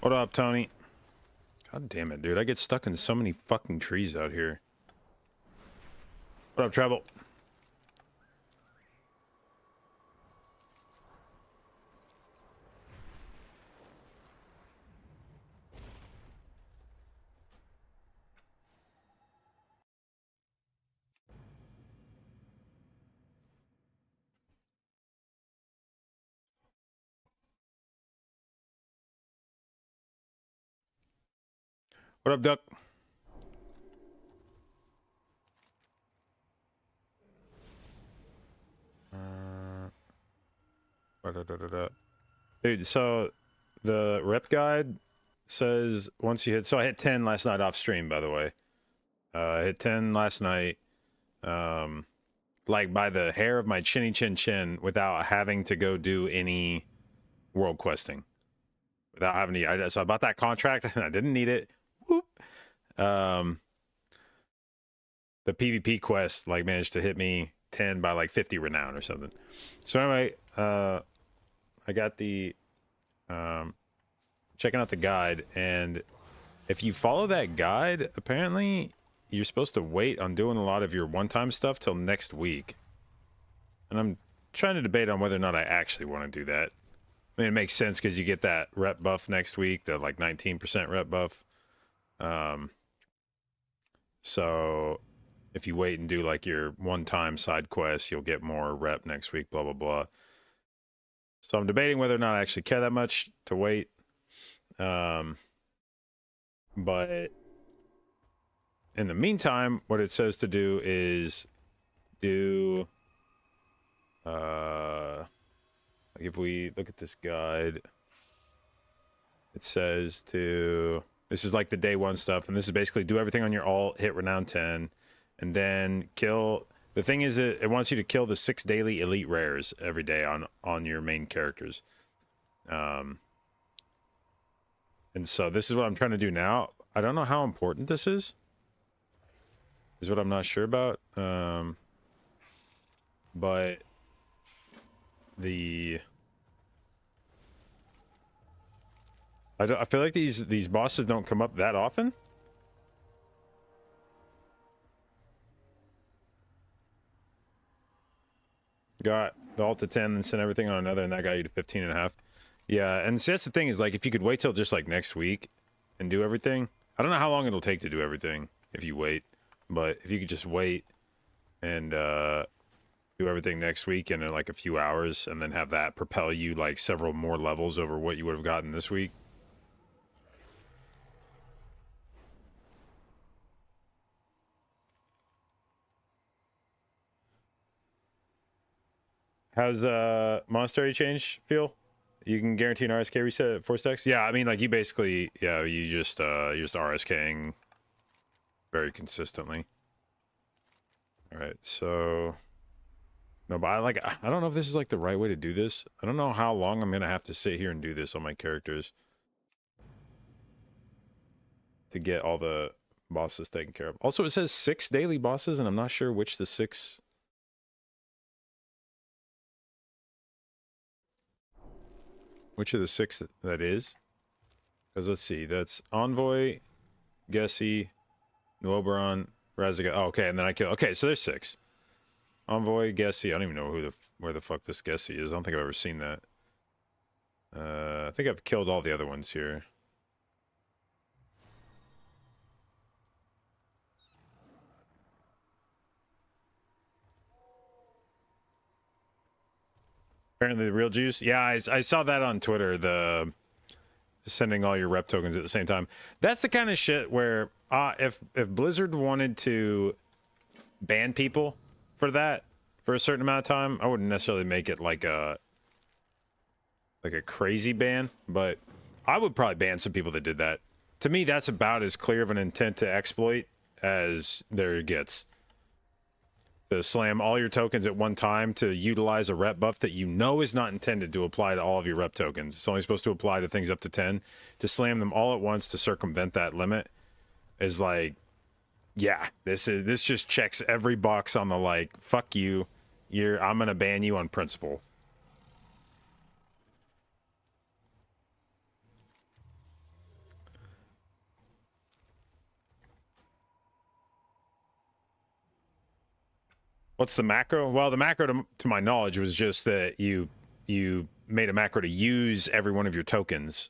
What up, Tony? God damn it, dude. I get stuck in so many fucking trees out here. What up, Treble? What up, Duck? Dude, so the rep guide says once you hit... So I hit 10 last night off stream, by the way. I hit 10 last night. Like by the hair of my chinny chin chin without having to go do any world questing. Without having to... So I bought that contract and I didn't need it. Whoop. The PvP quest like managed to hit me 10 by like 50 renown or something. So anyway, I got the checking out the guide, and if you follow that guide, apparently you're supposed to wait on doing a lot of your one-time stuff till next week. And I'm trying to debate on whether or not I actually want to do that. I mean, it makes sense because you get that rep buff next week, the like 19% rep buff. So if you wait and do like your one-time side quest, you'll get more rep next week, blah, blah, blah. So I'm debating whether or not I actually care that much to wait. But in the meantime, what it says to do is do, like if we look at this guide, it says to, this is like the day one stuff, and this is basically do everything on your alt, hit renown 10, and then kill. The thing is, it wants you to kill the 6 daily elite rares every day on your main characters. And so this is what I'm trying to do now. I don't know how important this is what I'm not sure about. But the... I feel like these bosses don't come up that often. Got the alt to 10 and sent everything on another, and that got you to 15.5. Yeah, and see, that's the thing is, like, if you could wait till just like next week and do everything, I don't know how long it'll take to do everything if you wait, but if you could just wait and do everything next week in like a few hours, and then have that propel you like several more levels over what you would have gotten this week. How's Monastery Change feel? You can guarantee an RSK reset at 4 stacks? Yeah, I mean, like, you basically, yeah, you're just RSKing very consistently. All right, so... No, but I don't know if this is, like, the right way to do this. I don't know how long I'm going to have to sit here and do this on my characters to get all the bosses taken care of. Also, it says 6 daily bosses, and I'm not sure which the 6... Which of the 6 that is? Because let's see, that's Envoy, Gessie, Nuoberon, Raziga. Oh, okay, and then I kill. Okay, so there's 6. Envoy, Gessie. I don't even know where the fuck this Gessie is. I don't think I've ever seen that. I think I've killed all the other ones here. Apparently the real juice. Yeah, I saw that on Twitter. The sending all your rep tokens at the same time. That's the kind of shit where if Blizzard wanted to ban people for that for a certain amount of time, I wouldn't necessarily make it like a crazy ban, but I would probably ban some people that did that. To me, that's about as clear of an intent to exploit as there gets. To slam all your tokens at one time to utilize a rep buff that you know is not intended to apply to all of your rep tokens. It's only supposed to apply to things up to 10. To slam them all at once to circumvent that limit is like, yeah, this just checks every box on the like, fuck you, I'm gonna ban you on principle. What's the macro? Well, the macro, to my knowledge, was just that you made a macro to use every one of your tokens,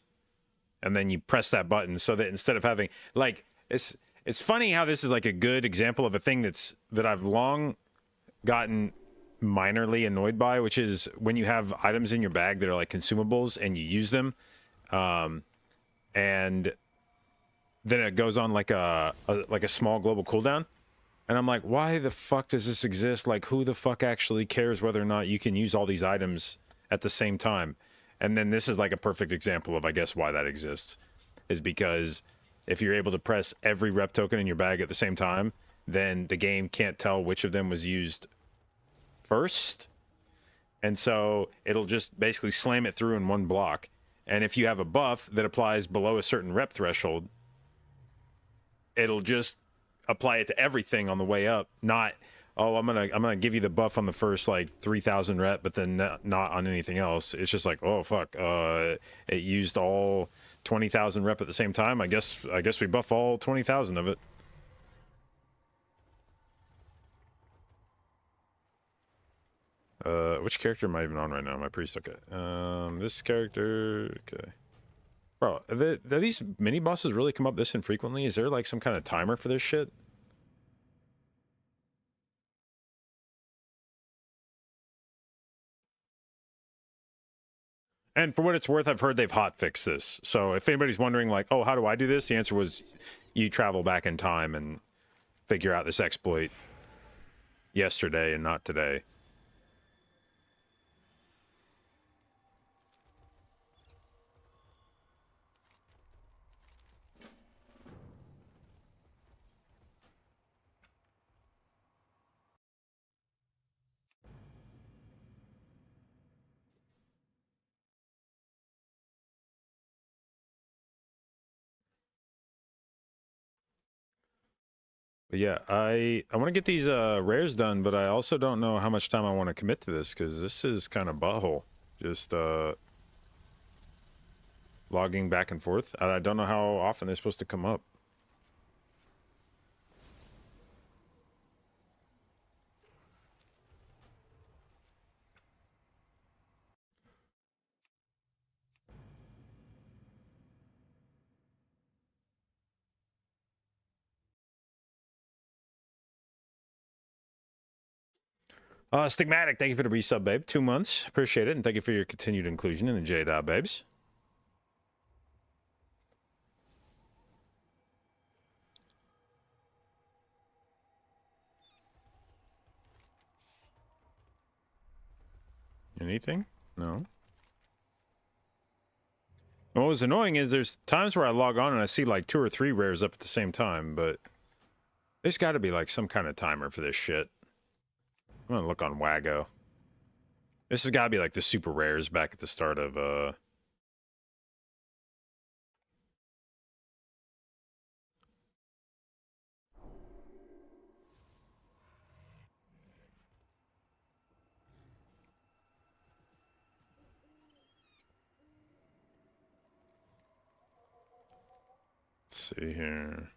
and then you press that button so that instead of having like it's funny how this is like a good example of a thing that I've long gotten minorly annoyed by, which is when you have items in your bag that are like consumables and you use them, and then it goes on like a small global cooldown. And I'm like, why the fuck does this exist? Like, who the fuck actually cares whether or not you can use all these items at the same time? And then this is like a perfect example of, I guess, why that exists. Is because if you're able to press every rep token in your bag at the same time, then the game can't tell which of them was used first. And so it'll just basically slam it through in one block. And if you have a buff that applies below a certain rep threshold, it'll just apply it to everything on the way up. Not, oh, I'm gonna give you the buff on the first like 3,000 rep, but then not on anything else. It's just like, oh fuck, it used all 20,000 rep at the same time. I guess we buff all 20,000 of it. Which character am I even on right now? My priest, okay. This character, okay. Bro, do these mini bosses really come up this infrequently? Is there like some kind of timer for this shit? And for what it's worth, I've heard they've hotfixed this. So if anybody's wondering like, oh, how do I do this? The answer was you travel back in time and figure out this exploit yesterday and not today. But yeah, I want to get these rares done, but I also don't know how much time I want to commit to this because this is kind of butthole. Just logging back and forth. I don't know how often they're supposed to come up. Stigmatic, thank you for the resub, babe. 2 months. Appreciate it. And thank you for your continued inclusion in the J-Dot, babes. Anything? No. What was annoying is there's times where I log on and I see like 2 or 3 rares up at the same time, but there's got to be like some kind of timer for this shit. I'm gonna look on Wago. This has got to be like the super rares back at the start of let's see here.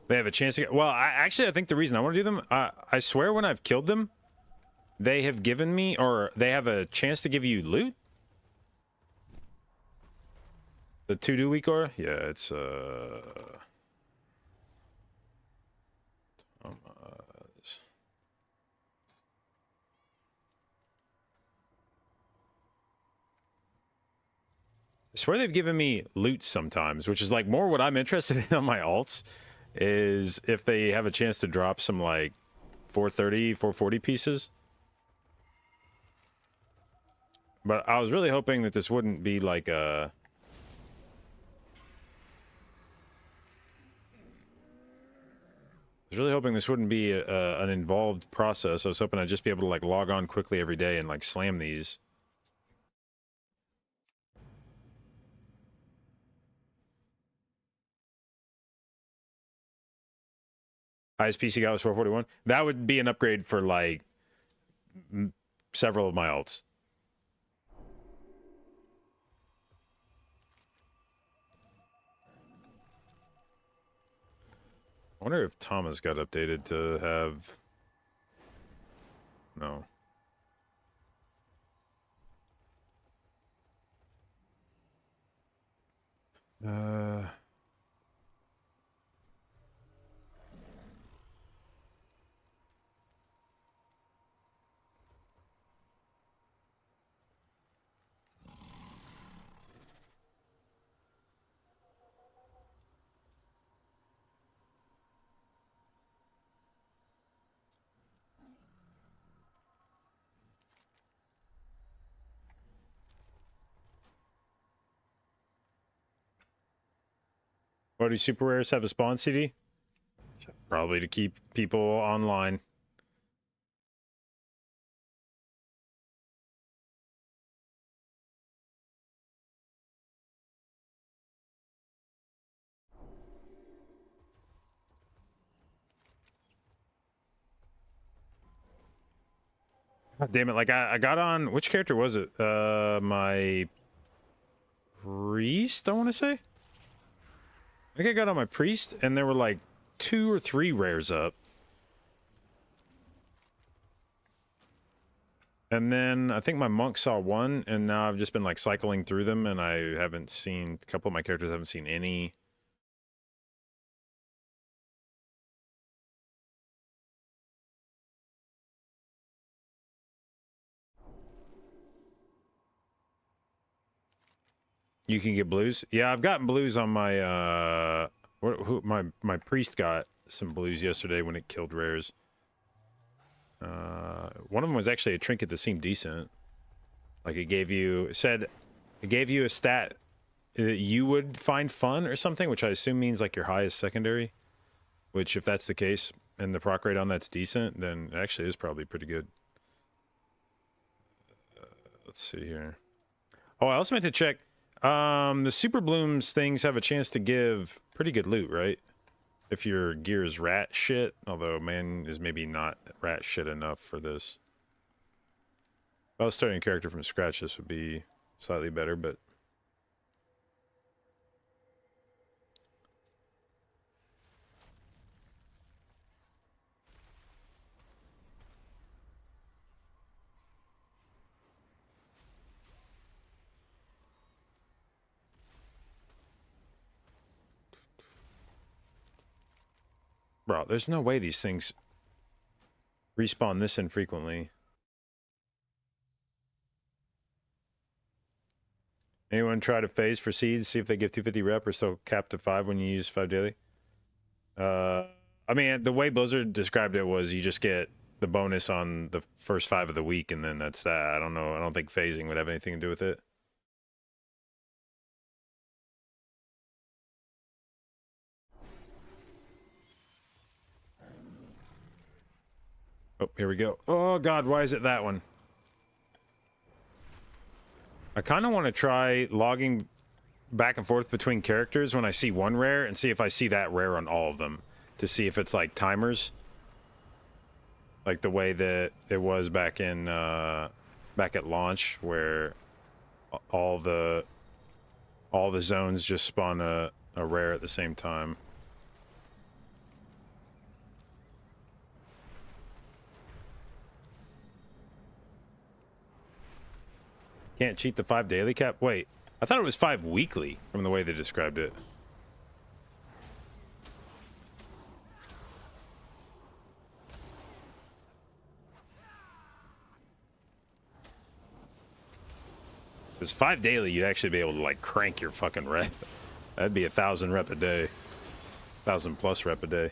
They have a chance to get... Well, I think the reason I want to do them... I swear when I've killed them, they have given me... Or they have a chance to give you loot? The 2-do week or? Yeah, it's... I swear they've given me loot sometimes, which is like more what I'm interested in on my alts, is if they have a chance to drop some like 430, 440 pieces. But I was really hoping that this wouldn't be like a... I was really hoping this wouldn't be an involved process. I was hoping I'd just be able to like log on quickly every day and like slam these. Highest PC got was 441. That would be an upgrade for like several of my alts. I wonder if Thomas got updated to have... No. What do super rares have a spawn CD? Probably to keep people online. God damn it, like I got on, which character was it? My priest, I want to say? I think I got on my priest and there were like 2 or 3 rares up. And then I think my monk saw 1 and now I've just been like cycling through them and I haven't seen, a couple of my characters haven't seen any. You can get blues? Yeah, I've gotten blues on my, my priest got some blues yesterday when it killed rares. One of them was actually a trinket that seemed decent. Like it gave you, it gave you a stat that you would find fun or something, which I assume means like your highest secondary. Which, if that's the case, and the proc rate on that's decent, then it actually is probably pretty good. Let's see here. Oh, I also meant to check. The Super Blooms things have a chance to give pretty good loot, right? If your gear is rat shit, although man is maybe not rat shit enough for this. If I was starting a character from scratch, this would be slightly better, but... Bro, there's no way these things respawn this infrequently. Anyone try to phase for seeds, see if they give 250 rep or still capped to 5 when you use 5 daily? I mean, the way Blizzard described it was you just get the bonus on the first 5 of the week, and then that's that. I don't know. I don't think phasing would have anything to do with it. Oh, here we go. Oh, God, why is it that one? I kind of want to try logging back and forth between characters when I see one rare and see if I see that rare on all of them to see if it's like timers. Like the way that it was back in, back at launch where all the zones just spawn a rare at the same time. Can't cheat the 5 daily cap? Wait, I thought it was 5 weekly from the way they described it. Because 5 daily, you'd actually be able to like crank your fucking rep. That'd be 1,000 rep a day. 1,000 plus rep a day.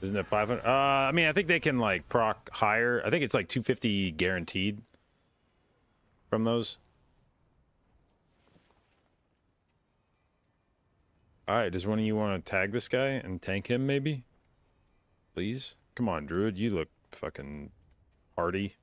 Isn't it 500? I mean, I think they can like proc higher. I think it's like 250 guaranteed from those. All right, does one of you want to tag this guy and tank him maybe? Please? Come on, Druid, you look fucking party.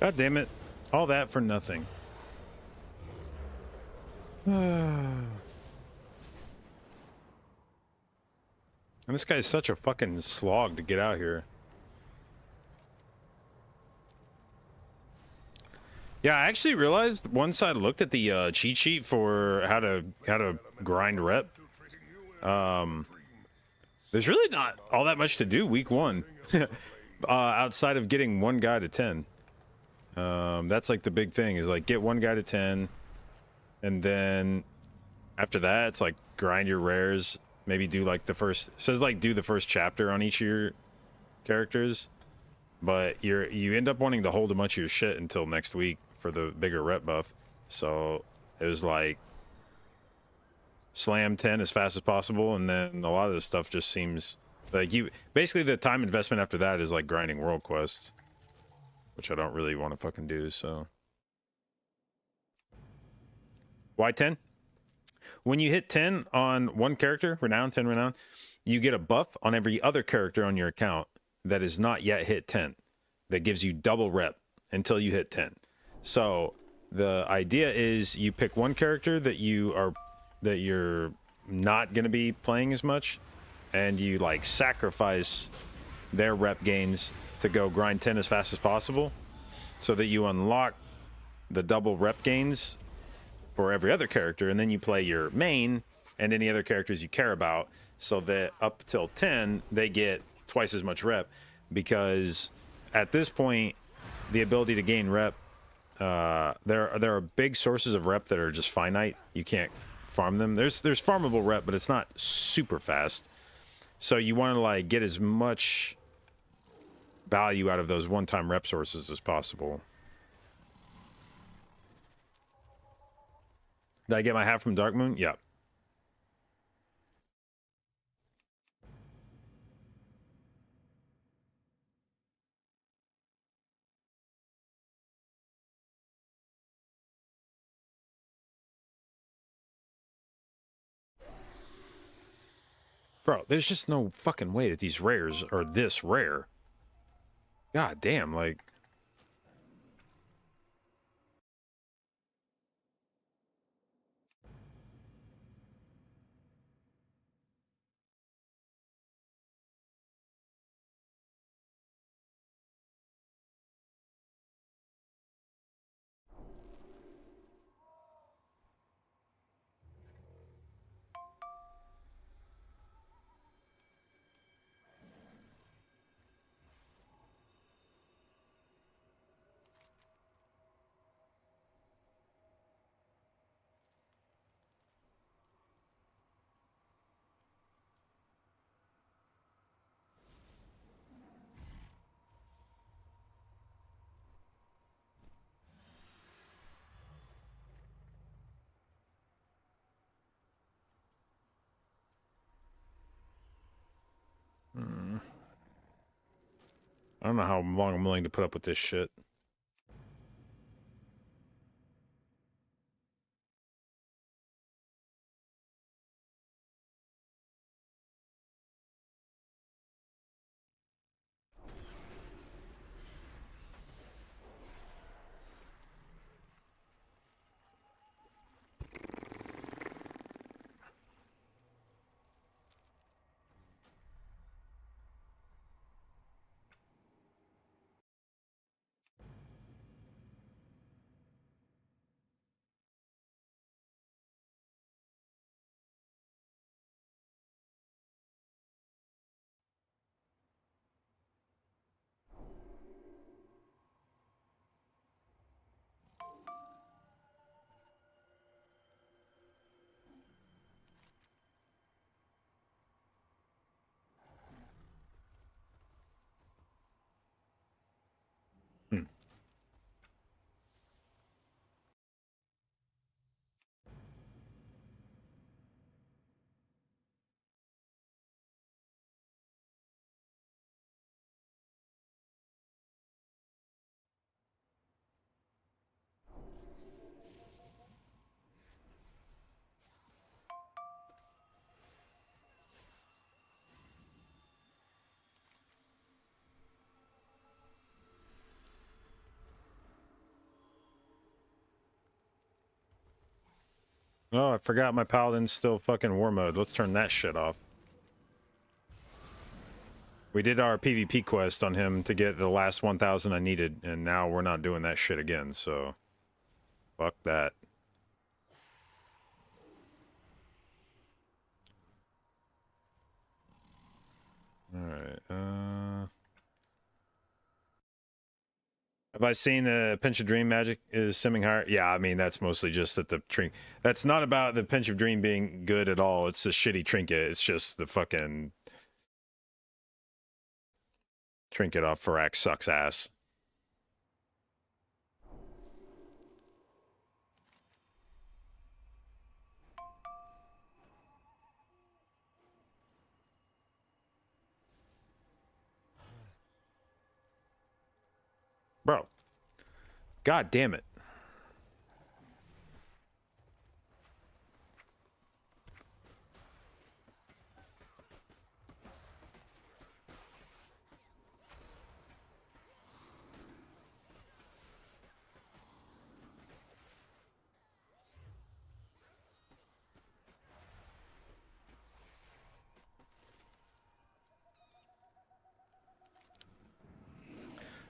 God damn it. All that for nothing. And this guy's such a fucking slog to get out here. Yeah, I actually realized once I looked at the cheat sheet for how to grind rep, there's really not all that much to do week one, outside of getting one guy to 10. That's like the big thing is like get one guy to 10, and then after that it's like grind your rares. Maybe do like the first, it says like do the first chapter on each of your characters, but you end up wanting to hold a bunch of your shit until next week for the bigger rep buff. So it was like slam 10 as fast as possible, and then a lot of this stuff just seems like you basically the time investment after that is like grinding world quests, which I don't really want to fucking do. So why 10? When you hit 10 on one character, renown, 10 renown, you get a buff on every other character on your account that is not yet hit 10. That gives you double rep until you hit 10. So the idea is you pick one character that you're not going to be playing as much, and you like sacrifice their rep gains to go grind 10 as fast as possible, so that you unlock the double rep gains for every other character, and then you play your main and any other characters you care about, so that up till 10 they get twice as much rep, because at this point the ability to gain rep, there are big sources of rep that are just finite. You can't farm them. There's farmable rep, but it's not super fast, so you want to like get as much value out of those one-time rep sources as possible. Did I get my hat from Dark Moon? Yeah. Bro, there's just no fucking way that these rares are this rare. God damn, like... I don't know how long I'm willing to put up with this shit. Hmm. Oh, I forgot my paladin's still fucking war mode. Let's turn that shit off. We did our PvP quest on him to get the last 1,000 I needed, and now we're not doing that shit again, so... Fuck that. Alright, have I seen the Pinch of Dream magic is simming higher? Yeah, I mean, that's mostly just that the trinket... That's not about the Pinch of Dream being good at all. It's a shitty trinket. It's just the fucking... Trinket off Farak sucks ass. Bro. God damn it.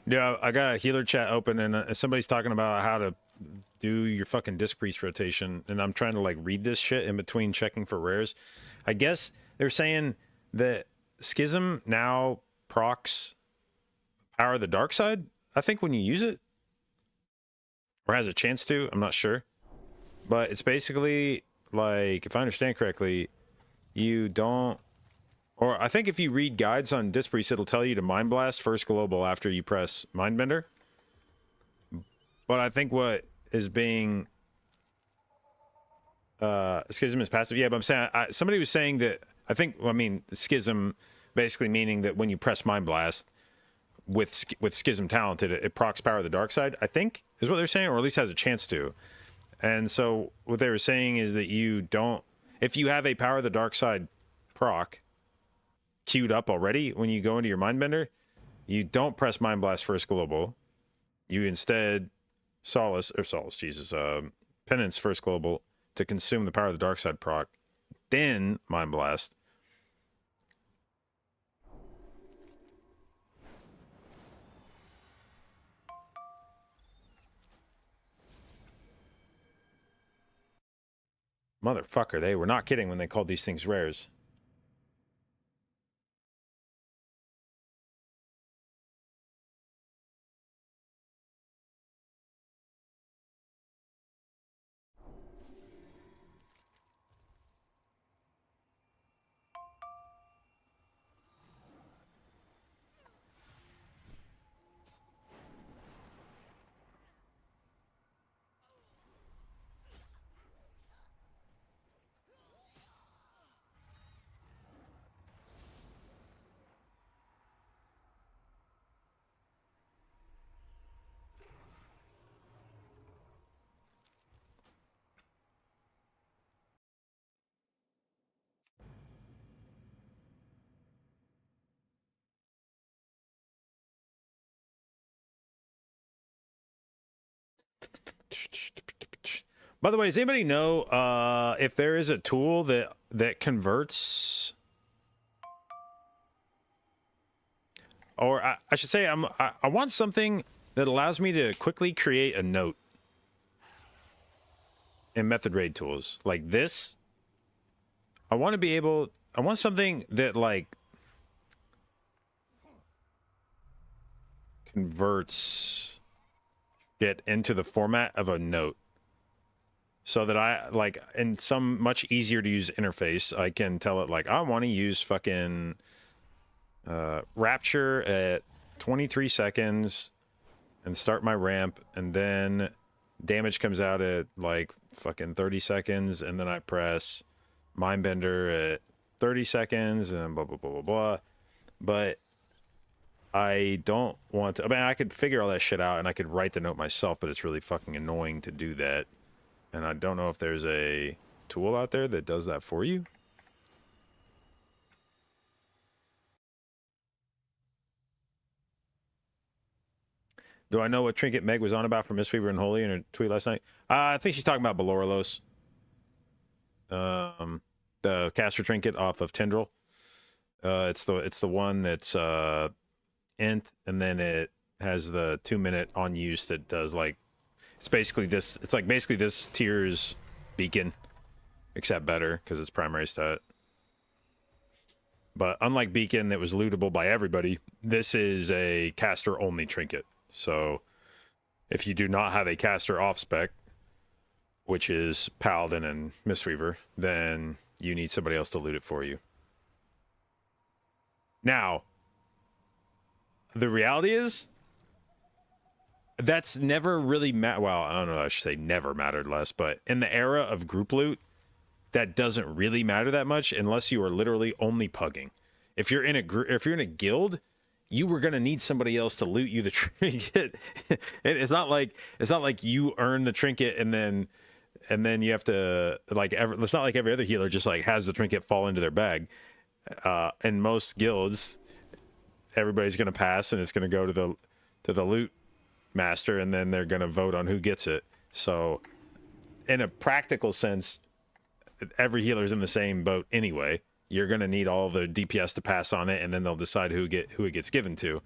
Yeah, I got a healer chat open, and somebody's talking about how to do your fucking disc priest rotation, and I'm trying to like read this shit in between checking for rares. I guess they're saying that Schism now procs Power of the Dark Side, I think, when you use it, or has a chance to. I'm not sure, but it's basically like, if I understand correctly, you don't. Or I think if you read guides on Disc Priest, it'll tell you to Mind Blast first global after you press Mindbender. But I think what is being Schism is passive. Yeah, but I'm saying somebody was saying that I think. Well, I mean, Schism basically meaning that when you press Mind Blast with Schism talented, it procs Power of the Dark Side. I think is what they're saying, or at least has a chance to. And so what they were saying is that you don't, if you have a Power of the Dark Side proc queued up already when you go into your Mindbender, you don't press Mind Blast first global. You instead Penance first global to consume the Power of the Dark Side proc, then Mind Blast. Motherfucker, they were not kidding when they called these things rares. By the way, does anybody know if there is a tool that converts, or I should say, I want something that allows me to quickly create a note in method raid tools like this. I want to be able. I want something that like converts it into the format of a note. So that I, like, in some much easier to use interface, I can tell it, like, I want to use fucking Rapture at 23 seconds and start my ramp, and then damage comes out at, like, fucking 30 seconds, and then I press Mindbender at 30 seconds, and blah, blah, blah, blah, blah. But I don't want to, I mean, I could figure all that shit out, and I could write the note myself, but it's really fucking annoying to do that. And I don't know if there's a tool out there that does that for you. Do I know what trinket Meg was on about for Mistweaver and Holy in her tweet last night? I think she's talking about Belorolos. The caster trinket off of Tendril. It's the one that's int, and then it has the 2-minute on use that does like, it's basically this. It's like basically this tier's beacon, except better because it's primary stat. But unlike beacon that was lootable by everybody, this is a caster only trinket. So if you do not have a caster off spec, which is Paladin and Mistweaver, then you need somebody else to loot it for you. Now, the reality is, that's never really well, I don't know, I should say never mattered less, but in the era of group loot, that doesn't really matter that much unless you are literally only pugging. If you're in a guild, you were gonna need somebody else to loot you the trinket. It's not like you earn the trinket and then you have to, like, it's not like every other healer just like has the trinket fall into their bag. In most guilds, everybody's gonna pass and it's gonna go to the loot master, and then they're gonna vote on who gets it. So in a practical sense, every healer's in the same boat anyway. You're gonna need all the DPS to pass on it, and then they'll decide who it gets given to.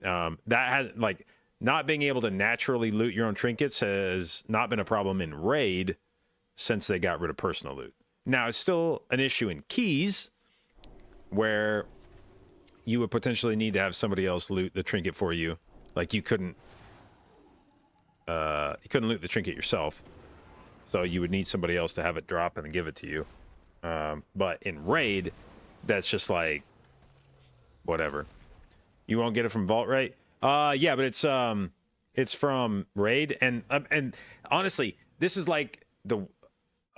That has, like, not being able to naturally loot your own trinkets has not been a problem in raid since they got rid of personal loot. Now it's still an issue in keys where you would potentially need to have somebody else loot the trinket for you. Like, you couldn't loot the trinket yourself, so you would need somebody else to have it drop and give it to you. But in raid, that's just like whatever. You won't get it from Vault, right? Yeah, but it's from raid, and honestly, this is like the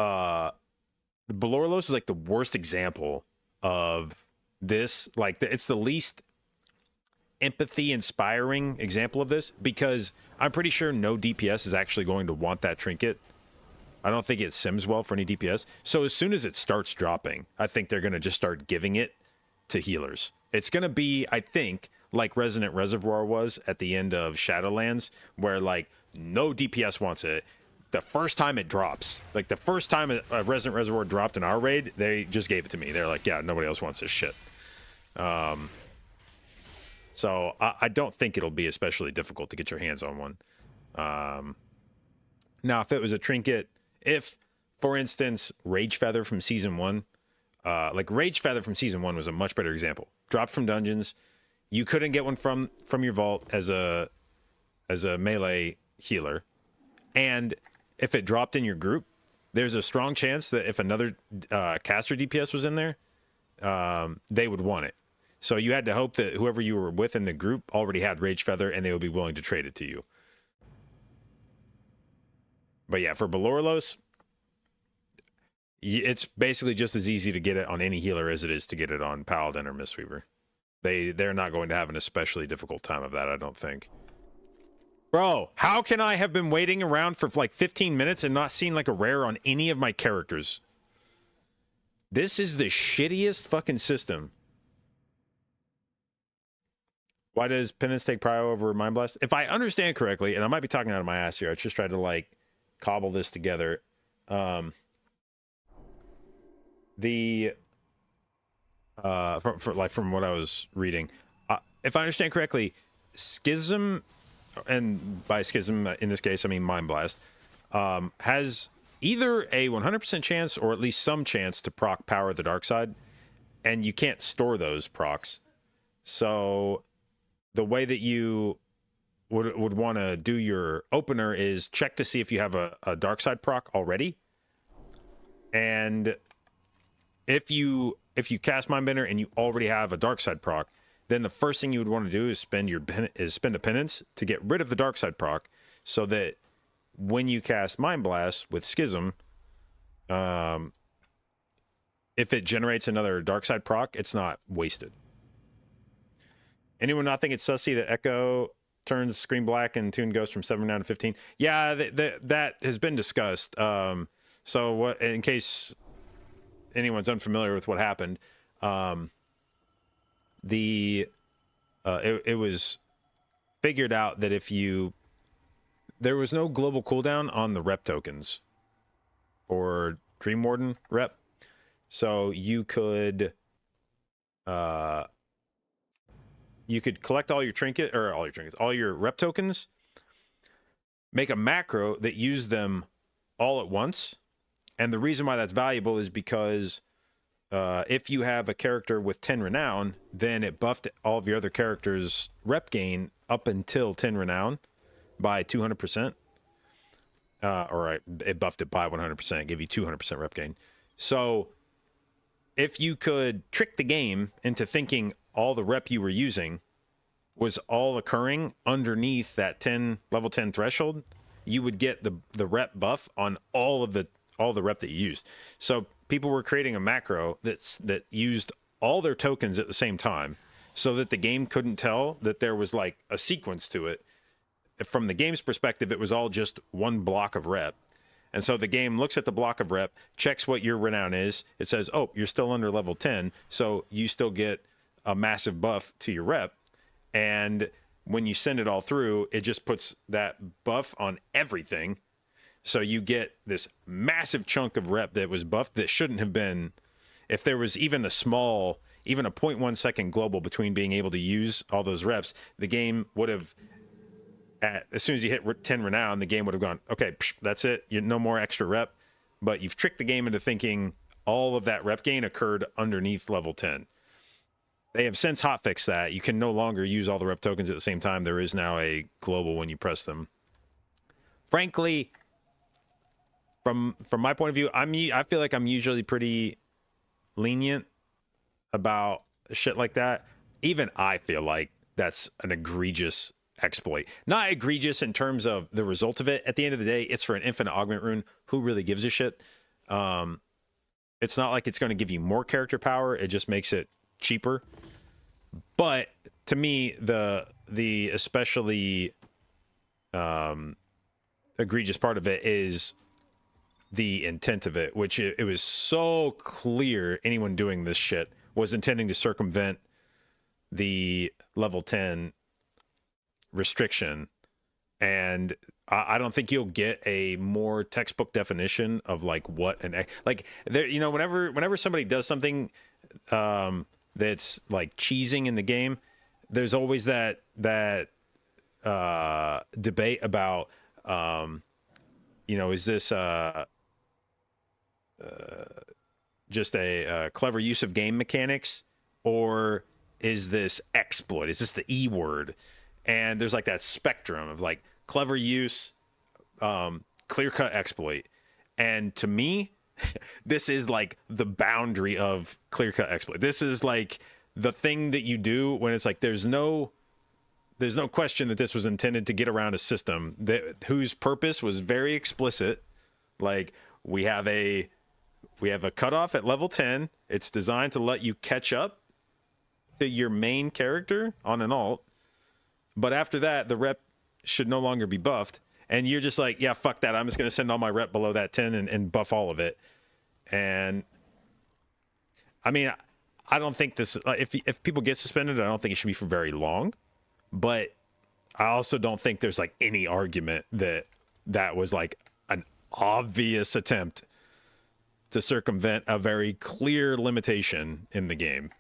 Belorolos is like the worst example of this. Like, it's the least empathy inspiring example of this, because I'm pretty sure no DPS is actually going to want that trinket. I don't think it sims well for any DPS. So as soon as it starts dropping, I think they're going to just start giving it to healers. It's going to be, I think, like Resonant Reservoir was at the end of Shadowlands, where like no DPS wants it. The first time it drops, like the first time a Resonant Reservoir dropped in our raid, they just gave it to me. They're like, yeah, nobody else wants this shit. So I don't think it'll be especially difficult to get your hands on one. Now, if it was a trinket, if, for instance, Rage Feather from Season 1, like Rage Feather from Season 1 was a much better example. Dropped from dungeons. You couldn't get one from your vault as a melee healer. And if it dropped in your group, there's a strong chance that if another caster DPS was in there, they would want it. So you had to hope that whoever you were with in the group already had Rage Feather and they would be willing to trade it to you. But yeah, for Belorolos, it's basically just as easy to get it on any healer as it is to get it on Paladin or Mistweaver. They're not going to have an especially difficult time of that, I don't think. Bro, how can I have been waiting around for like 15 minutes and not seen like a rare on any of my characters? This is the shittiest fucking system. Why does Penance take prio over Mind Blast? If I understand correctly, and I might be talking out of my ass here, I just tried to like cobble this together. The from what I was reading, if I understand correctly, Schism, and by Schism in this case I mean Mind Blast, has either a 100% chance or at least some chance to proc Power of the Dark Side, and you can't store those procs. So the way that you would want to do your opener is check to see if you have a Dark Side proc already, and if you cast Mindbender and you already have a Dark Side proc, then the first thing you would want to do is spend a penance to get rid of the Dark Side proc, so that when you cast Mind Blast with Schism, if it generates another Dark Side proc, it's not wasted. Anyone not think it's sussy that Echo turns Screen Black and Toon Ghost from 7 down to 15? Yeah, that has been discussed. So what, in case anyone's unfamiliar with what happened, it was figured out that there was no global cooldown on the rep tokens for Dream Warden rep, so you could collect all your rep tokens, make a macro that used them all at once. And the reason why that's valuable is because if you have a character with 10 renown, then it buffed all of your other characters' rep gain up until 10 renown by 200%. It buffed it by 100%, give you 200% rep gain. So if you could trick the game into thinking all the rep you were using was all occurring underneath that level 10 threshold, you would get the rep buff on all the rep that you used. So people were creating a macro that used all their tokens at the same time, so that the game couldn't tell that there was like a sequence to it. From the game's perspective, it was all just one block of rep. And so the game looks at the block of rep, checks what your renown is. It says, oh, you're still under level 10, so you still get a massive buff to your rep. And when you send it all through, it just puts that buff on everything. So you get this massive chunk of rep that was buffed that shouldn't have been. If there was even a 0.1 second global between being able to use all those reps, the game would have, as soon as you hit 10 renown, the game would have gone, okay, that's it. You're no more extra rep. But you've tricked the game into thinking all of that rep gain occurred underneath level 10. They have since hotfixed that. You can no longer use all the rep tokens at the same time. There is now a global when you press them. Frankly, from my point of view, I feel like I'm usually pretty lenient about shit like that. Even I feel like that's an egregious exploit. Not egregious in terms of the result of it. At the end of the day, it's for an infinite augment rune. Who really gives a shit? It's not like it's going to give you more character power. It just makes it cheaper. But to me, the especially egregious part of it is the intent of it, which it was so clear anyone doing this shit was intending to circumvent the level 10 restriction. And I don't think you'll get a more textbook definition of like what an like there, you know, whenever somebody does something that's like cheesing in the game, there's always that debate about you know, is this just a clever use of game mechanics, or is this exploit? Is this the E word? And there's like that spectrum of like clever use, clear-cut exploit. And to me, this is like the boundary of clear-cut exploit. This is like the thing that you do when it's like there's no question that this was intended to get around a system whose purpose was very explicit. Like we have a cutoff at level 10. It's designed to let you catch up to your main character on an alt. But after that, the rep should no longer be buffed. And you're just like, yeah, fuck that. I'm just going to send all my rep below that 10 and buff all of it. And I mean, I don't think this, if people get suspended, I don't think it should be for very long. But I also don't think there's like any argument that was like an obvious attempt to circumvent a very clear limitation in the game.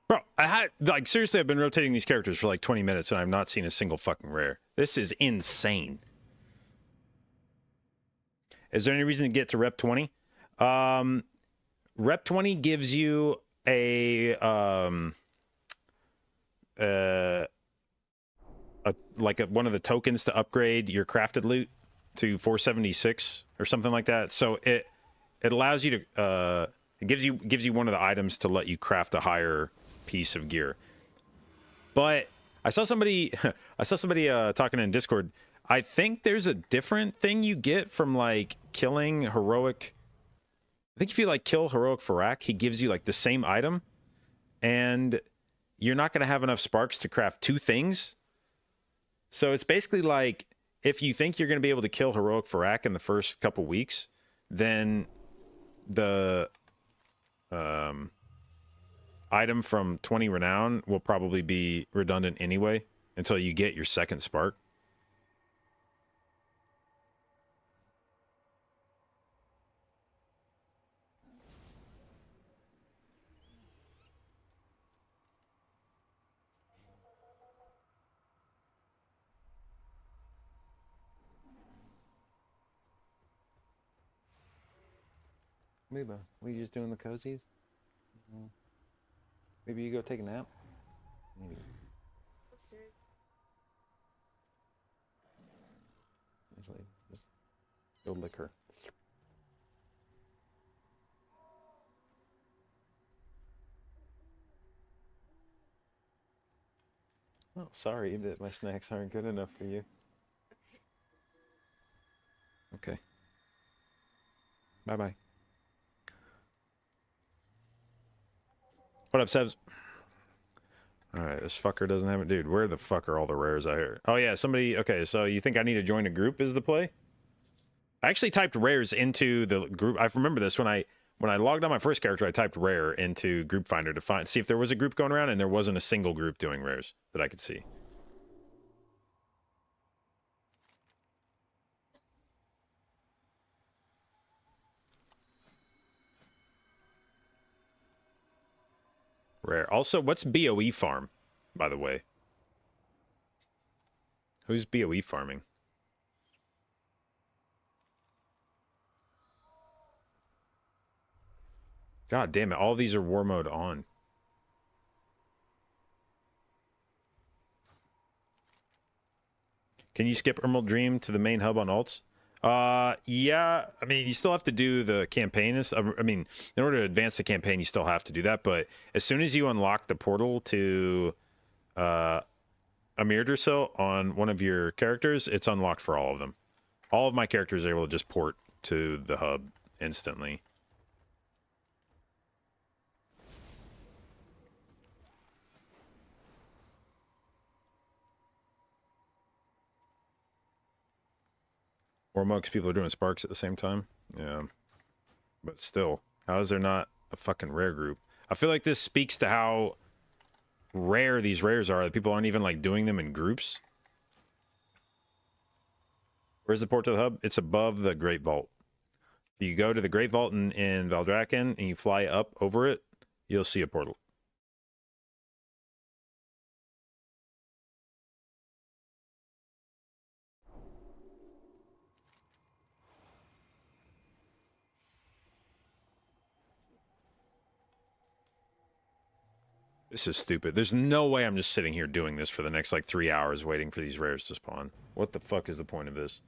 Bro, I had, like, seriously, I've been rotating these characters for like 20 minutes and I've not seen a single fucking rare. This is insane. Is there any reason to get to rep 20? Rep 20 gives you a one of the tokens to upgrade your crafted loot to 476 or something like that. So it allows you to it gives you one of the items to let you craft a higher piece of gear. But I saw somebody talking in Discord. I think there's a different thing you get from like killing heroic. I think if you like kill heroic Farak, he gives you like the same item, and you're not going to have enough sparks to craft two things. So it's basically like if you think you're going to be able to kill heroic Farak in the first couple weeks, then the item from 20 renown will probably be redundant anyway until you get your second spark. Maybe we just doing the cozies? Maybe you go take a nap? Maybe. Just go lick her. Oh, sorry that my snacks aren't good enough for you. Okay. Bye-bye. What up, Sebs? Alright, this fucker doesn't have it. Dude, where the fuck are all the rares I hear? Oh, yeah, somebody... Okay, so you think I need to join a group is the play? I actually typed rares into the group. I remember this when I logged on my first character, I typed rare into Group Finder to see if there was a group going around, and there wasn't a single group doing rares that I could see. Rare. Also, what's BOE farm, by the way? Who's BOE farming? God damn it, all these are war mode on. Can you skip Emerald Dream to the main hub on alts? Yeah, I mean, you still have to do the campaign. I mean, in order to advance the campaign, you still have to do that. But as soon as you unlock the portal to Amir Dursil on one of your characters, it's unlocked for all of them. All of my characters are able to just port to the hub instantly. Or mugs, people are doing sparks at the same time. Yeah. But still, how is there not a fucking rare group? I feel like this speaks to how rare these rares are that people aren't even like doing them in groups. Where's the port to the hub? It's above the Great Vault. If you go to the Great Vault in Valdrakken and you fly up over it, you'll see a portal. This is stupid. There's no way I'm just sitting here doing this for the next, like, 3 hours waiting for these rares to spawn. What the fuck is the point of this?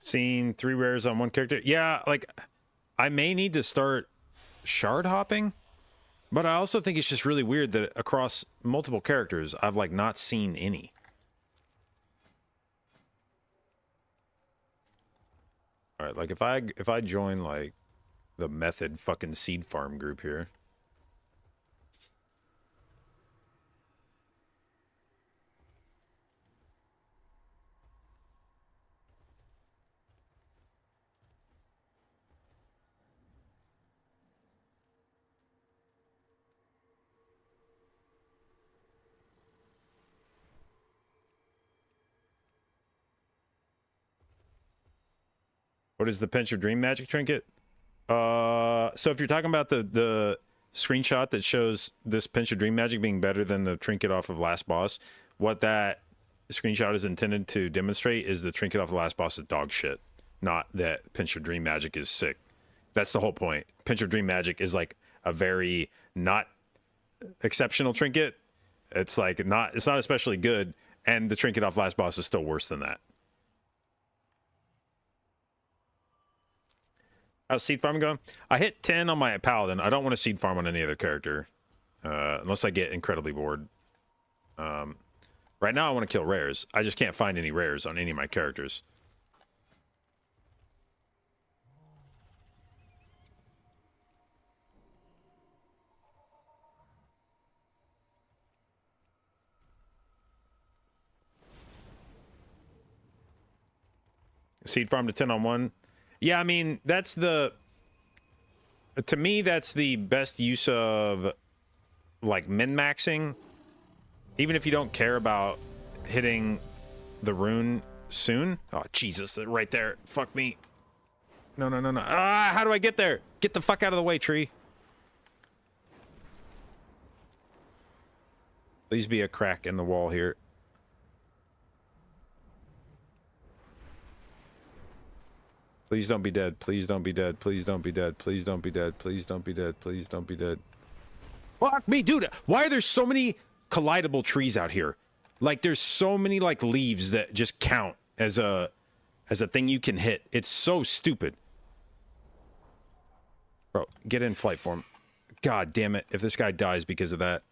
Seen 3 rares on 1 character. Yeah, like, I may need to start shard hopping, but I also think it's just really weird that across multiple characters, I've, like, not seen any. All right, like, if I join, like, the Method fucking seed farm group here. What is the Pinch of Dream Magic trinket? So if you're talking about the screenshot that shows this Pinch of Dream Magic being better than the trinket off of Last Boss, what that screenshot is intended to demonstrate is the trinket off of Last Boss is dog shit, not that Pinch of Dream Magic is sick. That's the whole point. Pinch of Dream Magic is like a very not exceptional trinket. It's like it's not especially good, and the trinket off Last Boss is still worse than that. How's seed farming going? I hit 10 on my paladin. I don't want to seed farm on any other character unless I get incredibly bored. Right now I want to kill rares. I just can't find any rares on any of my characters. Seed farm to 10 on 1. Yeah, I mean, that's the... To me, that's the best use of, like, min-maxing. Even if you don't care about hitting the rune soon. Oh, Jesus, right there. Fuck me. No. Ah, how do I get there? Get the fuck out of the way, tree. Please be a crack in the wall here. Please don't be dead. Please don't be dead. Please don't be dead. Please don't be dead. Please don't be dead. Please don't be dead. Fuck me, dude. Why are there so many collidable trees out here? Like, there's so many, like, leaves that just count as a thing you can hit. It's so stupid. Bro, get in flight form. God damn it. If this guy dies because of that.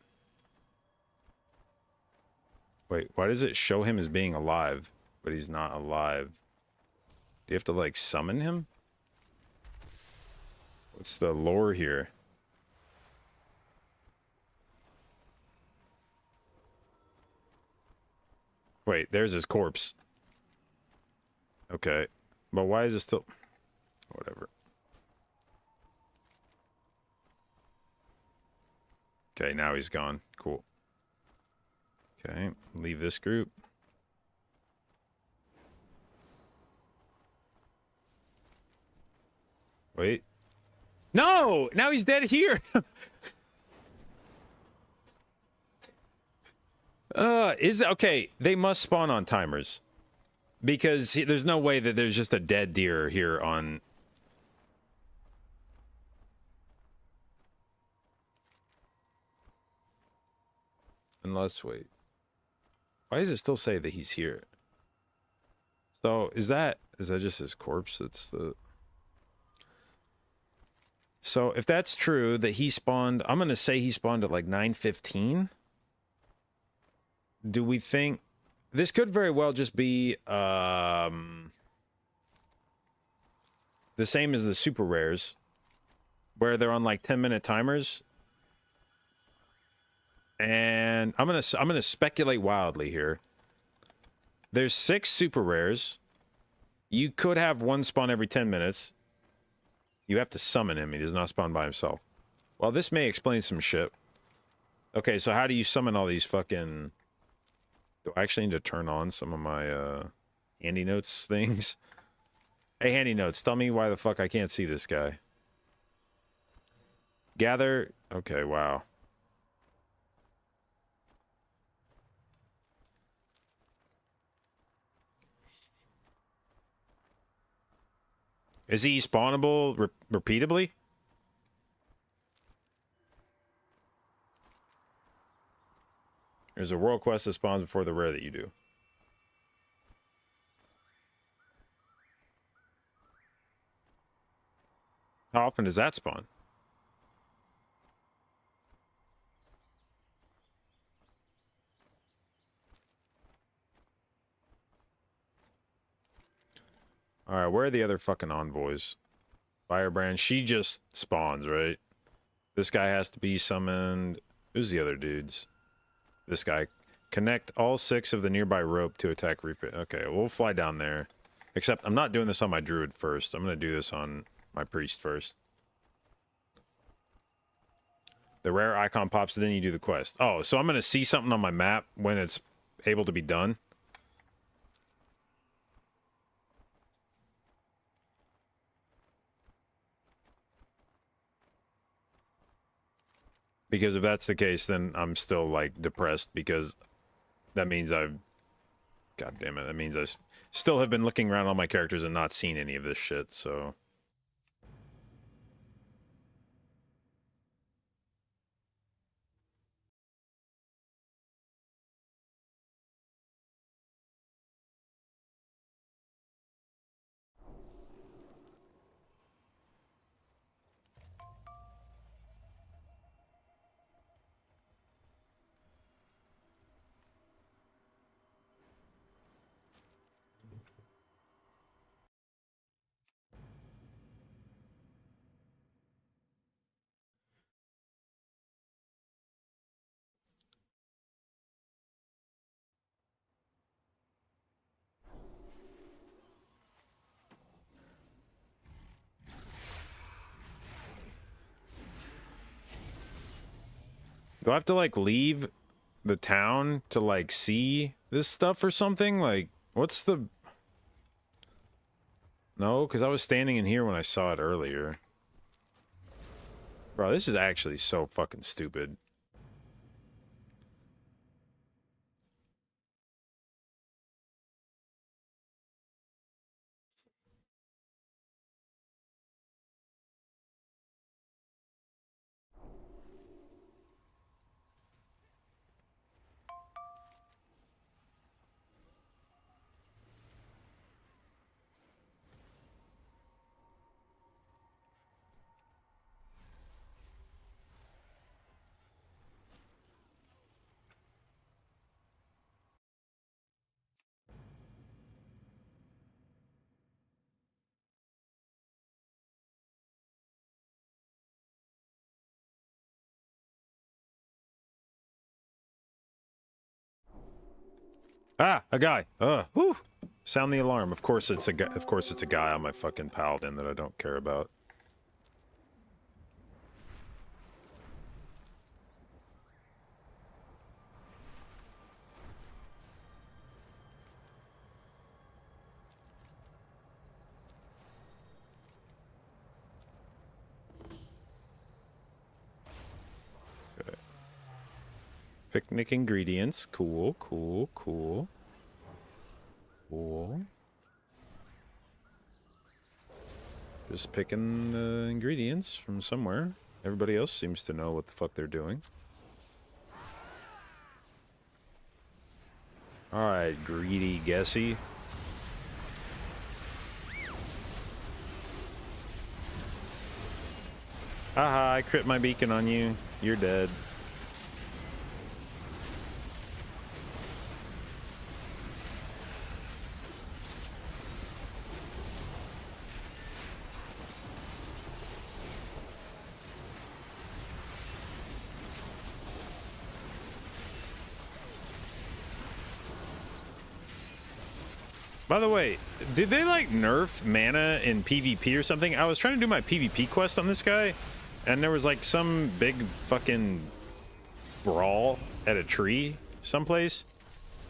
Wait, why does it show him as being alive, but he's not alive? Do you have to, like, summon him? What's the lore here? Wait, there's his corpse. Okay. But why is it still... Whatever. Okay, now he's gone. Cool. Okay, leave this group. Wait. No! Now he's dead here! Okay, they must spawn on timers. Because there's no way that there's just a dead deer here on... Unless, wait. Why does it still say that he's here? So, is that just his corpse? That's the... So, if that's true, that he spawned... I'm going to say he spawned at, like, 9:15. do we think this could very well just be the same as the super rares, where they're on like 10-minute timers? And I'm gonna speculate wildly here. There's 6 super rares. You could have one spawn every 10 minutes. You have to summon him. He does not spawn by himself. Well, this may explain some shit. Okay, so how do you summon all these fucking... Do I actually need to turn on some of my handy notes things? Hey, handy notes, tell me why the fuck I can't see this guy. Gather... Okay, wow. Is he spawnable repeatably? There's a world quest that spawns before the rare that you do. How often does that spawn? Alright, where are the other fucking envoys? Firebrand, she just spawns, right? This guy has to be summoned. Who's the other dudes? This guy. Connect all 6 of the nearby rope to attack reef. Okay, we'll fly down there. Except I'm not doing this on my druid first. I'm going to do this on my priest first. The rare icon pops, then you do the quest. Oh, so I'm going to see something on my map when it's able to be done. Because if that's the case, then I'm still, like, depressed, because that means I've... God damn it, that means I still have been looking around all my characters and not seen any of this shit, so... Do I have to, like, leave the town to, like, see this stuff or something? Like, what's the... No, because I was standing in here when I saw it earlier. Bro, this is actually so fucking stupid. Ah, a guy. Whew. Sound the alarm. Of course it's a guy. Of course it's a guy on my fucking paladin that I don't care about. Okay. Picnic ingredients. Cool, cool, cool. Cool. Just picking the ingredients from somewhere. Everybody else seems to know what the fuck they're doing. Alright, greedy guessy. Haha, I crit my beacon on you. You're dead. By the way, did they like nerf mana in PvP or something? I was trying to do my PvP quest on this guy, and there was like some big fucking brawl at a tree someplace,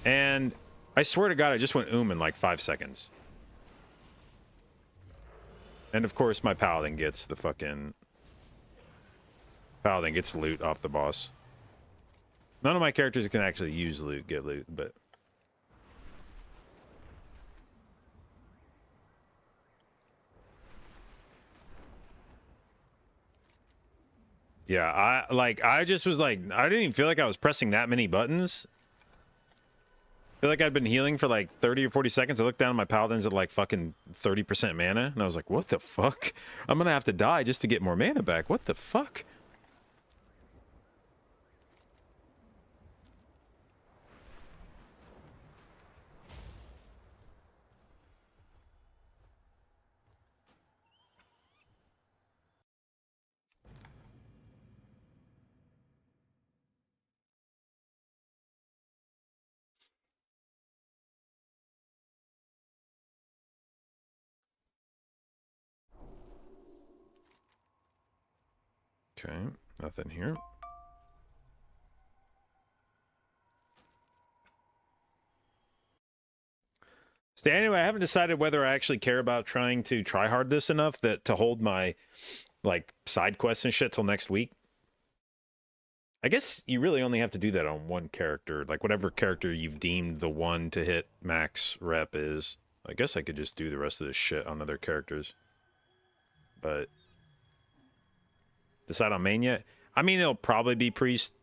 and I swear to God, I just went in like 5 seconds. And of course, my paladin gets the fucking loot off the boss. None of my characters can actually use loot, get loot, but yeah, I just was like, I didn't even feel like I was pressing that many buttons. I feel like I'd been healing for like 30 or 40 seconds. I looked down at my paladins at like fucking 30% mana, and I was like, what the fuck? I'm gonna have to die just to get more mana back. What the fuck? Okay, nothing here. So anyway, I haven't decided whether I actually care about trying to try hard this enough that to hold my like side quests and shit till next week. I guess you really only have to do that on one character, like whatever character you've deemed the one to hit max rep is. I guess I could just do the rest of this shit on other characters. But decide on main yet? I mean, it'll probably be priest.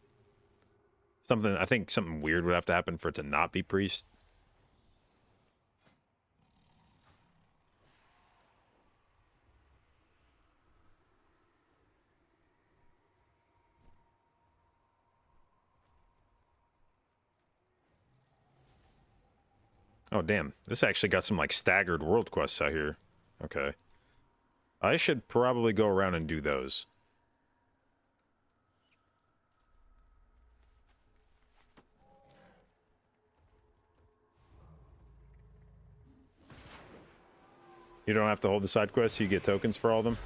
I think something weird would have to happen for it to not be priest. Oh, damn. This actually got some, like, staggered world quests out here. Okay. I should probably go around and do those. You don't have to hold the side quests, so you get tokens for all of them?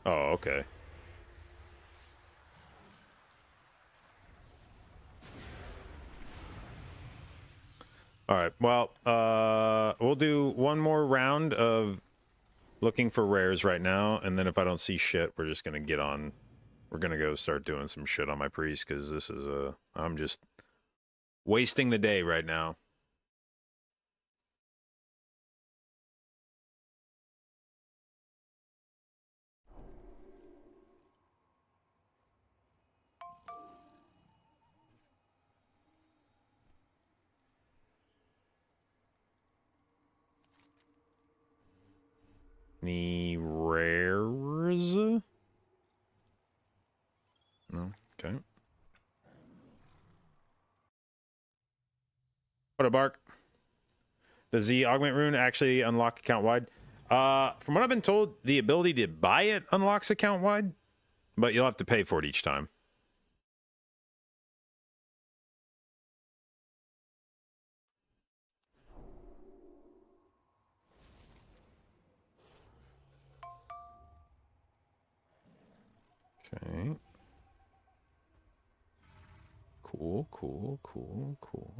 Oh, okay. All right, well, we'll do one more round of looking for rares right now, and then if I don't see shit, we're just gonna get on. We're gonna go start doing some shit on my priest, because this is I'm just wasting the day right now. Any rares? No, okay. What a bark. Does the augment rune actually unlock account wide? From what I've been told, the ability to buy it unlocks account wide, but you'll have to pay for it each time. Okay. Cool, cool, cool, cool.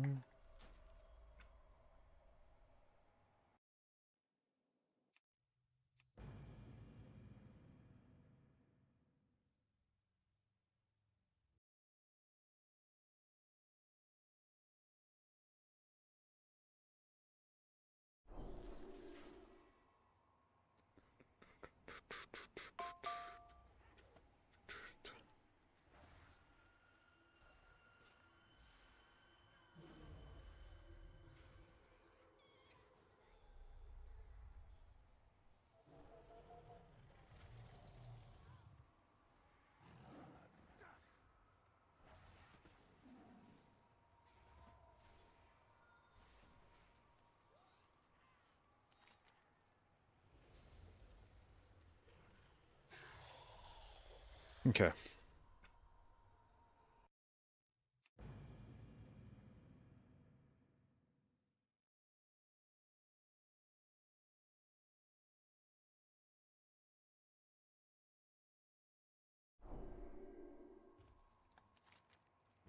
Okay.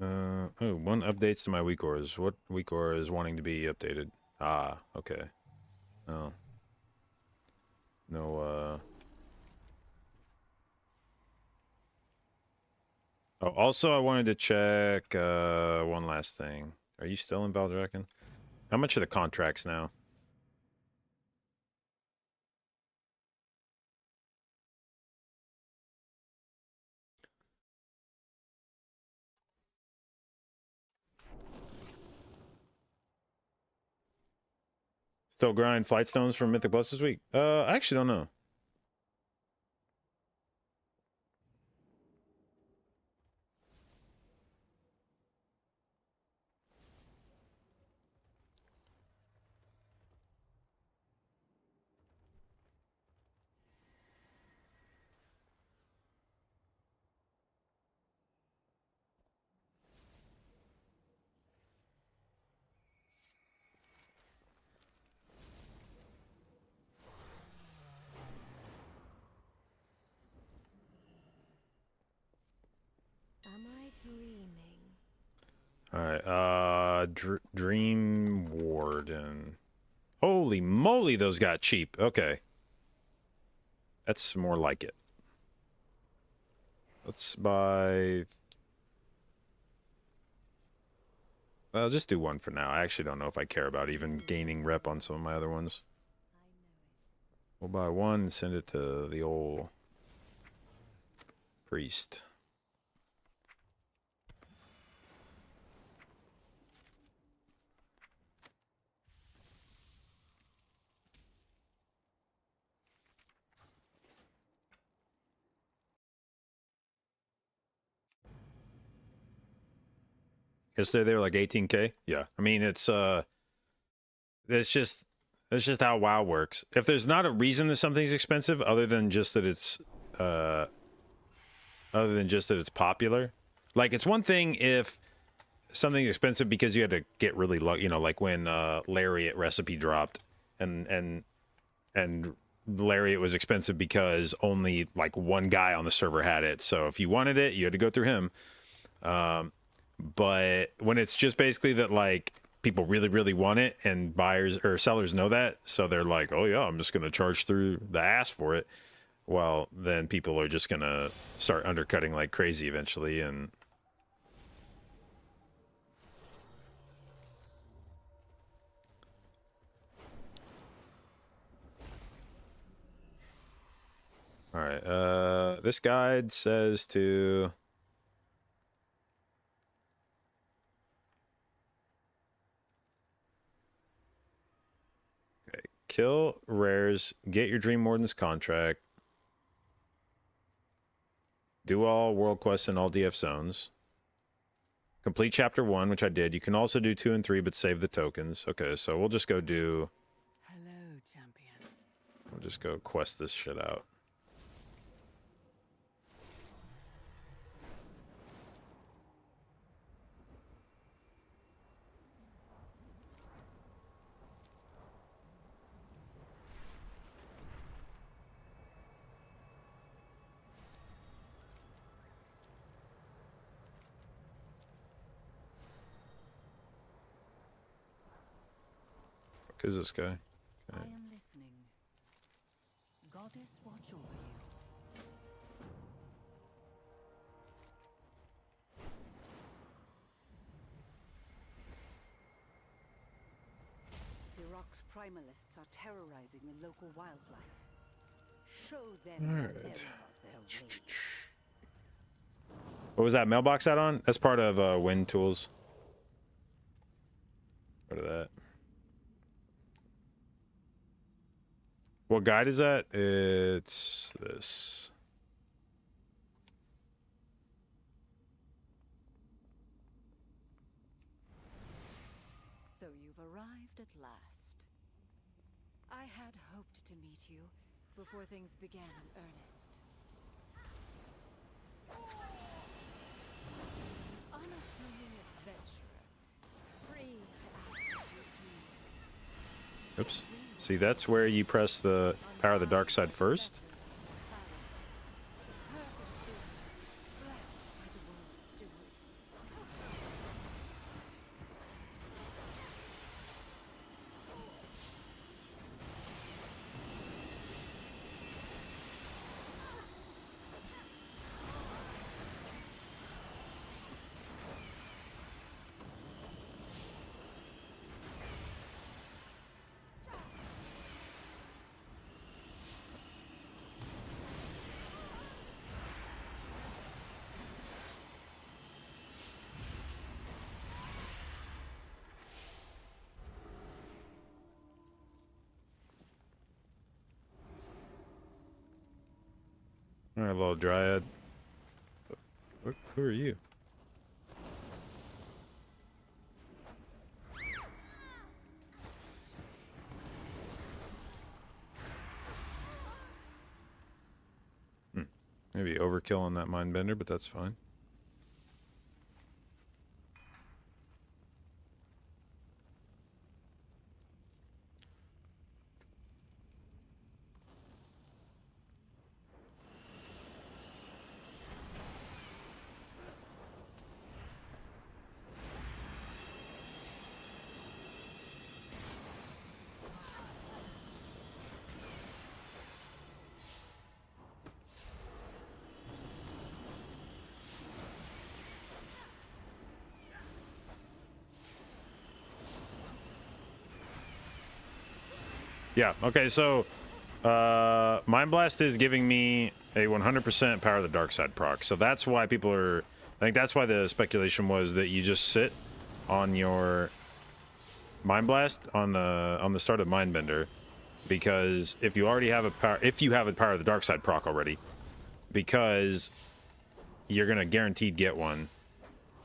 Oh, one updates to my weak auras. What weak aura is wanting to be updated? Ah, okay. Oh. No, Oh, also I wanted to check, one last thing. Are you still in Valdraken? How much are the contracts now? Still grind flight stones from Mythic Plus this week? I actually don't know. Am I dreaming? Alright, Dream Warden. Holy moly, those got cheap. Okay. That's more like it. Let's buy... I'll just do one for now. I actually don't know if I care about even gaining rep on some of my other ones. We'll buy one and send it to the old priest. Yesterday they were like 18K. Yeah, I mean it's just how WoW works. If there's not a reason that something's expensive, other than just that it's popular, like it's one thing if something's expensive because you had to get really lucky, you know, like when Lariat recipe dropped, and Lariat was expensive because only like one guy on the server had it. So if you wanted it, you had to go through him. But when it's just basically that like people really, really want it and buyers or sellers know that, so they're like, oh yeah, I'm just going to charge through the ass for it. Well, then people are just going to start undercutting like crazy eventually. And all right, this guide says to kill rares, get your Dream Warden's contract, do all world quests in all DF zones, complete chapter 1, which I did. You can also do 2 and 3, but save the tokens. Okay, so we'll just go do... Hello, champion. We'll just go quest this shit out. What is this guy? Okay. I am listening. Goddess, watch over you. Firok's primalists are terrorizing the local wildlife. Show them All the right. terror of their ways. What was that mailbox out on? That's part of Wind Tools. Go to that. What guide is that? It's this. So you've arrived at last. I had hoped to meet you before things began in earnest. Unassuming adventurer, free to act as you please. Oops. See, that's where you press the power of the dark side first. Alright, little dryad. Who are you? Maybe overkill on that mindbender, but that's fine. Yeah, okay, so Mind Blast is giving me a 100% Power of the Dark Side proc. So that's why people are... I think that's why the speculation was that you just sit on your Mind Blast on the start of Mindbender, because if you already have a power... If you have a Power of the Dark Side proc already, because you're going to guaranteed get one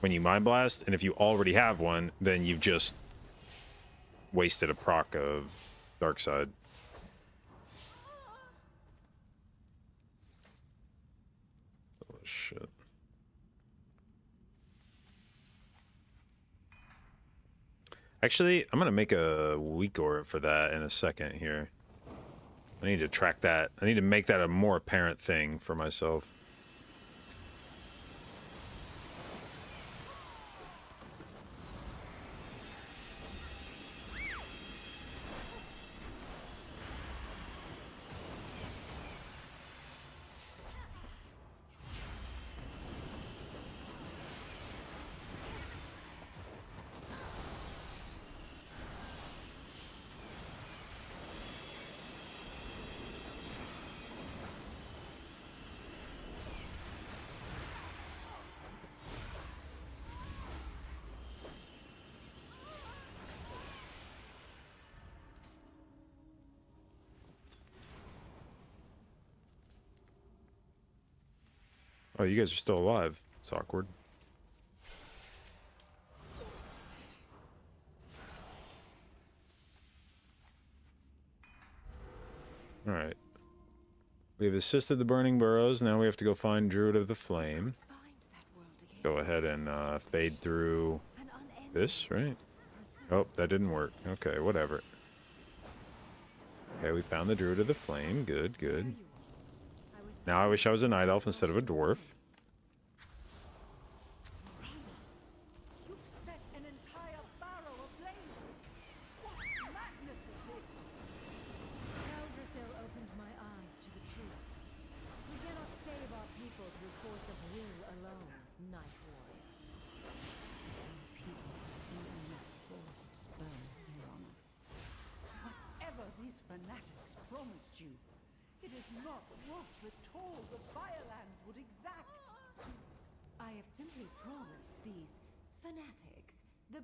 when you Mind Blast, and if you already have one, then you've just wasted a proc of Dark Side. Oh shit. Actually, I'm gonna make a weak aura for that in a second here. I need to track that. I need to make that a more apparent thing for myself. Oh, you guys are still alive. It's awkward. Alright. We've assisted the Burning Burrows. Now we have to go find Druid of the Flame. Let's go ahead and fade through this, right? Oh, that didn't work. Okay, whatever. Okay, we found the Druid of the Flame. Good, good. Now I wish I was a Night Elf instead of a Dwarf.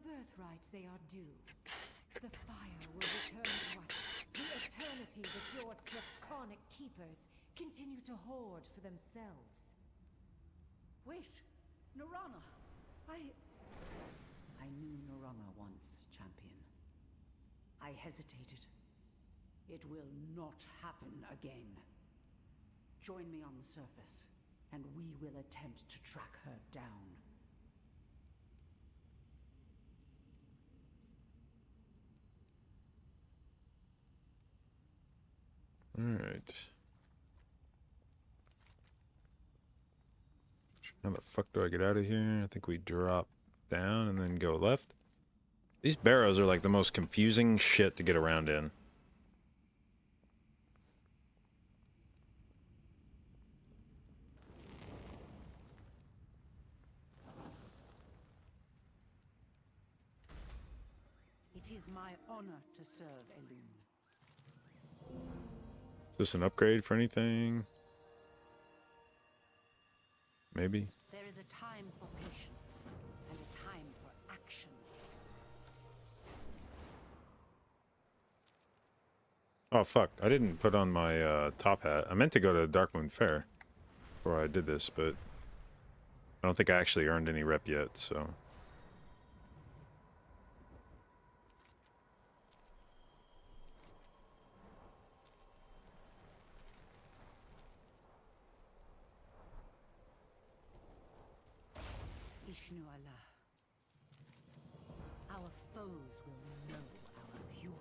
Birthright they are due. The fire will return to us. The eternity that your draconic keepers continue to hoard for themselves. Wait, Narana. I knew Narana once, champion. I hesitated. It will not happen again. Join me on the surface, and we will attempt to track her down. Alright. How the fuck do I get out of here? I think we drop down and then go left. These barrows are like the most confusing shit to get around in. It is my honor to serve Elune. Is this an upgrade for anything? Maybe. There is a time for patience and a time for action. Oh fuck, I didn't put on my top hat. I meant to go to Darkmoon Fair. before I did this, but I don't think I actually earned any rep yet, so. Ishnu Allah. Our foes will know our fury.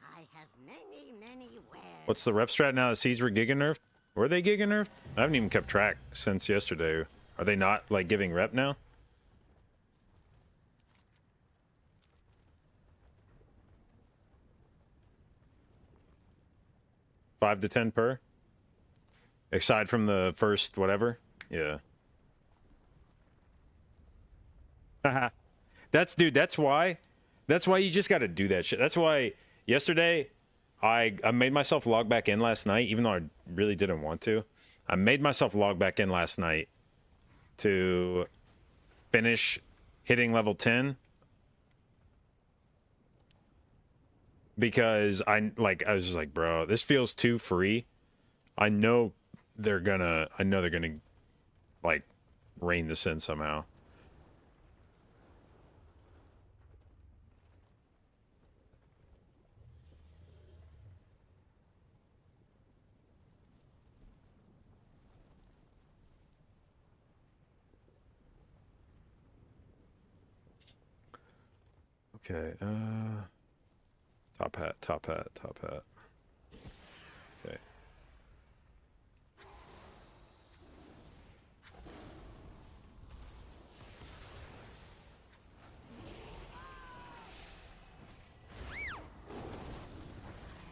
I have many wares. What's the rep strat now that Seeds were giga nerfed? Were they giga nerfed? I haven't even kept track since yesterday. Are they not, like, giving rep now? $5 to 10 per? Aside from the first whatever? Yeah. Haha. Dude, that's why you just gotta do that shit. That's why yesterday I made myself log back in last night, even though I really didn't want to. I made myself log back in last night to finish hitting level 10. Because I was just like, bro, this feels too free. I know they're gonna like rein this in somehow. Okay, top hat. Okay.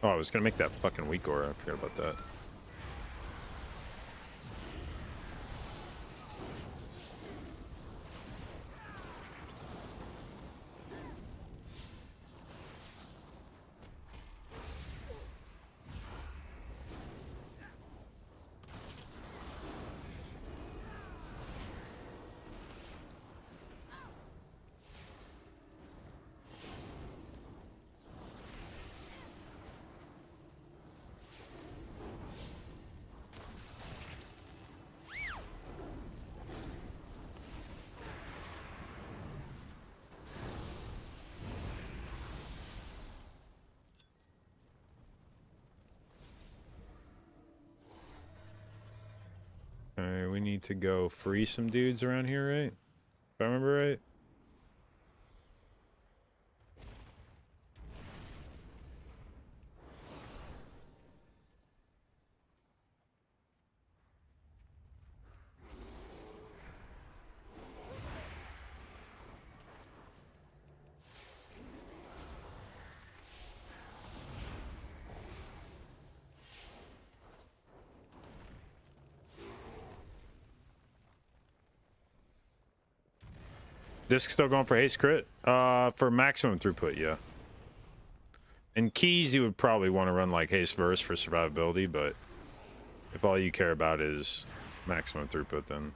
Oh, I was gonna make that fucking weak aura. I forgot about that. Alright, we need to go free some dudes around here, right? If I remember right. Disc still going for haste crit? For maximum throughput, yeah. And keys, you would probably want to run like haste verse for survivability, but if all you care about is maximum throughput, then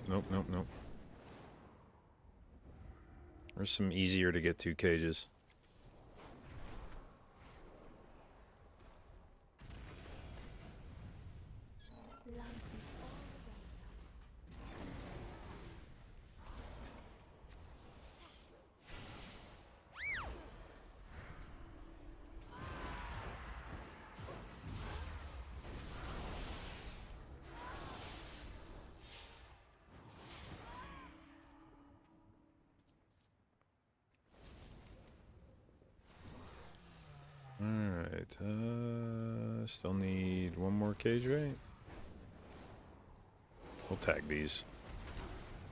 nope. There's some easier to get to cages. Still need one more cage, right? We'll tag these.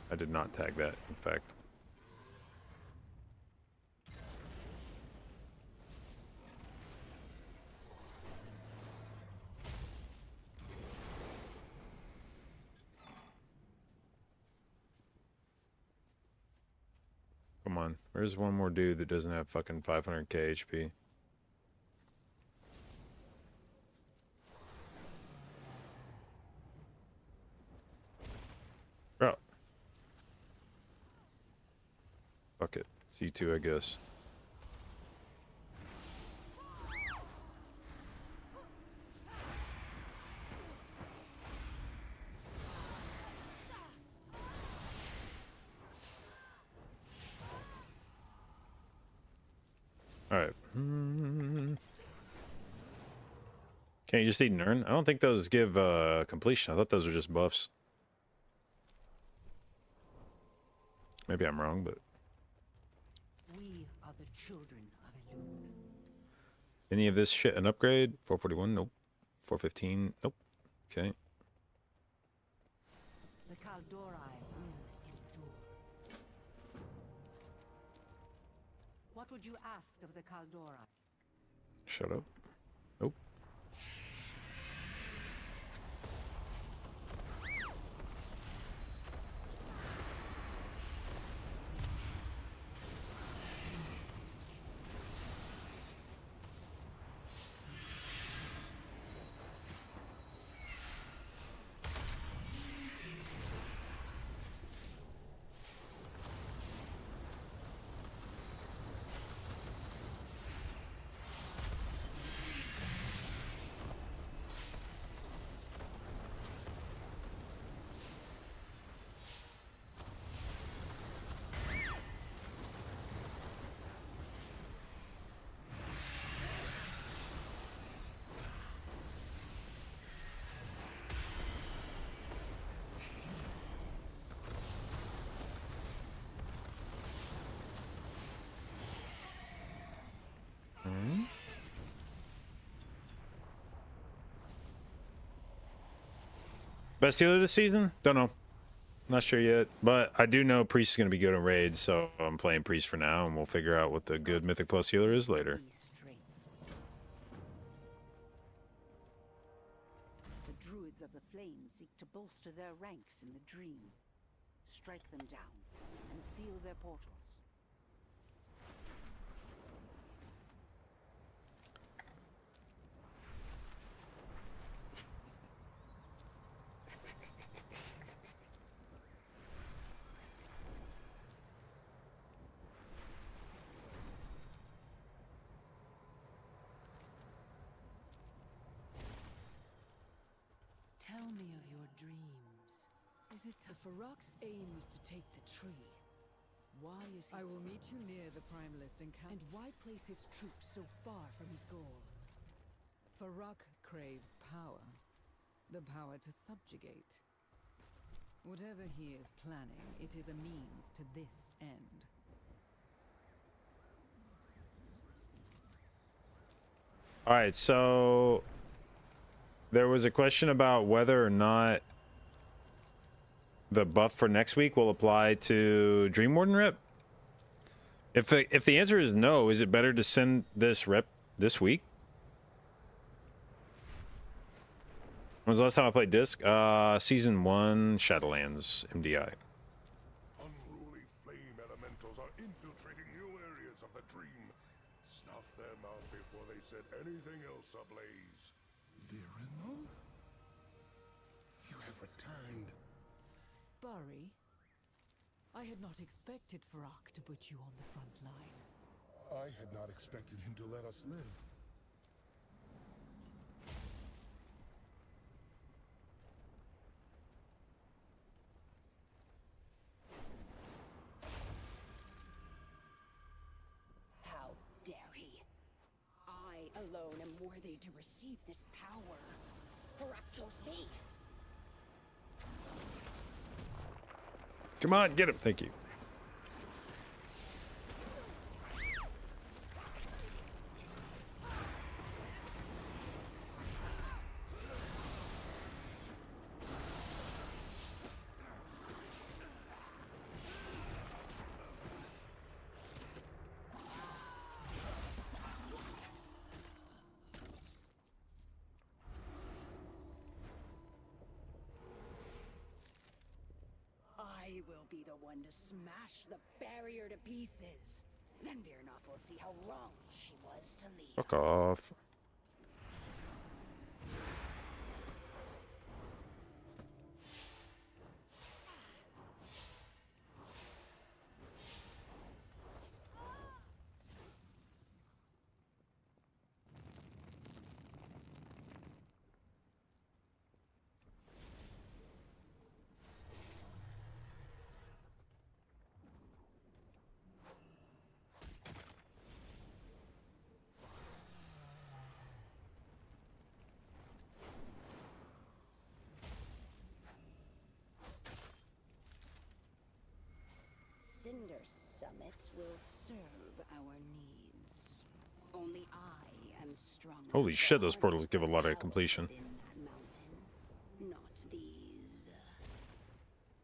I did not tag that, in fact. Come on. Where's one more dude that doesn't have fucking 500k HP? Bro. Fuck it. It's you two, I guess. Alright. Can't you just eat and earn? I don't think those give completion. I thought those were just buffs. Maybe I'm wrong, but... We are the children of Elune. Any of this shit an upgrade? 441? Nope. 415? Nope. Okay. The Kaldorei will endure. What would you ask of the Kaldorei? Shut up. Nope. Best healer this season? Don't know. Not sure yet. But I do know Priest is going to be good in raids, so I'm playing Priest for now, and we'll figure out what the good Mythic Plus healer is later. The druids of the flame seek to bolster their ranks in the dream. Strike them down and seal their portals. Tell me of your dreams. Is it the Farak's aim is to take the tree? Why is he... I will meet you near the Primalist encampment. And why place his troops so far from his goal? Farak craves power. The power to subjugate. Whatever he is planning, it is a means to this end. Alright, so... There was a question about whether or not the buff for next week will apply to Dream Warden rep. If the answer is no, is it better to send this rep this week? When was the last time I played Disc? Season 1, Shadowlands, MDI. Unruly flame elementals are infiltrating new areas of the dream. Snuff them out before they set anything else ablaze. Virinov? You have returned. Bari, I had not expected Farak to put you on the front line. I had not expected him to let us live. How dare he? I alone am worthy to receive this power. Farak chose me. Come on, get him. Thank you. I will be the one to smash the barrier to pieces. Then Virnoff will see how wrong she was to leave Fuck us. off. Cinder summits will serve our needs. Only I am strong. Holy enough shit, to those portals harness give a the lot of power completion. within that mountain, not these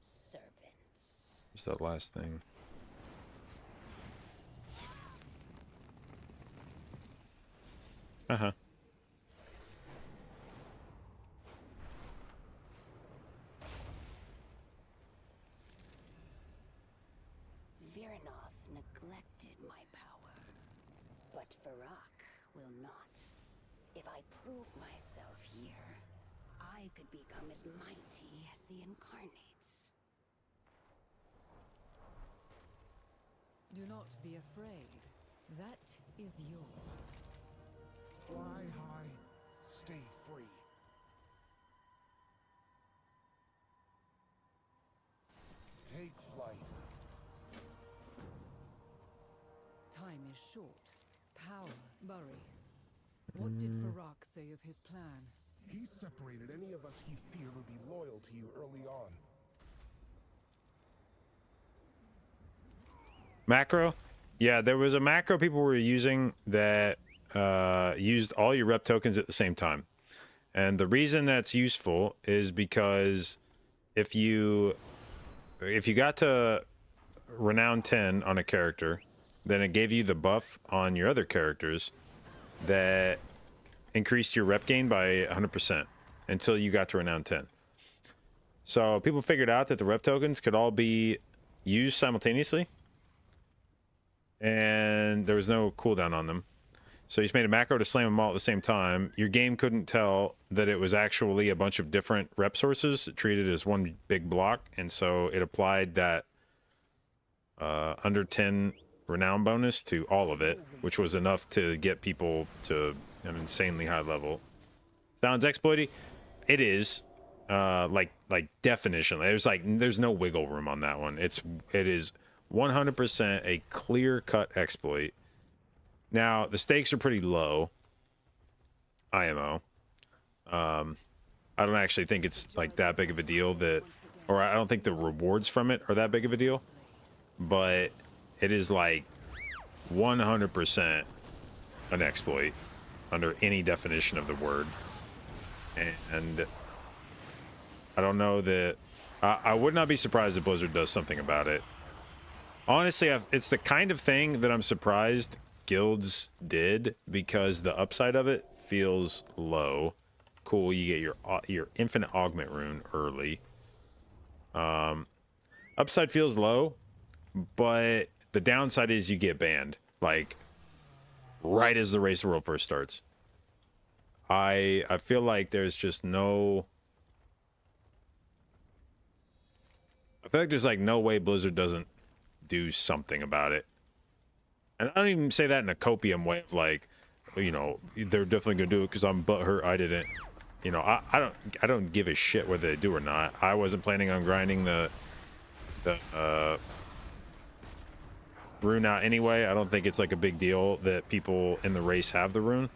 servants. What's that last thing? Uh-huh. Virnoff neglected my power, but Varrock will not. If I prove myself here, I could become as mighty as the Incarnates. Do not be afraid. That is yours. Fly high, stay free. Take flight. Time is short. Power, bury. What did Varrock say of his plan? He separated any of us he feared would be loyal to you early on. Macro? Yeah, there was a macro people were using that used all your rep tokens at the same time. And the reason that's useful is because if you got to renown 10 on a character, then it gave you the buff on your other characters that increased your rep gain by 100% until you got to renown 10. So people figured out that the rep tokens could all be used simultaneously, and there was no cooldown on them. So you just made a macro to slam them all at the same time. Your game couldn't tell that it was actually a bunch of different rep sources treated as one big block, and so it applied that under 10 renown bonus to all of it, which was enough to get people to an insanely high level. Sounds exploity? It is. Like definitionally. There's no wiggle room on that one. It is 100% a clear-cut exploit. Now, the stakes are pretty low. IMO. I don't actually think it's like that big of a deal or I don't think the rewards from it are that big of a deal, but it is like 100% an exploit under any definition of the word. And I don't know that I would not be surprised if Blizzard does something about it. Honestly, it's the kind of thing that I'm surprised guilds did, because the upside of it feels low. Cool, you get your infinite augment rune early. Upside feels low, but the downside is you get banned, like right as the race of the world first starts. I feel like there's just no... I feel like there's like no way Blizzard doesn't do something about it. And I don't even say that in a copium way of like, you know, they're definitely gonna do it because I'm butthurt I didn't. You know, I don't give a shit whether they do or not. I wasn't planning on grinding the rune out anyway. I don't think it's like a big deal that people in the race have the rune,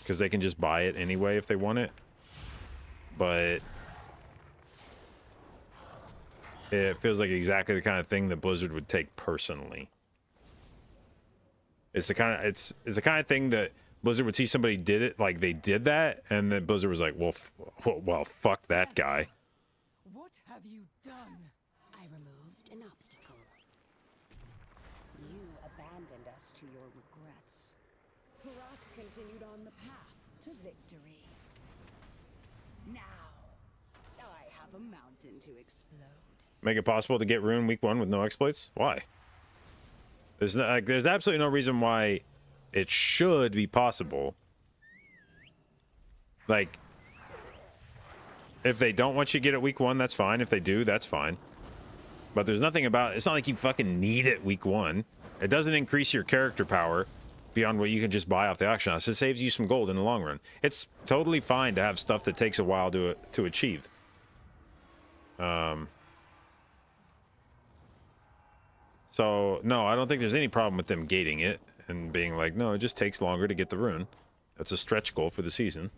because they can just buy it anyway if they want it. But it feels like exactly the kind of thing that Blizzard would take personally. It's the kind of thing that Blizzard would see somebody did it, like they did that, and then Blizzard was like, well, fuck that guy. What have you done? I removed an obstacle. You abandoned us to your regrets. Varrock continued on the path to victory. Now, I have a mountain to explode. Make it possible to get Rune week 1 with no exploits? Why? There's no, like, there's absolutely no reason why it should be possible. Like, if they don't want you to get it week 1, that's fine. If they do, that's fine. But there's nothing about it. It's not like you fucking need it week 1. It doesn't increase your character power beyond what you can just buy off the auction house. It saves you some gold in the long run. It's totally fine to have stuff that takes a while to achieve. So, no, I don't think there's any problem with them gating it and being like, no, it just takes longer to get the rune. That's a stretch goal for the season.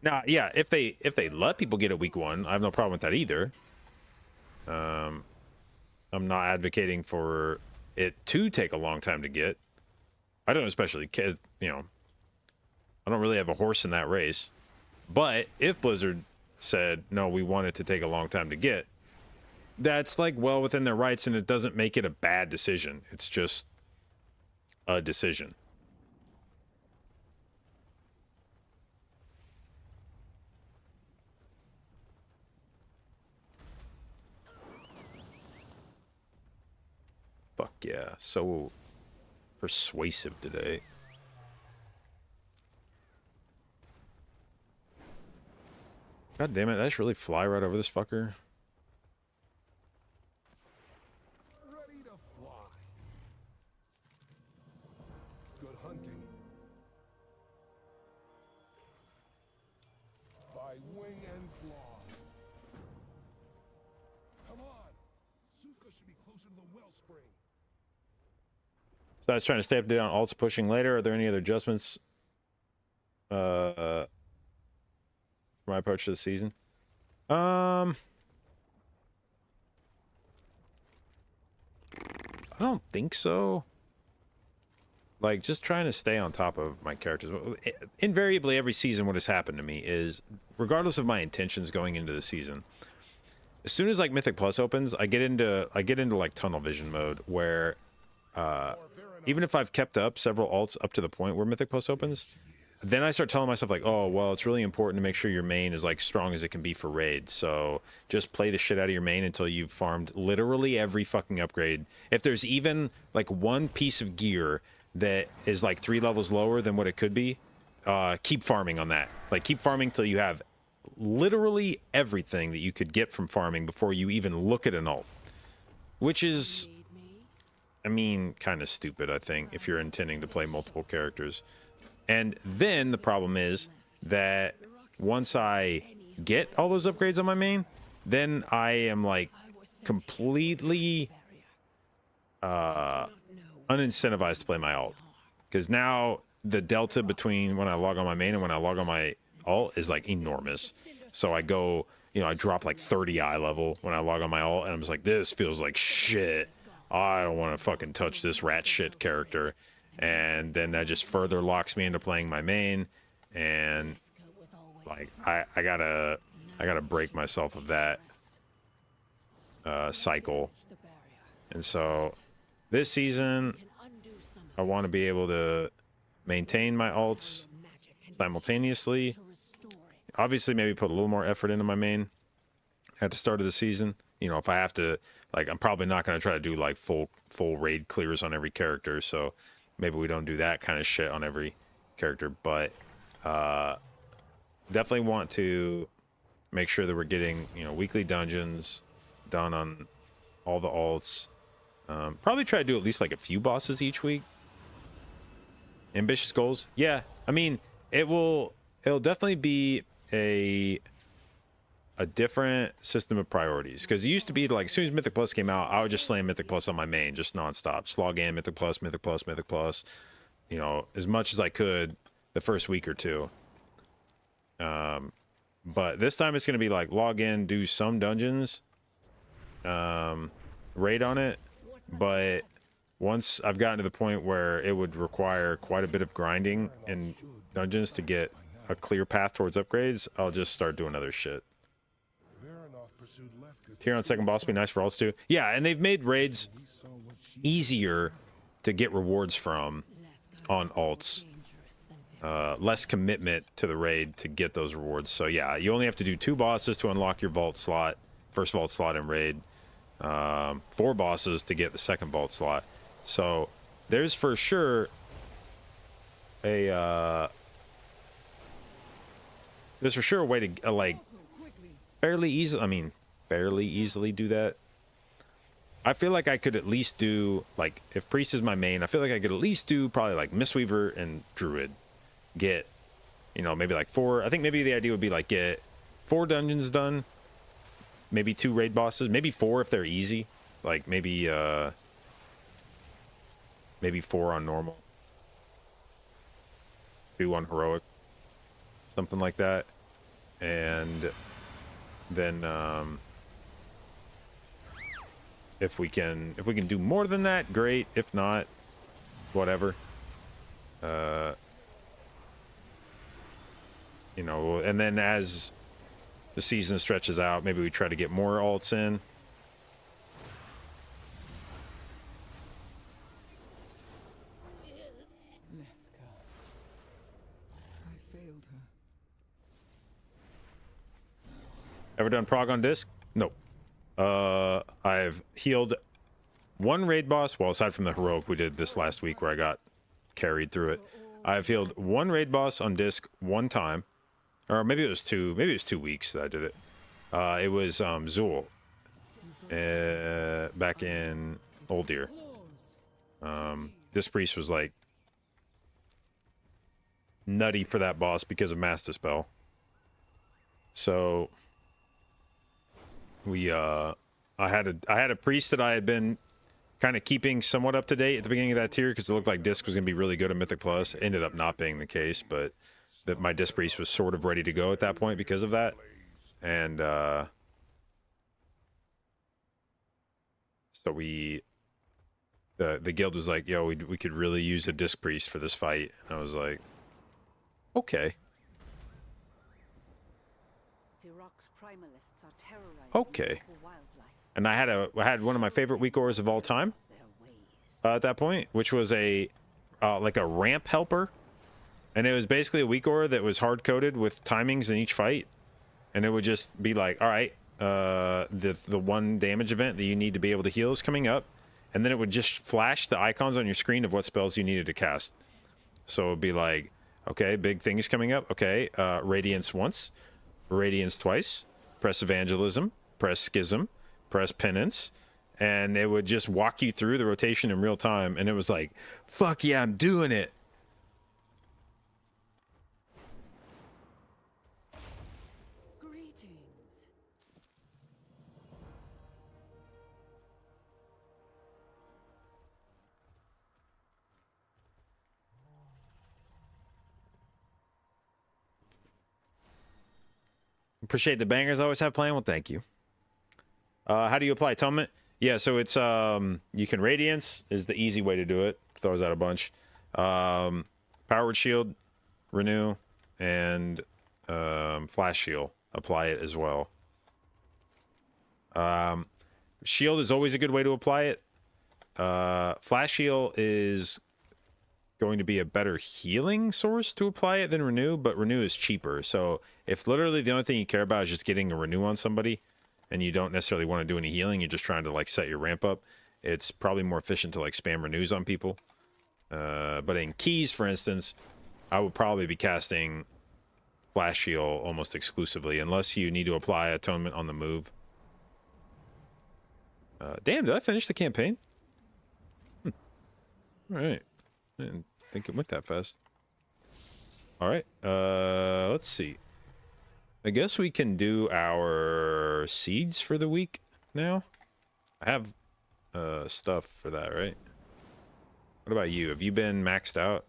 Now, yeah, if they let people get it week 1, I have no problem with that either. I'm not advocating for it to take a long time to get. I don't especially, you know, I don't really have a horse in that race. But if Blizzard said, no, we want it to take a long time to get, that's like well within their rights, and it doesn't make it a bad decision. It's just a decision. Fuck yeah, so persuasive today. God damn it, did I just really fly right over this fucker? Ready to fly. Good hunting. By wing and claw. Come on. Suska should be closer to the wellspring. So I was trying to stay up to date on alts pushing later. Are there any other adjustments for my approach to the season? I don't think so. Like, just trying to stay on top of my characters. Invariably, every season, what has happened to me is, regardless of my intentions going into the season, as soon as like Mythic Plus opens, I get into like tunnel vision mode where even if I've kept up several alts up to the point where Mythic Plus opens, then I start telling myself like, oh, well, it's really important to make sure your main is like strong as it can be for raids. So just play the shit out of your main until you've farmed literally every fucking upgrade. If there's even like one piece of gear that is like 3 levels lower than what it could be, keep farming on that. Like, keep farming till you have literally everything that you could get from farming before you even look at an alt. Which is, I mean, kind of stupid, I think, if you're intending to play multiple characters. And then the problem is that once I get all those upgrades on my main, then I am like completely unincentivized to play my alt. Because now the delta between when I log on my main and when I log on my alt is like enormous. So I go, you know, I drop like 30 eye level when I log on my alt, and I'm just like, this feels like shit. I don't want to fucking touch this rat shit character. And then that just further locks me into playing my main, and like I gotta break myself of that cycle. And so this season I want to be able to maintain my alts simultaneously. Obviously, maybe put a little more effort into my main at the start of the season. You know, if I have to, like, I'm probably not going to try to do like full raid clears on every character, so maybe we don't do that kind of shit on every character. But definitely want to make sure that we're getting, you know, weekly dungeons done on all the alts. Probably try to do at least like a few bosses each week. Ambitious goals, yeah. I mean, it'll definitely be a different system of priorities, because it used to be like as soon as Mythic Plus came out, I would just slam Mythic Plus on my main just nonstop, slog in Mythic Plus, Mythic Plus, Mythic Plus, you know, as much as I could the first week or two. But this time it's going to be like log in, do some dungeons, raid on it, but once I've gotten to the point where it would require quite a bit of grinding in dungeons to get a clear path towards upgrades, I'll just start doing other shit. Tier on second boss would be nice for alts too. Yeah, and they've made raids easier to get rewards from on alts. less commitment to the raid to get those rewards. So yeah, you only have to do 2 bosses to unlock your vault slot, first vault slot in raid. 4 bosses to get the second vault slot. So there's for sure a way to like fairly easily do that. I feel like I could at least do, like, if priest is my main, I feel like I could at least do probably like Mistweaver and Druid. Get, you know, maybe like 4. I think maybe the idea would be like get 4 dungeons done, maybe 2 raid bosses, maybe 4 if they're easy, like maybe 4 on normal, 2 on heroic, something like that. And then if we can do more than that, great. If not, whatever. You know, and then as the season stretches out, maybe we try to get more alts in. Leska. I failed her. Ever done prog on disc? Nope. I've healed 1 raid boss. Well, aside from the heroic we did this last week where I got carried through it. I've healed 1 raid boss on disc 1 time. Or maybe it was 2. Maybe it was 2 weeks that I did it. It was Zool. Back in Old Deer. This priest was like nutty for that boss because of Mass Dispel. So we I had a priest that I had been kind of keeping somewhat up to date at the beginning of that tier because it looked like disc was gonna be really good at Mythic Plus. It ended up not being the case, but that my disc priest was sort of ready to go at that point because of that. And so we the guild was like, yo, we could really use a disc priest for this fight. And I was like, okay. Firok's primalists are terrorizing Okay. local wildlife. And I had one of my favorite weak ores of all time Their ways. at that point, which was a like a ramp helper. And it was basically a weak aura that was hard coded with timings in each fight, and it would just be like, all right, the 1 damage event that you need to be able to heal is coming up, and then it would just flash the icons on your screen of what spells you needed to cast. So it would be like, okay, big thing is coming up. Okay, Radiance once, Radiance twice, press Evangelism, press Schism, press Penance, and it would just walk you through the rotation in real time, and it was like, fuck yeah, I'm doing it. Greetings. Appreciate the bangers I always have playing. Well, thank you. How do you apply atonement? Yeah, so it's you can Radiance is the easy way to do it. Throws out a bunch. Powered Shield, Renew, and Flash Shield. Apply it as well. Shield is always a good way to apply it. Flash Shield is going to be a better healing source to apply it than Renew, but Renew is cheaper. So if literally the only thing you care about is just getting a Renew on somebody, and you don't necessarily want to do any healing, you're just trying to like set your ramp up, it's probably more efficient to like spam Renews on people. But in keys, for instance, I would probably be casting Flash Shield almost exclusively, unless you need to apply Atonement on the move. Damn, did I finish the campaign? All right. I didn't think it went that fast. All right. Let's see. I guess we can do our seeds for the week now. I have stuff for that, right? What about you? Have you been maxed out?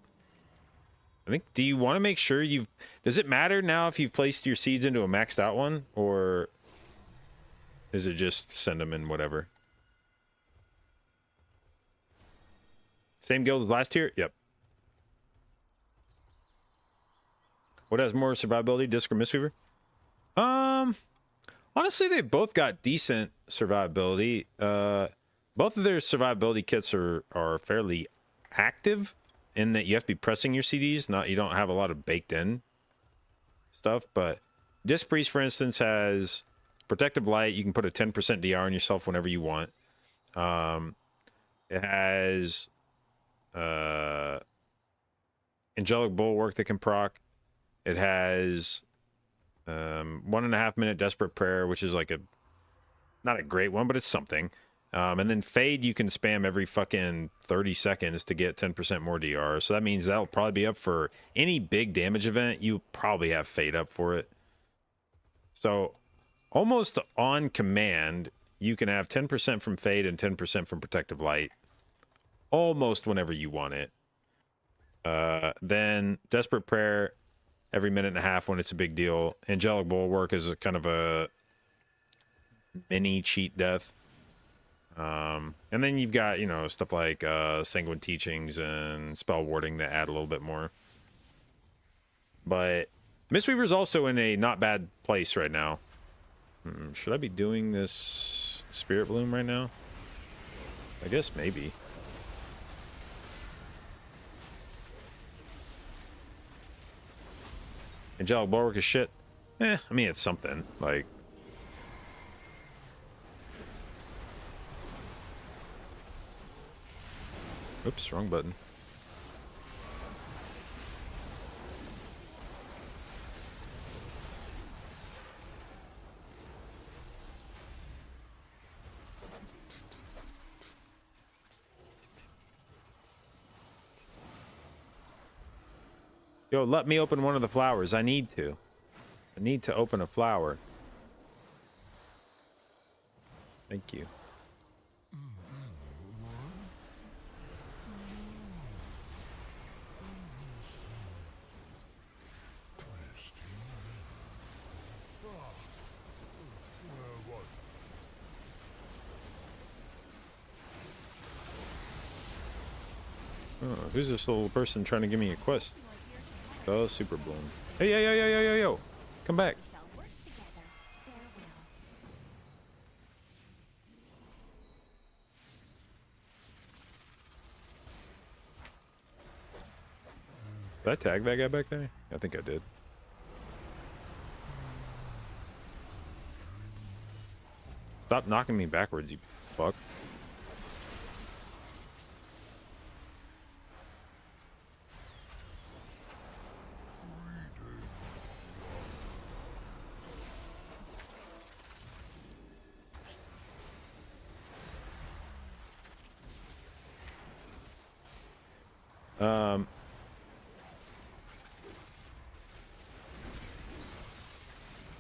I think, do you want to make sure you've... Does it matter now if you've placed your seeds into a maxed out one? Or is it just send them in whatever? Same guild as last year? Yep. What has more survivability, Disc or Mistweaver? Honestly, they both got decent survivability. Both of their survivability kits are fairly active. in that you have to be pressing your CDs. Not you don't have a lot of baked in stuff. But Disc Priest, for instance, has Protective Light. You can put a 10% DR on yourself whenever you want. It has Angelic Bulwark that can proc. It has 1.5 minute Desperate Prayer, which is like a not a great one, but it's something. And then Fade, you can spam every fucking 30 seconds to get 10% more DR. So that means that'll probably be up for any big damage event. You probably have Fade up for it. So almost on command, you can have 10% from Fade and 10% from Protective Light almost whenever you want it. Then Desperate Prayer every minute and a half when it's a big deal. Angelic Bulwark is a kind of a mini cheat death. And then you've got, you know, stuff like Sanguine Teachings and Spell Warding that add a little bit more. But Mistweaver's also in a not bad place right now. Should I be doing this Spirit Bloom right now? I guess maybe. Angelic Bulwark is shit. I mean, it's something. Like, oops, wrong button. Yo, let me open one of the flowers. I need to. I need to open a flower. Thank you. Oh, who's this little person trying to give me a quest? Oh, Super Bloom. Hey, yo, yo, yo, yo, yo, yo. Come back. We shall work together. Farewell. Did I tag that guy back there? I think I did. Stop knocking me backwards, you fuck.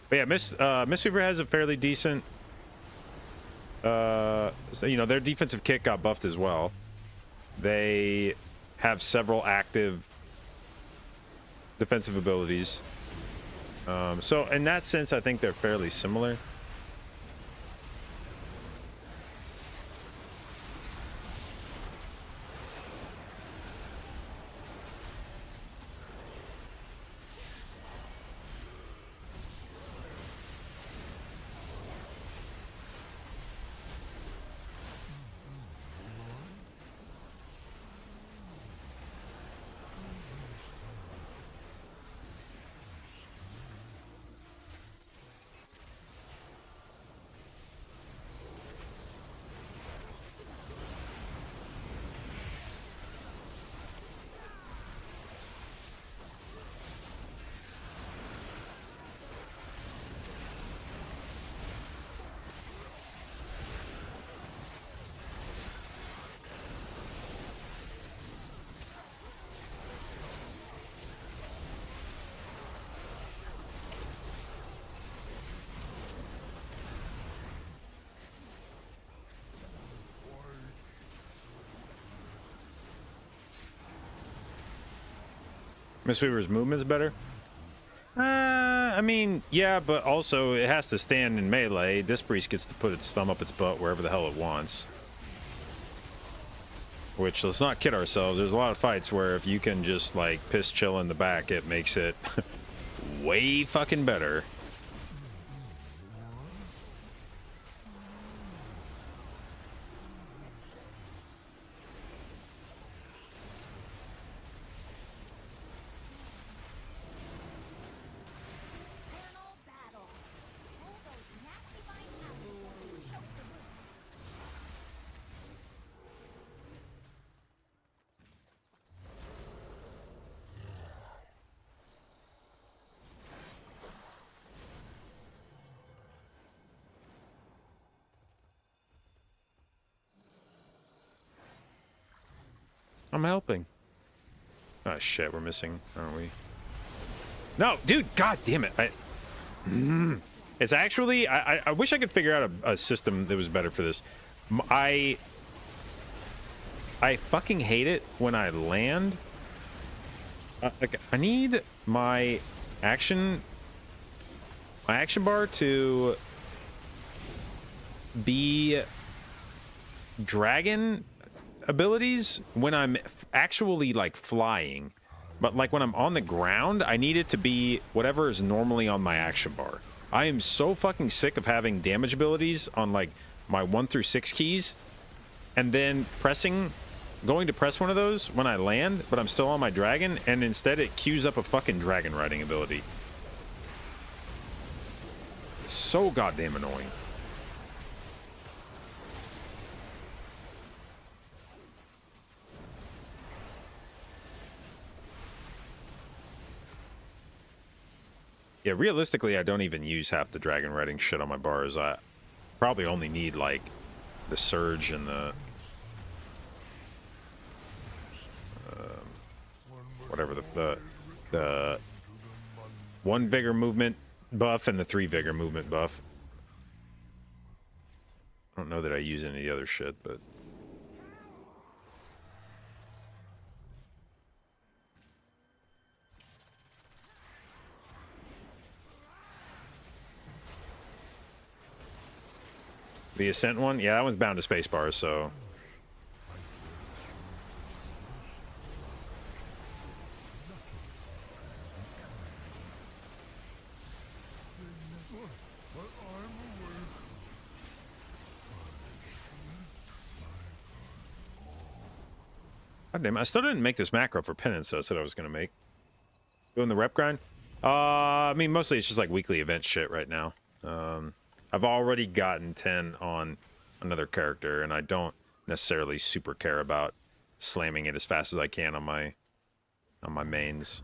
But yeah, Mistweaver has a fairly decent so, you know, their defensive kit got buffed as well. They have several active defensive abilities. So in that sense, I think they're fairly similar. Mistweaver's movement's better? I mean, yeah, but also it has to stand in melee. Disc Priest gets to put its thumb up its butt wherever the hell it wants. Which, let's not kid ourselves, there's a lot of fights where if you can just, like, piss chill in the back, it makes it way fucking better. I'm helping. Oh shit, we're missing, aren't we? No, dude, god damn it. It's actually, I wish I could figure out a system that was better for this. I fucking hate it when I land. Like, I need my action bar to be dragon abilities when I'm actually like flying, but like when I'm on the ground, I need it to be whatever is normally on my action bar. I am so fucking sick of having damage abilities on like my 1 through 6 keys and then going to press one of those when I land, but I'm still on my dragon, and instead it queues up a fucking dragon riding ability. It's so goddamn annoying. Yeah, realistically, I don't even use half the dragon riding shit on my bars. I probably only need, like, the surge and the... whatever, the 1 vigor movement buff and the 3 vigor movement buff. I don't know that I use any of the other shit, but... The Ascent one? Yeah, that one's bound to spacebar, so... God damn it, I still didn't make this macro for penance, though, I said I was going to make. Doing the rep grind? I mean, mostly it's just like weekly event shit right now. I've already gotten 10 on another character, and I don't necessarily super care about slamming it as fast as I can on my mains.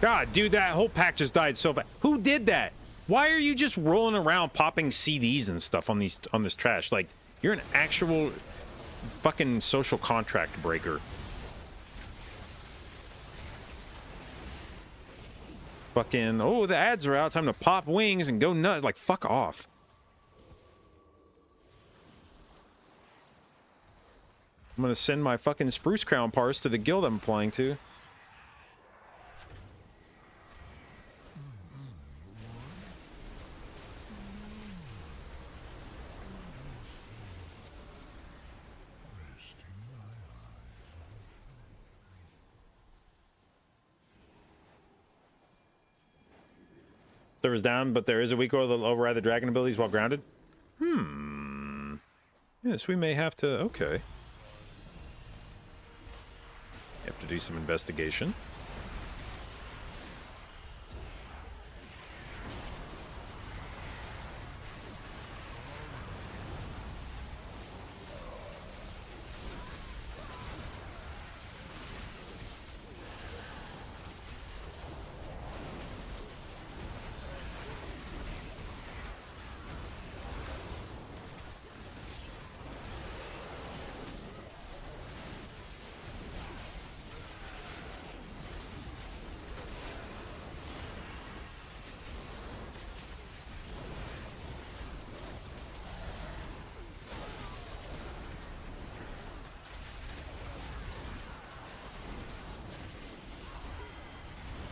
God, dude, that whole pack just died so bad. Who did that? Why are you just rolling around popping CDs and stuff on this trash? Like, you're an actual fucking social contract breaker. Fucking, oh, the ads are out. Time to pop wings and go nuts. Like, fuck off. I'm gonna send my fucking Spruce Crown parts to the guild I'm applying to. Server's down, but there is a weak oil that will override the dragon abilities while grounded. Yes, we may have to... Okay. Have to do some investigation.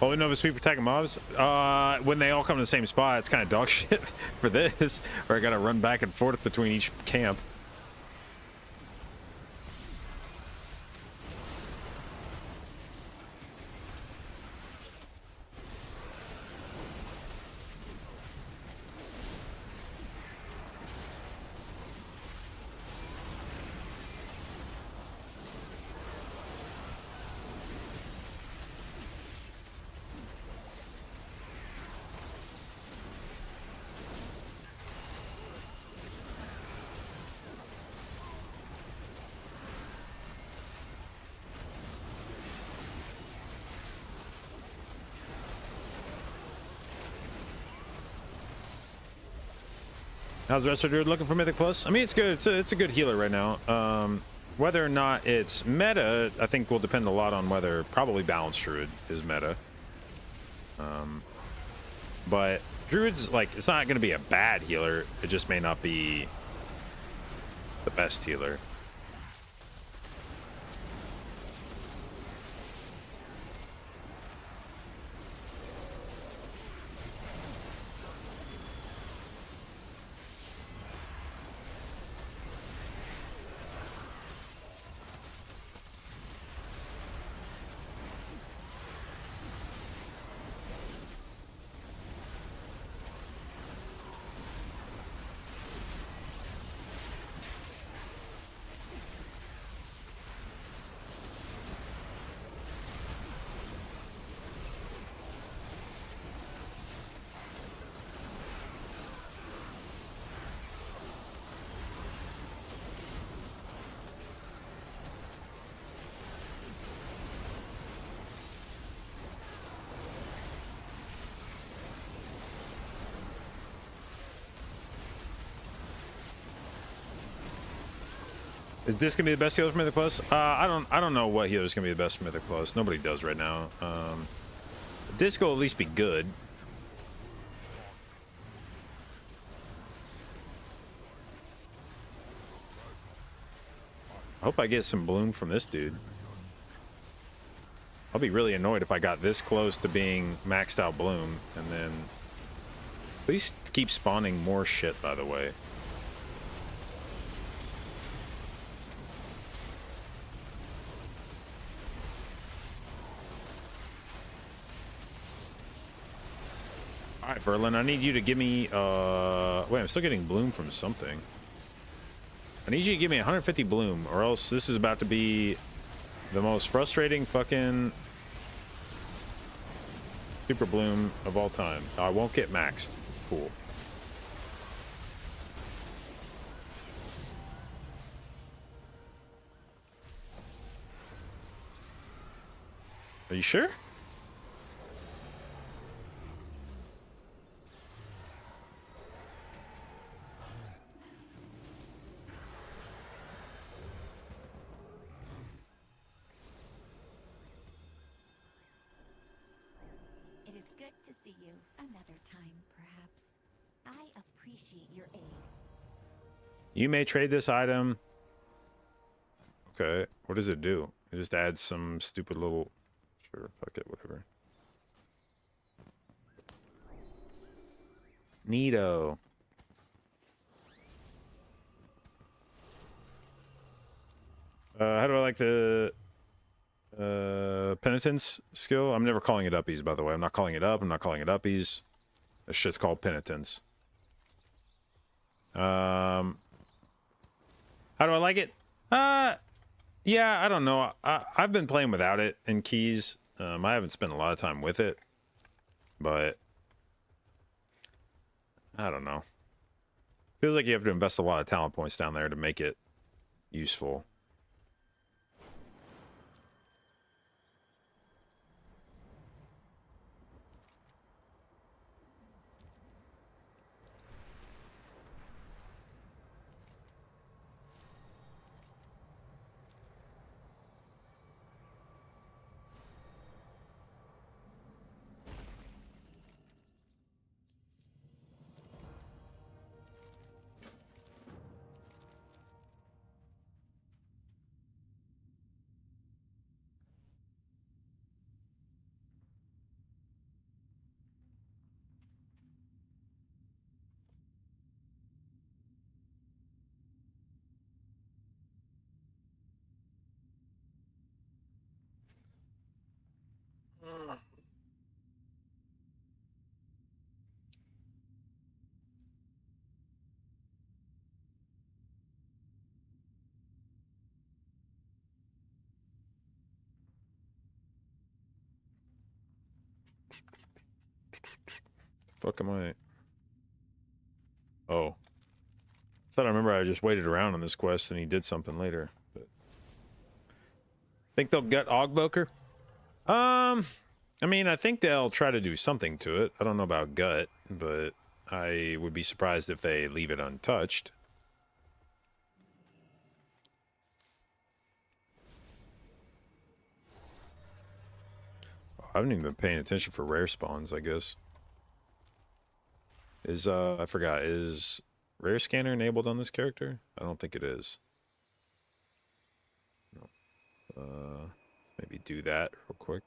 Oh, Nova Sweep attacking mobs? When they all come to the same spot, it's kind of dog shit for this. Or I gotta run back and forth between each camp. How's the rest of the dude looking for Mythic Plus? I mean, it's good. It's a good healer right now. Whether or not it's meta, I think will depend a lot on whether probably Balanced Druid is meta. But Druid's like, it's not going to be a bad healer. It just may not be the best healer. Is this gonna be the best healer for Mythic Plus? I don't know what healer is gonna be the best for Mythic Plus. Nobody does right now. Disco will at least be good. I hope I get some bloom from this dude. I'll be really annoyed if I got this close to being maxed out bloom and then please keep spawning more shit, by the way. All right, Berlin, I need you to give me, wait, I'm still getting bloom from something. I need you to give me 150 bloom, or else this is about to be the most frustrating fucking super bloom of all time. I won't get maxed. Cool. Are you sure? It is good to see you another time, perhaps. I appreciate your aid. You may trade this item. Okay, what does it do? It just adds some stupid little... Sure, fuck it, whatever. Neato. How do I like the penitence skill? I'm never calling it uppies, by the way. I'm not calling it up. I'm not calling it uppies. This shit's called penitence. How do I like it? Yeah, I don't know. I've been playing without it in keys. I haven't spent a lot of time with it, but I don't know. Feels like you have to invest a lot of talent points down there to make it useful. Fuck am I? Oh. Thought I remember I just waited around on this quest and he did something later. But... Think they'll gut Ogboker? I mean, I think they'll try to do something to it. I don't know about gut, but I would be surprised if they leave it untouched. I haven't even been paying attention for rare spawns, I guess. I forgot, is rare scanner enabled on this character? I don't think it is. No. Let's maybe do that real quick.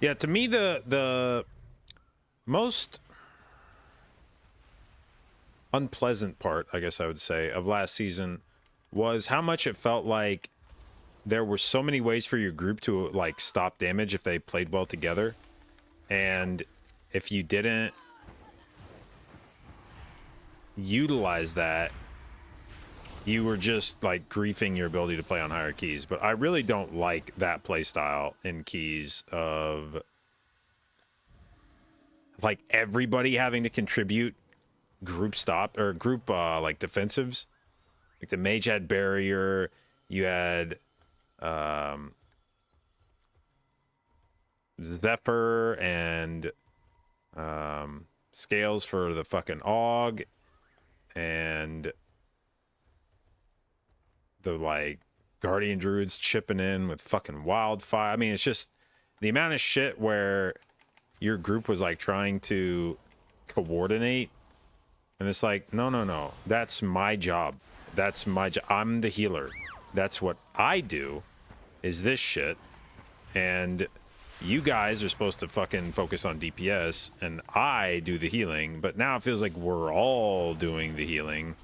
Yeah, to me the most unpleasant part, I guess I would say, of last season was how much it felt like there were so many ways for your group to like stop damage if they played well together, and if you didn't utilize that, you were just like griefing your ability to play on higher keys. But I really don't like that play style in keys of like everybody having to contribute group stop or group like defensives. Like the mage had barrier, you had Zephyr and scales for the fucking Og, and the like guardian druids chipping in with fucking wildfire. I mean, it's just the amount of shit where your group was like trying to coordinate, and it's like, no, that's my job. That's my job. I'm the healer. That's what I do, is this shit. And you guys are supposed to fucking focus on DPS, and I do the healing. But now it feels like we're all doing the healing.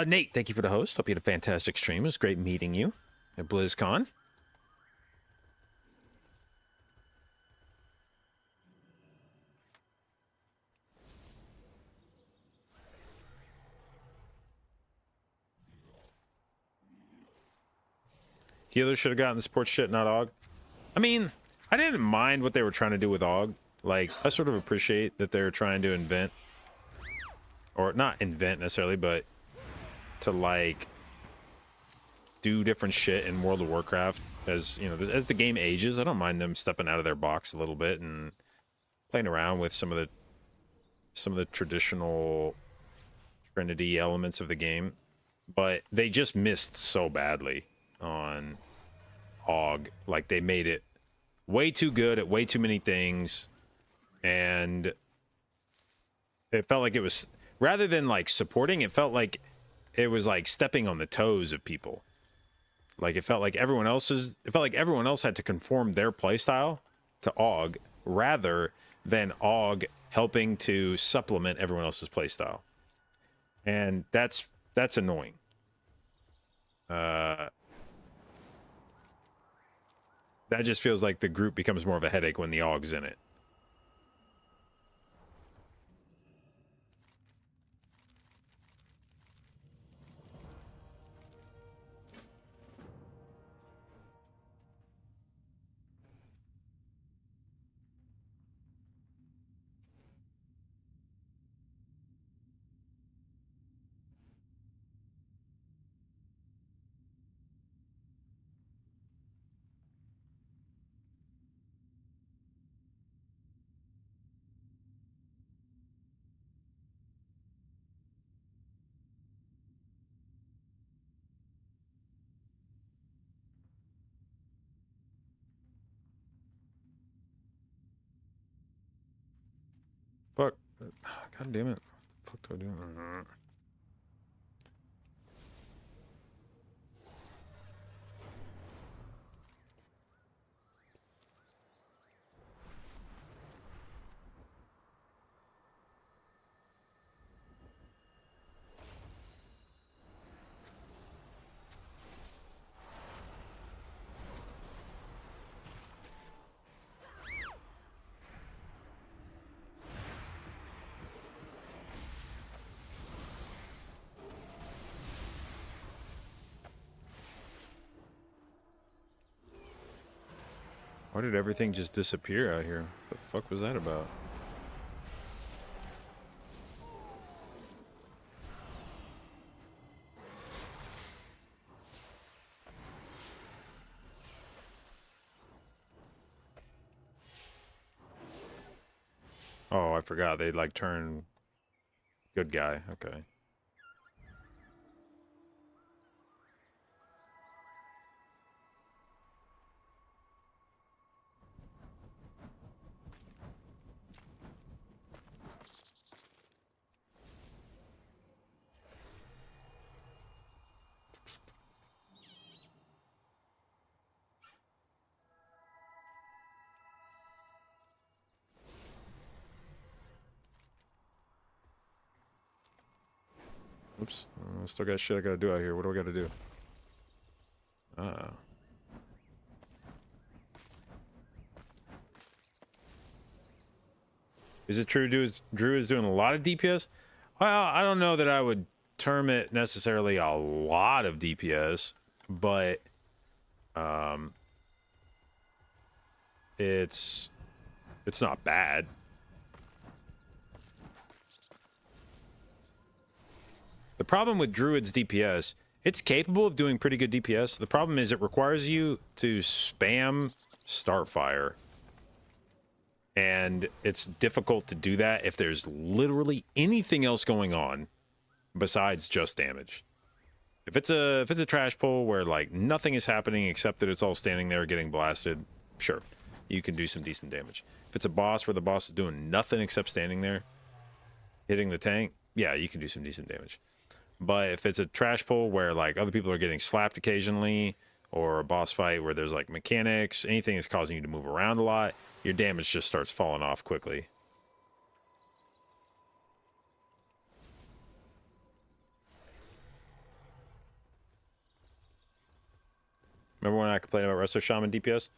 Nate, thank you for the host. Hope you had a fantastic stream. It was great meeting you at BlizzCon. Healer should have gotten the support shit, not Og. I mean, I didn't mind what they were trying to do with Og. Like, I sort of appreciate that they were trying to invent, or not invent necessarily, but to like do different shit in World of Warcraft. As you know, as the game ages, I don't mind them stepping out of their box a little bit and playing around with some of the traditional Trinity elements of the game. But they just missed so badly on Og. Like, they made it way too good at way too many things, and it felt like it was, rather than like supporting, it felt like it was like stepping on the toes of people. Like, it felt like everyone else had to conform their playstyle to Og, rather than Og helping to supplement everyone else's playstyle. And that's annoying. That just feels like the group becomes more of a headache when the Og's in it. Fuck. God damn it. What the fuck do I do? Why did everything just disappear out here? What the fuck was that about? Oh, I forgot. They like turn good guy. Okay. Oops. Still got shit I gotta do out here. What do I gotta do? Is it true Drew is doing a lot of DPS? Well, I don't know that I would term it necessarily a lot of DPS, but it's not bad. The problem with Druid's DPS, it's capable of doing pretty good DPS. The problem is it requires you to spam Starfire. And it's difficult to do that if there's literally anything else going on besides just damage. If it's a trash pull where like nothing is happening except that it's all standing there getting blasted, sure, you can do some decent damage. If it's a boss where the boss is doing nothing except standing there, hitting the tank, yeah, you can do some decent damage. But if it's a trash pull where like other people are getting slapped occasionally, or a boss fight where there's like mechanics, anything that's causing you to move around a lot, your damage just starts falling off quickly. Remember when I complained about Resto Shaman DPS?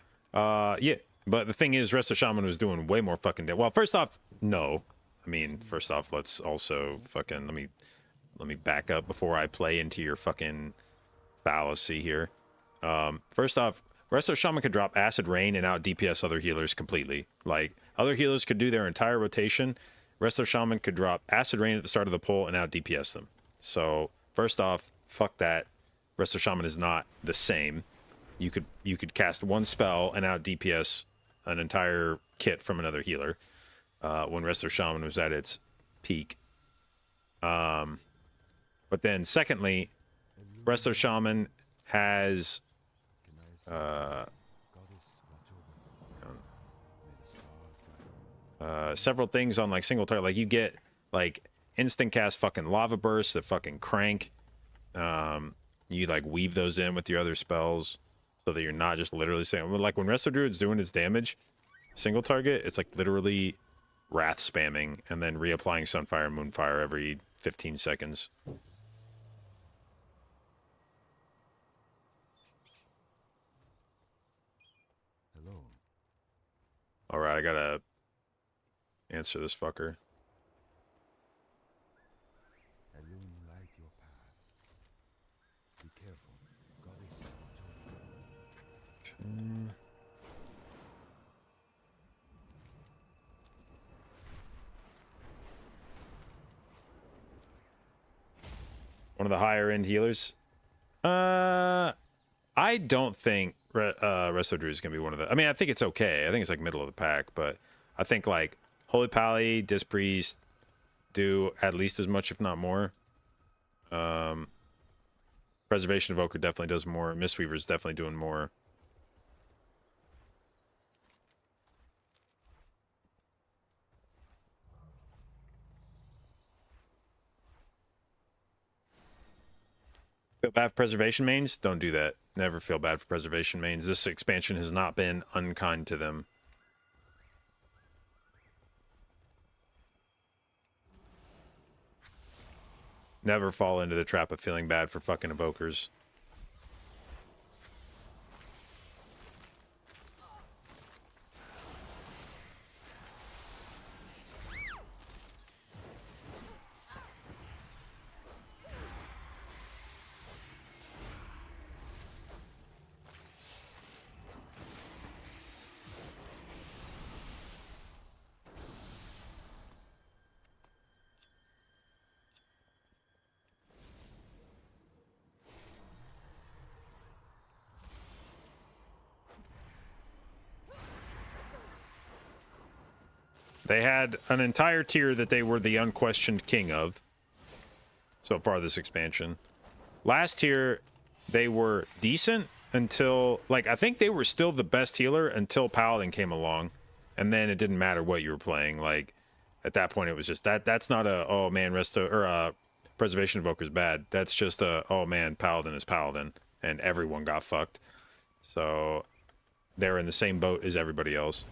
Yeah, but the thing is, Resto Shaman was doing way more fucking damage. Well, first off, no. I mean, first off, let's also fucking let me back up before I play into your fucking fallacy here. First off, Resto Shaman could drop Acid Rain and out DPS other healers completely. Like, other healers could do their entire rotation. Resto Shaman could drop Acid Rain at the start of the pull and out DPS them. So, first off, fuck that. Resto Shaman is not the same. You could cast one spell and out DPS an entire kit from another healer when Resto Shaman was at its peak. But then, secondly, Resto Shaman has several things on like single target. Like you get like instant cast fucking lava bursts that fucking crank. You like weave those in with your other spells so that you're not just literally saying like when Resto Druid's doing his damage single target, it's like literally wrath spamming and then reapplying Sunfire and Moonfire every 15 seconds. All right, I gotta answer this fucker. Illuminate your path. Be careful. Goddess One of the higher end healers. I don't think Resto Druid is gonna be one of the. I mean, I think it's okay. I think it's like middle of the pack, but I think like Holy Pally, Disc Priest do at least as much, if not more. Preservation Evoker definitely does more. Mistweaver is definitely doing more. Feel bad for preservation mains? Don't do that. Never feel bad for preservation mains. This expansion has not been unkind to them. Never fall into the trap of feeling bad for fucking evokers. They had an entire tier that they were the unquestioned king of so far this expansion. Last tier, they were decent until, like, I think they were still the best healer until Paladin came along. And then it didn't matter what you were playing. Like, at that point, it was just that's not a, oh man, Preservation Invoker's bad. That's just a, oh man, Paladin is Paladin. And everyone got fucked. So they're in the same boat as everybody else.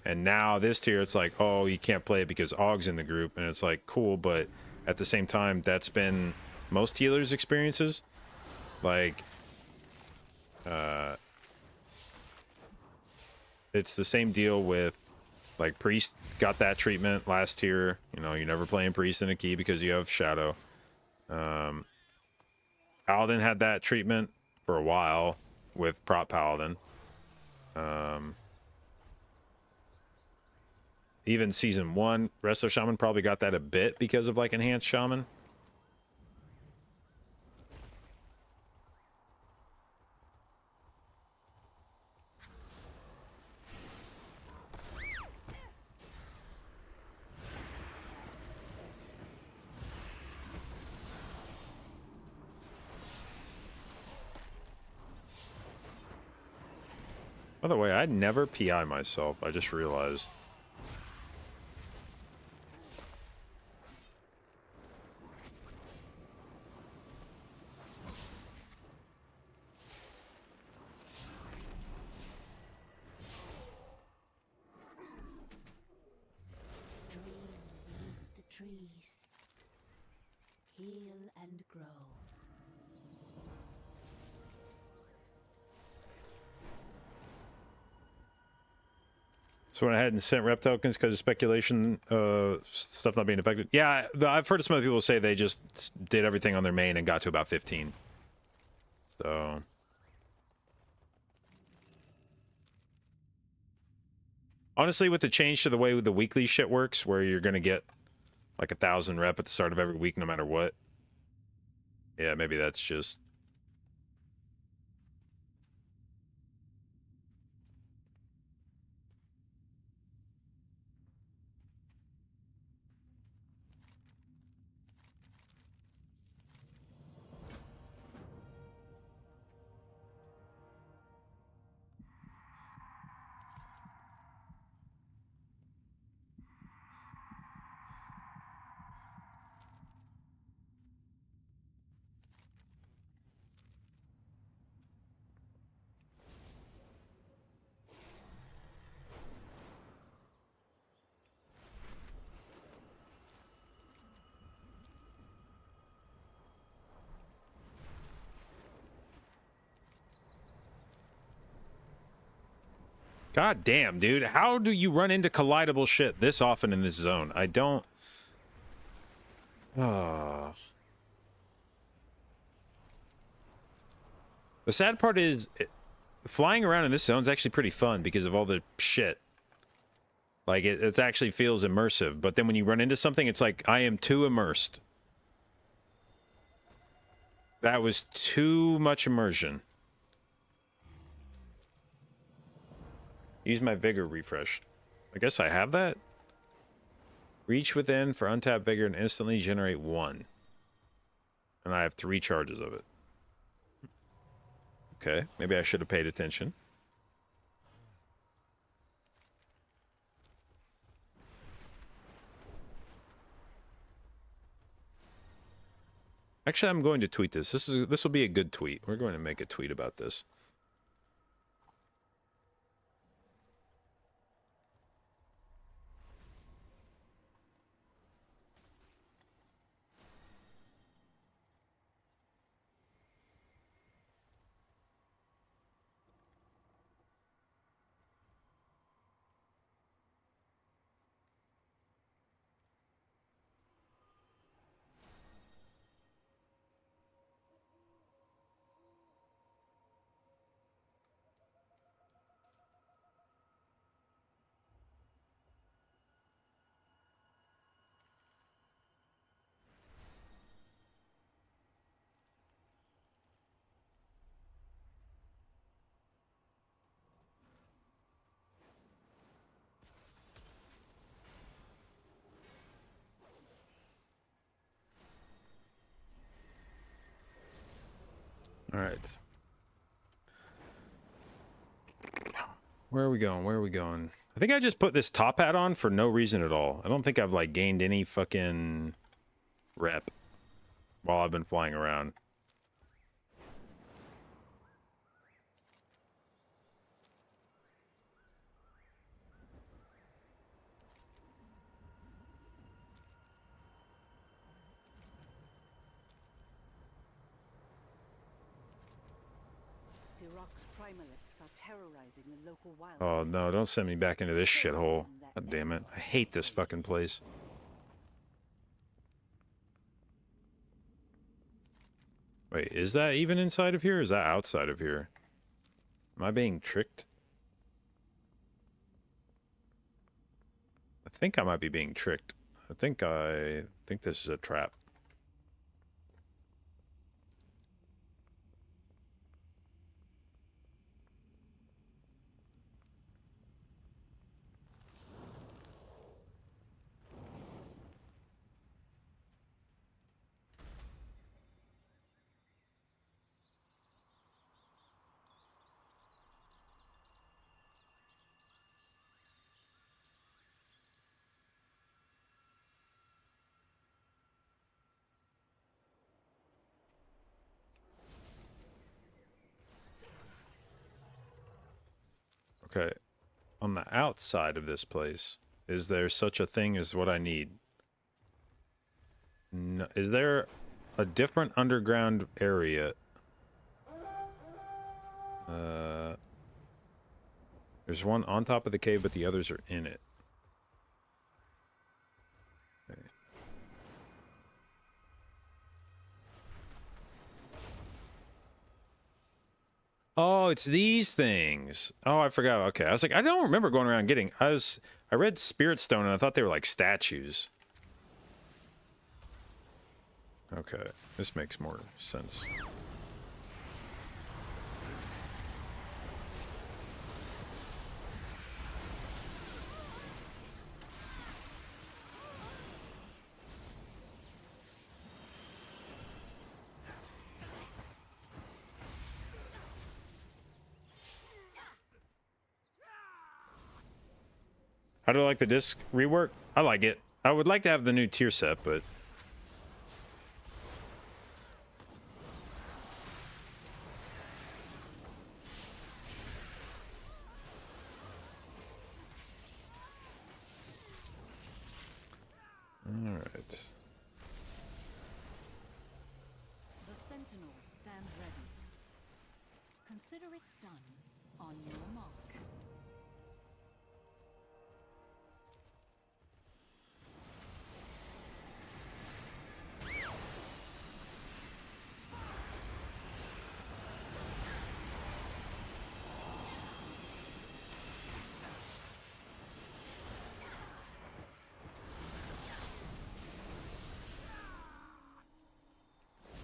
And now this tier, it's like, oh, you can't play it because Aug's in the group. And it's like, cool, but at the same time, that's been most healers' experiences. Like, it's the same deal with, like, Priest got that treatment last tier. You know, you're never playing Priest in a key because you have Shadow. Paladin had that treatment for a while with Prop Paladin. Even Season 1, Resto Shaman probably got that a bit because of, like, Enhanced Shaman. By the way, I never PI myself. I just realized. The trees. Heal and grow. So went ahead and sent rep tokens because of speculation, stuff not being affected. Yeah, I've heard some other people say they just did everything on their main and got to about 15. So honestly, with the change to the way the weekly shit works, where you're gonna get like 1,000 rep at the start of every week, no matter what. Yeah, maybe that's just. God damn, dude. How do you run into collidable shit this often in this zone? I don't. Oh. The sad part is, flying around in this zone is actually pretty fun because of all the shit. Like, it actually feels immersive. But then when you run into something, it's like, I am too immersed. That was too much immersion. Use my vigor refresh. I guess I have that. Reach within for untapped vigor and instantly generate 1. And I have 3 charges of it. Okay, maybe I should have paid attention. Actually, I'm going to tweet this. This will be a good tweet. We're going to make a tweet about this. All right. Where are we going? Where are we going? I think I just put this top hat on for no reason at all. I don't think I've, like, gained any fucking rep while I've been flying around. Firok's primalists are terrorizing the local wild. Oh, no, don't send me back into this shithole. God damn it. I hate this fucking place. Wait, is that even inside of here, or is that outside of here? Am I being tricked? I think I might be being tricked. I think this is a trap. Okay, on the outside of this place, is there such a thing as what I need? No, is there a different underground area? There's one on top of the cave, but the others are in it. Okay. Oh, it's these things. Oh, I forgot. Okay, I was like, I don't remember going around getting. I read Spirit Stone and I thought they were like statues. Okay, this makes more sense. How do I like the disc rework? I like it. I would like to have the new tier set, but... Alright. The sentinels stand ready. Consider it done. On your mark.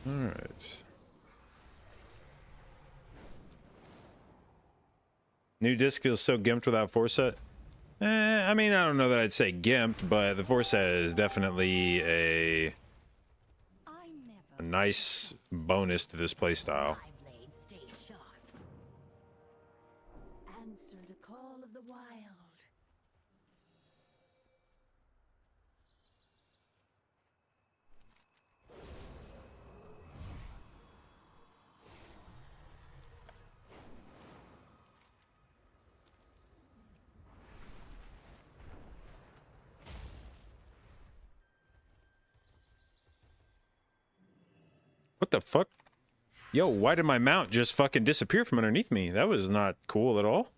Alright. New disc feels so gimped without force set. I mean, I don't know that I'd say gimped, but the force set is definitely a nice bonus to this playstyle. My blades stay sharp. Answer the call of the wild. What the fuck? Yo, why did my mount just fucking disappear from underneath me? That was not cool at all.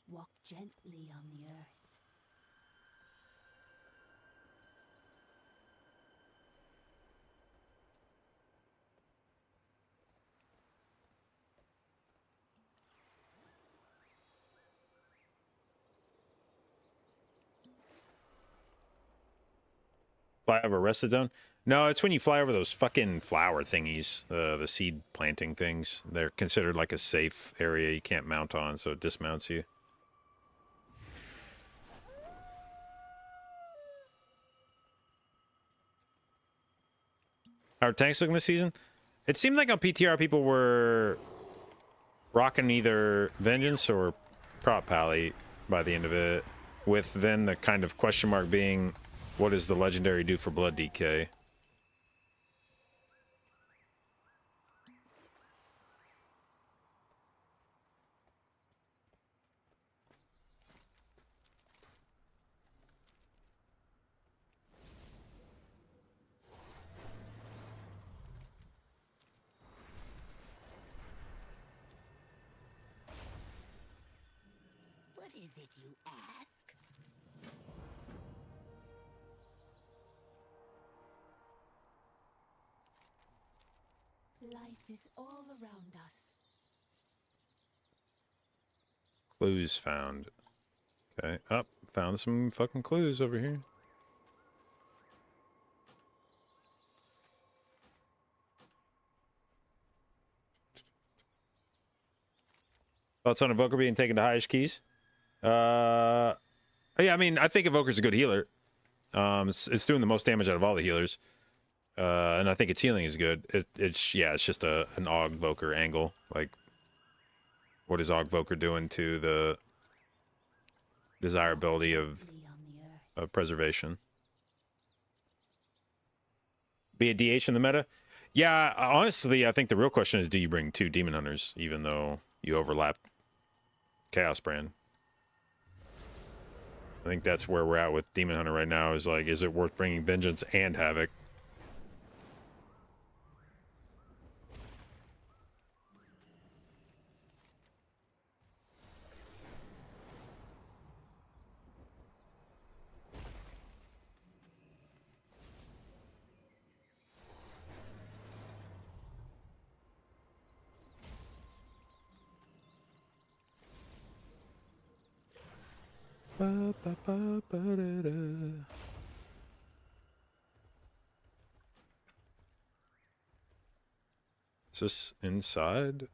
Walk gently on the earth. Fly over rested zone? No, it's when you fly over those fucking flower thingies, the seed planting things. They're considered like a safe area you can't mount on, so it dismounts you. How are tanks looking this season? It seemed like on PTR people were rocking either Vengeance or Prop Pally by the end of it, with then the kind of question mark being, what does the legendary do for blood DK? What is it you ask? Life is all around us. Clues found. Okay, up. Found some fucking clues over here. Thoughts on Evoker being taken to highest keys? Yeah, I mean, I think Evoker's a good healer. It's doing the most damage out of all the healers. And I think its healing is good. It's just an Augvoker angle. Like, what is Augvoker doing to the desirability of preservation? Be a DH in the meta? Yeah, honestly, I think the real question is, do you bring 2 Demon Hunters, even though you overlap Chaos Brand? I think that's where we're at with Demon Hunter right now, is like, is it worth bringing Vengeance and Havoc? Ba, ba, ba, ba, da, da. Is this inside? The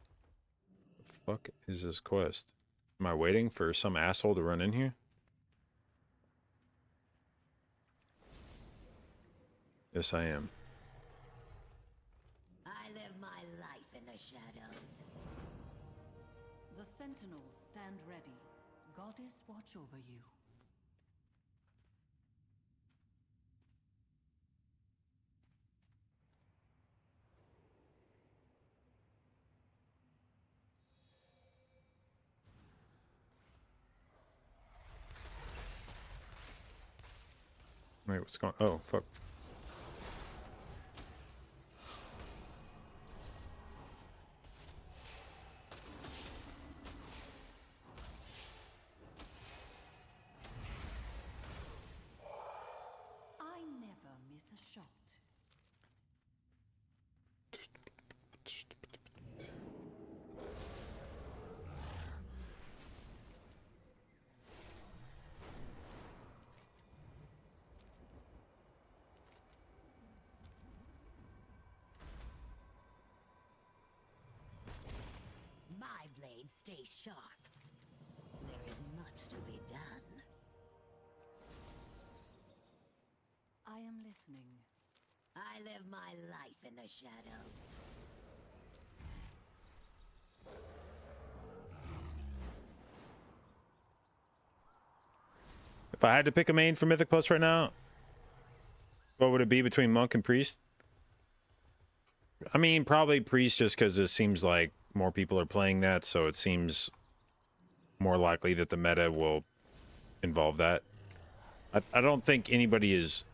fuck is this quest? Am I waiting for some asshole to run in here? Yes, I am. I live my life in the shadows. The sentinels stand ready. Goddess watch over you. Wait, what's going on? Oh, fuck. I never miss a shot. My blade stays sharp. There is much to be done. I am listening. I live my life in the shadows. If I had to pick a main for Mythic Plus right now, what would it be between Monk and Priest? I mean, probably Priest, just because it seems like more people are playing that, so it seems more likely that the meta will involve that. I don't think anybody is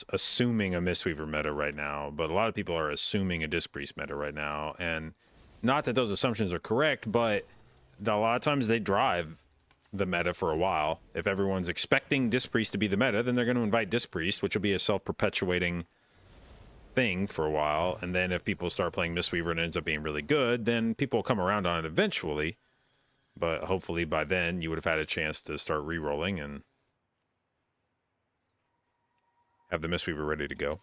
assuming a Mistweaver meta right now, but a lot of people are assuming a Disc Priest meta right now, and not that those assumptions are correct, but a lot of times they drive the meta for a while. If everyone's expecting Disc Priest to be the meta, then they're going to invite Disc Priest, which will be a self-perpetuating thing for a while, and then if people start playing Mistweaver and it ends up being really good, then people will come around on it eventually, but hopefully by then you would have had a chance to start re-rolling and have the Mistweaver ready to go.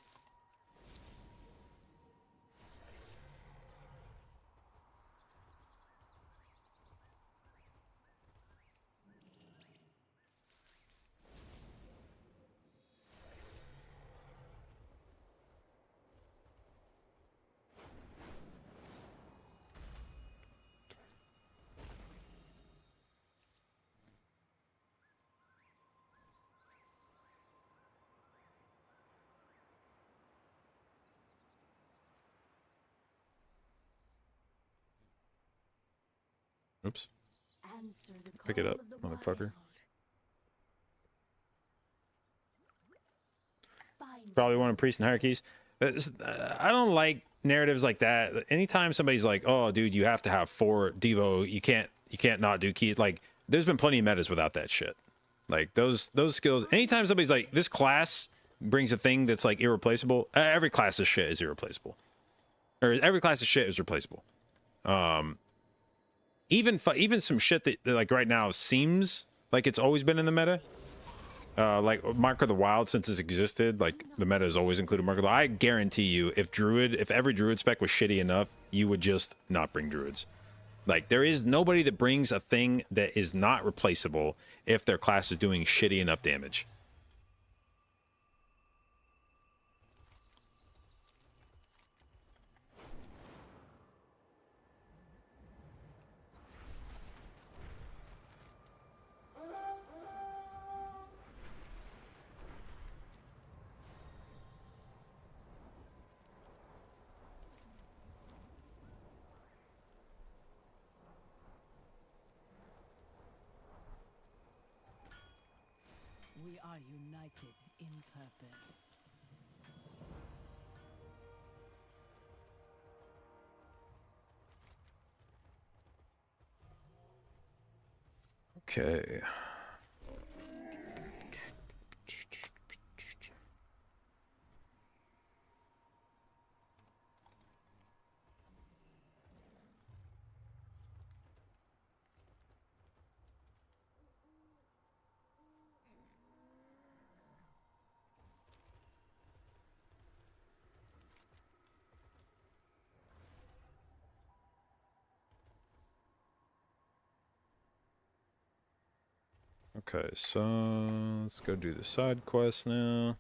Oops. Answer the Pick it call up, of the motherfucker. wild. Find Probably one of Priest and Hierarchies. I don't like narratives like that. Anytime somebody's like, "Oh, dude, you have to have 4 Devo. You can't not do keys." Like, there's been plenty of metas without that shit. Like those skills. Anytime somebody's like, "This class brings a thing that's like irreplaceable," every class of shit is irreplaceable, or every class of shit is replaceable. Even some shit that like right now seems like it's always been in the meta. Like Mark of the Wild, since it's existed, like the meta has always included Mark of the Wild. I guarantee you, if every Druid spec was shitty enough, you would just not bring Druids. Like, there is nobody that brings a thing that is not replaceable if their class is doing shitty enough damage. We are united in purpose. Okay. Okay, so let's go do the side quest now.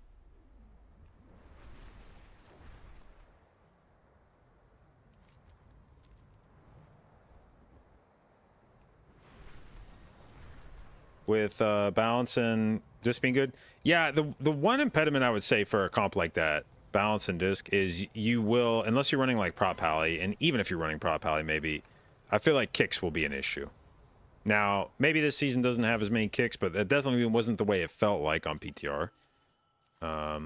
With balance and disc being good. Yeah, the one impediment I would say for a comp like that, balance and disc, is you will, unless you're running like prop pally, and even if you're running prop pally, maybe, I feel like kicks will be an issue. Now, maybe this season doesn't have as many kicks, but that definitely wasn't the way it felt like on PTR. I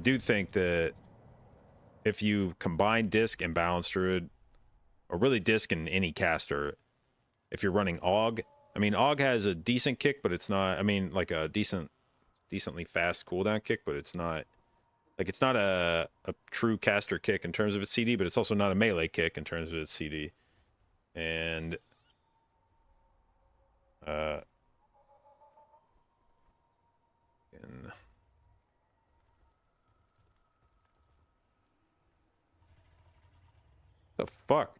do think that if you combine disc and balance druid, or really disc and any caster, if you're running AUG, I mean, AUG has a decent kick, but it's not, I mean, like a decently fast cooldown kick, but it's not, like, it's not a true caster kick in terms of its CD, but it's also not a melee kick in terms of its CD. And, the fuck?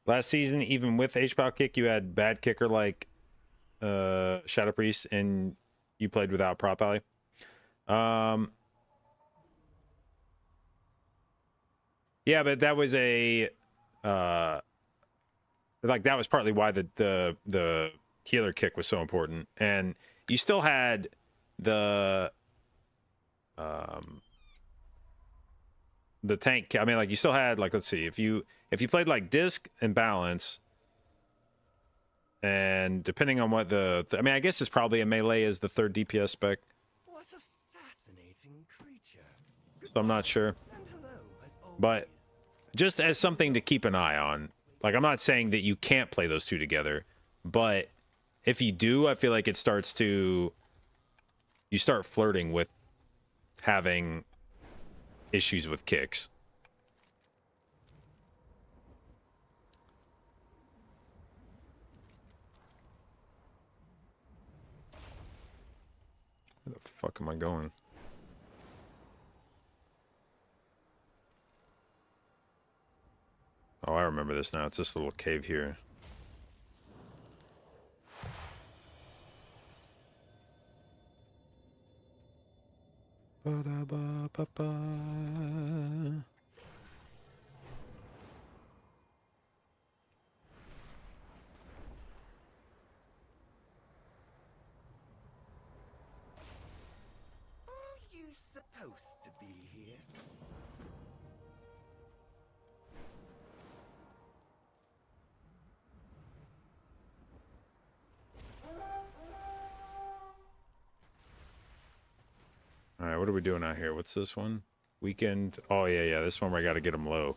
Last season, even with H-Bow kick, you had bad kicker like Shadow Priest, and you played without prop ally. Yeah, but that was a like that was partly why the healer kick was so important, and you still had the tank. I mean, like you still had like, let's see, if you played like disc and balance, and depending on what I mean, I guess it's probably a melee as the third DPS spec. What a fascinating creature. So I'm not sure, And hello, as always. but just as something to keep an eye on. Like, I'm not saying that you can't play those two together, but if you do, I feel like it starts to, you start flirting with having issues with kicks. Where the fuck am I going? Oh, I remember this now. It's this little cave here. Ba-da-ba-ba-ba. Are you supposed to be here? All right, what are we doing out here? What's this one? Weekend. Oh, yeah. This one where I got to get them low.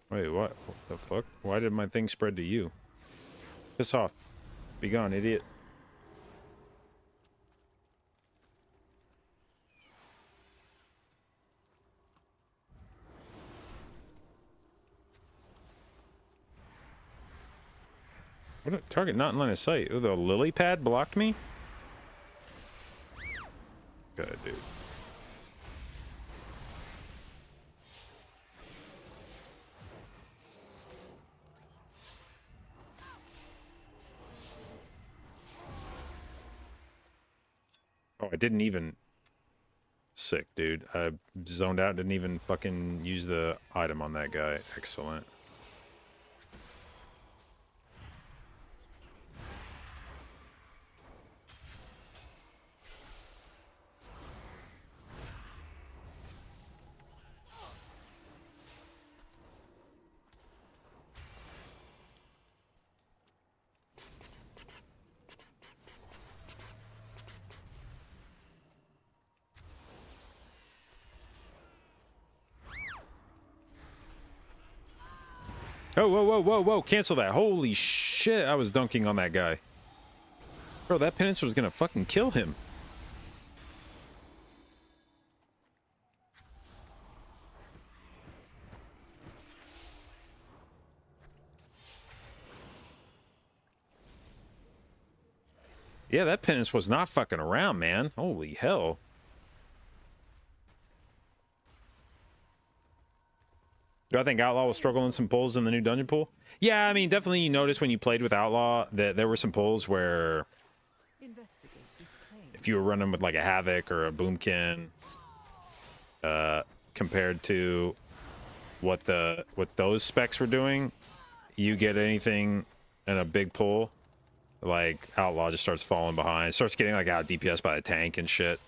Wait, what? What the fuck? Why did my thing spread to you? Piss off. Be gone, idiot. What a target not in line of sight. Oh, the lily pad blocked me? Good, dude. Oh, I didn't even... Sick, dude. I zoned out, didn't even fucking use the item on that guy. Excellent. Oh, whoa. Cancel that. Holy shit, I was dunking on that guy. Bro, that penance was gonna fucking kill him. Yeah, that penance was not fucking around, man. Holy hell. Do I think Outlaw was struggling some pulls in the new dungeon pool? Yeah, I mean, definitely you noticed when you played with Outlaw that there were some pulls where if you were running with like a Havoc or a Boomkin, compared to what those specs were doing, you get anything in a big pull, like Outlaw just starts falling behind. It starts getting like out DPS by the tank and shit.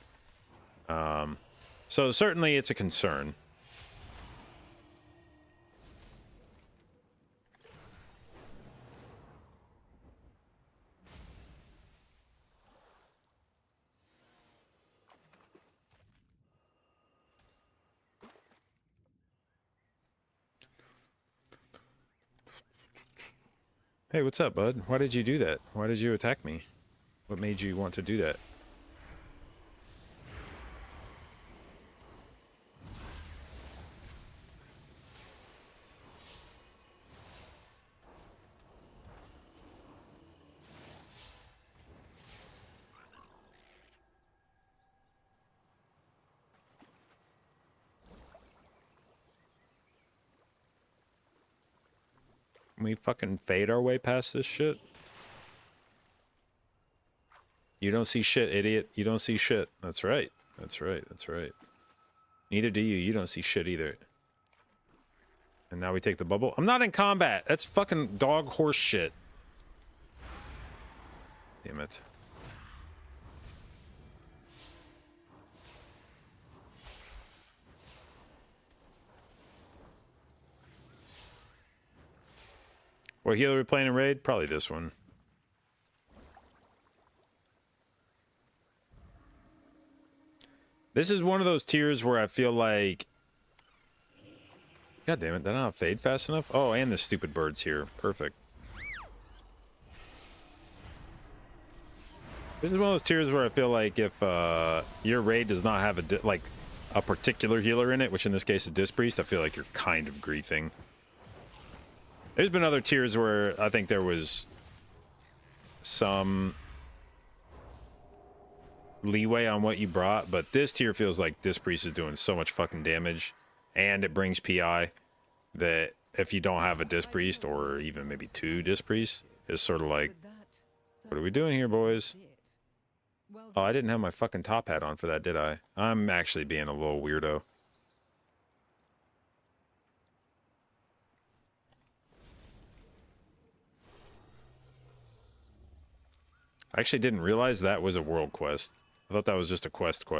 So certainly it's a concern. Hey, what's up, bud? Why did you do that? Why did you attack me? What made you want to do that? Can we fucking fade our way past this shit? You don't see shit, idiot. You don't see shit. That's right. That's right. That's right. Neither do you. You don't see shit either. And now we take the bubble. I'm not in combat. That's fucking dog horse shit. Damn it. What healer are we playing in Raid? Probably this one. This is one of those tiers where I feel like... God damn it, did I not fade fast enough? Oh, and the stupid bird's here. Perfect. This is one of those tiers where I feel like if your raid does not have a particular healer in it, which in this case is Disc Priest, I feel like you're kind of griefing. There's been other tiers where I think there was some leeway on what you brought, but this tier feels like Disc Priest is doing so much fucking damage, and it brings PI that if you don't have a Disc Priest, or even maybe 2 Disc Priests, it's sort of like, what are we doing here, boys? Oh, I didn't have my fucking top hat on for that, did I? I'm actually being a little weirdo. I actually didn't realize that was a world quest. I thought that was just a quest. Oh,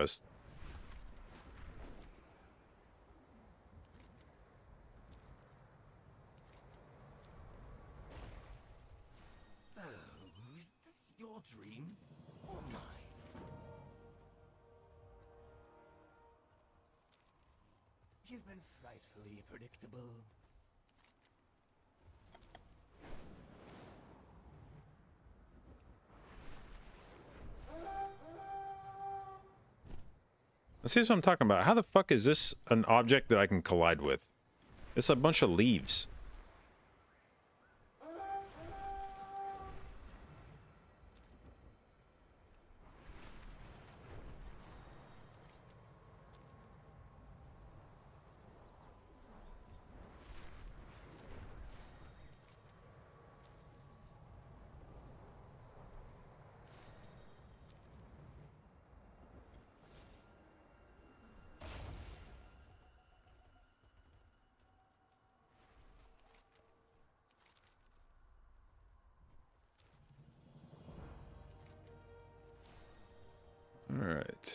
is this your dream or mine? You've been frightfully predictable. Let's see what I'm talking about. How the fuck is this an object that I can collide with? It's a bunch of leaves. All right.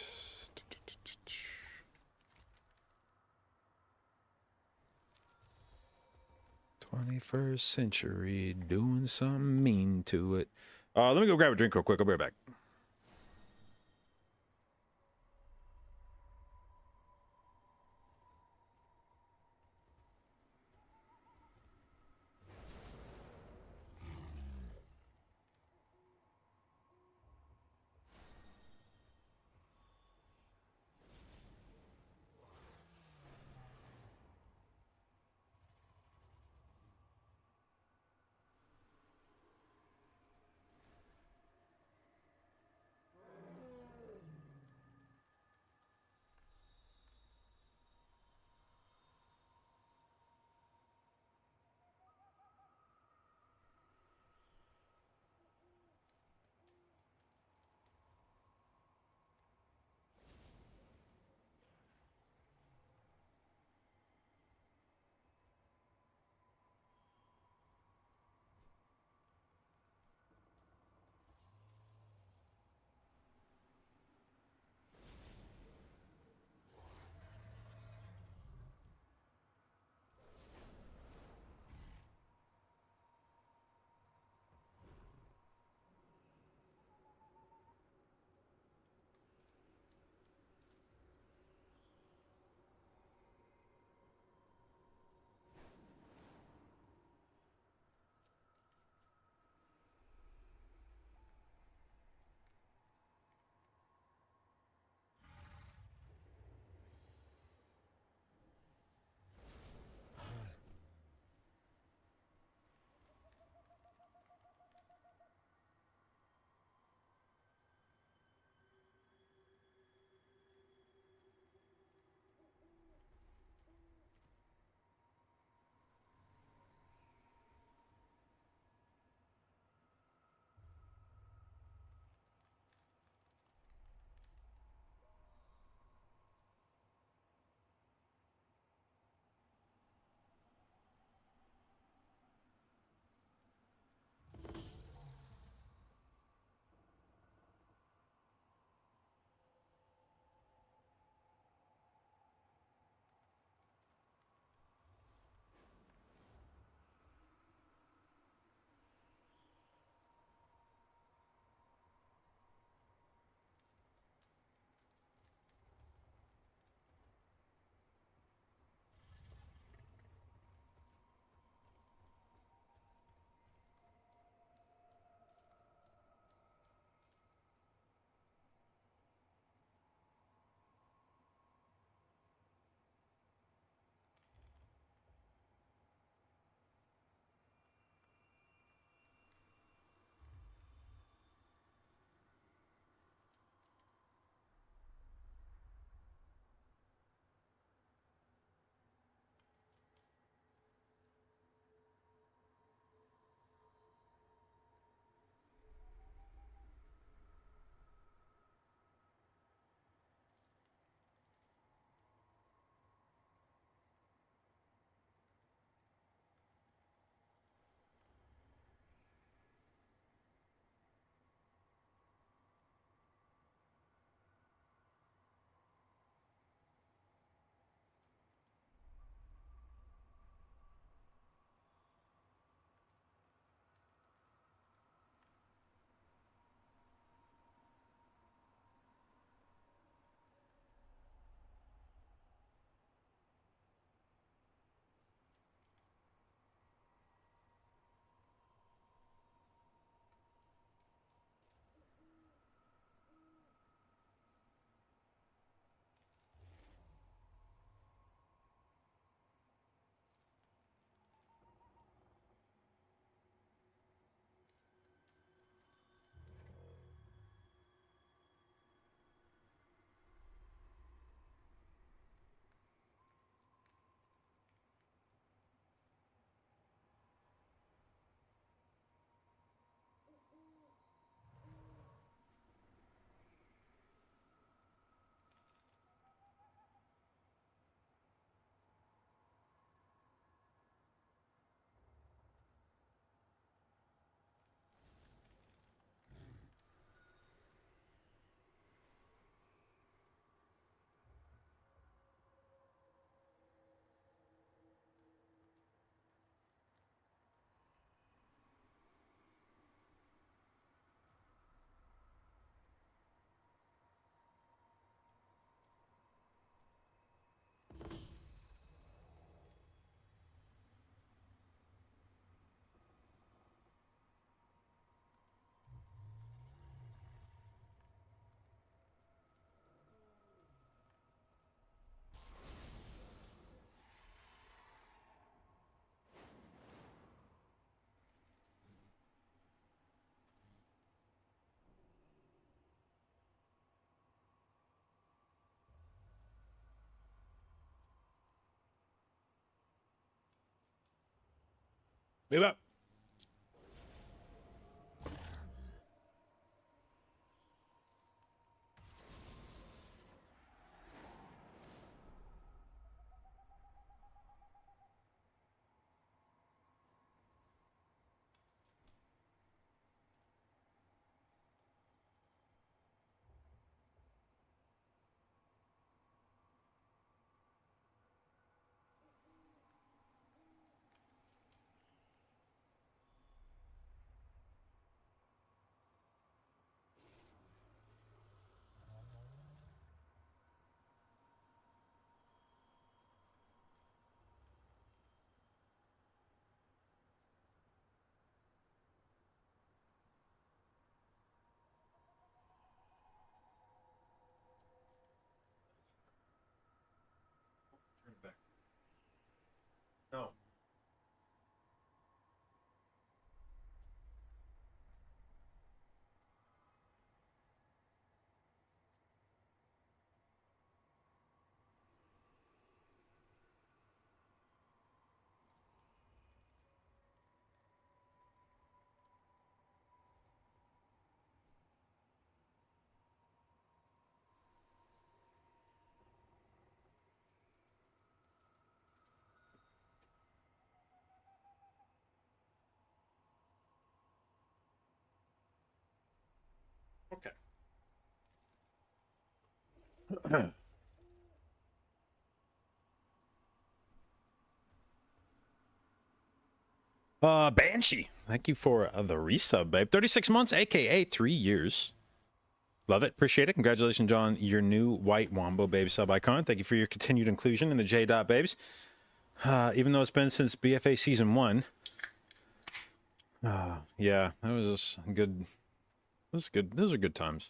21st century, doing something mean to it. Let me go grab a drink real quick. I'll be right back. Move up. No. Okay. Banshee. Thank you for the resub, babe. 36 months, aka 3 years. Love it. Appreciate it. Congratulations on your new white Wombo Babe sub icon. Thank you for your continued inclusion in the J Dot Babes. Even though it's been since BFA season 1. Yeah, that was good. That was good. Those are good times.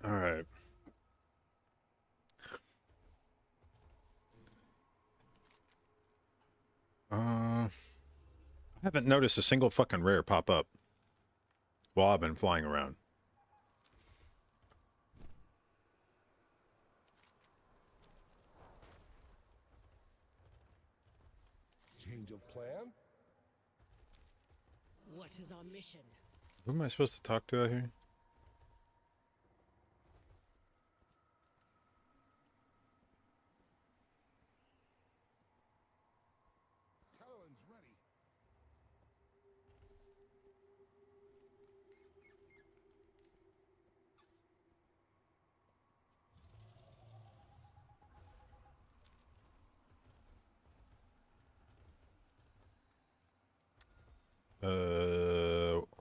All right. I haven't noticed a single fucking rare pop up while I've been flying around. Change of plan? What is our mission? Who am I supposed to talk to out here? Talon's ready.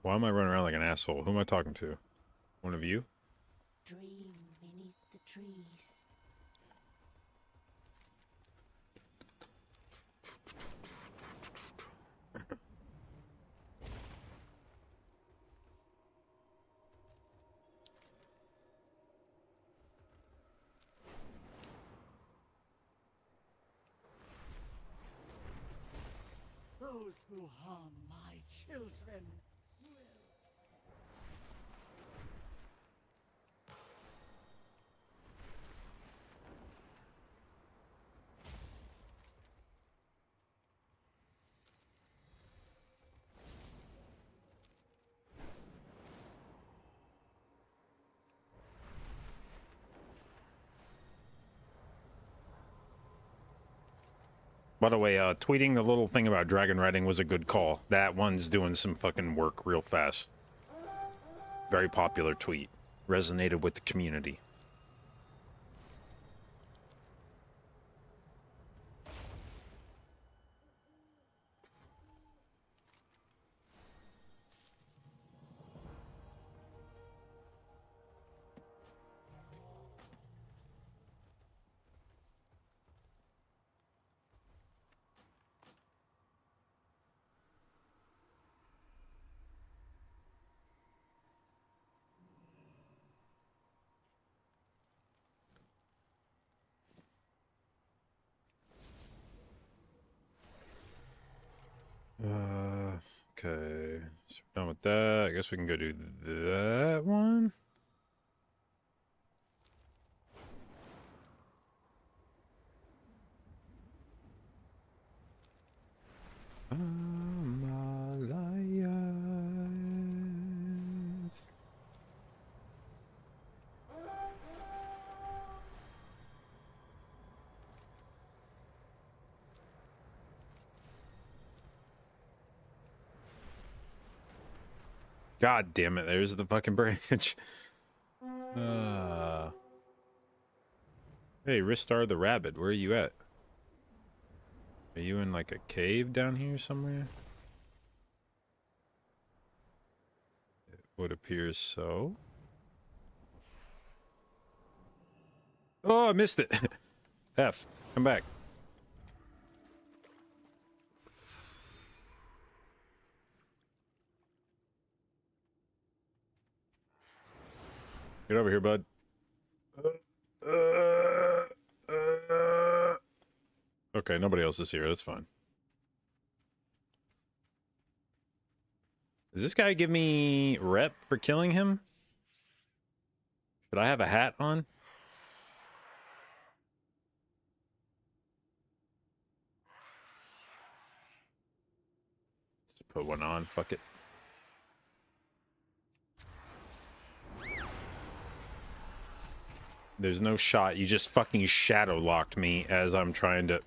Why am I running around like an asshole? Who am I talking to? One of you? Dream beneath the trees. Those who harm my children will. By the way, tweeting the little thing about dragon riding was a good call. That one's doing some fucking work real fast. Very popular tweet. Resonated with the community. Okay. So we're done with that. I guess we can go do that one. Himalayas. God damn it, there's the fucking branch. Hey, Ristar the Rabbit, where are you at? Are you in like a cave down here somewhere? It would appear so. Oh, I missed it. F, come back. Get over here, bud. Okay, nobody else is here. That's fine. Does this guy give me rep for killing him? Should I have a hat on? Just put one on. Fuck it. There's no shot. You just fucking shadow locked me as I'm trying to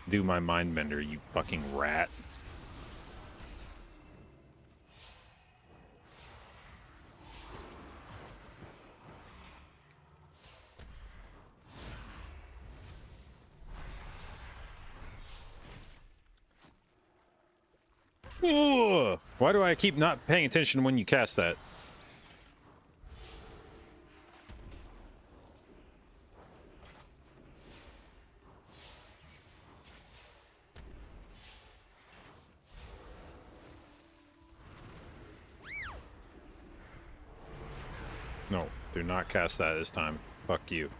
do my mind bender, you fucking rat. Ugh. Why do I keep not paying attention when you cast that? No, do not cast that this time. Fuck you.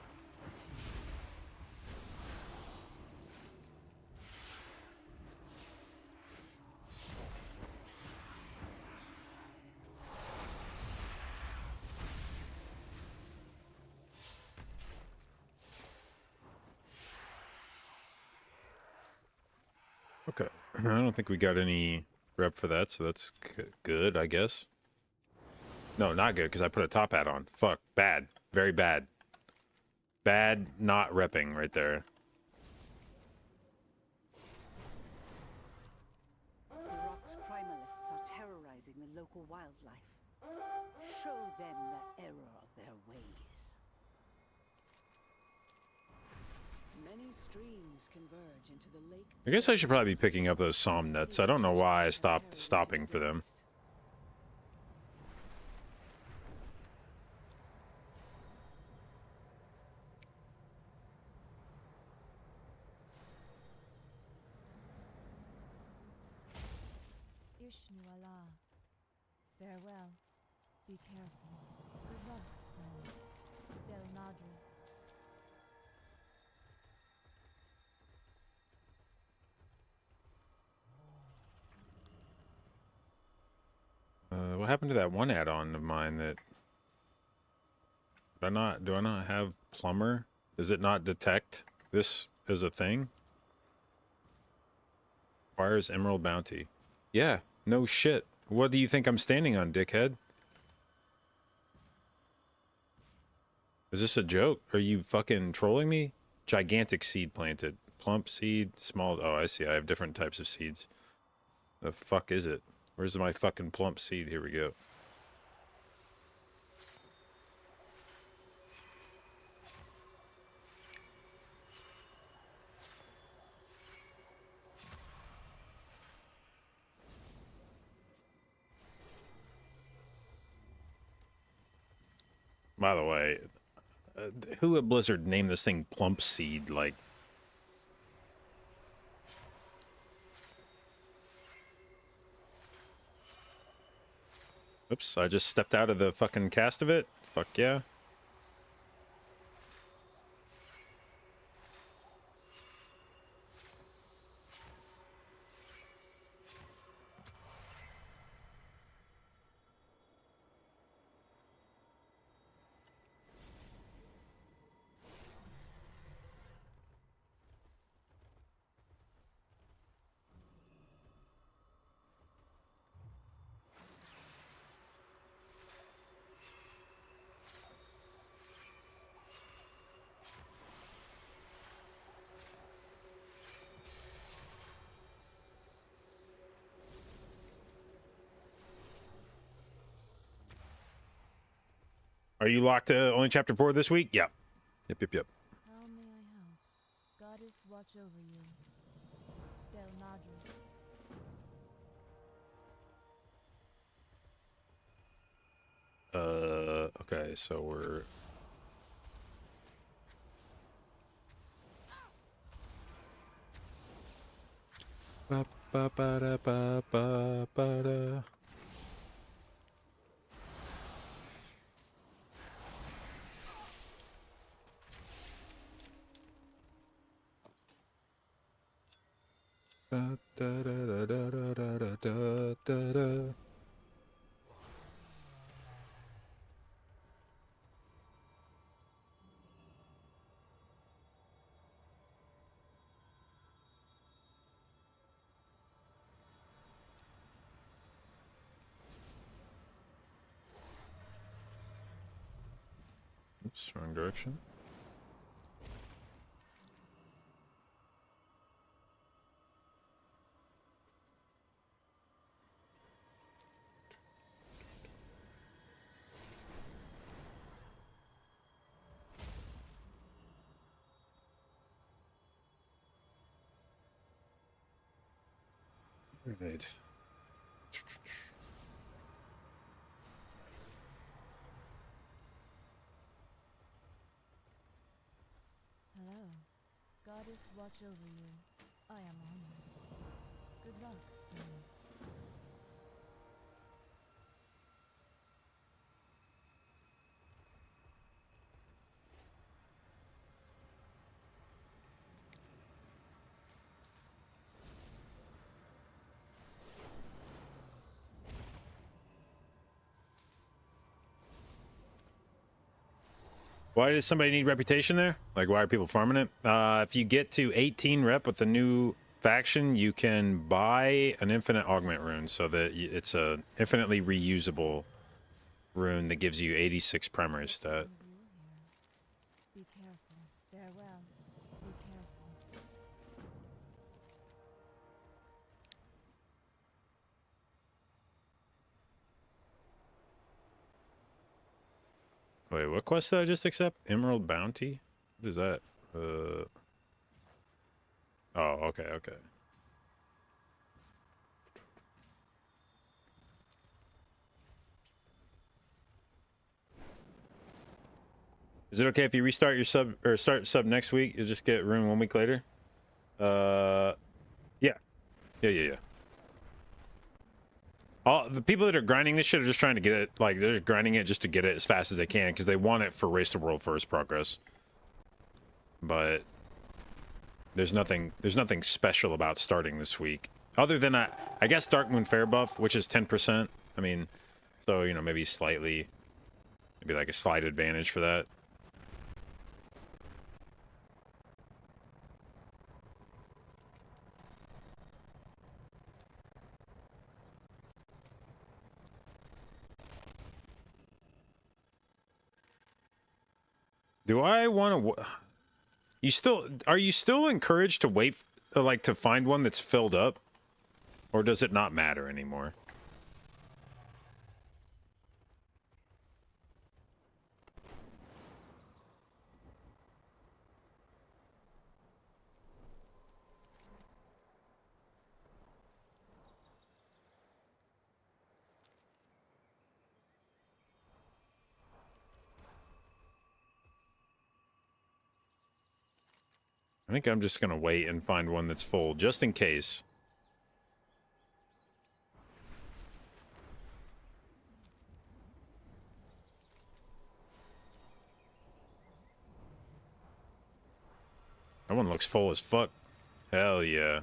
Okay. I don't think we got any rep for that, so that's good, I guess. No, not good, because I put a top hat on. Fuck. Bad. Very bad. Bad not repping right there. The rock's primalists are terrorizing the local wildlife. Show them the error of their ways. Many streams converge into the lake. I guess I should probably be picking up those Psalm nuts. I don't know why I stopped stopping for them. Ishnu Allah. Farewell. Be careful. Good luck, friend. Del Madras. What happened to that one add-on of mine that... Do I not have plumber? Does it not detect this as a thing? Requires emerald bounty. Yeah, no shit. What do you think I'm standing on, dickhead? Is this a joke? Are you fucking trolling me? Gigantic seed planted. Plump seed, small... Oh, I see. I have different types of seeds. The fuck is it? Where's my fucking plump seed? Here we go. By the way, who at Blizzard named this thing Plump Seed? Like, oops, I just stepped out of the fucking cast of it. Fuck yeah. Are you locked to only chapter 4 this week? Yep. Yep. How may I help? Goddess watch over you. Del Madras. Okay, so we're... Ba, ba, ba, da, ba, ba, ba, da. Da, da, da, da, da, da, da, da, da. Oops, wrong direction. Right. Hello. Goddess watch over you. I am honored. Good luck, friend. Why does somebody need reputation there? Like, why are people farming it? If you get to 18 rep with the new faction, you can buy an infinite augment rune so that it's a infinitely reusable rune that gives you 86 primary stat. Brings you here. Be careful. Farewell. Be careful. Wait, what quest did I just accept? Emerald Bounty? What is that? Oh, okay. Is it okay if you restart your sub or start sub next week? You'll just get rune 1 week later? Yeah. Yeah. All the people that are grinding this shit are just trying to get it, like, they're just grinding it just to get it as fast as they can because they want it for Race the World First progress. But there's nothing special about starting this week. Other than, I guess, Dark Moon Fair buff, which is 10%. I mean, so, you know, maybe like a slight advantage for that. Do I want to... Are you still encouraged to wait, like, to find one that's filled up? Or does it not matter anymore? I think I'm just gonna wait and find one that's full, just in case. That one looks full as fuck. Hell yeah.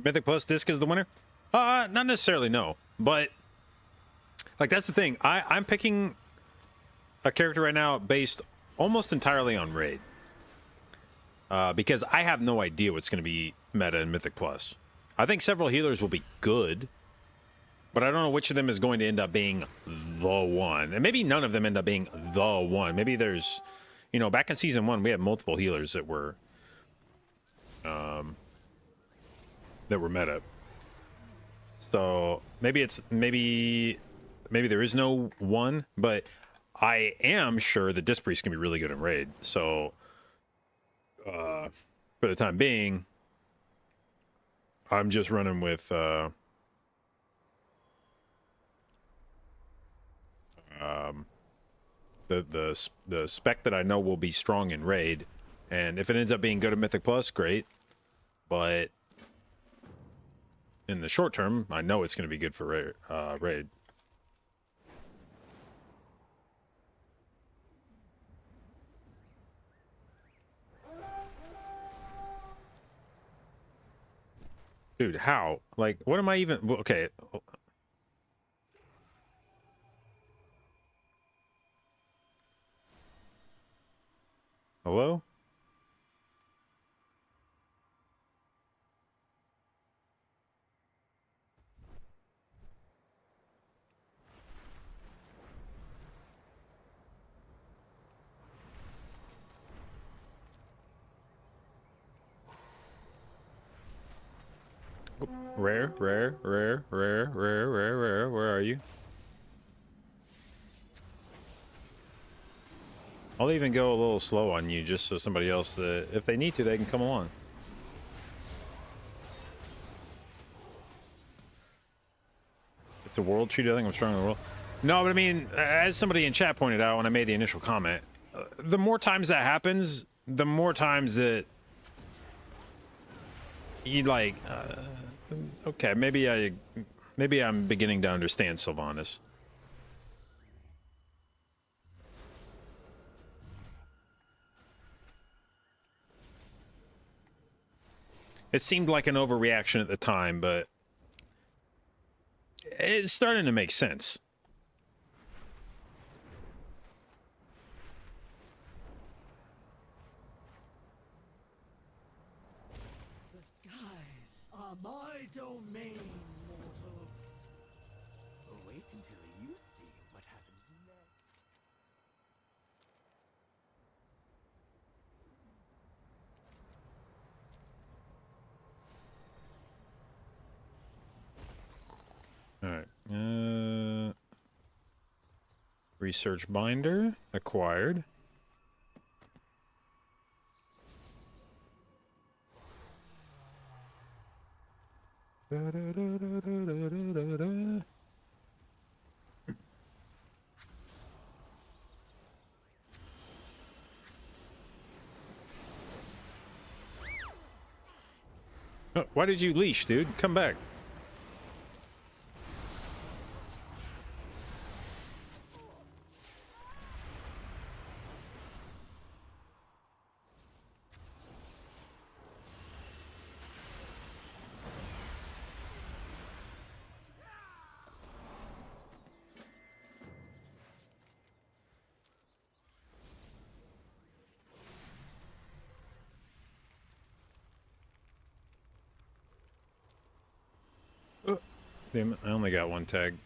Mythic Plus disc is the winner? Not necessarily, no. But like that's the thing. I'm picking a character right now based almost entirely on raid. Because I have no idea what's going to be meta in Mythic Plus. I think several healers will be good, but I don't know which of them is going to end up being the one. And maybe none of them end up being the one. Maybe there's, back in season 1, we had multiple healers that were meta. So maybe there is no one, but I am sure the Disc Priest can be really good in raid. So for the time being, I'm just running with the spec that I know will be strong in raid, and if it ends up being good at Mythic Plus, great. But in the short term, I know it's going to be good for raid. Dude, how? Like, what am I even... Okay. Hello? Rare. Where are you? I'll even go a little slow on you just so somebody else, that if they need to, they can come along. It's a world treat. I think I'm stronger in the world. No, but I mean, as somebody in chat pointed out when I made the initial comment, the more times that happens, the more times that you like... okay, maybe I'm beginning to understand Sylvanas. It seemed like an overreaction at the time, but it's starting to make sense. The skies are my domain, mortal. Wait until you see what happens next. All right. Research binder acquired. Oh, why did you leash, dude? Come back. Damn it, I only got one tag.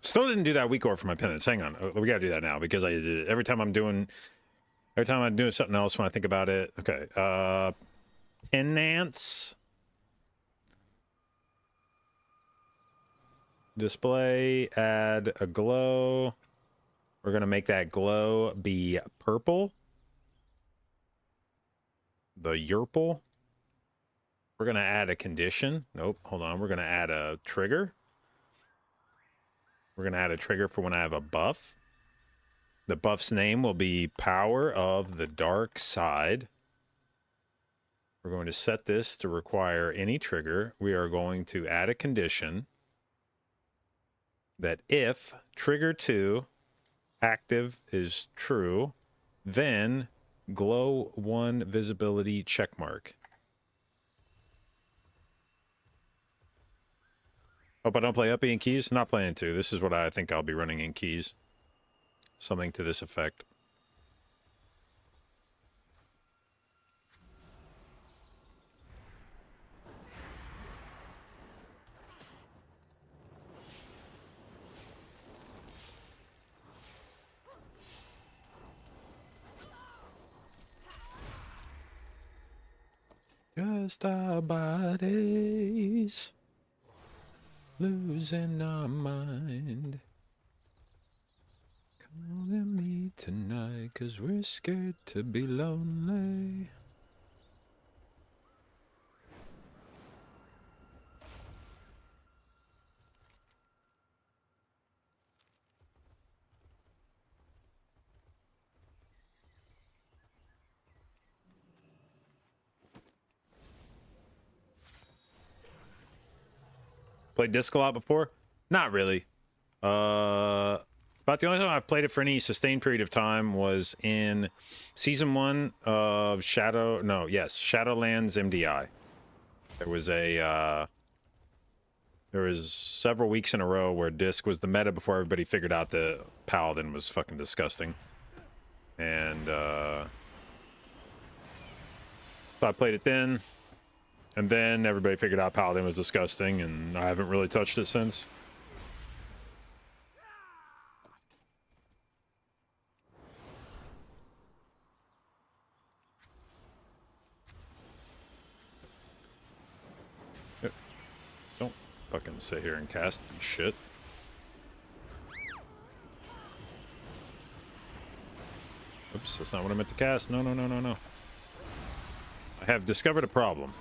Still didn't do that weak orb for my penance. Hang on, we gotta do that now because I did it every time I'm doing something else when I think about it. Okay, penance. Display, add a glow. We're going to make that glow be purple. The Yerple. We're going to add a condition. Nope, hold on. We're going to add a trigger. We're going to add a trigger for when I have a buff. The buff's name will be Power of the Dark Side. We're going to set this to require any trigger. We are going to add a condition that if trigger 2 active is true, then glow 1 visibility check mark. Hope I don't play uppy in keys. Not playing 2. This is what I think I'll be running in keys. Something to this effect. Just our bodies losing our mind. Calling me tonight 'cause we're scared to be lonely. Played Disc a lot before? Not really. About the only time I've played it for any sustained period of time was in Season 1 of Shadowlands MDI. There was several weeks in a row where Disc was the meta before everybody figured out that Paladin was fucking disgusting. And, so I played it then. And then everybody figured out Paladin was disgusting, and I haven't really touched it since. Don't fucking sit here and cast and shit. Oops, that's not what I meant to cast. No, no, no, no, no. I have discovered a problem.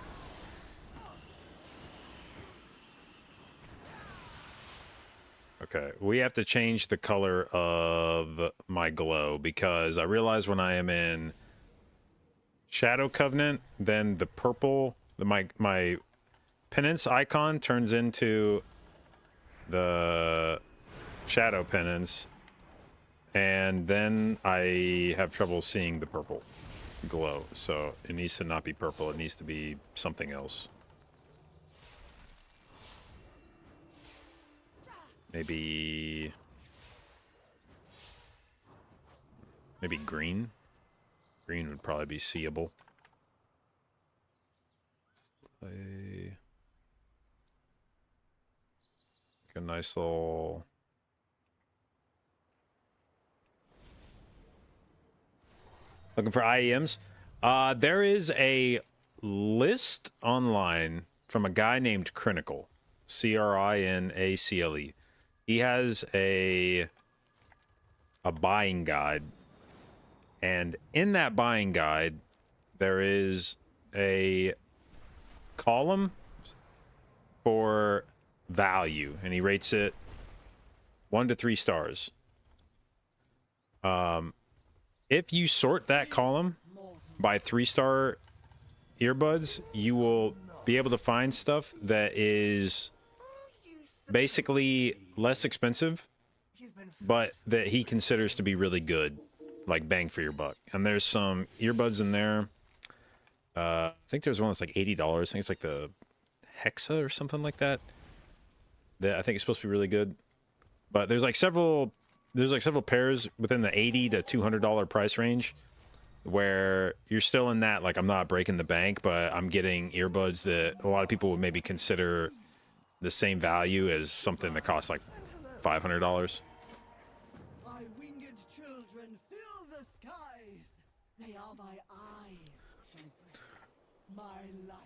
Okay, we have to change the color of my glow because I realize when I am in Shadow Covenant, then the purple, my penance icon turns into the Shadow Penance, and then I have trouble seeing the purple glow. So it needs to not be purple, it needs to be something else. Maybe green. Green would probably be seeable. Like a nice little. Looking for IEMs. There is a list online from a guy named Crinacle. Crinacle. He has a buying guide, and in that buying guide there is a column for value, and he rates it 1 to 3 stars. If you sort that column by 3-star earbuds, you will be able to find stuff that is basically less expensive, but that he considers to be really good, like bang for your buck. And there's some earbuds in there. I think there's one that's like $80. I think it's like the Hexa or something like that. That I think is supposed to be really good. But there's like several pairs within the $80 to $200 price range where you're still in that, like, I'm not breaking the bank, but I'm getting earbuds that a lot of people would maybe consider the same value as something that costs like $500. My winged children fill the skies. They are my eyes, my light.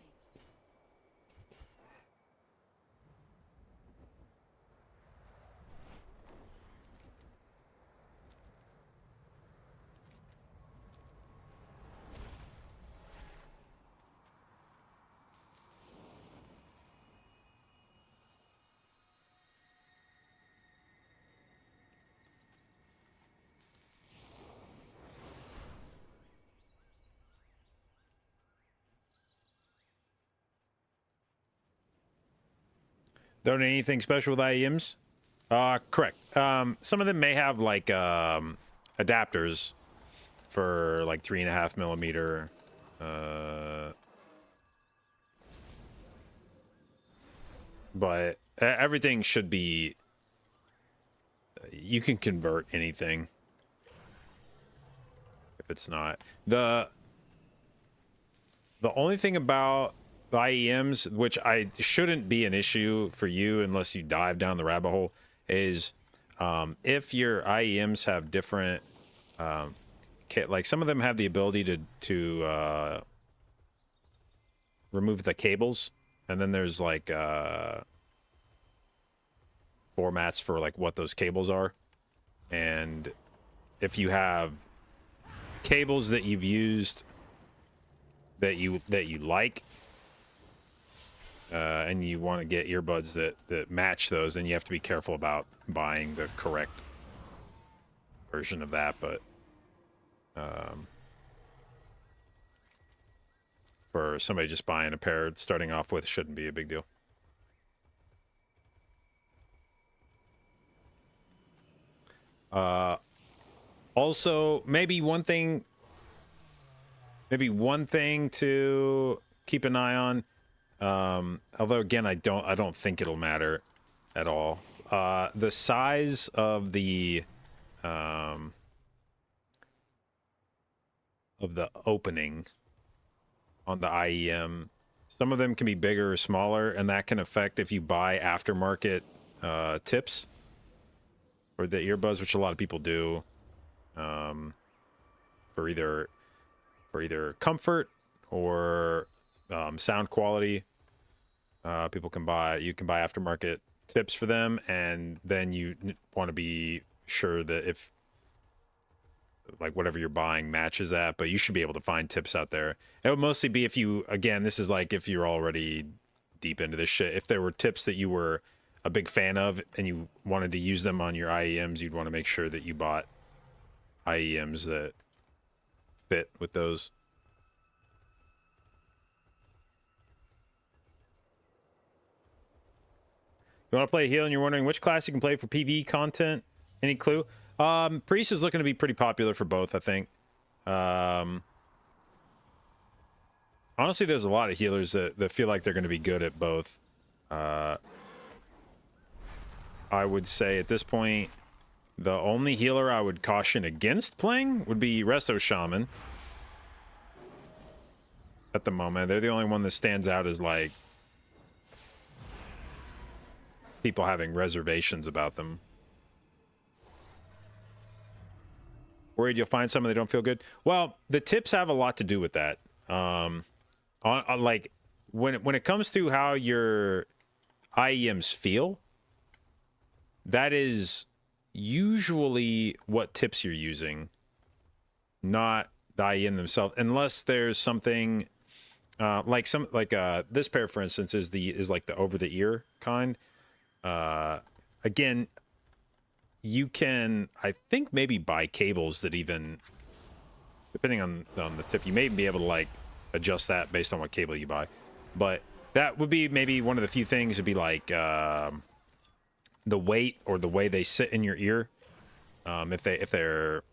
Don't need anything special with IEMs? Correct. Some of them may have like adapters for like 3.5 millimeter. But everything should be. You can convert anything. If it's not the only thing about the IEMs, which I shouldn't be an issue for you unless you dive down the rabbit hole, is if your IEMs have different, like some of them have the ability to remove the cables, and then there's like formats for like what those cables are, and if you have cables that you've used that you like, and you want to get earbuds that match those, then you have to be careful about buying the correct version of that. But for somebody just buying a pair starting off with, shouldn't be a big deal. Also, maybe one thing to keep an eye on, although again I don't think it'll matter at all. The size of the opening on the IEM. Some of them can be bigger or smaller, and that can affect if you buy aftermarket tips for the earbuds, which a lot of people do, for either comfort or sound quality. You can buy aftermarket tips for them, and then you want to be sure that if like whatever you're buying matches that, but you should be able to find tips out there. It would mostly be if you, again, this is like if you're already deep into this shit. If there were tips that you were a big fan of and you wanted to use them on your IEMs, you'd want to make sure that you bought IEMs that fit with those. You want to play a heal and you're wondering which class you can play for PvE content? Any clue? Priest is looking to be pretty popular for both, I think. Honestly, there's a lot of healers that feel like they're going to be good at both. I would say at this point, the only healer I would caution against playing would be Resto Shaman. At the moment, they're the only one that stands out as like people having reservations about them. Worried you'll find some that don't feel good? Well, the tips have a lot to do with that. Like when it comes to how your IEMs feel, that is usually what tips you're using, not the IEM themselves, unless there's something like this pair, for instance, is like the over the ear kind. Again, you can, I think, maybe buy cables that even, depending on the tip, you may be able to like adjust that based on what cable you buy. But that would be maybe one of the few things. Would be like the weight or the way they sit in your ear, if they're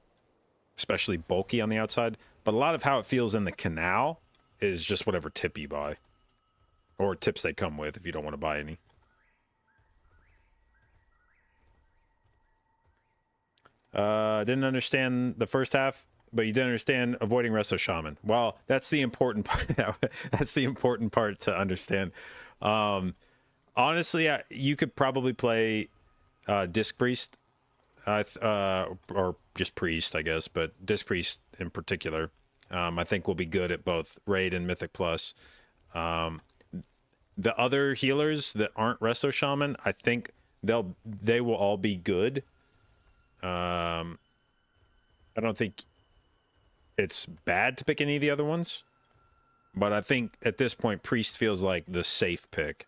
especially bulky on the outside. But a lot of how it feels in the canal is just whatever tip you buy, or tips they come with if you don't want to buy any. Didn't understand the first half, but you didn't understand avoiding Resto Shaman. Well, that's the important part. That's the important part to understand. Honestly, you could probably play Disc Priest, or just Priest, I guess, but Disc Priest in particular. I think will be good at both Raid and Mythic Plus. The other healers that aren't Resto Shaman, I think they will all be good. I don't think it's bad to pick any of the other ones, but I think at this point Priest feels like the safe pick.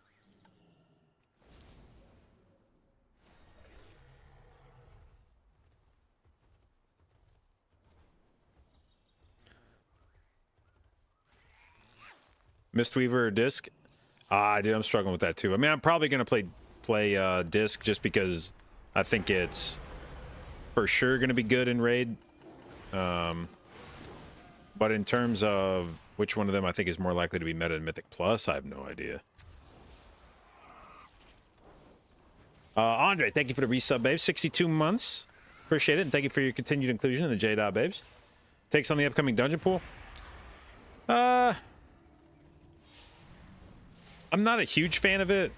Mistweaver or Disc? Dude, I'm struggling with that too. I mean, I'm probably gonna play play disc just because I think it's for sure going to be good in raid. But in terms of which one of them I think is more likely to be meta in Mythic Plus, I have no idea. Andre, thank you for the resub, babes. 62 months. Appreciate it. And thank you for your continued inclusion in the J. Babes. Takes on the upcoming dungeon pool. I'm not a huge fan of it.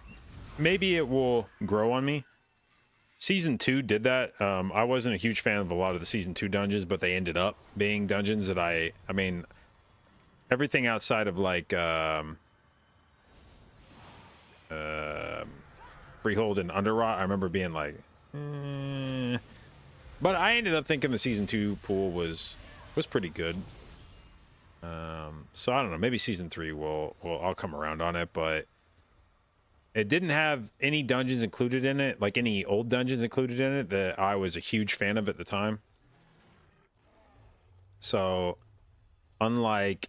Maybe it will grow on me. Season 2 did that. I wasn't a huge fan of a lot of the Season 2 dungeons, but they ended up being dungeons that I mean, everything outside of like Freehold and Underrot, I remember being like, but I ended up thinking the Season 2 pool was pretty good. So I don't know, maybe Season 3 I'll come around on it, but it didn't have any dungeons included in it, like any old dungeons included in it that I was a huge fan of at the time. So unlike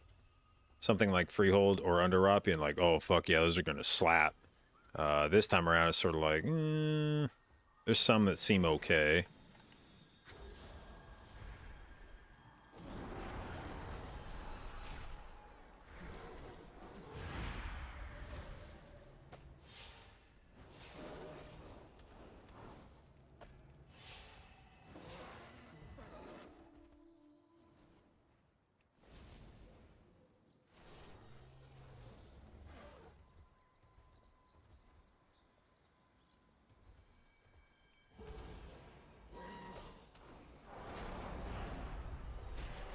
something like Freehold or Underrot being like, oh fuck yeah, those are gonna slap, this time around it's sort of like, there's some that seem okay.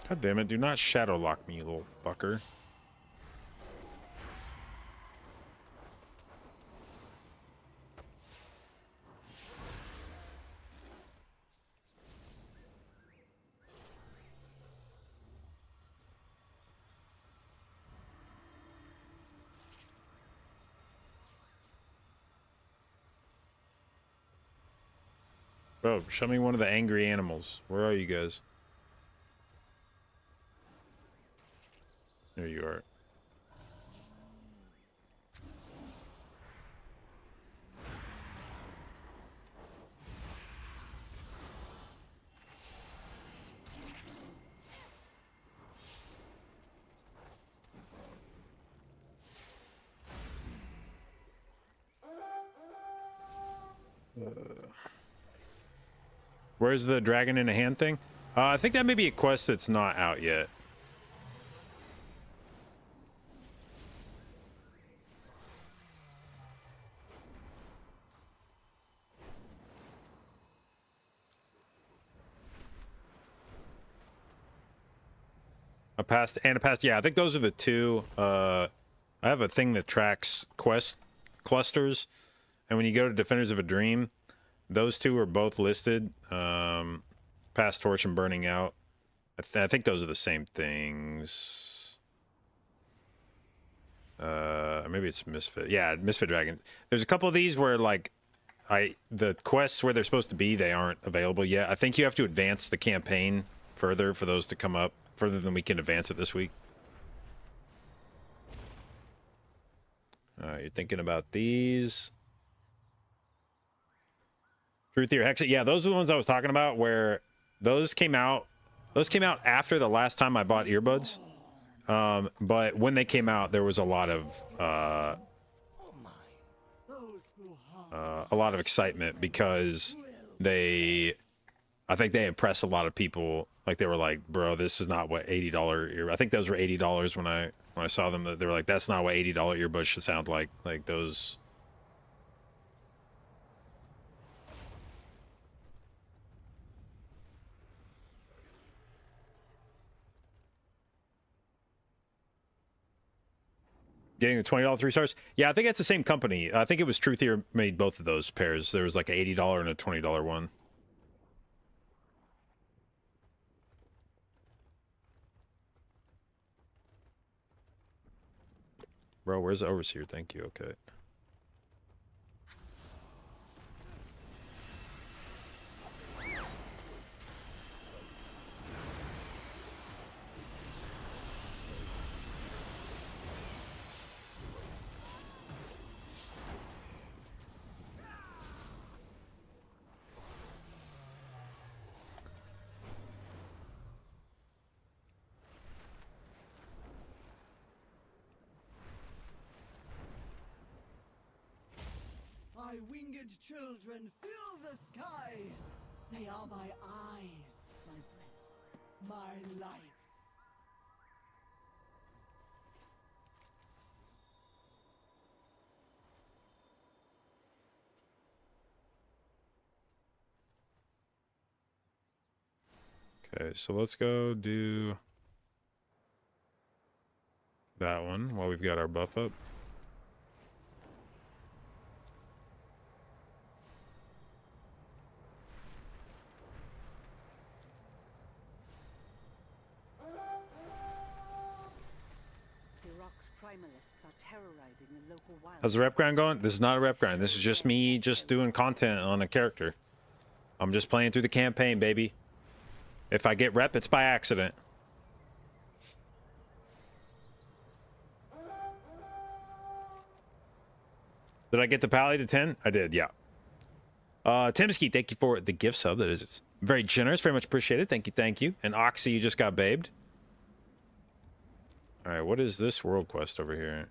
God damn it, do not shadow lock me, you little fucker. Bro, show me one of the angry animals. Where are you guys? There you are. Where's the dragon in a hand thing? I think that may be a quest that's not out yet. A past and a past. Yeah, I think those are the two. I have a thing that tracks quest clusters, and when you go to Defenders of a Dream, those two are both listed. Past Torch and Burning Out. I think those are the same things. Maybe it's Misfit. Yeah, Misfit Dragon. There's a couple of these where like the quests where they're supposed to be, they aren't available yet. I think you have to advance the campaign further for those to come up. Further than we can advance it this week. You're thinking about these. Truth or Hex. Yeah, those are the ones I was talking about where those came out. Those came out after the last time I bought earbuds. But when they came out, there was a lot of excitement because I think they impressed a lot of people. Like they were like, bro, this is not what $80 ear. I think those were $80 when I saw them. They were like, that's not what $80 earbuds should sound like. Like those. Getting the $20 3 stars. Yeah, I think that's the same company. I think it was Truthier made both of those pairs. There was like an $80 and a $20 one. Bro, where's the Overseer? Thank you. Okay. winged children fill the skies. They are my eyes, my breath, my life. Okay, so let's go do that one while we've got our buff up. Primalists are terrorizing the local wild. How's the rep grind going? This is not a rep grind. This is just me just doing content on a character. I'm just playing through the campaign, baby. If I get rep, it's by accident. Did I get the pally to 10? I did, yeah. Timsky, thank you for the gift sub. That is very generous. Very much appreciated. Thank you, thank you. And Oxy, you just got babed. All right, what is this world quest over here?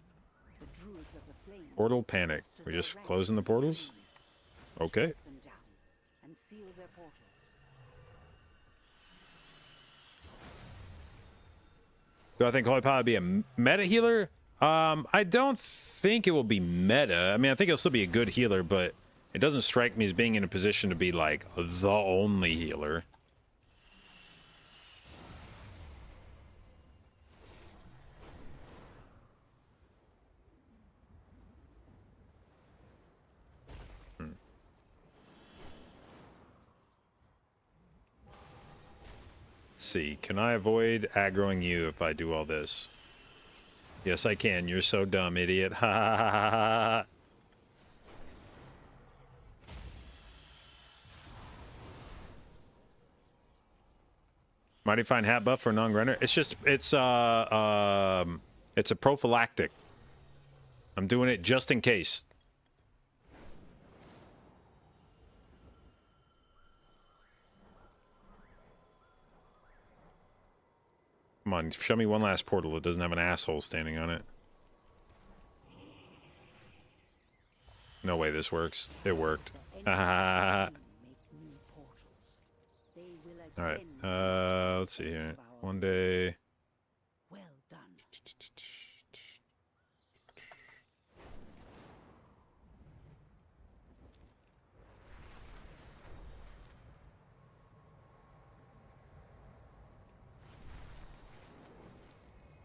Portal panic. We're just closing the portals? Okay. Do I think Holy Pally will be a meta healer? I don't think it will be meta. I mean, I think it'll still be a good healer, but it doesn't strike me as being in a position to be like the only healer. Let's see. Can I avoid aggroing you if I do all this? Yes, I can. You're so dumb, idiot. Ha ha ha ha ha. Mighty Fine hat buff for non-grinder. It's just it's a prophylactic. I'm doing it just in case. Come on, show me one last portal that doesn't have an asshole standing on it. No way this works. It worked. Alright, let's see here. One day. Well done.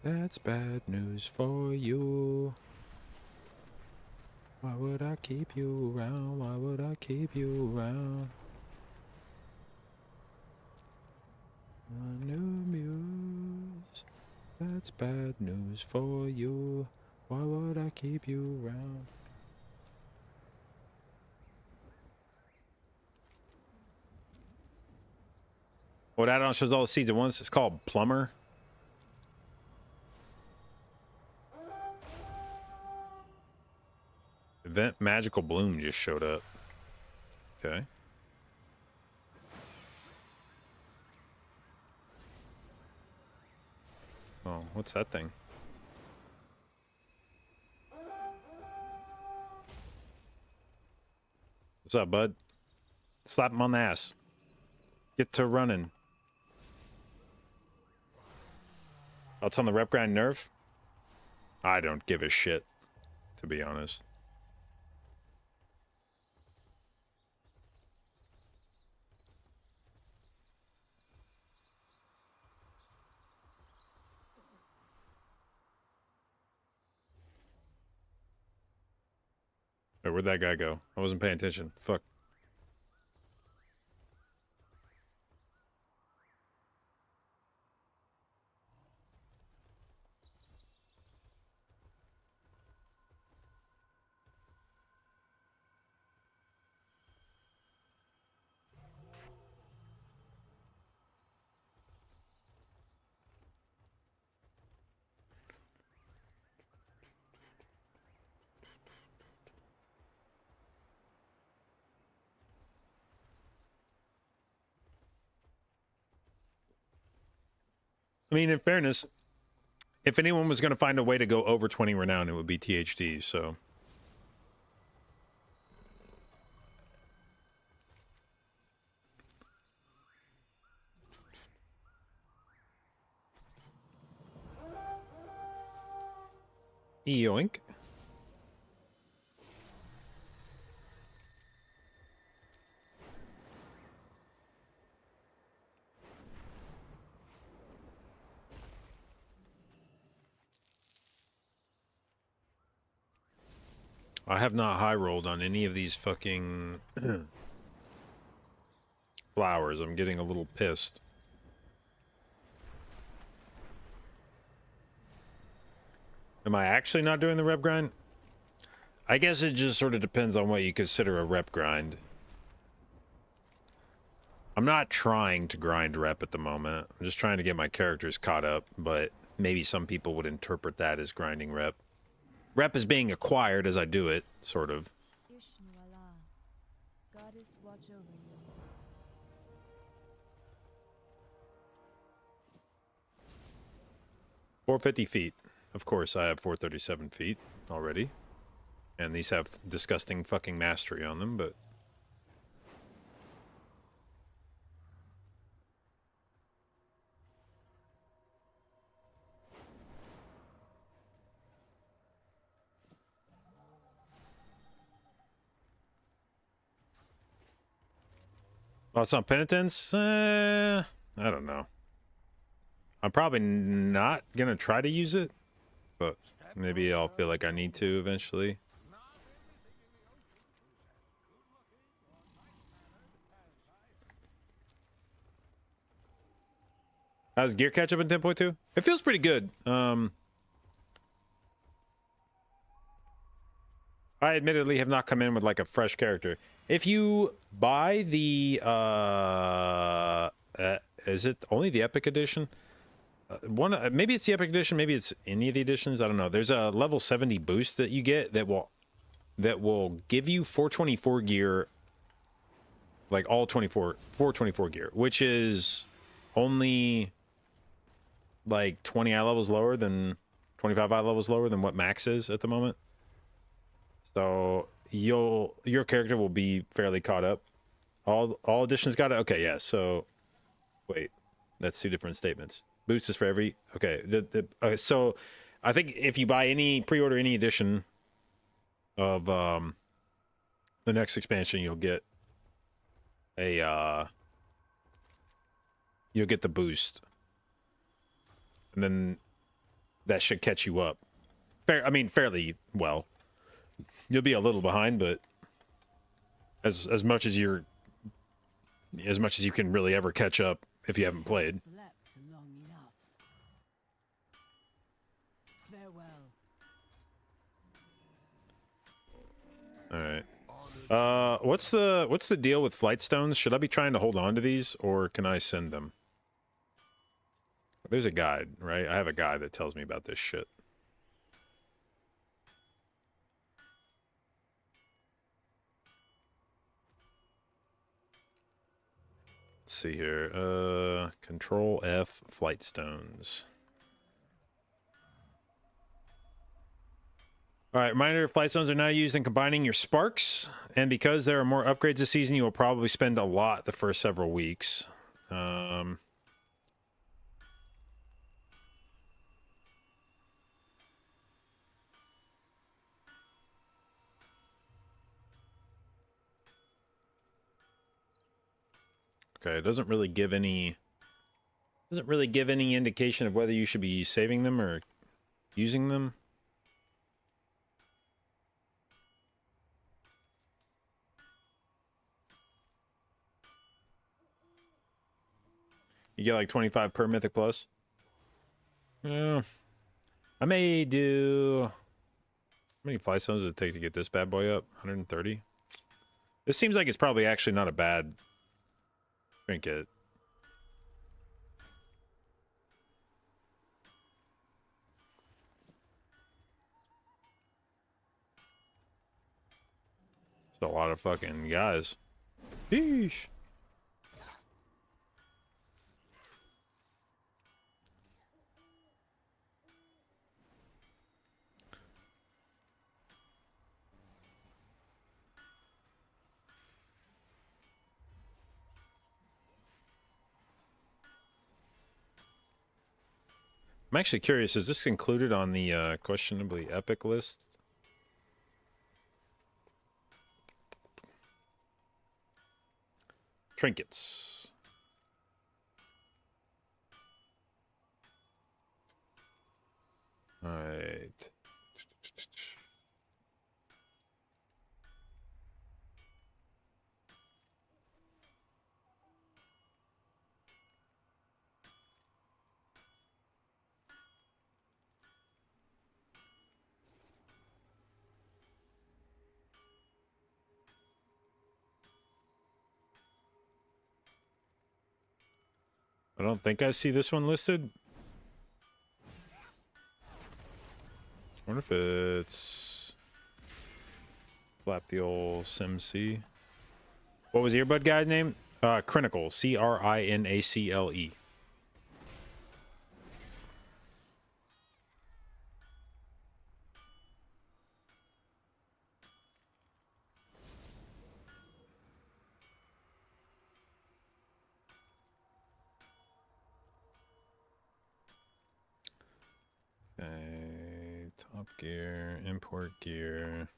That's bad news for you. Why would I keep you around? Why would I keep you around? A new muse. That's bad news for you. Why would I keep you around? What add-on shows all the seeds at once? It's called Plumber. Event Magical Bloom just showed up. Okay. Oh, what's that thing? What's up, bud? Slap him on the ass. Get to running. Oh, it's on the rep grind nerf? I don't give a shit, to be honest. Wait, where'd that guy go? I wasn't paying attention. Fuck. I mean, in fairness, if anyone was going to find a way to go over 20 renown, it would be THD, so. Yoink. I have not high rolled on any of these fucking flowers. I'm getting a little pissed. Am I actually not doing the rep grind? I guess it just sort of depends on what you consider a rep grind. I'm not trying to grind rep at the moment. I'm just trying to get my characters caught up, but maybe some people would interpret that as grinding rep. Rep is being acquired as I do it, sort of. Ishnu Allah, Goddess watch over you. 450 feet. Of course, I have 437 feet already. And these have disgusting fucking mastery on them, but... Oh, it's on penitence? I don't know. I'm probably not gonna try to use it, but maybe I'll feel like I need to eventually. How's gear catch up in 10.2? It feels pretty good. I admittedly have not come in with like a fresh character. If you buy the is it only the Epic Edition? Maybe it's the Epic Edition, maybe it's any of the editions. I don't know. There's a level 70 boost that you get that will give you 424 gear, like all 424 gear, which is only like 20 eye levels lower than 25 eye levels lower than what max is at the moment. So your character will be fairly caught up. All editions got it. Okay, yeah. So wait, that's two different statements. Boost is for every. Okay, so I think if you buy pre-order any edition of the next expansion, you'll get the boost, and then that should catch you up. Fairly well. You'll be a little behind, but as much as you can really ever catch up if you haven't played. Slept long enough. Farewell. All right. What's the deal with flight stones? Should I be trying to hold on to these, or can I send them? There's a guide, right? I have a guide that tells me about this shit. Let's see here. Control F, flight stones. All right, reminder, flight stones are now used in combining your sparks, and because there are more upgrades this season, you will probably spend a lot the first several weeks. Okay, it doesn't really give any indication of whether you should be saving them or using them. You get like 25 per Mythic Plus. Yeah. I may do... How many flight stones does it take to get this bad boy up? 130? This seems like it's probably actually not a bad trinket. It's a lot of fucking guys. Sheesh. I'm actually curious, is this included on the questionably epic list? Trinkets. All right. I don't think I see this one listed. I wonder if it's slap the old SimC. What was the earbud guy's name? Crinacle. Crinacle. Okay, top gear, import gear.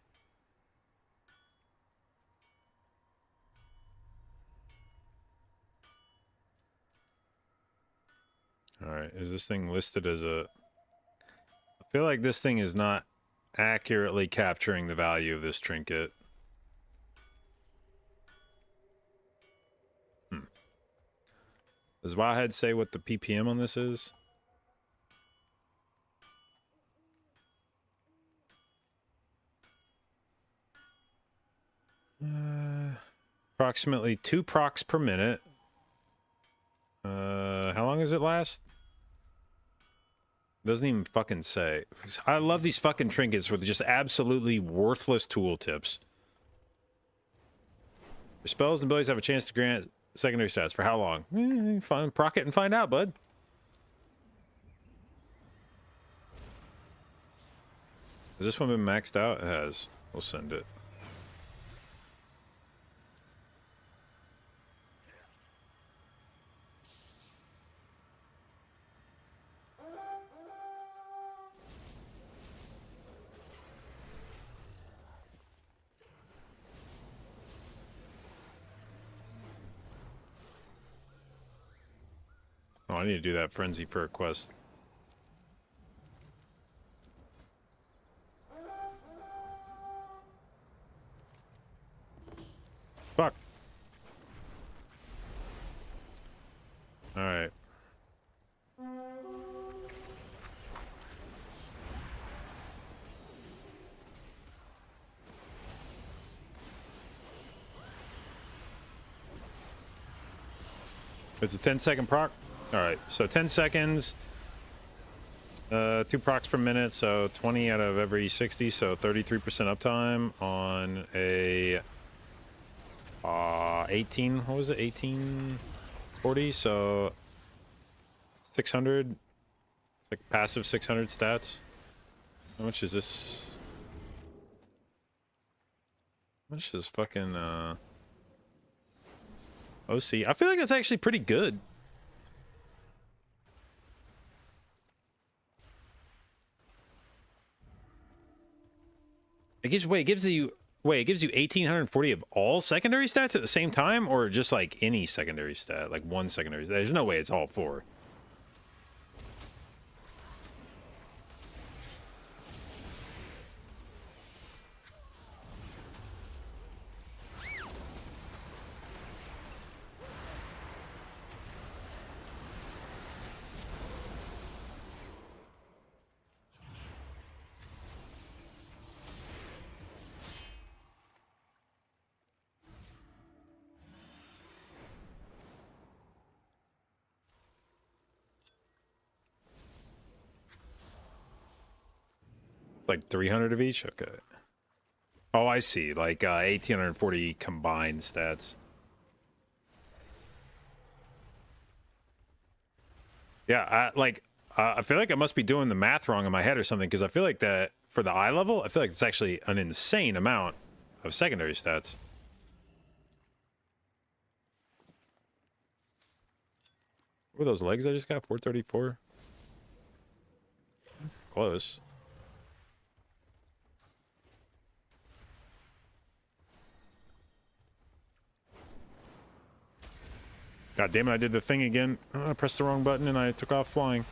All right, is this thing listed as a... I feel like this thing is not accurately capturing the value of this trinket. Does Wowhead say what the PPM on this is? Approximately 2 procs per minute. How long does it last? Doesn't even fucking say. I love these fucking trinkets with just absolutely worthless tooltips. Your spells and abilities have a chance to grant secondary stats. For how long? Proc it and find out, bud. Has this one been maxed out? It has. We'll send it. Oh, I need to do that frenzy for a quest. Fuck. Alright. It's a 10-second proc? Alright, so 10 seconds. 2 procs per minute, so 20 out of every 60, so 33% uptime on a 18, what was it? 1840, so 600. It's like passive 600 stats. How much is this? How much is fucking OC? I feel like that's actually pretty good. It gives it gives you 1840 of all secondary stats at the same time, or just like any secondary stat, like one secondary stat? There's no way it's all 4. Like 300 of each? Okay. Oh, I see. Like 1840 combined stats. Yeah, I feel like I must be doing the math wrong in my head or something, because I feel like that for the eye level, I feel like it's actually an insane amount of secondary stats. What were those legs I just got? 434? close. God damn it, I did the thing again. I pressed the wrong button and I took off flying.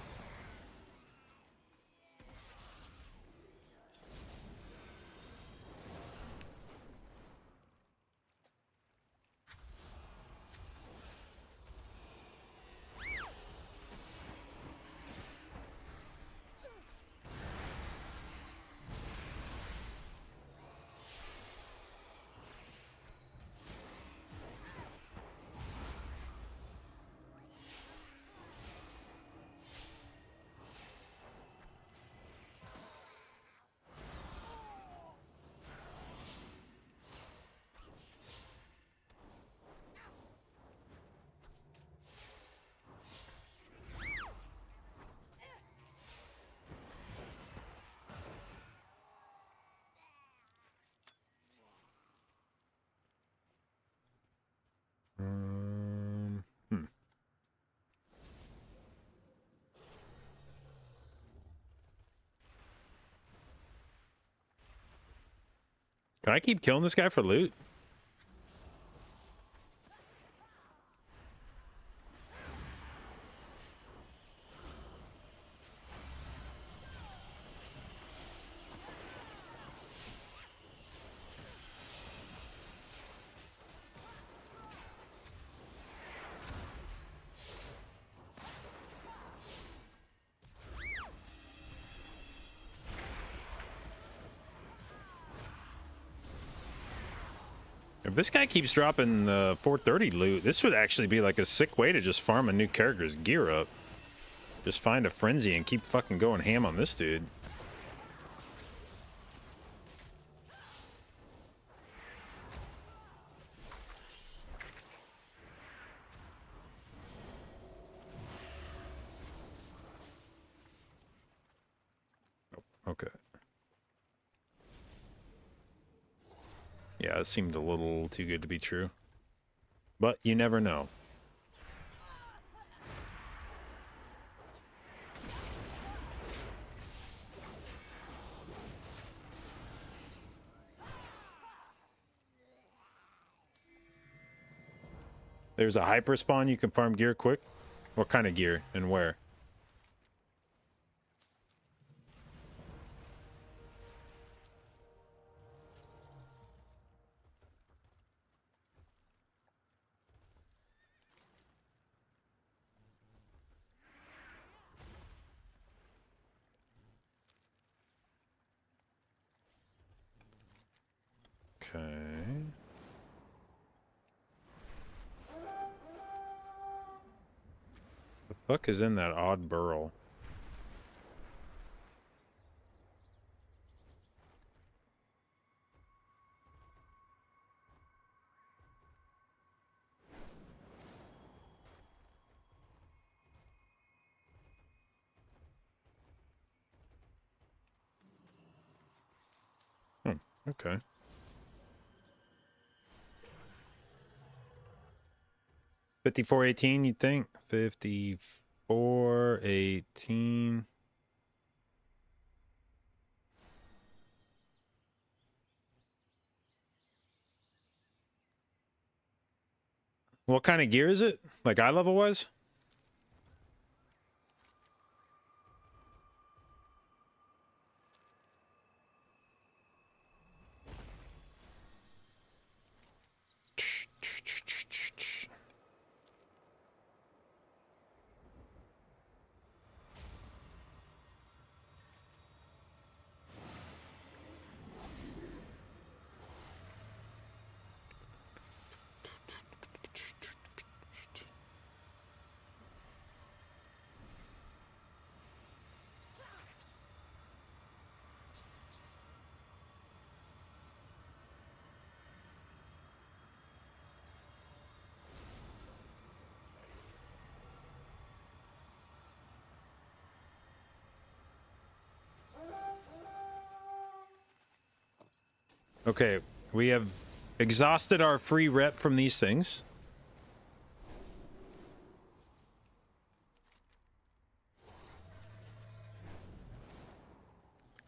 Hmm. Can I keep killing this guy for loot? If this guy keeps dropping 430 loot, this would actually be like a sick way to just farm a new character's gear up. Just find a frenzy and keep fucking going ham on this dude. Okay. Yeah, it seemed a little too good to be true. But you never know. There's a hyper spawn you can farm gear quick. What kind of gear and where? Okay. The fuck is in that odd burl? Okay. $54.18, you'd think? 54.18. What kind of gear is it? Like eye level wise? Okay, we have exhausted our free rep from these things.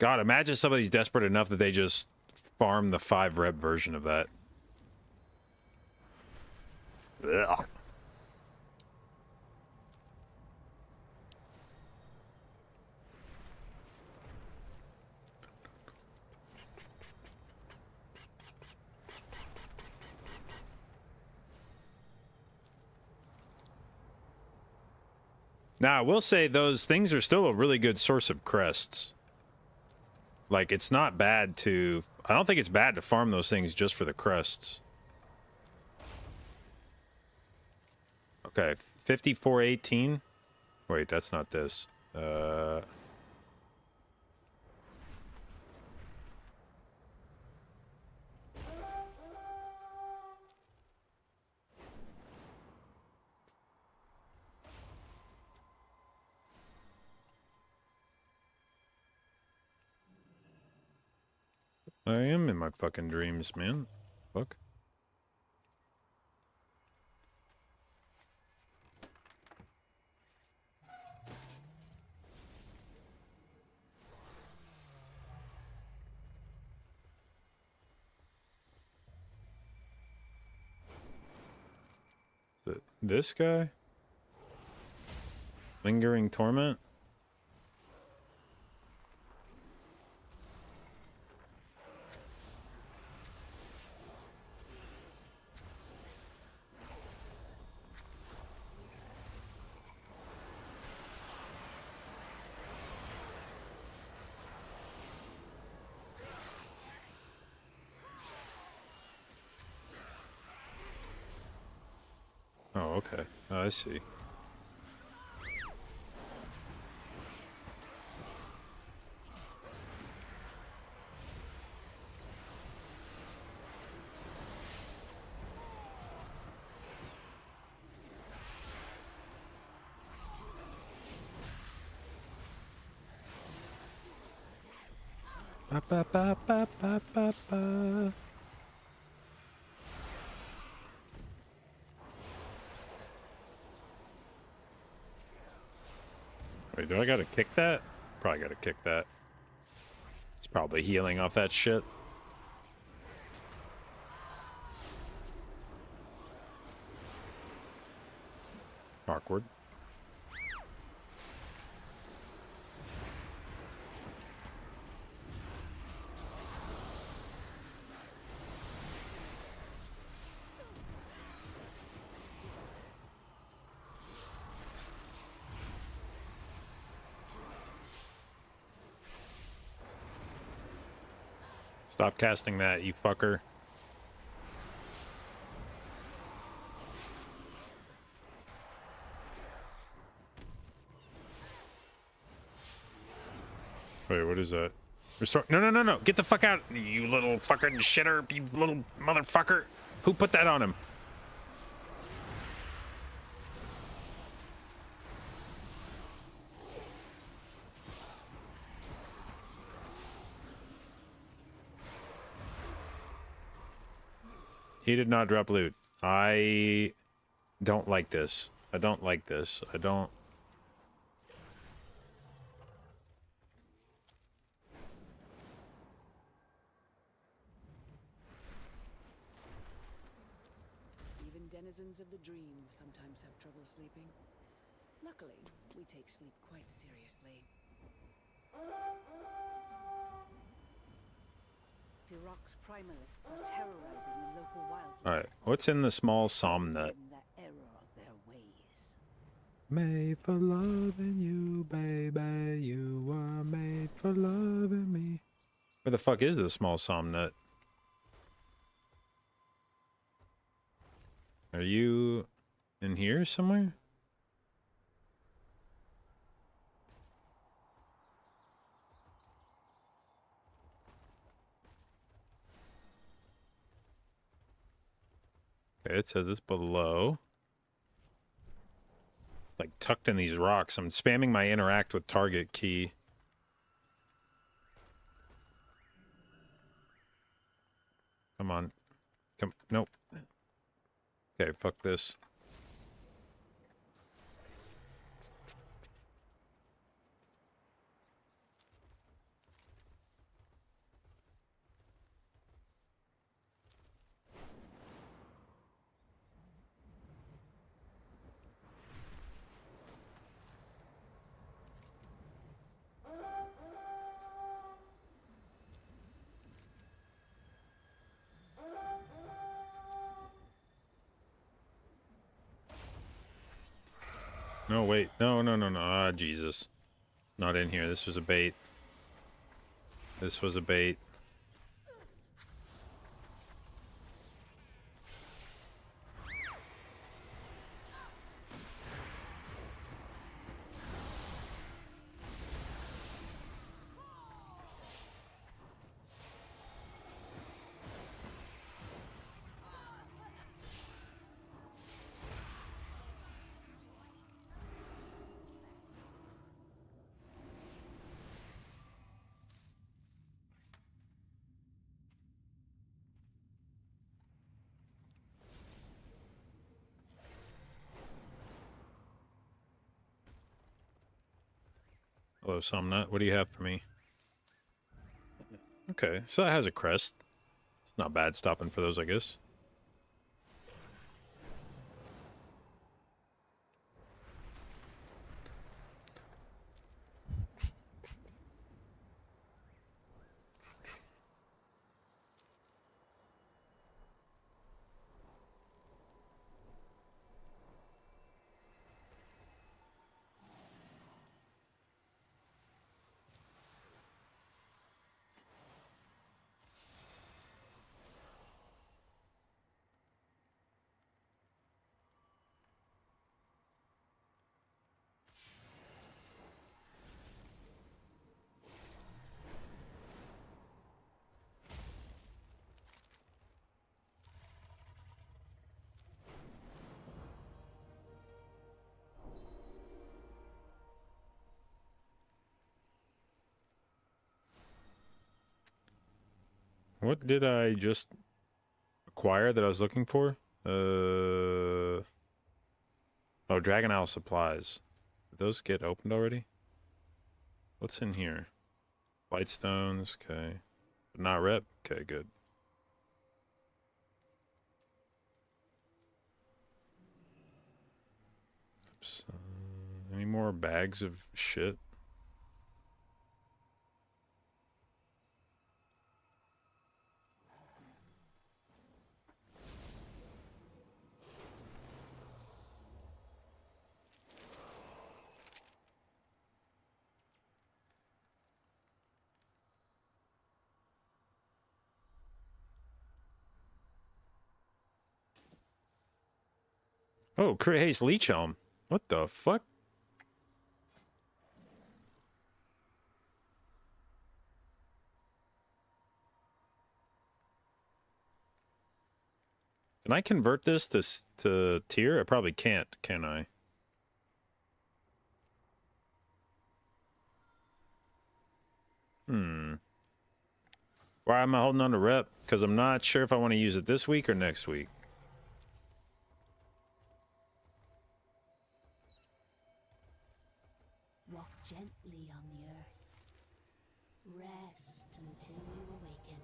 God, imagine somebody's desperate enough that they just farm the 5-rep version of that. Ugh. Now, I will say those things are still a really good source of crests. Like, it's not bad to... I don't think it's bad to farm those things just for the crests. Okay, 5418. Wait, that's not this. I am in my fucking dreams, man. Fuck. Is it this guy? Lingering Torment? Oh, okay. Oh, I see. Ba, ba, ba, ba, ba, ba, ba. Wait, do I gotta kick that? Probably gotta kick that. It's probably healing off that shit. Awkward. Stop casting that, you fucker. Wait, what is that? Restore. No, no, no, no. Get the fuck out, you little fucking shitter, you little motherfucker. Who put that on him? He did not drop loot. I don't like this. I don't like this. I don't... Even denizens of the dream sometimes have trouble sleeping. Luckily, we take sleep quite seriously. Firok's primalists are terrorizing the local wildlife. Alright, what's in the small somnut? The error of their ways. Made for loving you, baby. You are made for loving me. Where the fuck is the small somnut? Are you in here somewhere? Okay, it says it's below. It's like tucked in these rocks. I'm spamming my interact with target key. Come on. Come. Nope. Okay, fuck this. No, wait. No, no, no, no. Ah, Jesus. It's not in here. This was a bait. This was a bait. Hello, Somnut. What do you have for me? Okay, so that has a crest. It's not bad stopping for those, I guess. What did I just acquire that I was looking for? Oh, Dragon Owl supplies. Did those get opened already? What's in here? Light stones, okay. But not rep? Okay, good. Oops. Any more bags of shit? Oh, Crit Haste Leech Helm. What the fuck? Can I convert this to tier? I probably can't, can I? Why am I holding on to rep? Because I'm not sure if I want to use it this week or next week. Walk gently on the earth. Rest until you awaken.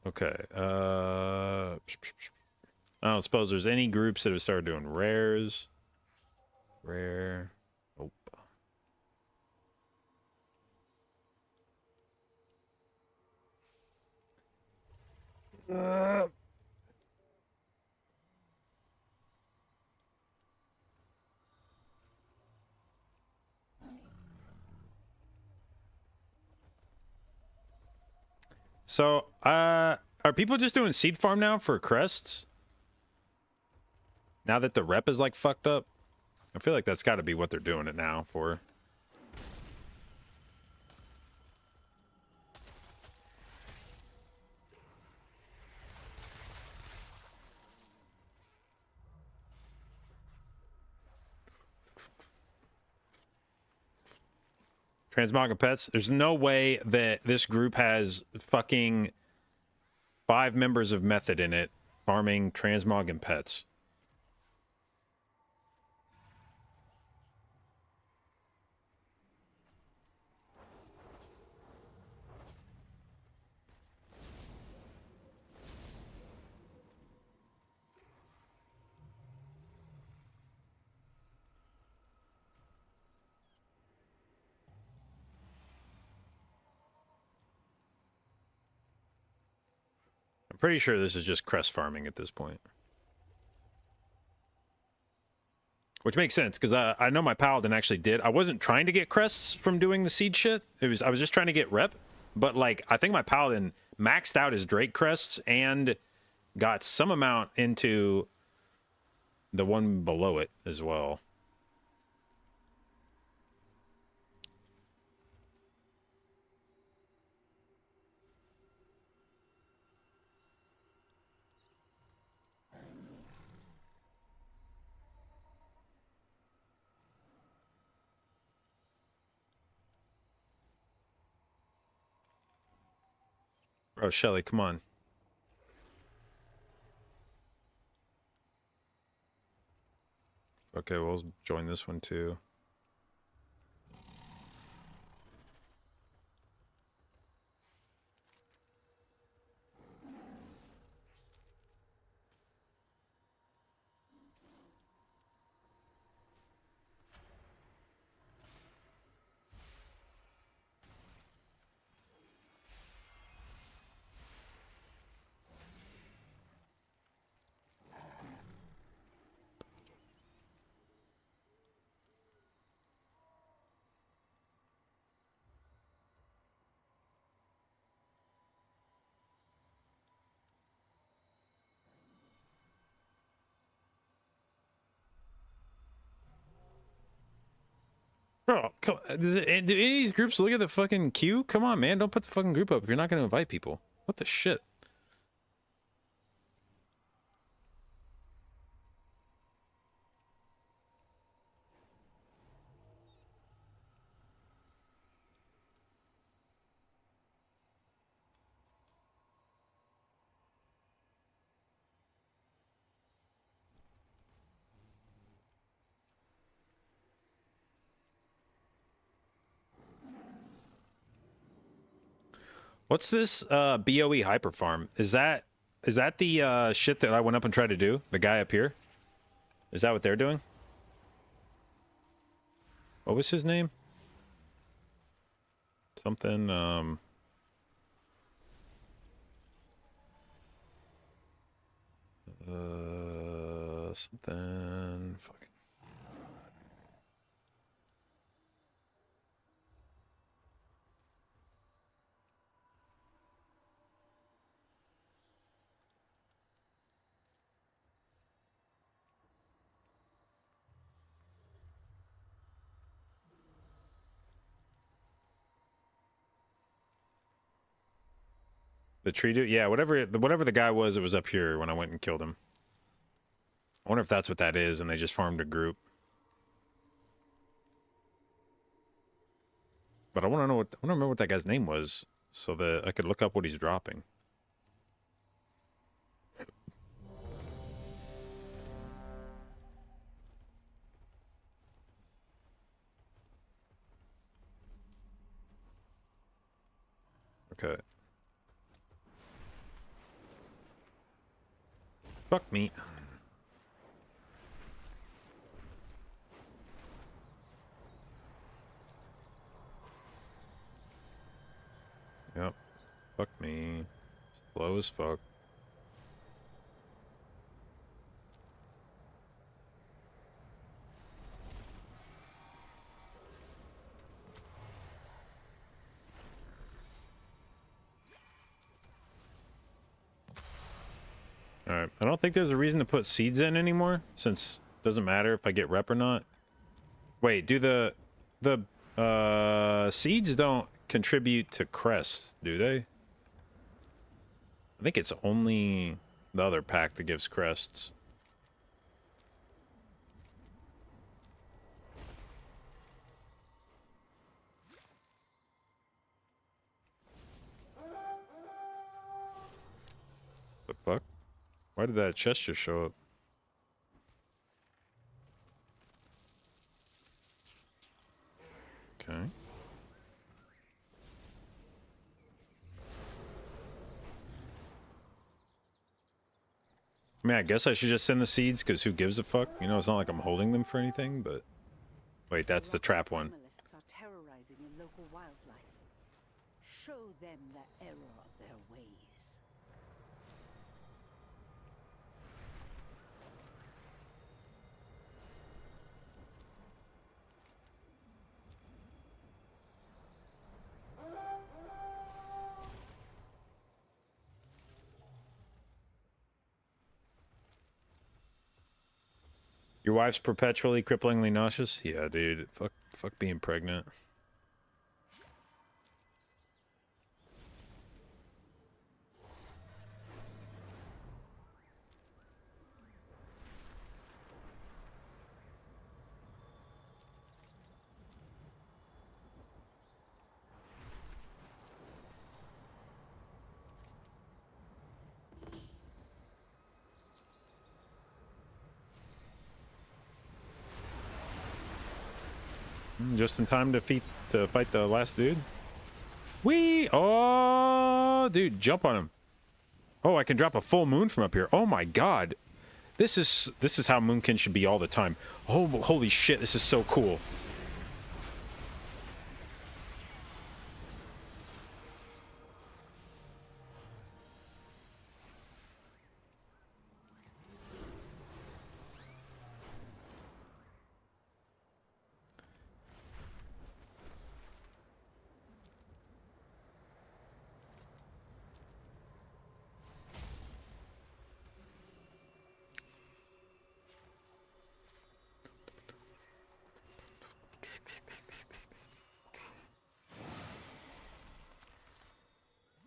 Okay. I don't suppose there's any groups that have started doing rares. Rare. Nope. So, are people just doing seed farm now for crests? Now that the rep is like fucked up? I feel like that's got to be what they're doing it now for. Transmog and pets. There's no way that this group has fucking 5 members of method in it farming transmog and pets. pretty sure this is just crest farming at this point. Which makes sense, because I know my paladin actually did. I wasn't trying to get crests from doing the seed shit. I was just trying to get rep. But, like, I think my paladin maxed out his Drake crests and got some amount into the one below it as well. Oh, Shelly, come on. Okay, we'll join this one too. Bro, do any of these groups look at the fucking queue? Come on, man. Don't put the fucking group up if you're not going to invite people. What the shit? What's this BOE hyper farm? Is that the shit that I went up and tried to do? The guy up here? Is that what they're doing? What was his name? Something something fuck. The tree dude? Yeah, whatever the guy was that was up here when I went and killed him. I wonder if that's what that is and they just farmed a group. But I want to remember what that guy's name was so that I could look up what he's dropping. Okay. Fuck me. Yep. Fuck me. Slow as fuck. Alright, I don't think there's a reason to put seeds in anymore, since it doesn't matter if I get rep or not. Wait, do the seeds don't contribute to crests, do they? I think it's only the other pack that gives crests. The fuck? Why did that chest just show up? Okay. I mean, I guess I should just send the seeds, because who gives a fuck? You know, it's not like I'm holding them for anything, but... Wait, that's the trap one. Primalists are terrorizing the local wildlife. Show them the error of their ways. Your wife's perpetually cripplingly nauseous? Yeah, dude. Fuck being pregnant. Just in time to fight the last dude. Whee! Oh, dude, jump on him. Oh, I can drop a full moon from up here. Oh my god. This is how Moonkin should be all the time. Oh, holy shit, this is so cool.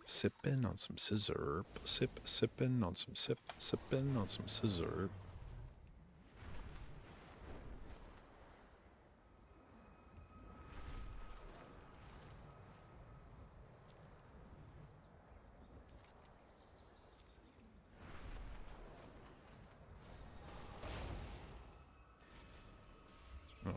Sipping on some scissor. Sipping on some sipping on some scissor. Oh.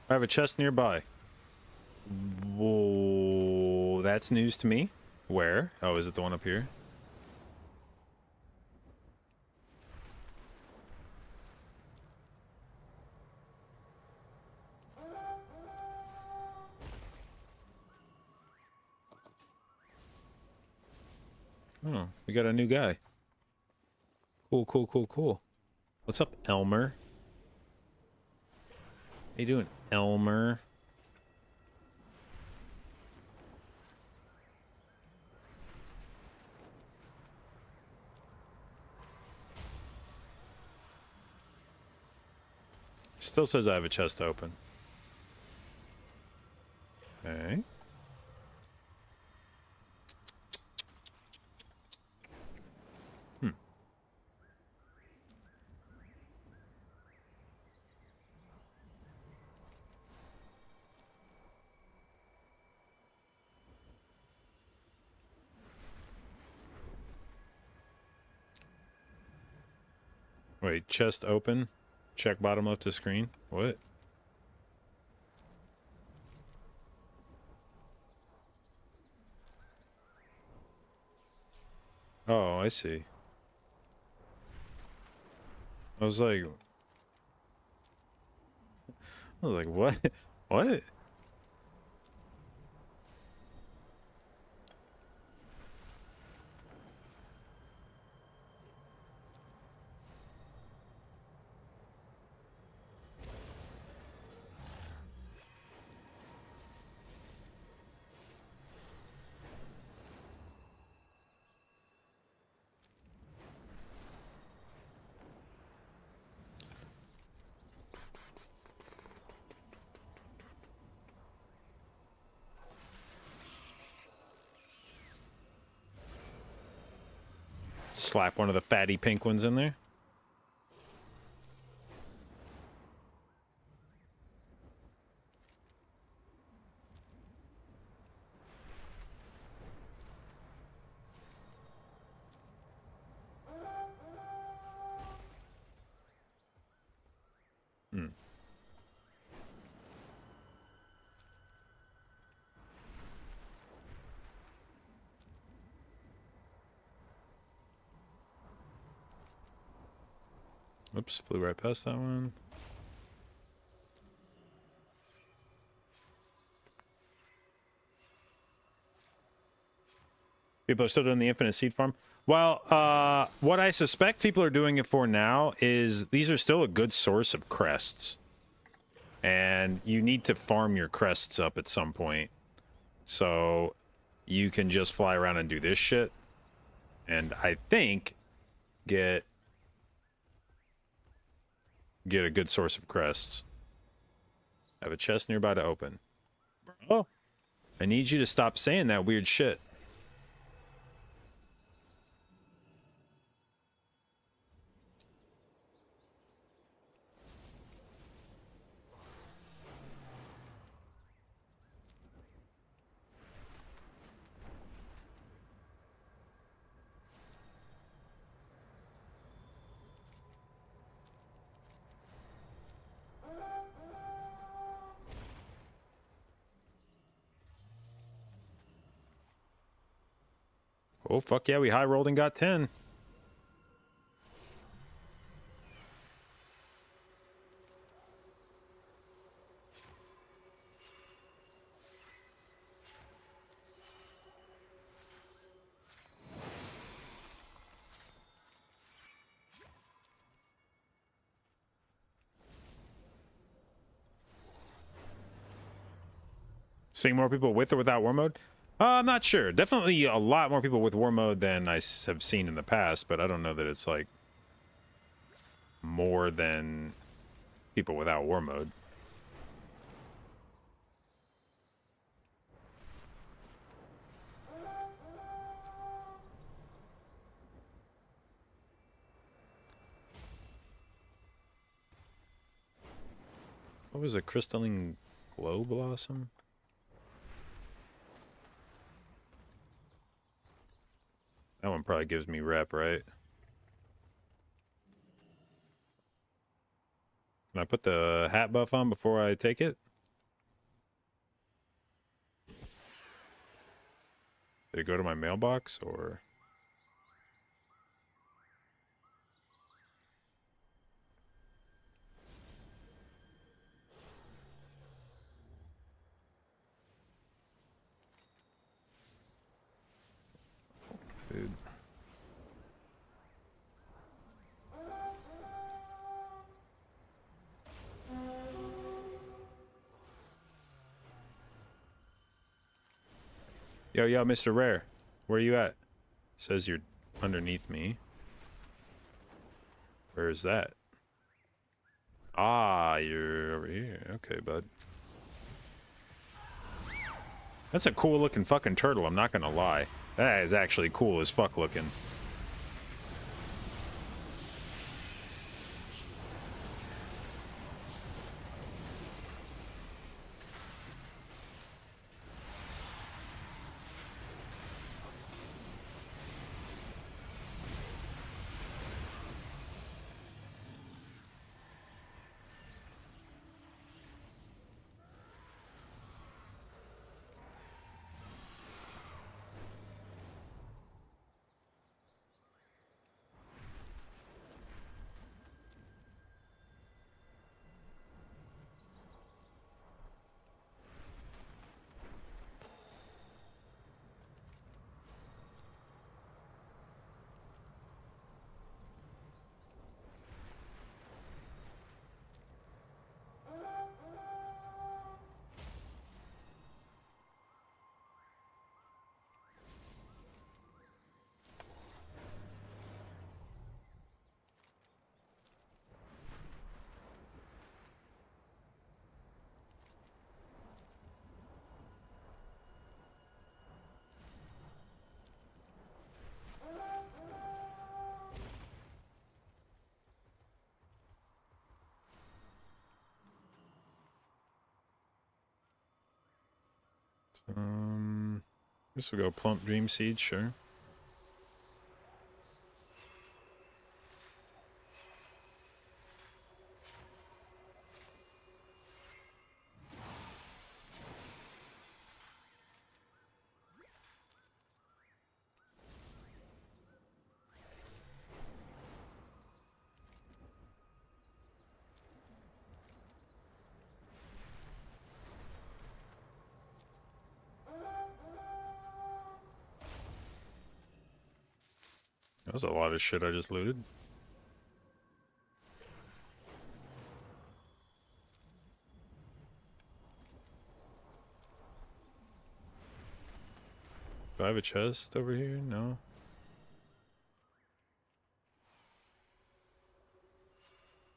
I have a chest nearby. Whoa, that's news to me. Where? Oh, is it the one up here? Oh, we got a new guy. Cool, cool, cool, cool. What's up, Elmer? How you doing, Elmer? Still says I have a chest open. Okay. Wait, chest open. Check bottom left of screen. What? Oh, I see. I was like, what? What? Slap one of the fatty pink ones in there. Hmm. Oops, flew right past that one. People are still doing the infinite seed farm. Well, what I suspect people are doing it for now is these are still a good source of crests. And you need to farm your crests up at some point. So you can just fly around and do this shit. And I think get a good source of crests. I have a chest nearby to open. Oh, I need you to stop saying that weird shit. Oh, fuck yeah, we high rolled and got 10. Seeing more people with or without war mode? I'm not sure. Definitely a lot more people with war mode than I have seen in the past, but I don't know that it's like more than people without war mode. What was a crystalline glow blossom? That one probably gives me rep, right? Can I put the hat buff on before I take it? Did it go to my mailbox or? Dude. Yo, Mr. Rare. Where you at? Says you're underneath me. Where is that? Ah, you're over here. Okay, bud. That's a cool looking fucking turtle, I'm not gonna lie. That is actually cool as fuck looking. This will go plump dream seed, sure. was a lot of shit I just looted. Do I have a chest over here? No.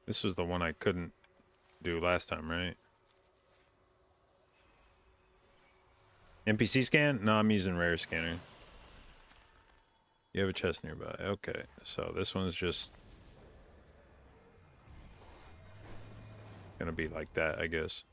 This was the one I couldn't do last time, right? NPC scan? No, I'm using rare scanner. You have a chest nearby. Okay, so this one's just gonna be like that, I guess.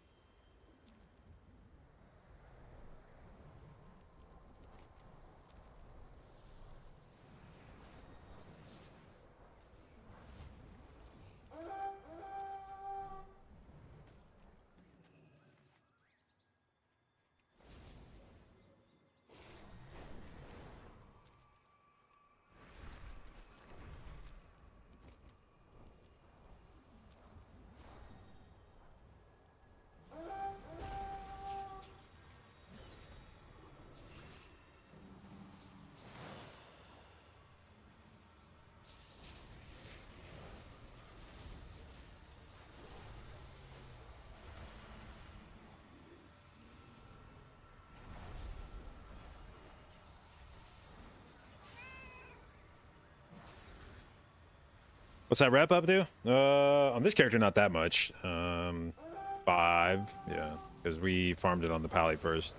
What's that wrap up do? On this character, not that much. 5, yeah, because we farmed it on the pally first.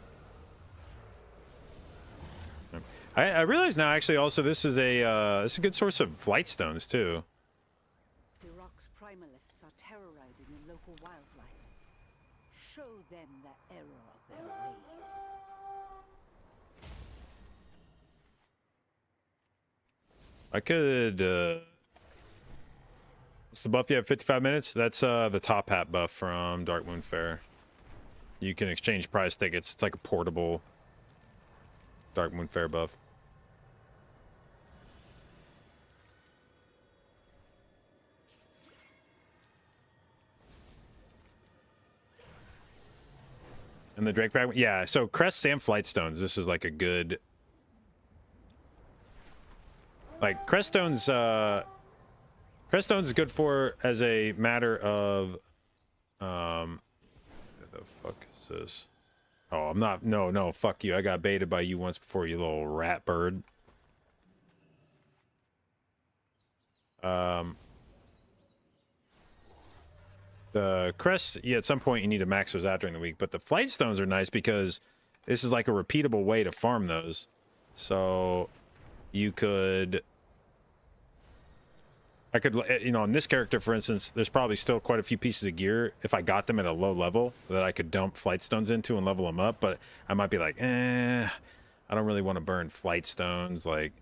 I realize now, actually, also this is a good source of flight stones too. The rock's primalists are terrorizing the local wildlife. Show them the error of their ways. I could. What's the buff you have? 55 minutes? That's the top hat buff from Dark Moon Fair. You can exchange prize tickets. It's like a portable Dark Moon Fair buff. And the Drake fragment? Yeah, so crests and flight stones. This is like a good... Like, crest stones... Crest stones is good for as a matter of... what the fuck is this? Oh, I'm not... No, fuck you. I got baited by you once before, you little rat bird. The crests, yeah, at some point you need to max those out during the week, but the flight stones are nice because this is like a repeatable way to farm those. So you could... I could, you know, on this character, for instance, there's probably still quite a few pieces of gear, if I got them at a low level, that I could dump flight stones into and level them up, but I might be like, I don't really want to burn flight stones, like,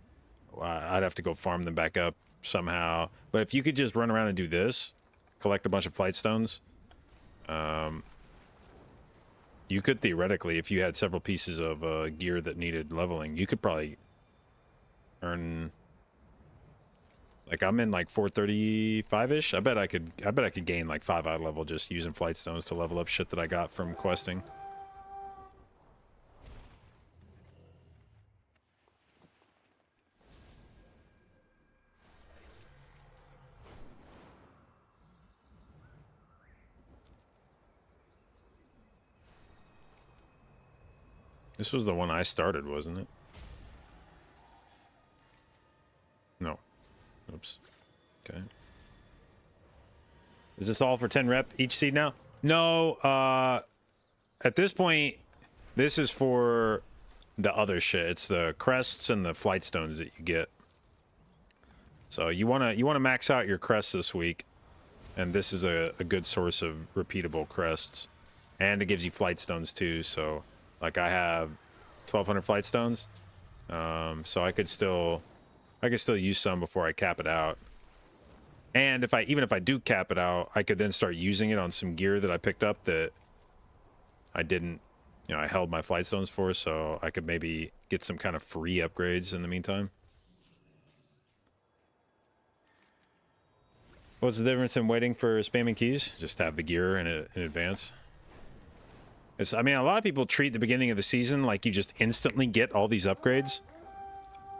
I'd have to go farm them back up somehow. But if you could just run around and do this, collect a bunch of flight stones, you could theoretically, if you had several pieces of gear that needed leveling, you could probably earn... Like, I'm in like 435-ish. I bet I could gain like 5 out level just using flight stones to level up shit that I got from questing. This was the one I started, wasn't it? No. Oops. Okay. Is this all for 10 rep each seed now? No, at this point, this is for the other shit. It's the crests and the flight stones that you get. So you wanna max out your crests this week, and this is a good source of repeatable crests. And it gives you flight stones too, so like I have 1,200 flight stones. So I could still use some before I cap it out. And even if I do cap it out, I could then start using it on some gear that I picked up that I didn't, you know, I held my flight stones for, so I could maybe get some kind of free upgrades in the meantime. What's the difference in waiting for spamming keys? Just have the gear in advance. I mean, a lot of people treat the beginning of the season like you just instantly get all these upgrades.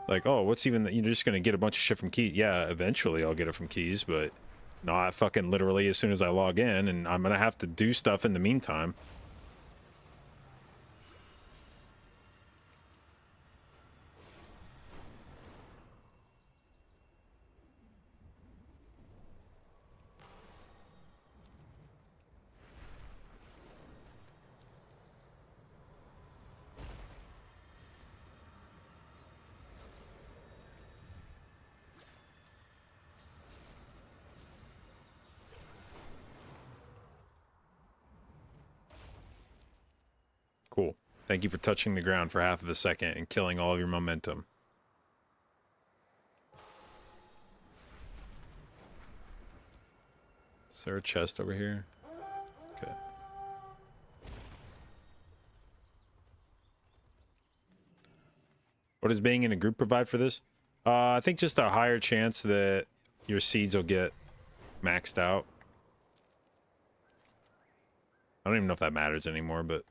Like, oh, what's even, you're just gonna get a bunch of shit from keys. Yeah, eventually I'll get it from keys, but not fucking literally as soon as I log in, and I'm gonna have to do stuff in the meantime. Cool. Thank you for touching the ground for half of a second and killing all of your momentum. Is there a chest over here? Okay. What does being in a group provide for this? I think just a higher chance that your seeds will get maxed out. I don't even know if that matters anymore, but...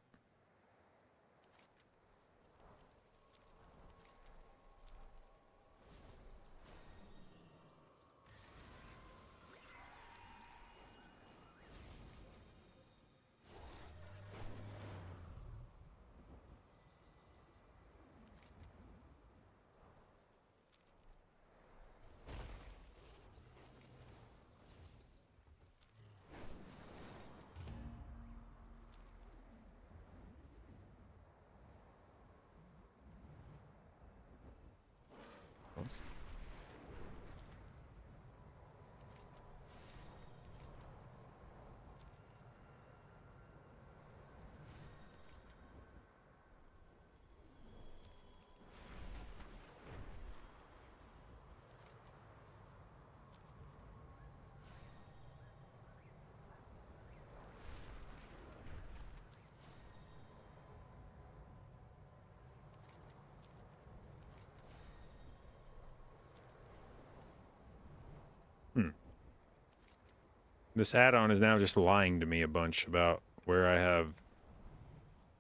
This add-on is now just lying to me a bunch about where I have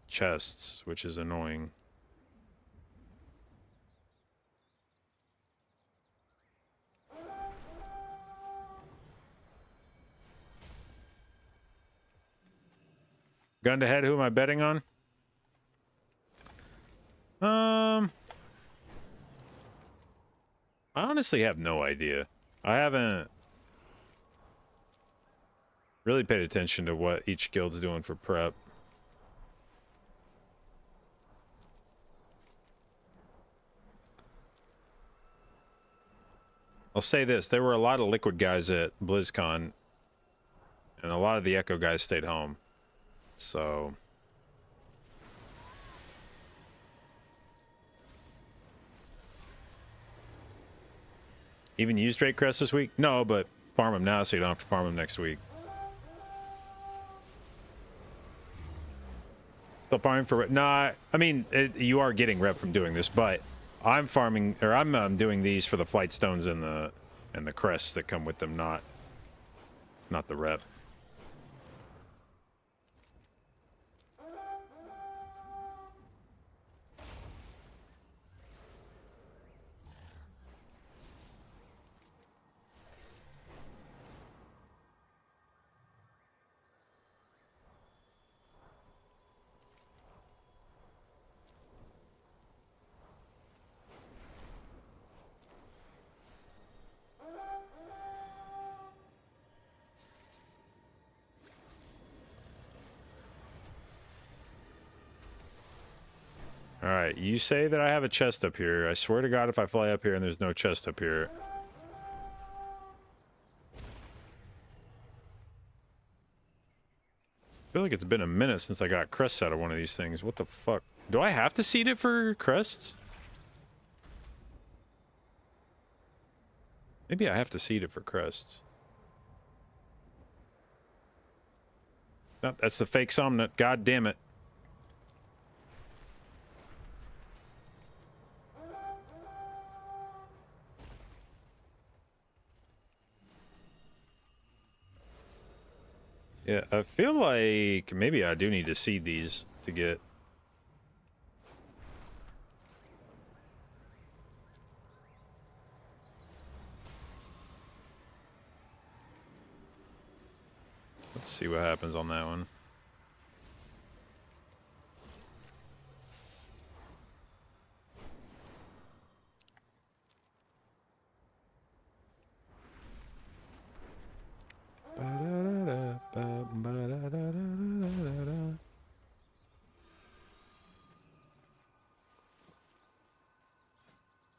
chests, which is annoying. Gun to head, who am I betting on? I honestly have no idea. I haven't really paid attention to what each guild's doing for prep. I'll say this, there were a lot of Liquid guys at BlizzCon, and a lot of the Echo guys stayed home. So... Even used Drake Crest this week? No, but farm them now so you don't have to farm them next week. Still farming for... Nah, I mean, you are getting rep from doing this, but I'm farming, or I'm doing these for the flight stones and the crests that come with them, not the rep. Alright, you say that I have a chest up here. I swear to God if I fly up here and there's no chest up here. I feel like it's been a minute since I got crests out of one of these things. What the fuck? Do I have to seed it for crests? Maybe I have to seed it for crests. No, that's the fake Somnut. God damn it. Yeah, I feel like maybe I do need to seed these to get... Let's see what happens on that one.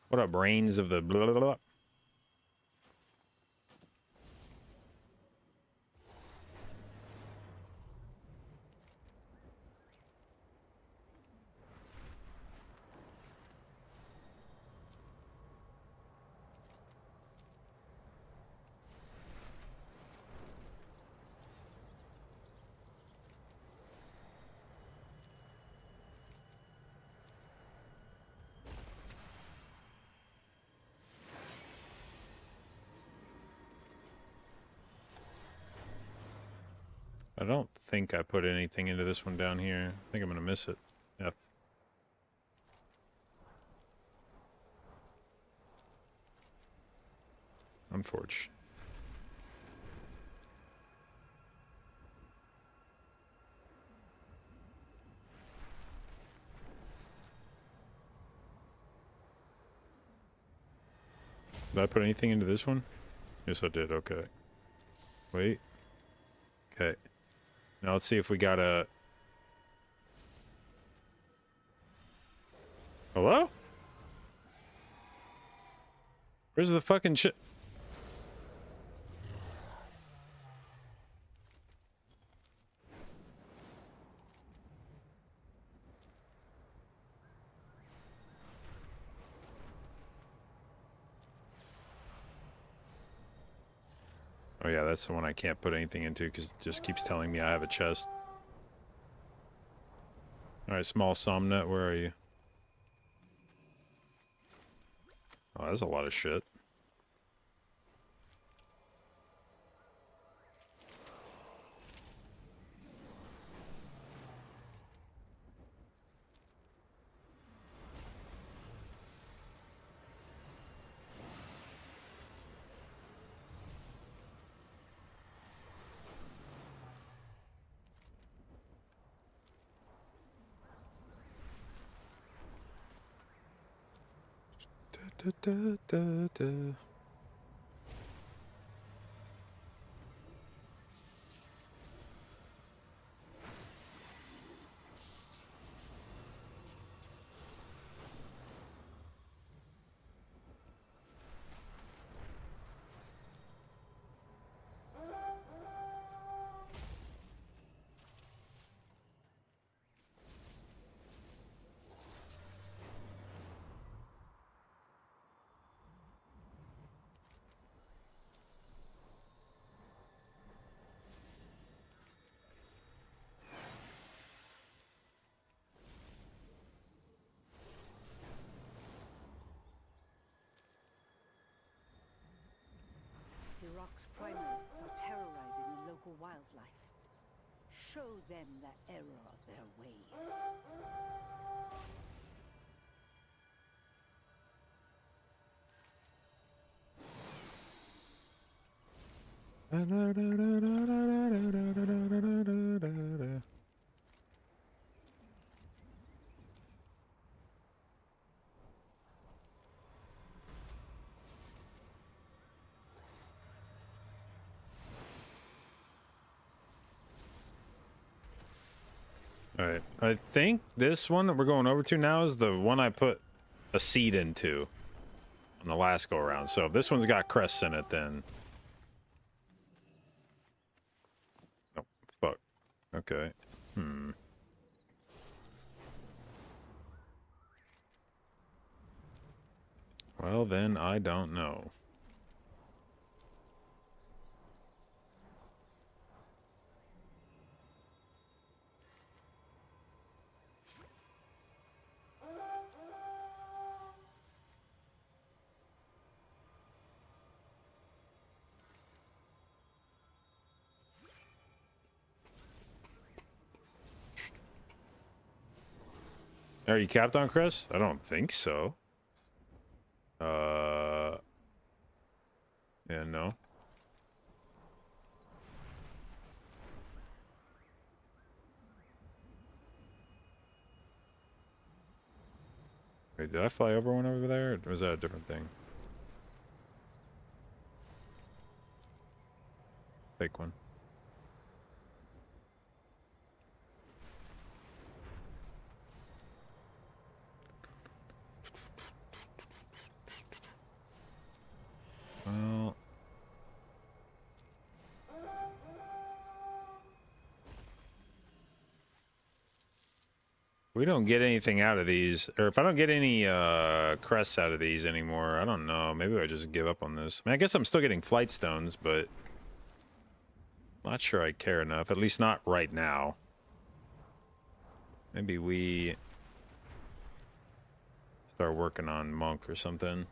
What up, brains of the blah, blah, blah. I don't think I put anything into this one down here. I think I'm gonna miss it. F. Unfortunate. Did I put anything into this one? Yes, I did. Okay. Wait. Okay. Now let's see if we got a... Hello? Where's the fucking shit? Oh yeah, that's the one I can't put anything into because it just keeps telling me I have a chest. Alright, small somnet, where are you? Oh, that's a lot of shit. Da, da, da, da. Iraq's primalists are terrorizing the local wildlife. Show them the error of their ways. Alright, I think this one that we're going over to now is the one I put a seed into on the last go around. So if this one's got crests in it, then... Oh, fuck. Okay. Well, then I don't know. Are you capped on crest? I don't think so. Yeah, no. Wait, did I fly over one over there? Or was that a different thing? Fake one. Well, we don't get anything out of these, or if I don't get any crests out of these anymore, I don't know. Maybe I just give up on this. I mean, I guess I'm still getting flight stones, but not sure I care enough. At least not right now. Maybe we start working on monk or something.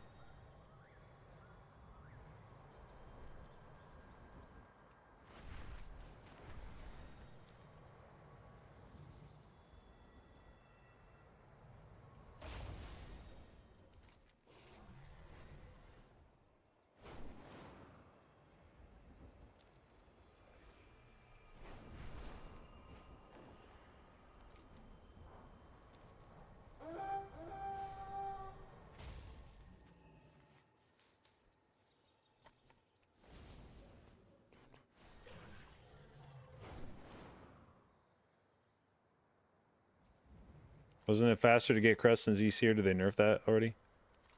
Wasn't it faster to get crests in ZC, or did they nerf that already?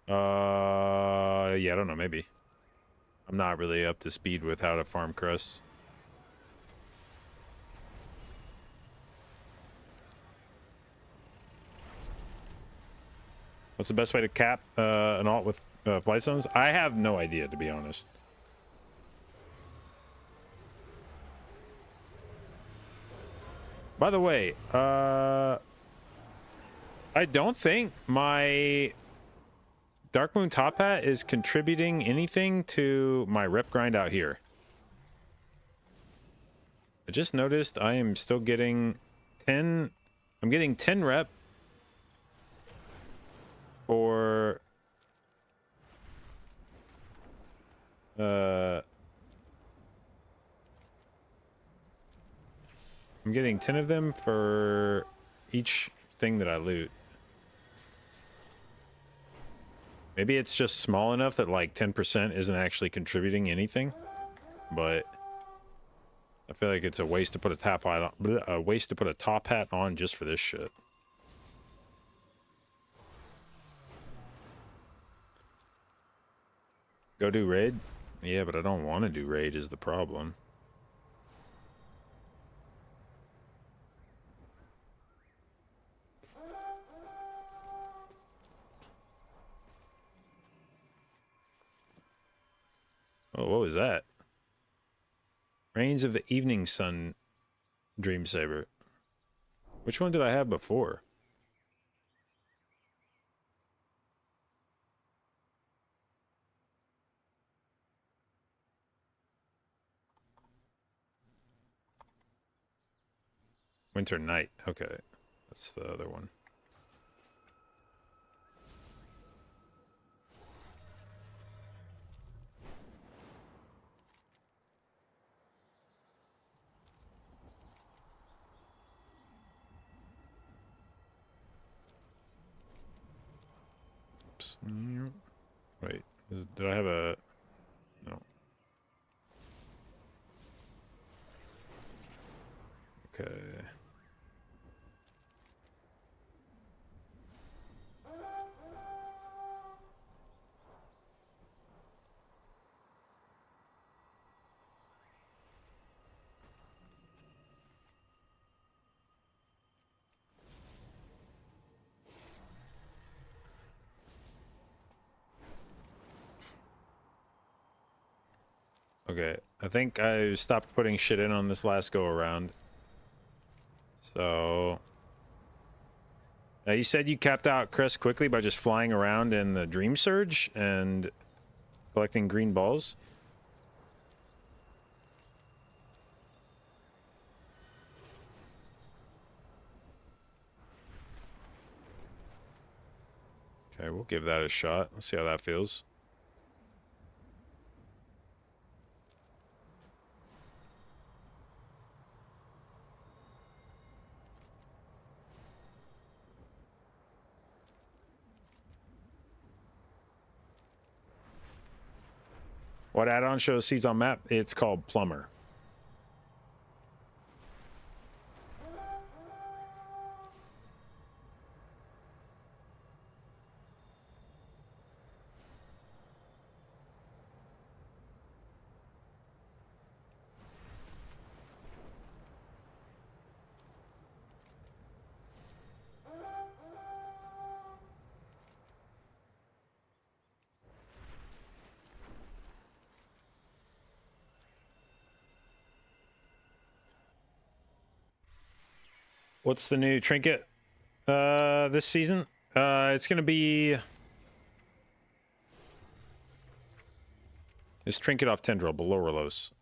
Yeah, I don't know, maybe. I'm not really up to speed with how to farm crests. What's the best way to cap an alt with flight stones? I have no idea, to be honest. By the way, I don't think my Darkmoon top hat is contributing anything to my rep grind out here. I just noticed I am still getting 10. I'm getting 10 rep for I'm getting 10 of them for each thing that I loot. Maybe it's just small enough that like 10% isn't actually contributing anything, but I feel like it's a waste to put a top hat on, a waste to put a top hat on just for this shit. Go do raid? Yeah, but I don't want to do raid is the problem. Oh, what was that? Rains of the Evening Sun Dream Saber. Which one did I have before? Winter Night. Okay. That's the other one. Oops. Wait. Did I have a... No. Okay. Okay, I think I stopped putting shit in on this last go around. So... Now you said you capped out Crest quickly by just flying around in the Dream Surge and collecting green balls? Okay, we'll give that a shot. Let's see how that feels. What add-on shows seeds on map? It's called Plumber. What's the new trinket this season? It's gonna be this trinket off Tendril, Belorolos.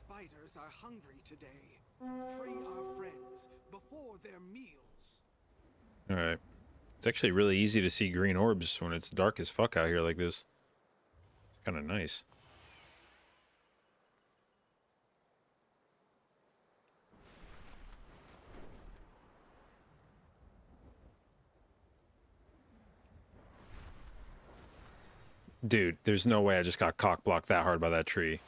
Spiders are hungry today. Free our friends before their meals. All right. It's actually really easy to see green orbs when it's dark as fuck out here like this. It's kind of nice. Dude, there's no way I just got cock blocked that hard by that tree.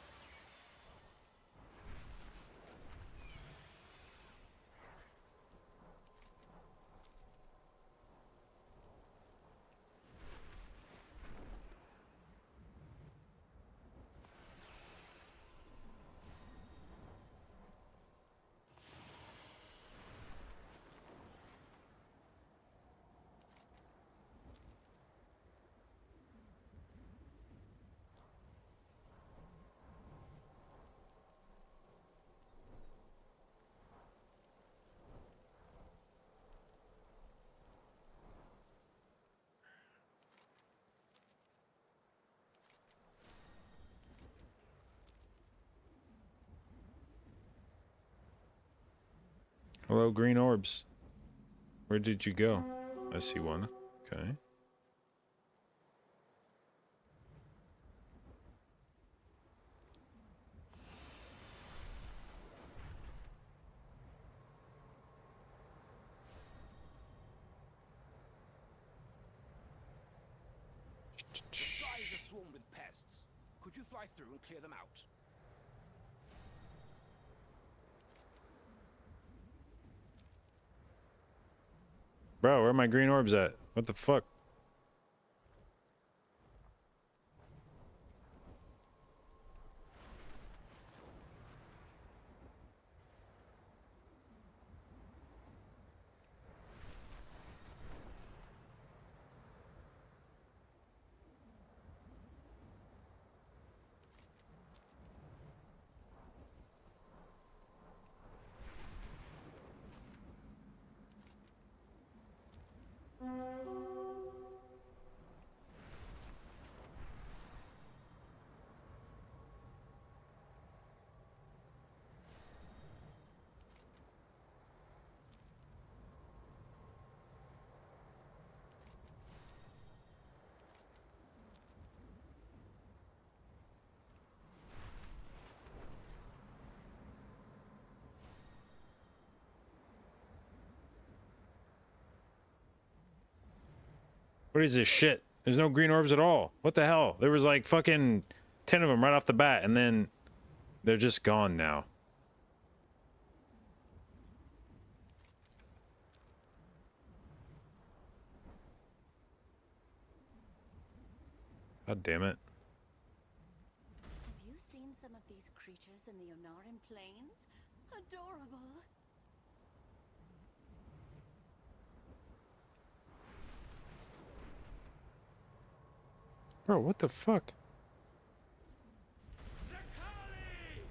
Hello, green orbs. Where did you go? I see one. Okay. The skies are swarmed with pests. Could you fly through and clear them out? Bro, where are my green orbs at? What the fuck? What is this shit? There's no green orbs at all. What the hell? There was like fucking 10 of them right off the bat, and then they're just gone now. God damn it. Have you seen some of these creatures in the Onaran Plains? Adorable. Bro, what the fuck? Zakali!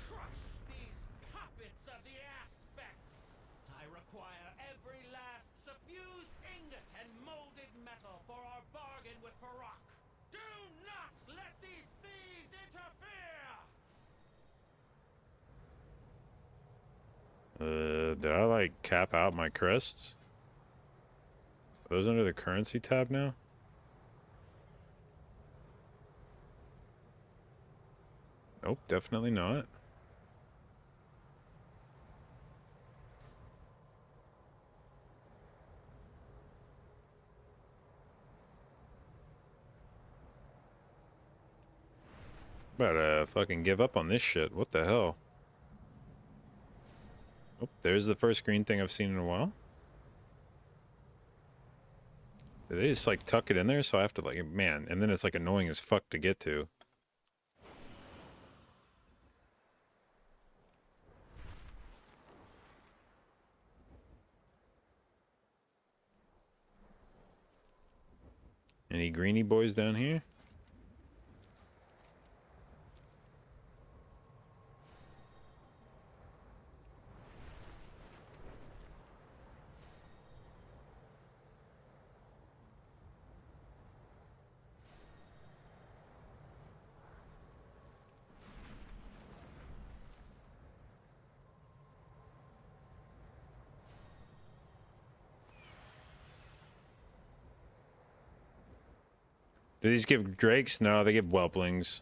Crush these puppets of the aspects! I require every last suffused ingot and battle for our bargain with Farak. Do not let these thieves interfere! Did I like cap out my crests? Are those under the currency tab now? Nope, definitely not. Better fucking give up on this shit. What the hell? Oh, there's the first green thing I've seen in a while. Did they just like tuck it in there so I have to like, man, and then it's like annoying as fuck to get to. Any greeny boys down here? Do these give drakes? No, they give whelplings.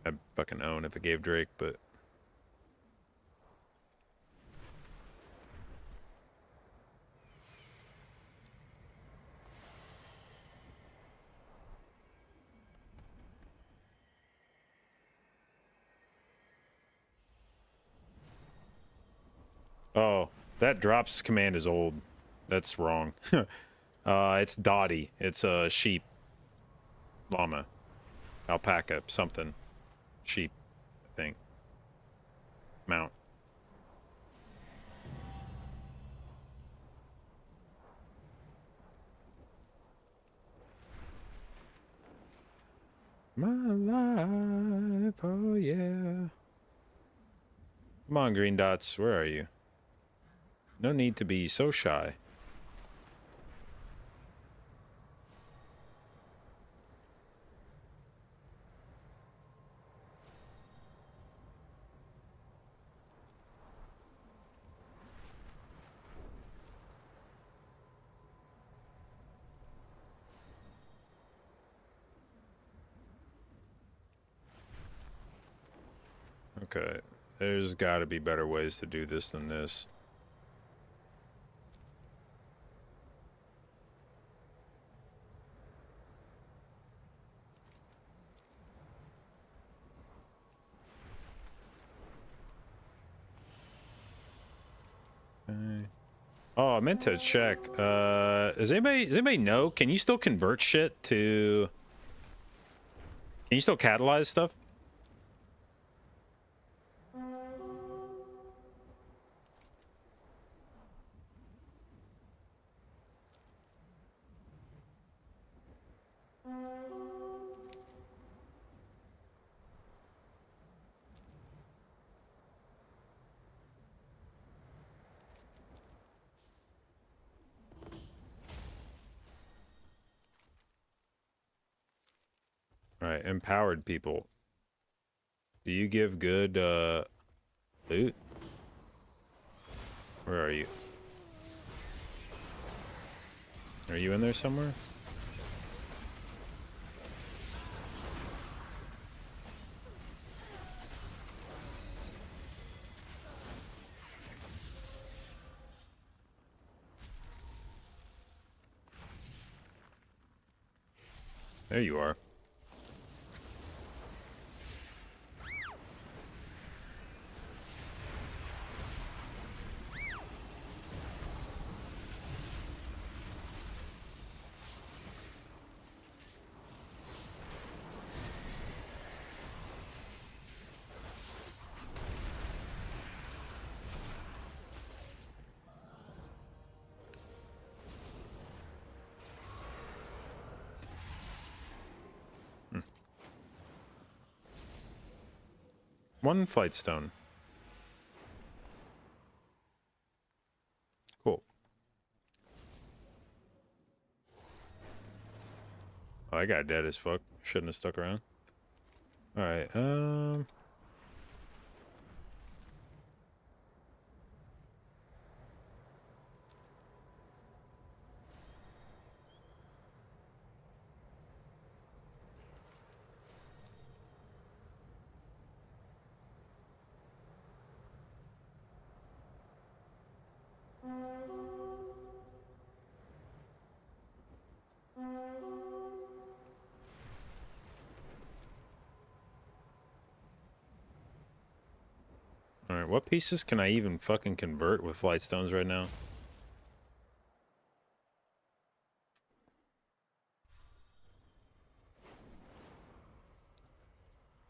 I fucking own if it gave drake, but... Oh, that drops command is old. That's wrong. It's Dottie. It's a sheep. Llama. Alpaca. Something. Sheep, I think. Mount. My life, oh yeah. Come on, green dots, where are you? No need to be so shy. Okay, there's got to be better ways to do this than this. Okay. Oh, I meant to check. Does anybody know? Can you still convert shit to... Can you still catalyze stuff? Right, empowered people. Do you give good, loot? Where are you? Are you in there somewhere? There you are. One flight stone. Cool. I got dead as fuck. Shouldn't have stuck around. All right. All right. What pieces can I even fucking convert with flight stones right now?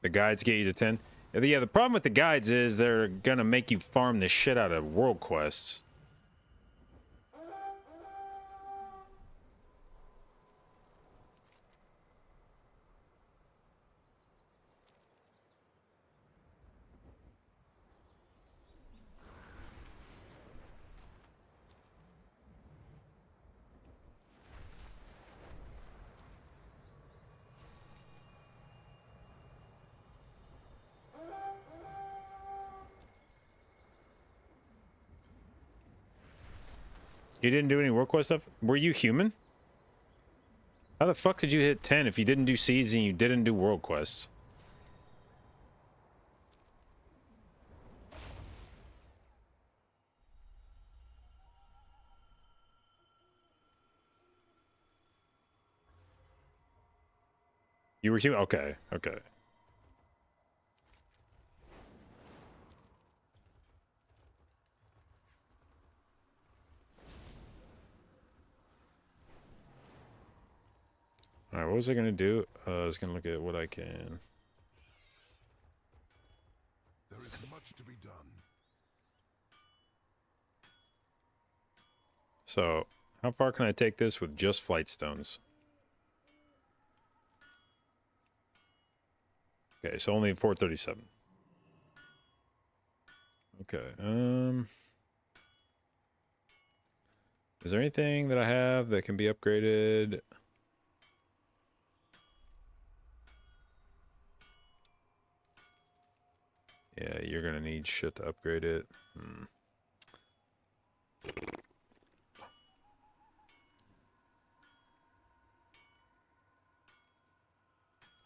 The guides get you to 10. Yeah, the problem with the guides is they're gonna make you farm the shit out of world quests. You didn't do any world quest stuff? Were you human? How the fuck did you hit 10 if you didn't do seeds and you didn't do world quests? You were human? Okay, okay. Alright, what was I gonna do? I was gonna look at what I can. There is much to be done. So, how far can I take this with just flight stones? Okay, so only 437. Okay, is there anything that I have that can be upgraded? Yeah, you're gonna need shit to upgrade it.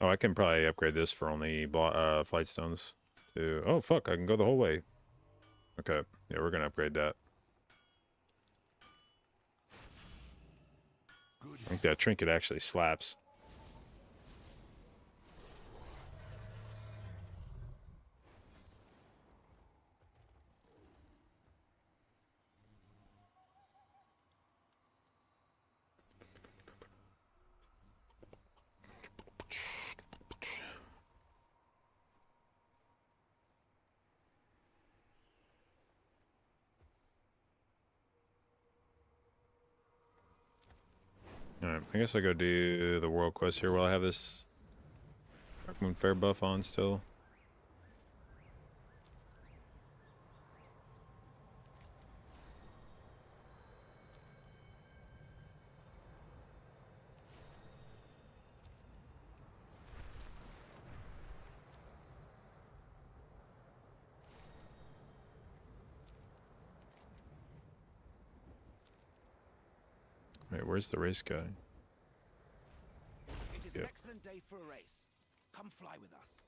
Oh, I can probably upgrade this for only flight stones. To oh fuck, I can go the whole way. Okay, yeah, we're gonna upgrade that. I think that trinket actually slaps. Alright, I guess I go do the world quest here while I have this Dark Moon Fair buff on still. Wait, where's the race guy? It is an excellent day for a race. Come fly with us.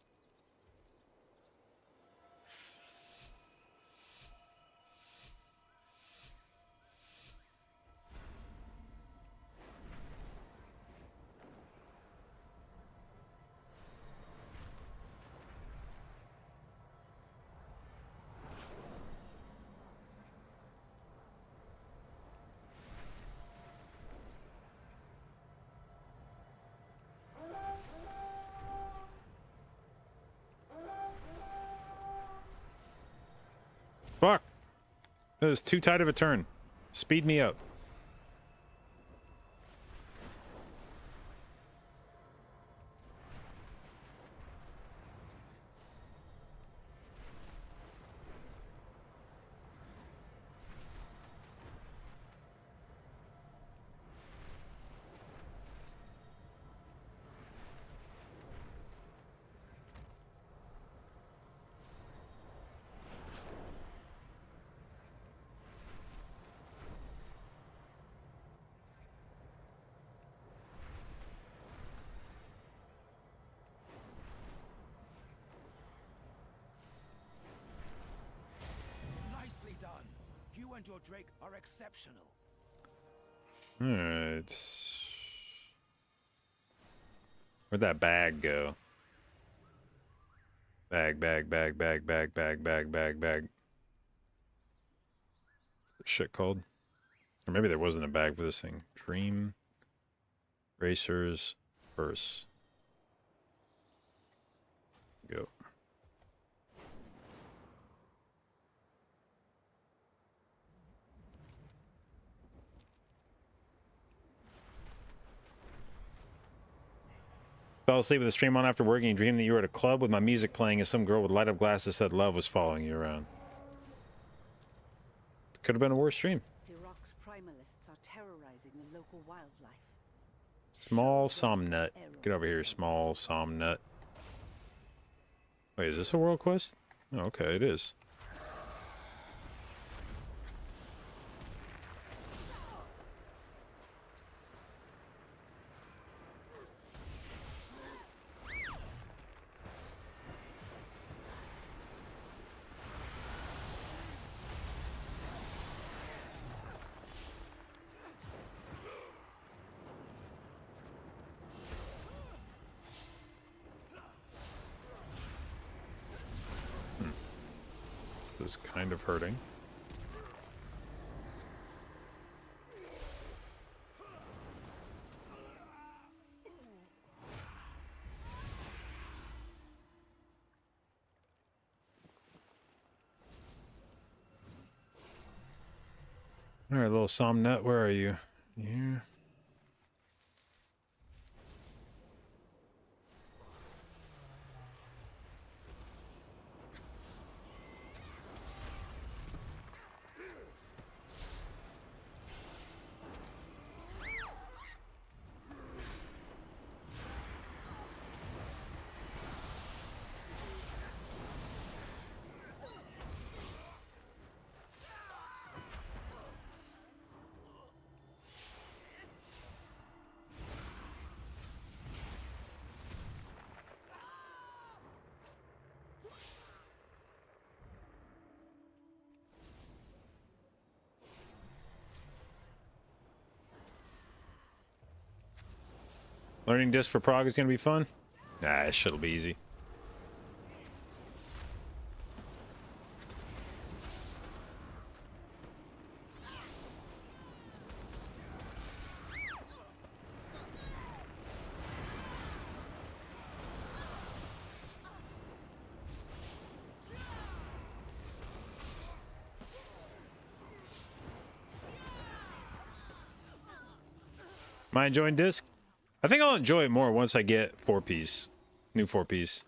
Fuck! That was too tight of a turn. Speed me up. and your Drake are exceptional. Alright. Where'd that bag go? Bag. What's shit called? Or maybe there wasn't a bag for this thing. Dream Racers Purse. Go. Fell asleep with the stream on after working and dreamed that you were at a club with my music playing and some girl with light up glasses said love was following you around. Could have been a worse dream. Firok's primalists are terrorizing the local wildlife. Small Somnut. Get over here, small Somnut. Wait, is this a world quest? Oh, okay, it is. Is kind of hurting. All right, little Somnut, where are you? Here. Learning disc for Prague is going to be fun? Nah, this shit'll be easy. Am I enjoying disc? I think I'll enjoy it more once I get 4-piece. New 4-piece.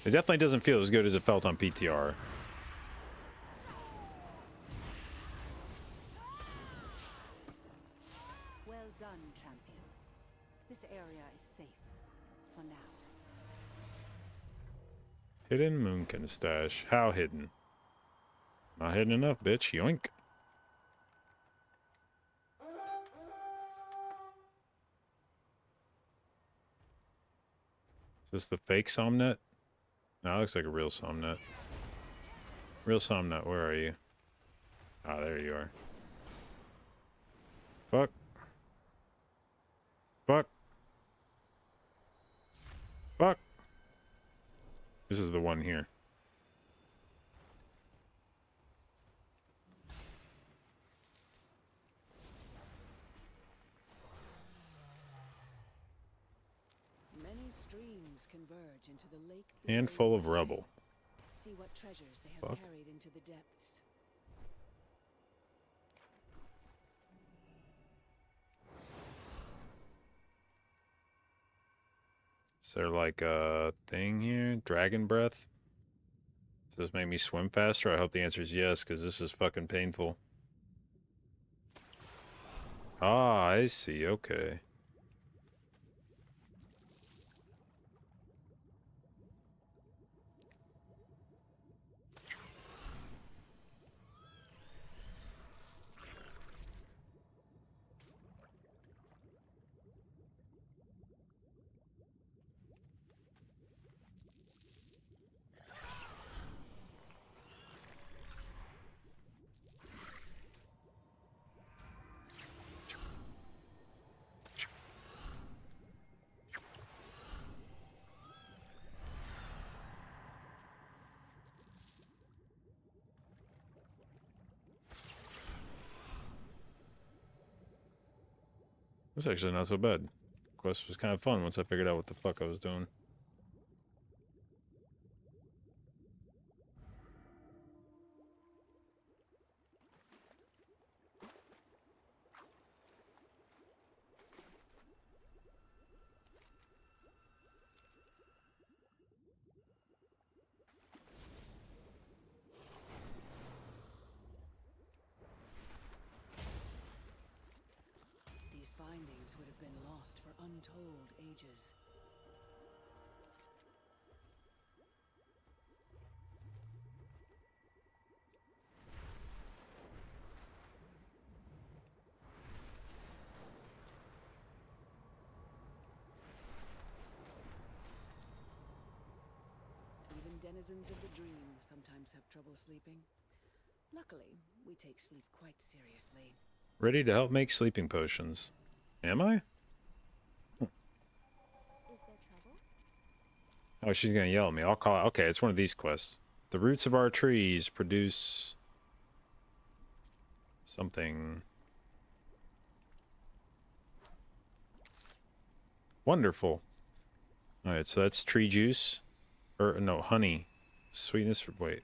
It definitely doesn't feel as good as it felt on PTR. Well done, champion. This area is safe for now. Hidden Moonkin stash. How hidden? Not hidden enough, bitch. Yoink. Is this the fake Somnut? No, it looks like a real Somnut. Real Somnut, where are you? Ah, there you are. Fuck. Fuck. Fuck. This is the one here. Many streams converge into the lake And full of rubble. See what treasures they have Fuck. carried into the depths. Is there like a thing here? Dragon breath? Does this make me swim faster? I hope the answer is yes, because this is fucking painful. Ah, I see. Okay. That's actually not so bad. Quest was kind of fun once I figured out what the fuck I was doing. These findings would have been lost for untold ages. Even denizens of the dream sometimes have trouble sleeping. Luckily, we take sleep quite seriously. Ready to help make sleeping potions. Am I? Is there trouble? Oh, she's gonna yell at me. I'll call it. Okay, it's one of these quests. The roots of our trees produce something wonderful. All right, so that's tree juice, or no, honey, sweetness. Wait,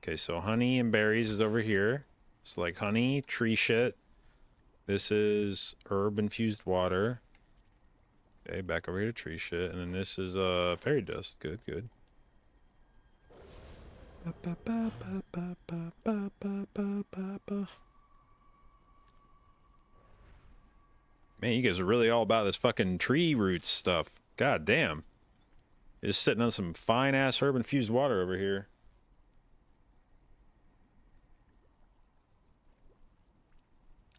okay, so honey and berries is over here. It's like honey, tree shit. This is herb infused water. Okay, back over here to tree shit, and then this is fairy dust. Good, good. Man, you guys are really all about this fucking tree roots stuff. God damn. You're just sitting on some fine ass herb infused water over here.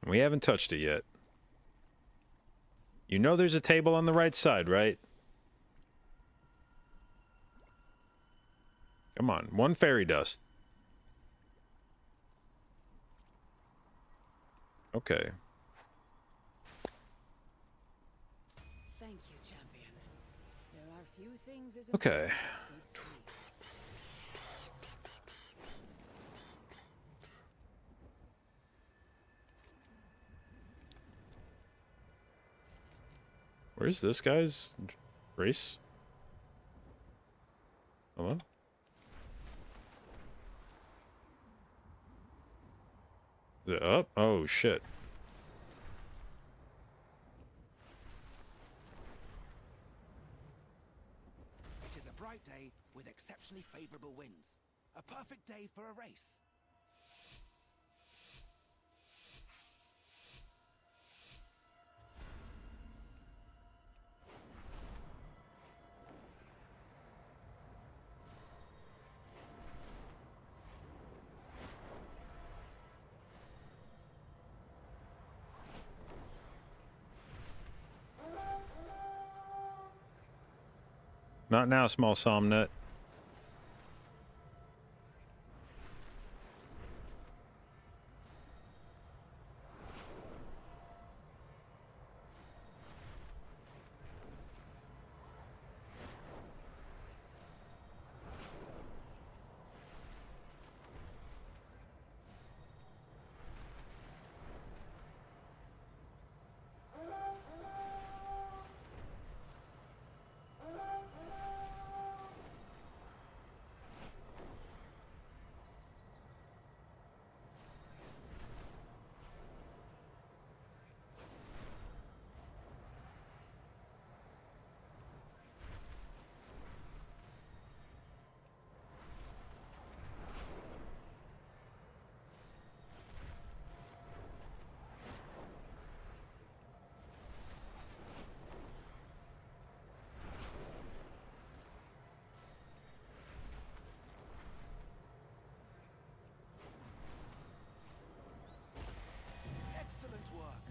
We haven't touched it yet. You know there's a table on the right side, right? Come on, one fairy dust. Okay. Thank you, champion. There are few things as Okay. important as good sleep. Where's this guy's race? Hello? Is it up? Oh, shit. It is a bright day with exceptionally favorable winds. A perfect day for a race. Not now, small somnut.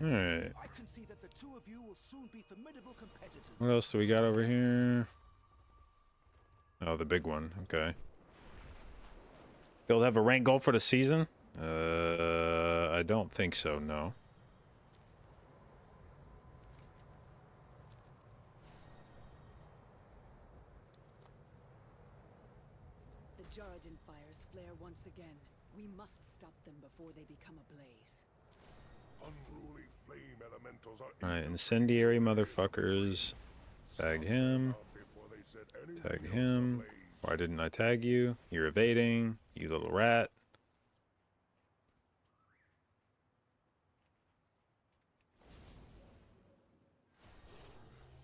All right. I can see that the two of you will soon be formidable competitors. What else do we got over here? Oh, the big one. Okay. They'll have a rank goal for the season? I don't think so, no. The Jaredin fires flare once again. We must stop them before they become a blaze. Unruly flame elementals are Alright, incendiary motherfuckers. Tag him. before they set anything Tag else him. ablaze. Why didn't I tag you? You're evading, you little rat.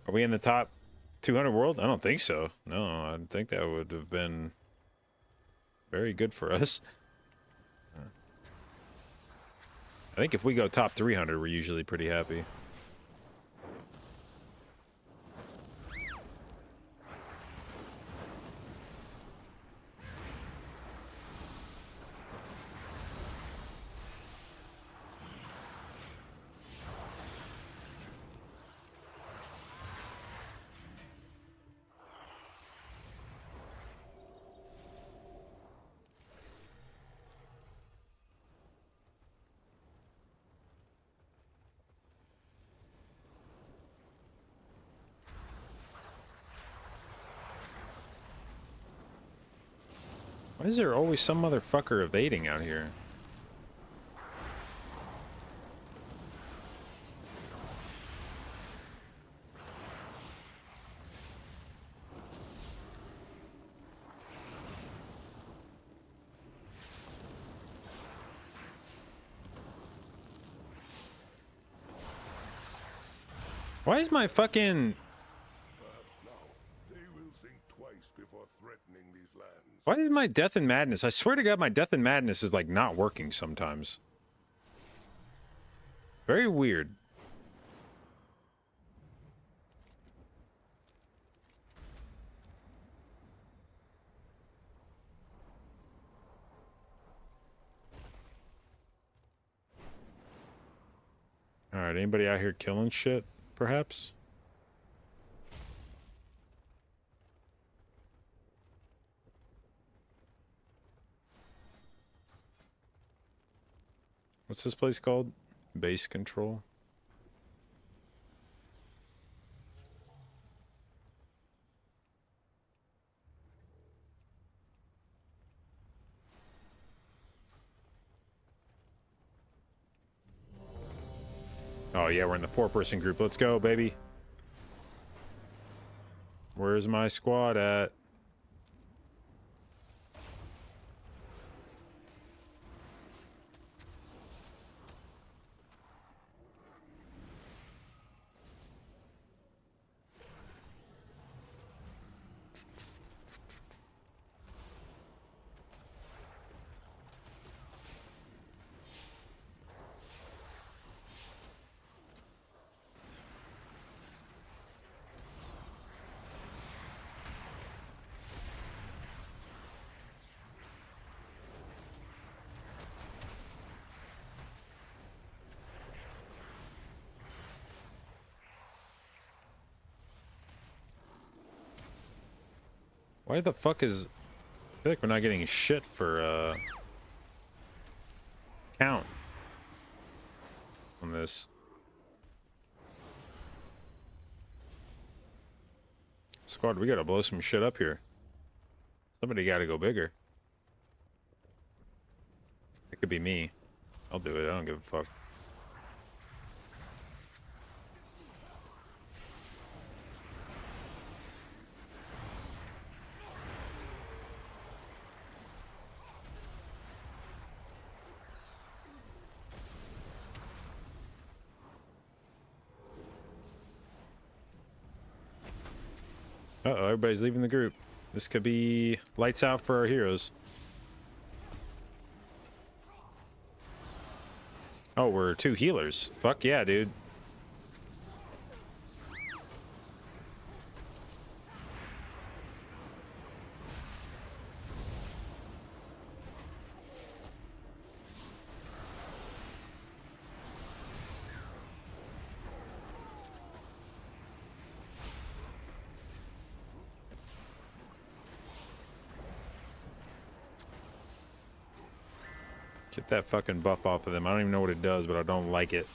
Are we in the top 200 world? I don't think so. No, I think that would have been very good for us. I think if we go top 300, we're usually pretty happy. Why is there always some motherfucker evading out here? Why is my fucking... Perhaps now they will think twice before threatening these lands. Why is my Death and Madness? I swear to God, my Death and Madness is like not working sometimes. Very weird. Alright, anybody out here killing shit, perhaps? What's this place called? Base control. Oh yeah, we're in the 4-person group. Let's go, baby. Where's my squad at? Why the fuck is... I feel like we're not getting shit for, count on this. Squad, we gotta blow some shit up here. Somebody gotta go bigger. It could be me. I'll do it, I don't give a fuck. Uh-oh, everybody's leaving the group. This could be lights out for our heroes. Oh, we're 2 healers. Fuck yeah, dude. Get that fucking buff off of them. I don't even know what it does, but I don't like it.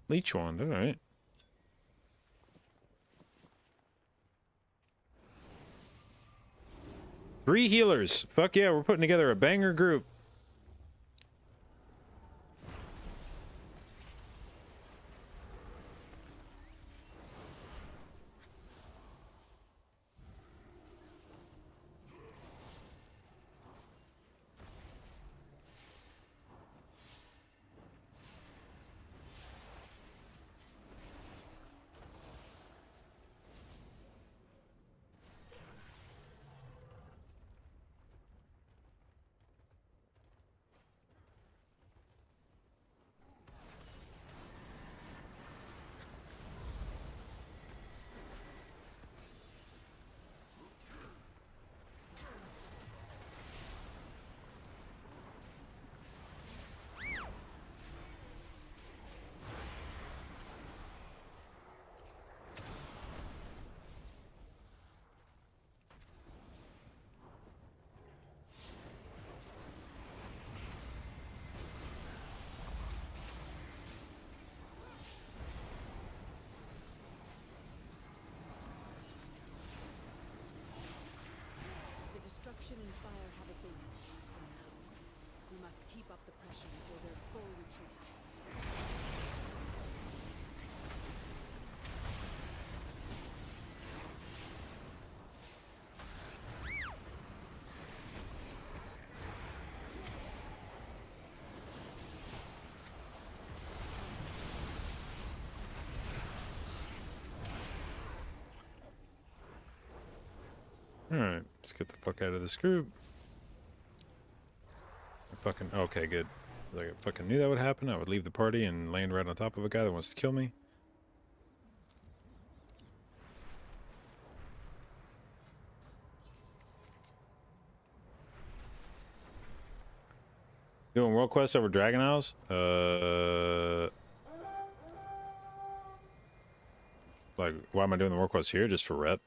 Leech wand, alright. Three healers. Fuck yeah, we're putting together a banger group. The destruction and fire have abated for now. We must keep up the pressure until their full retreat. Alright, let's get the fuck out of this group. Fucking okay, good. Like I fucking knew that would happen. I would leave the party and land right on top of a guy that wants to kill me. Doing world quests over Dragon Isles? Like, why am I doing the world quests here? Just for rep?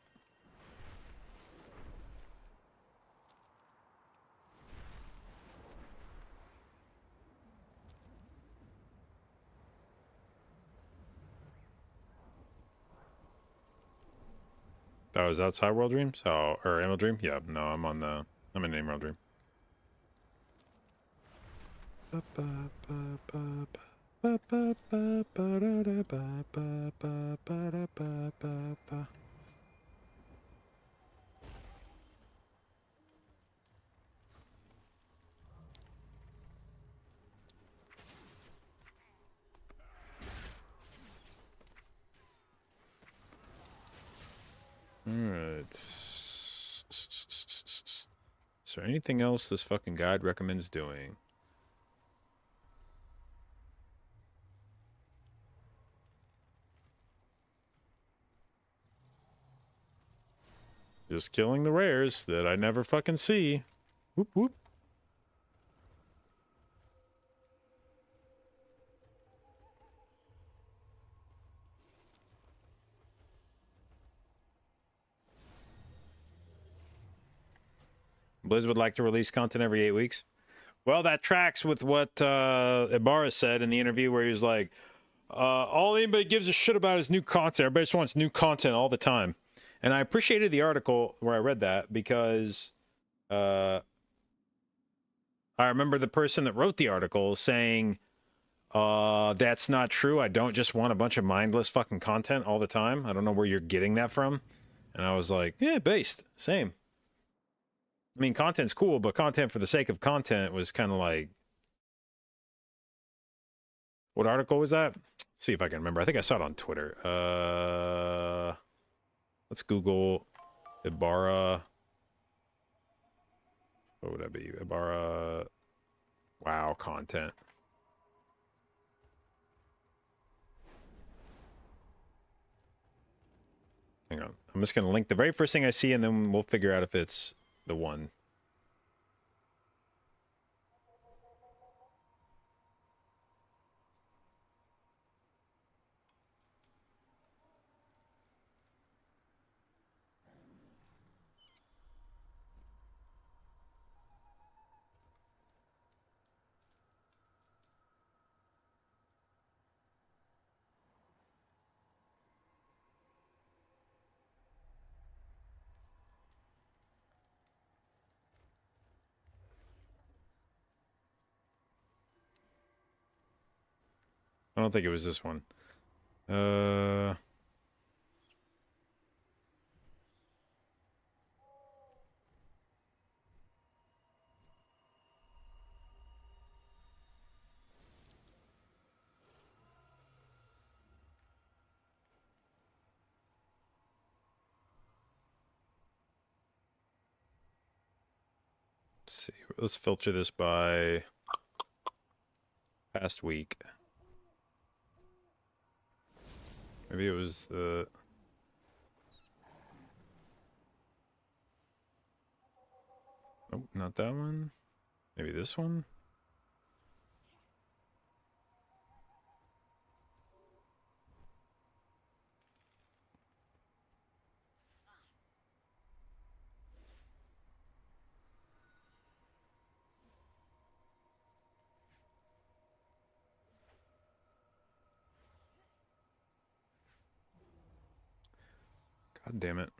That was outside World Dreams? Oh, or Emerald Dream? Yeah, no, I'm in Emerald Dream. Alright. Is there anything else this fucking guide recommends doing? Just killing the rares that I never fucking see. Whoop whoop. Blizz would like to release content every 8 weeks. Well, that tracks with what Ibarra said in the interview where he was like, all anybody gives a shit about is new content. Everybody just wants new content all the time. And I appreciated the article where I read that because I remember the person that wrote the article saying, that's not true. I don't just want a bunch of mindless fucking content all the time. I don't know where you're getting that from. And I was like, yeah, based. Same. I mean, content's cool, but content for the sake of content was kind of like... What article was that? Let's see if I can remember. I think I saw it on Twitter. Let's Google Ibarra. What would that be? Ibarra... WoW content. Hang on. I'm just going to link the very first thing I see, and then we'll figure out if it's the one. I don't think it was this one. Let's see. Let's filter this by past week. Maybe it was the... Nope, not that one. Maybe this one? God damn it.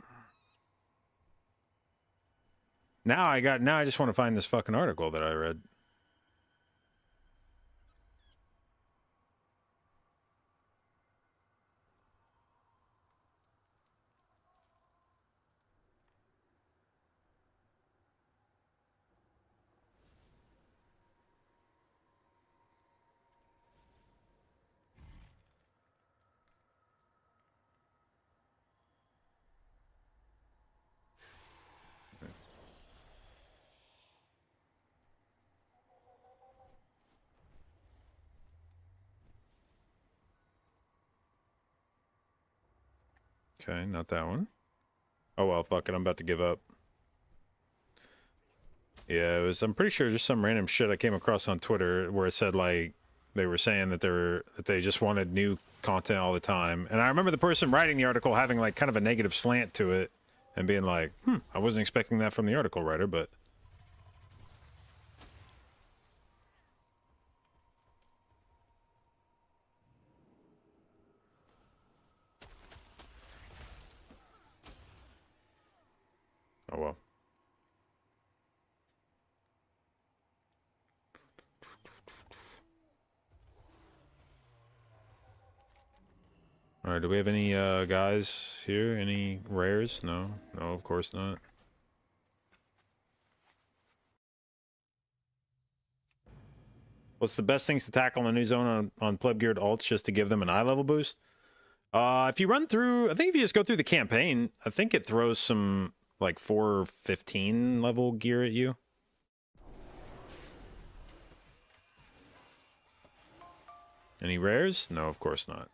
Now I just want to find this fucking article that I read. Okay, not that one. Oh well, fuck it, I'm about to give up. Yeah, it was, I'm pretty sure just some random shit I came across on Twitter where it said like they were saying that they just wanted new content all the time. And I remember the person writing the article having like kind of a negative slant to it and being like, I wasn't expecting that from the article writer, but oh well. All right, do we have any guys here? Any rares? No, no, of course not. What's the best things to tackle in a new zone on pleb geared alts just to give them an eye level boost? If you run through, I think if you just go through the campaign, I think it throws some like 415 level gear at you. Any rares? No, of course not.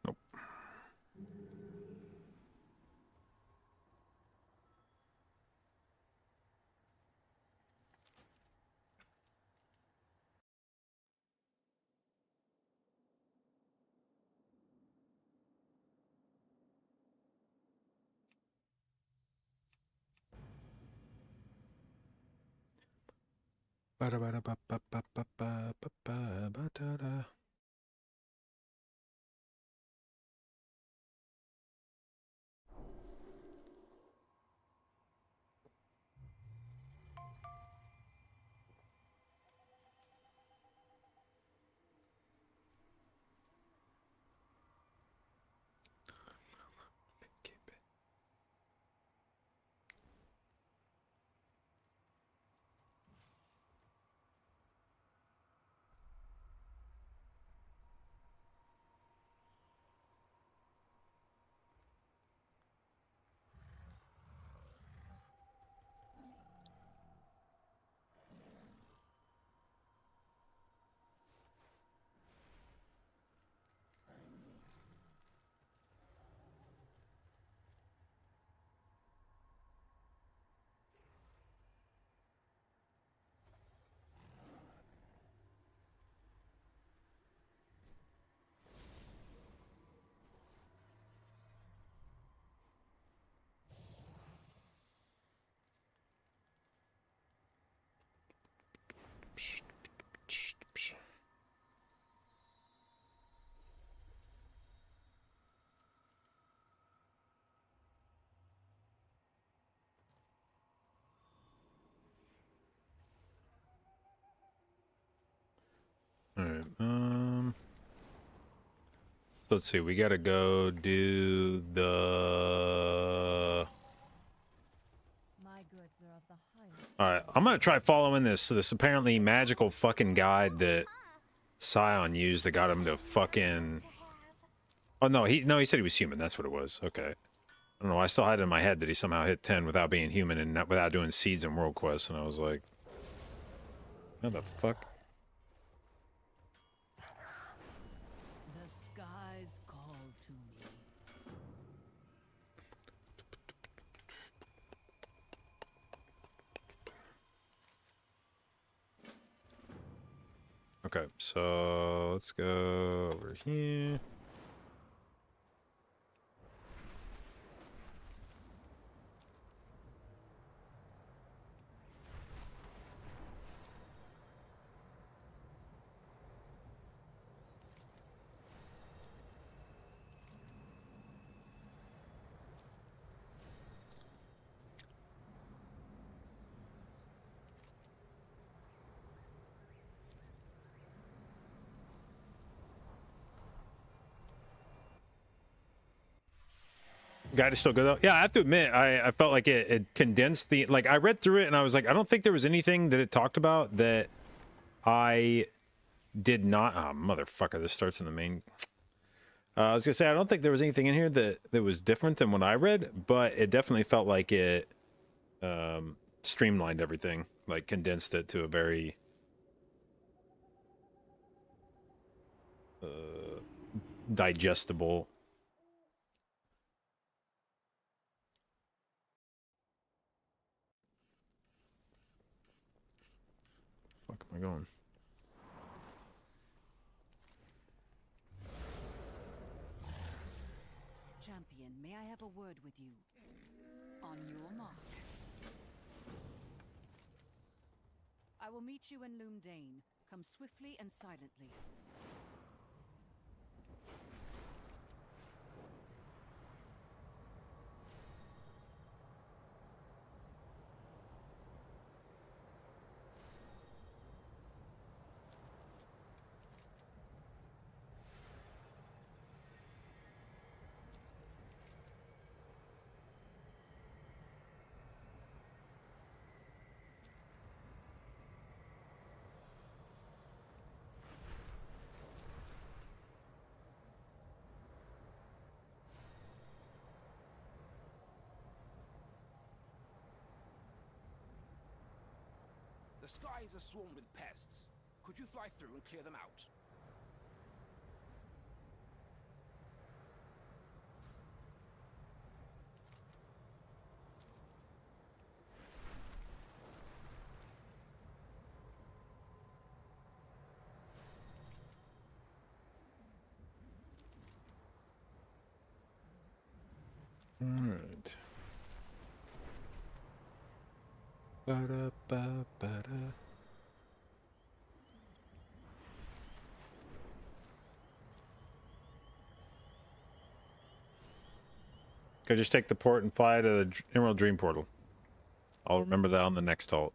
Nope. Ba-da-ba-da-ba-ba-ba-ba-ba-da-da. let's see. We gotta go do the. My goods are of the highest. All right, I'm gonna try following this apparently magical fucking guide that Scion used that got him to fucking. Oh no, he said he was human. That's what it was. Okay. I don't know. I still had it in my head that he somehow hit 10 without being human and not without doing seeds and world quests, and I was like, how the fuck? The skies call to me. Okay, so let's go over here. Guide is still good though. Yeah, I have to admit, I felt like it condensed the, like, I read through it and I was like, I don't think there was anything that it talked about that I did not. Oh, motherfucker, this starts in the main. I was gonna say, I don't think there was anything in here that was different than what I read, but it definitely felt like it streamlined everything, like condensed it to a very digestible. Fuck am I going? Champion, may I have a word with you? On your mark. I will meet you in Loomdane. Come swiftly and silently. The skies are swarmed with pests. Could you fly through and clear them out? All right. Ba-da-ba-ba-da. Okay, just take the port and fly to the Emerald Dream Portal. I'll remember that on the next halt.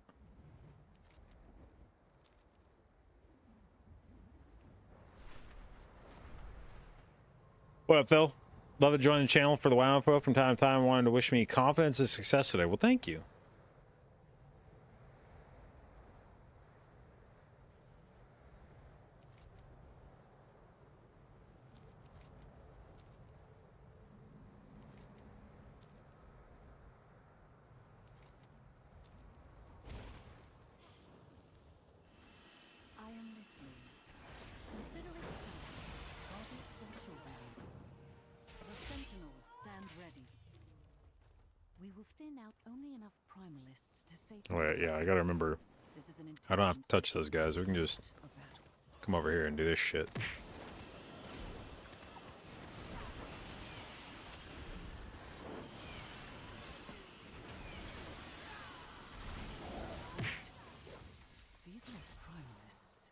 What up, Phil? Love to join the channel for the WoW info from time to time. Wanted to wish me confidence and success today. Well, thank you. I am listening. Consider it done. Goddess watch over you. The sentinels stand ready. We will thin out only enough primalists to save. Wait, yeah, I gotta remember. This is an I don't have to touch those guys. We can just come over here and do this shit. These are primalists.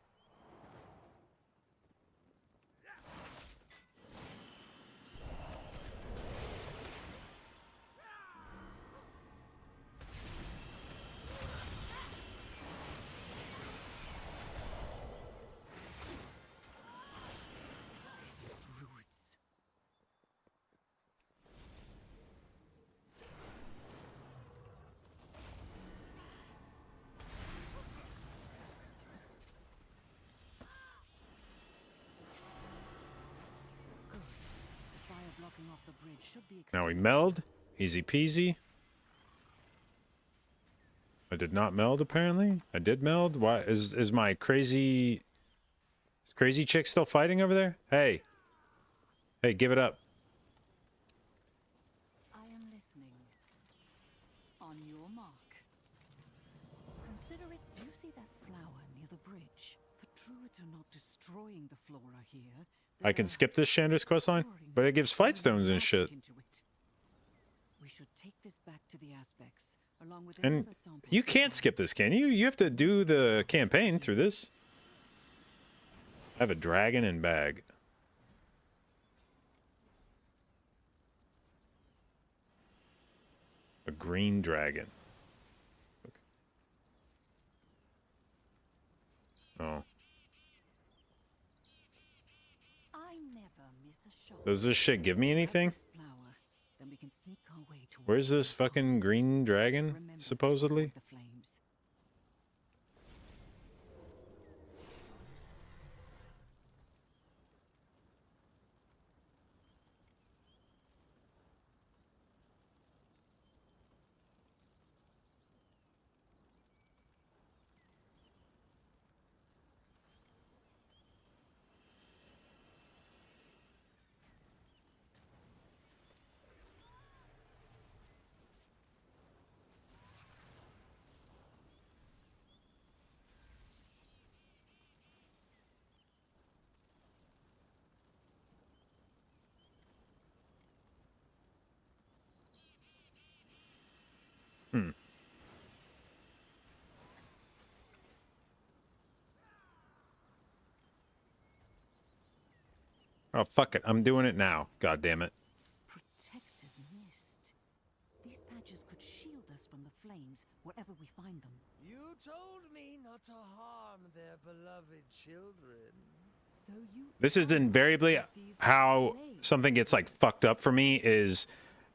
blocking off the bridge should be Now we extinguished. meld. Easy peasy. I did not meld, apparently. I did meld. Why is my crazy chick still fighting over there? Hey. Hey, give it up. I am listening. On your mark. Consider it. Do you see that flower near the bridge? The druids are not destroying the flora here. I can skip this Chandra's questline, but it gives flight stones and shit. We should take this back to the aspects, along with And other samples. you can't skip this, can you? You have to do the campaign through this. I have a dragon and bag. A green dragon. Okay. Oh. I never miss a shot. Does this shit give me anything? Flower, then we can sneak our way towards Where's this the fucking green dragon, Remember to supposedly? avoid the flames. Hmm. Oh, fuck it. I'm doing it now. God damn it. Protective mist. These patches could shield us from the flames wherever we find them. You told me not to harm their beloved children. So you This is invariably how something gets like fucked up for me is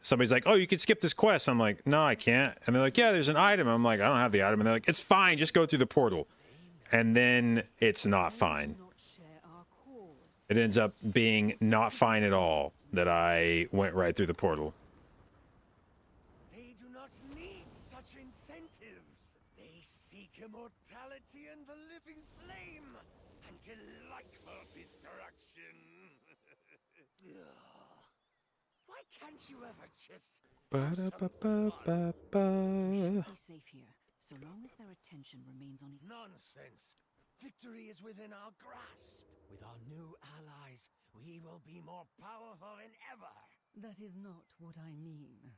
somebody's like, oh, you can skip this quest. I'm like, no, I can't. And they're like, yeah, there's an item. I'm like, I don't have the item. And they're like, it's fine. Just go through the portal. And then it's not fine. not share our cause. It ends up being not fine at all that I went right through the portal. They do not need such incentives. They seek immortality and the living flame and delightful destruction. Why can't you ever just Ba-da-ba-ba-ba-ba. Be safe here, so long as their attention remains on each Nonsense. Victory is within our grasp. With our new allies, we will be more powerful than ever. That is not what I mean,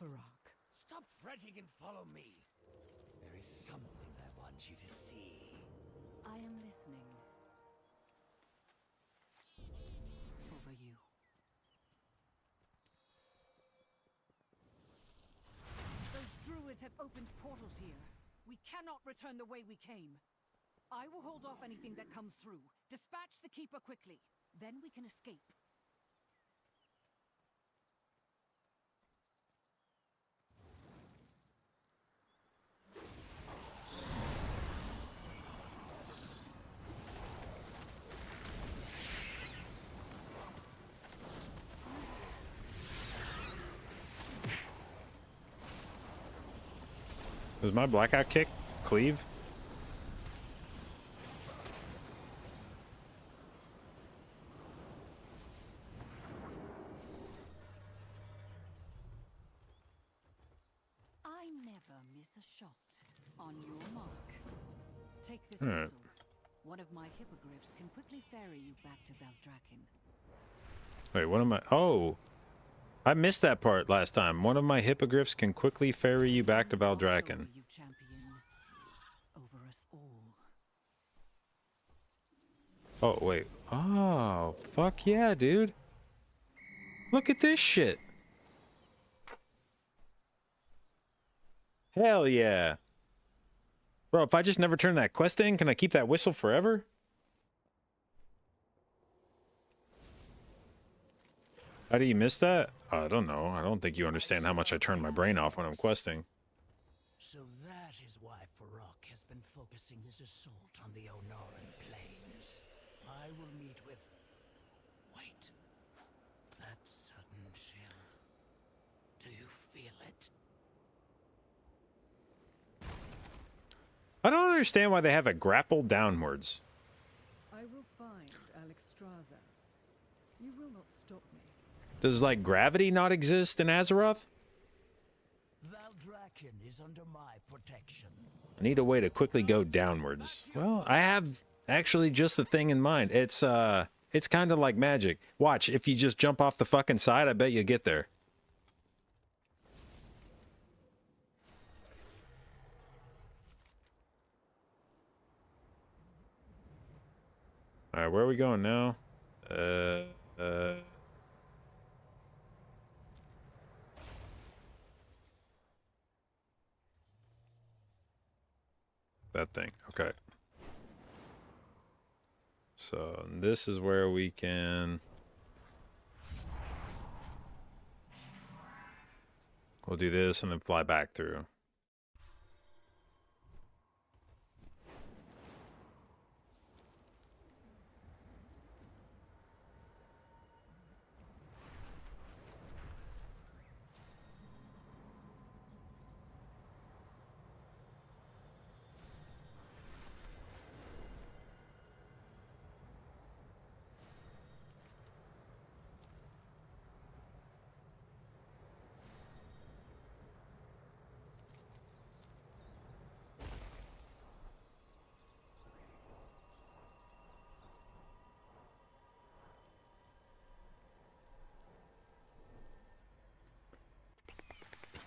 Farak. Stop fretting and follow me. There is something I want you to see. I am listening. Over you. Those druids have opened portals here. We cannot return the way we came. I will hold off anything that comes through. Dispatch the Keeper quickly. Then we can escape. Does my blackout kick cleave? I never miss a shot. On your mark. Take this Alright. whistle. One of my hippogriffs can quickly ferry you back to Valdrakken. Wait, what am I? Oh, I missed that part last time. One of my hippogriffs can quickly ferry you back to Watch over Valdrakken. you, champion. Over us all. Oh, wait. Oh, fuck yeah, dude. Look at this shit. Hell yeah. Bro, if I just never turn that quest in, can I keep that whistle forever? How do you miss that? I don't know. I don't think you understand how much I turn my brain off when I'm questing. So that is why Farak has been focusing his assault on the Onoran plains. I will meet with... Wait. That sudden I don't understand why they have it grapple downwards. I will find Alexstrasza. You will not stop me. Does, like, gravity not exist in Azeroth? Valdrakken is under my protection. I need a way to quickly go downwards. Well, I have actually just the thing in mind. It's kind of like magic. Watch, if you just jump off the fucking side, I bet you get there. All right, where are we going now? That thing. Okay. So this is where we can... We'll do this and then fly back through.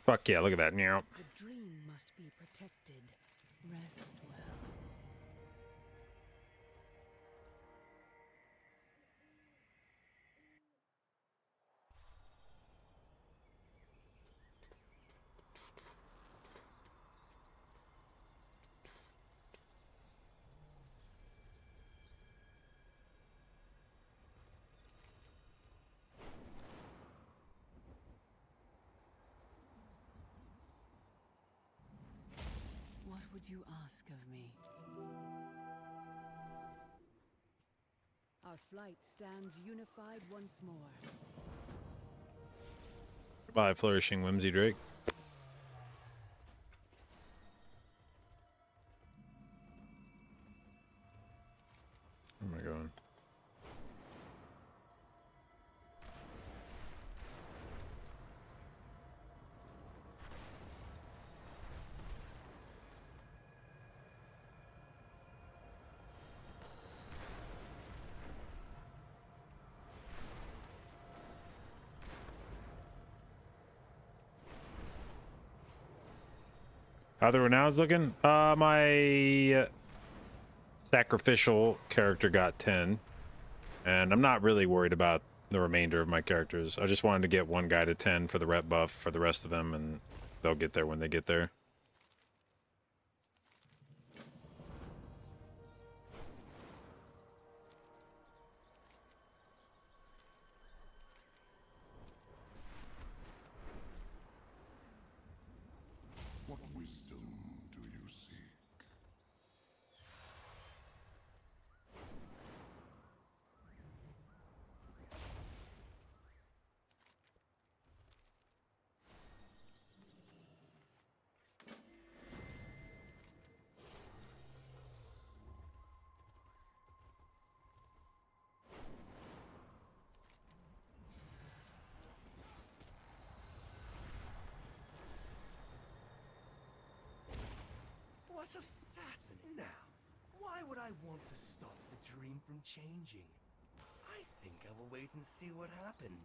Fuck yeah, look at that. Meow. The dream must be protected. Rest well. What would you ask of me? Our flight stands unified once more. Goodbye, flourishing whimsy Drake. Where am I going? How the renown's looking? My sacrificial character got 10, and I'm not really worried about the remainder of my characters. I just wanted to get one guy to 10 for the rep buff for the rest of them, and they'll get there when they get there. What wisdom do you seek? What a fascinating. Now, why would I want to stop the dream from changing? I think I will wait and see what happens.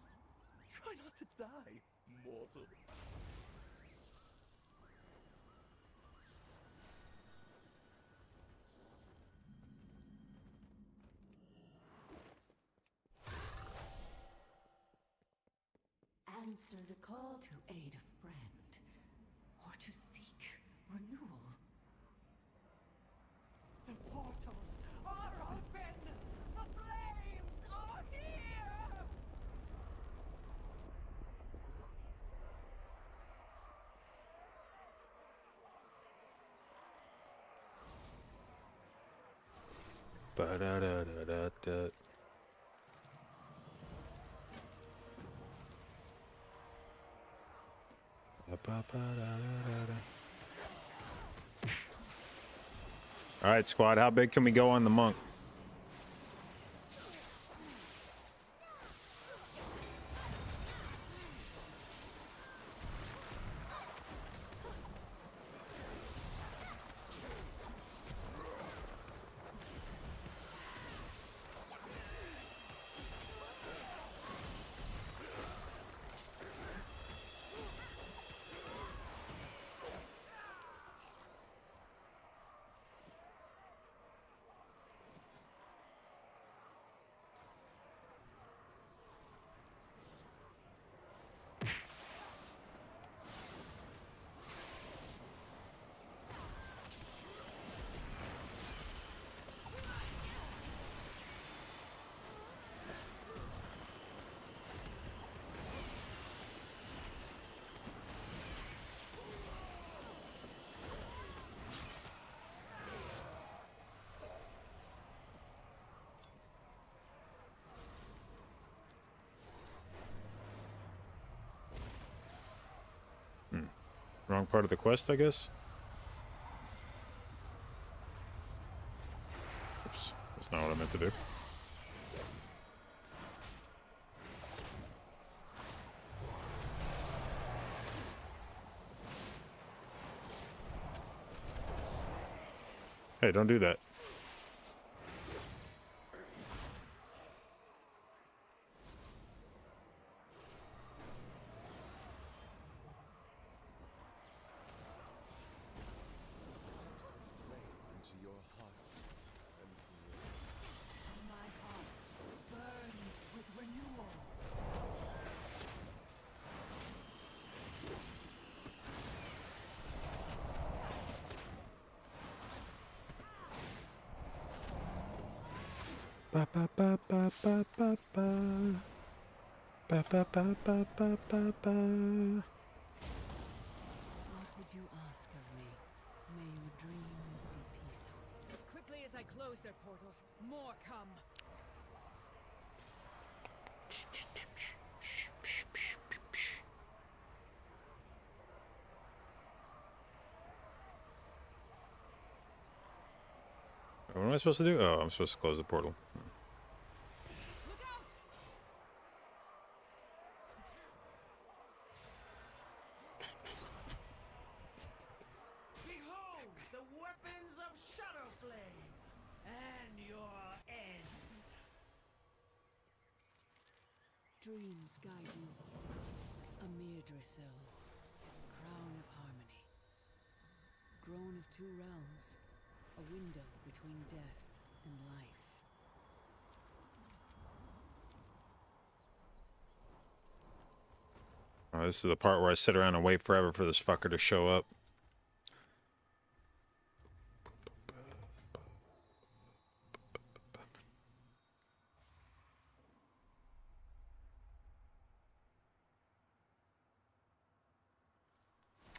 Try not to die, mortal. Answer the call to aid a friend, or to seek renewal. The portals are open! The flames are here! Ba-da-da-da-da-da. Ba-ba-ba-da-da-da-da. All right, squad. How big can we go on the monk? Wrong part of the quest, I guess. Oops, that's not what I meant to do. Hey, don't do that. My heart burns with renewal. Ba ba ba ba ba ba ba. Ba ba ba ba ba ba ba. What would you ask of me? May your dreams be peaceful. As quickly as I close their portals, more come. What am I supposed to do? Oh, I'm supposed to close the portal. Look out! Behold the weapons of Shadowflame and your end. Dreams guide you. A Mirdrasil, crown of harmony. Grown of two realms, a window between death and life. Oh, this is the part where I sit around and wait forever for this fucker to show up.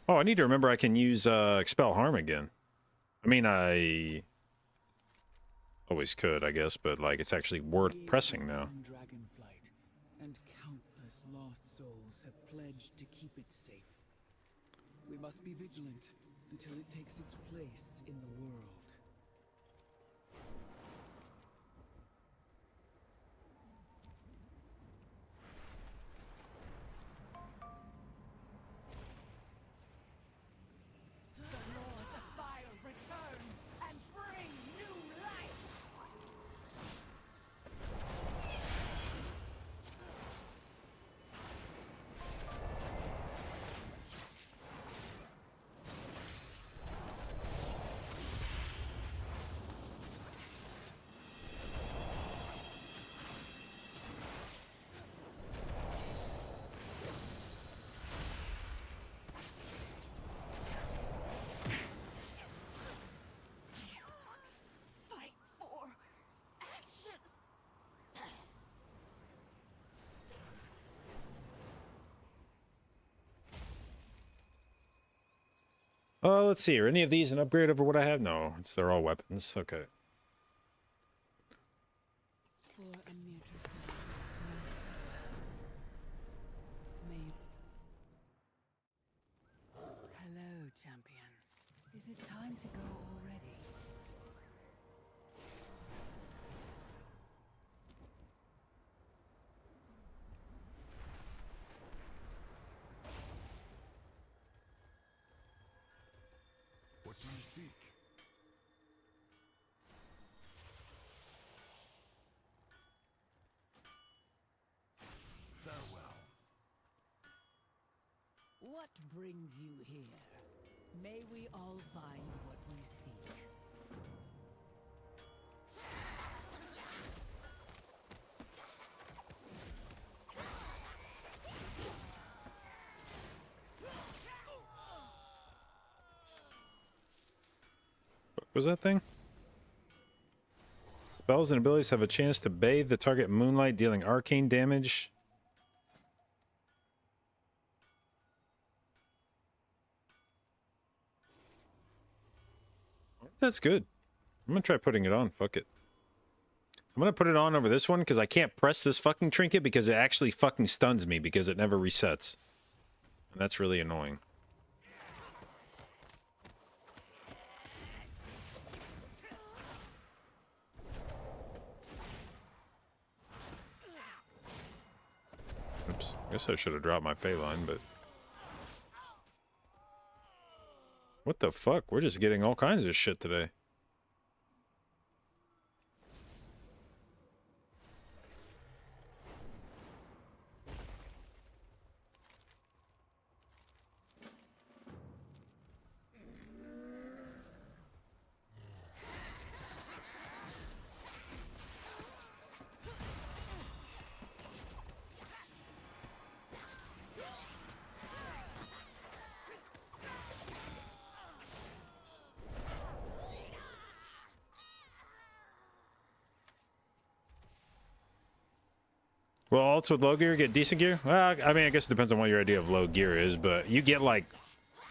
Oh, I need to remember I can use Expel Harm again. I mean, I always could, I guess, but like it's actually worth pressing now. Dragonflight and countless lost souls have pledged to keep it safe. We must be vigilant until it takes its place in the world. The Lords of Fire return and bring new life! Fight for ashes! Let's see. Are any of these an upgrade over what I have? No, they're all weapons. Okay. For a Mirdrasil, may... Hello, champion. Is it time to go already? What brings you here? May we all find what we seek. What was that thing? Spells and abilities have a chance to bathe the target in moonlight, dealing arcane damage. That's good. I'm gonna try putting it on. Fuck it. I'm gonna put it on over this one because I can't press this fucking trinket because it actually fucking stuns me because it never resets. And that's really annoying. Oops. I guess I should have dropped my Phaline, but... What the fuck? We're just getting all kinds of shit today. Well, also with low gear, get decent gear? Well, I mean, I guess it depends on what your idea of low gear is, but you get like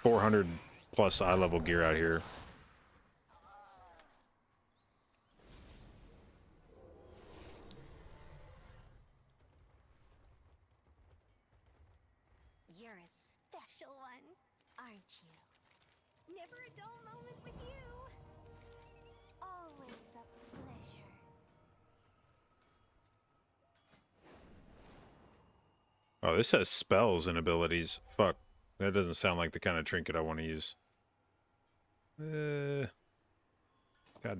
400 plus eye level gear out here. You're a special one, aren't you? Never a dull moment with you. Always a pleasure. Oh, this says spells and abilities. Fuck. That doesn't sound like the kind of trinket I want to use. God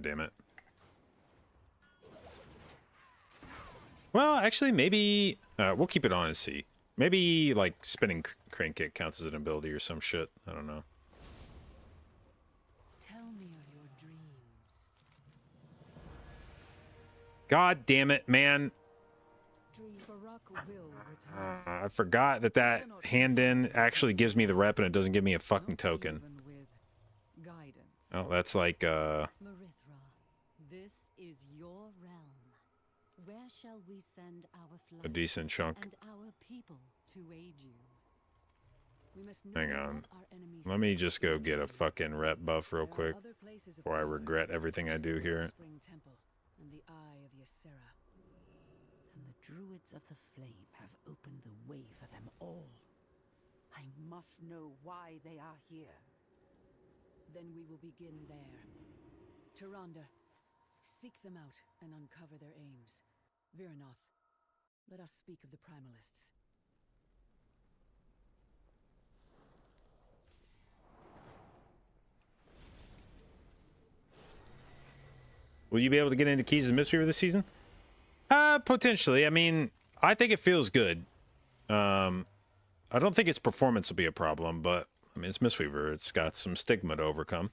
damn it. Well, actually, maybe... we'll keep it on and see. Maybe, like, spinning crank counts as an ability or some shit. I don't know. Tell me of your dreams. God damn it, man. Farak will return. I forgot that that hand-in actually gives me the rep and it doesn't give me a fucking token. Even with guidance. Oh, that's like, Marithra, this is your realm. Where shall we send our a flight decent chunk. and our people to aid you? We must know Hang what on. our enemies Let me seek just go get a daily. fucking rep buff real There are quick other places of before I power, regret everything I such as do the here. Spring Temple and the Eye of Ysera. And the druids of the flame have opened the way for them all. I must know why they are here. Then we will begin there. Tyrande, seek them out and uncover their aims. Viranoth, let us speak of the Primalists. Will you be able to get into Keys' Mistweaver this season? Potentially. I mean, I think it feels good. I don't think its performance will be a problem, but I mean, it's Mistweaver. It's got some stigma to overcome.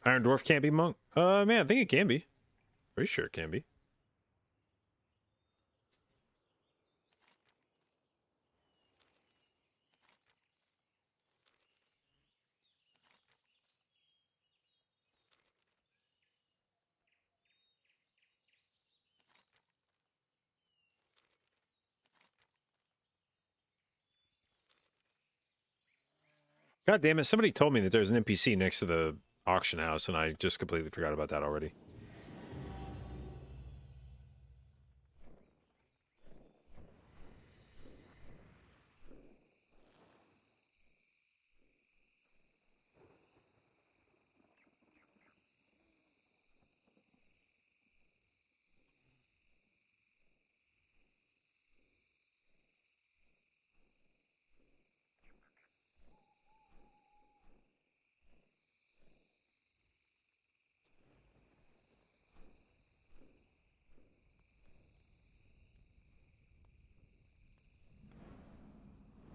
Iron Dwarf can't be monk? Man, I think it can be. Pretty sure it can be. God damn it, somebody told me that there's an NPC next to the auction house, and I just completely forgot about that already.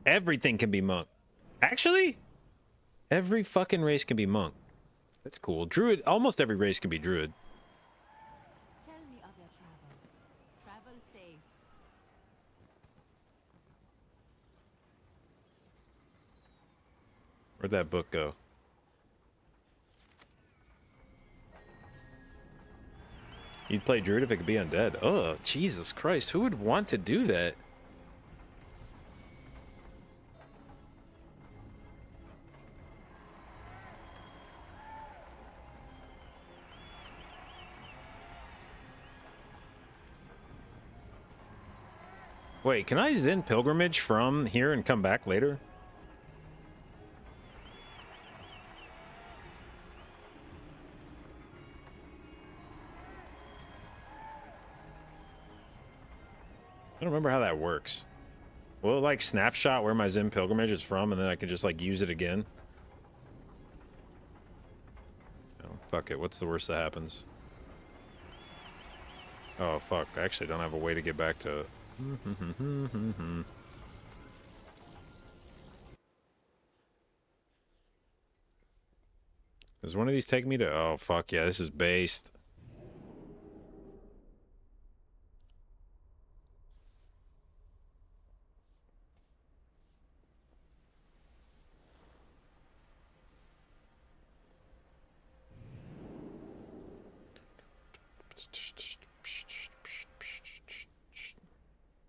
Everything can be monk. Actually, every fucking race can be monk. That's cool. Druid, almost every race can be druid. Tell me of your travels. Travel safe. Where'd that book go? You'd play druid if it could be undead. Oh, Jesus Christ. Who would want to do that? Wait, can I then pilgrimage from here and come back later? I don't remember how that works. Will it like snapshot where my Zen pilgrimage is from and then I can just like use it again? Oh, fuck it. What's the worst that happens? Oh, fuck. I actually don't have a way to get back to it. Does one of these take me to... Oh, fuck yeah. This is based.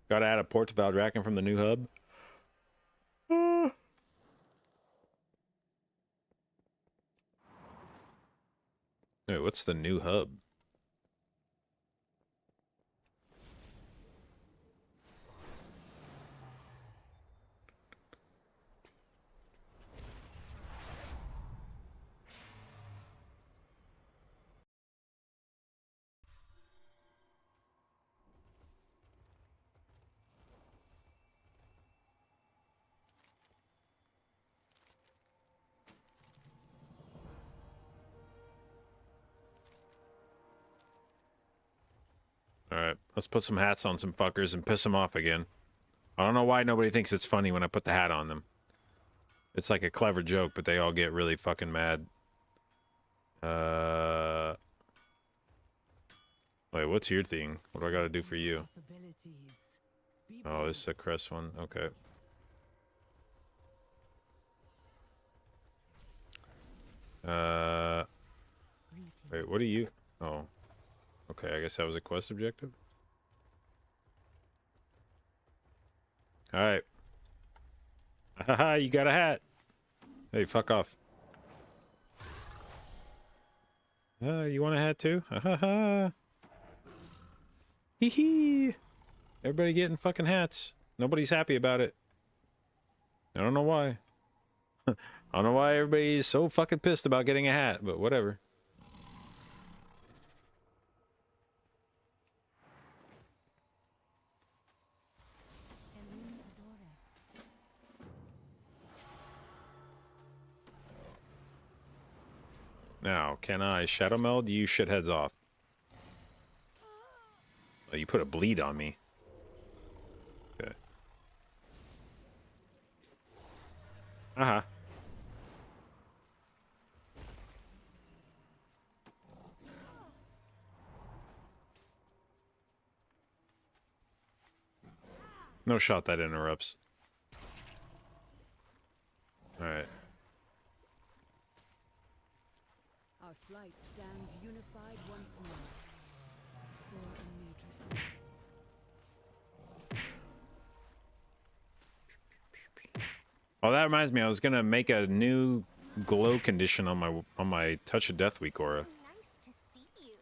Gotta add a port to Valdrakken from the new hub. Wait, what's the new hub? Alright, let's put some hats on some fuckers and piss them off again. I don't know why nobody thinks it's funny when I put the hat on them. It's like a clever joke, but they all get really fucking mad. Wait, what's your thing? What do I gotta do for you? Oh, this is a crest one. Okay. Wait, what are you? Oh. Okay, I guess that was a quest objective. Alright. Haha, you got a hat. Hey, fuck off. You want a hat too? Haha. Hee hee. Everybody getting fucking hats. Nobody's happy about it. I don't know why. I don't know why everybody's so fucking pissed about getting a hat, but whatever. Now, can I shadow meld? You shitheads off. Oh, you put a bleed on me. Okay. Uh-huh. No shot that interrupts. Alright. Our flight stands unified once more. For a matrix. Oh, that reminds me. I was gonna make a new glow condition on my Touch of Death weak aura. Nice to see you.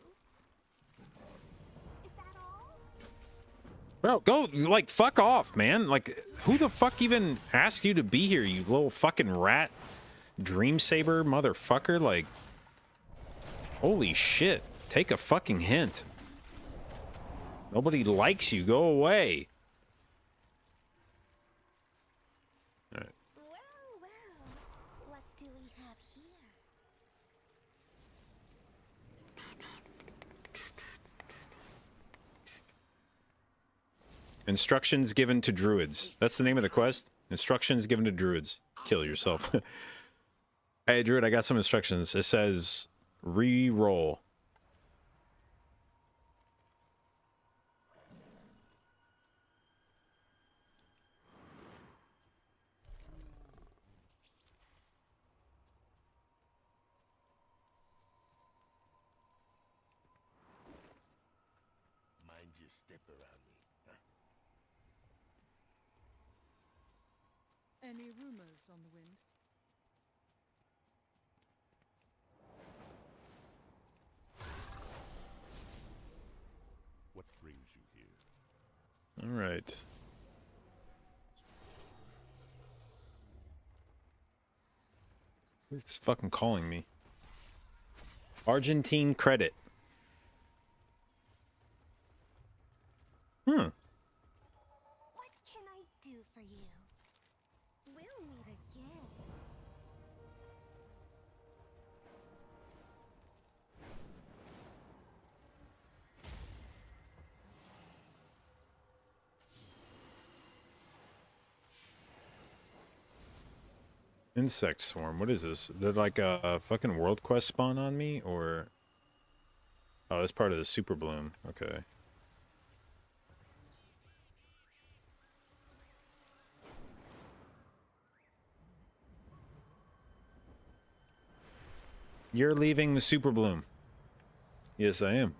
Is that all? Bro, go, like, fuck off, man. Like, who the fuck even asked you to be here, you little fucking rat dream saber motherfucker? Like, holy shit. Take a fucking hint. Nobody likes you. Go away. All right. Well, what do we have here? Instructions given to druids. That's the name of the quest. Instructions given to druids. Kill yourself. Hey, druid, I got some instructions. It says re-roll. Mind your step around me, huh? Any rumors on the wind? What brings you here? All right. It's fucking calling me. Argentine credit. What can I do for you? We'll meet again. Insect swarm. What is this? Did like a fucking world quest spawn on me, or? Oh, that's part of the super bloom. Okay. You're leaving the super bloom. Yes, I am.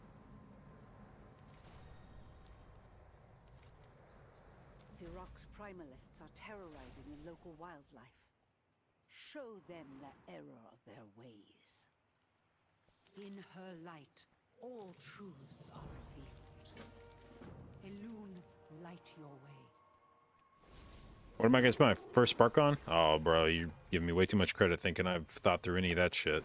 Virok's primalists are terrorizing the local wildlife. Show them the error of their ways. In her light, all truths are revealed. Elune, light your way. What am I gonna spend my first spark on? Oh, bro, you're giving me way too much credit thinking I've thought through any of that shit.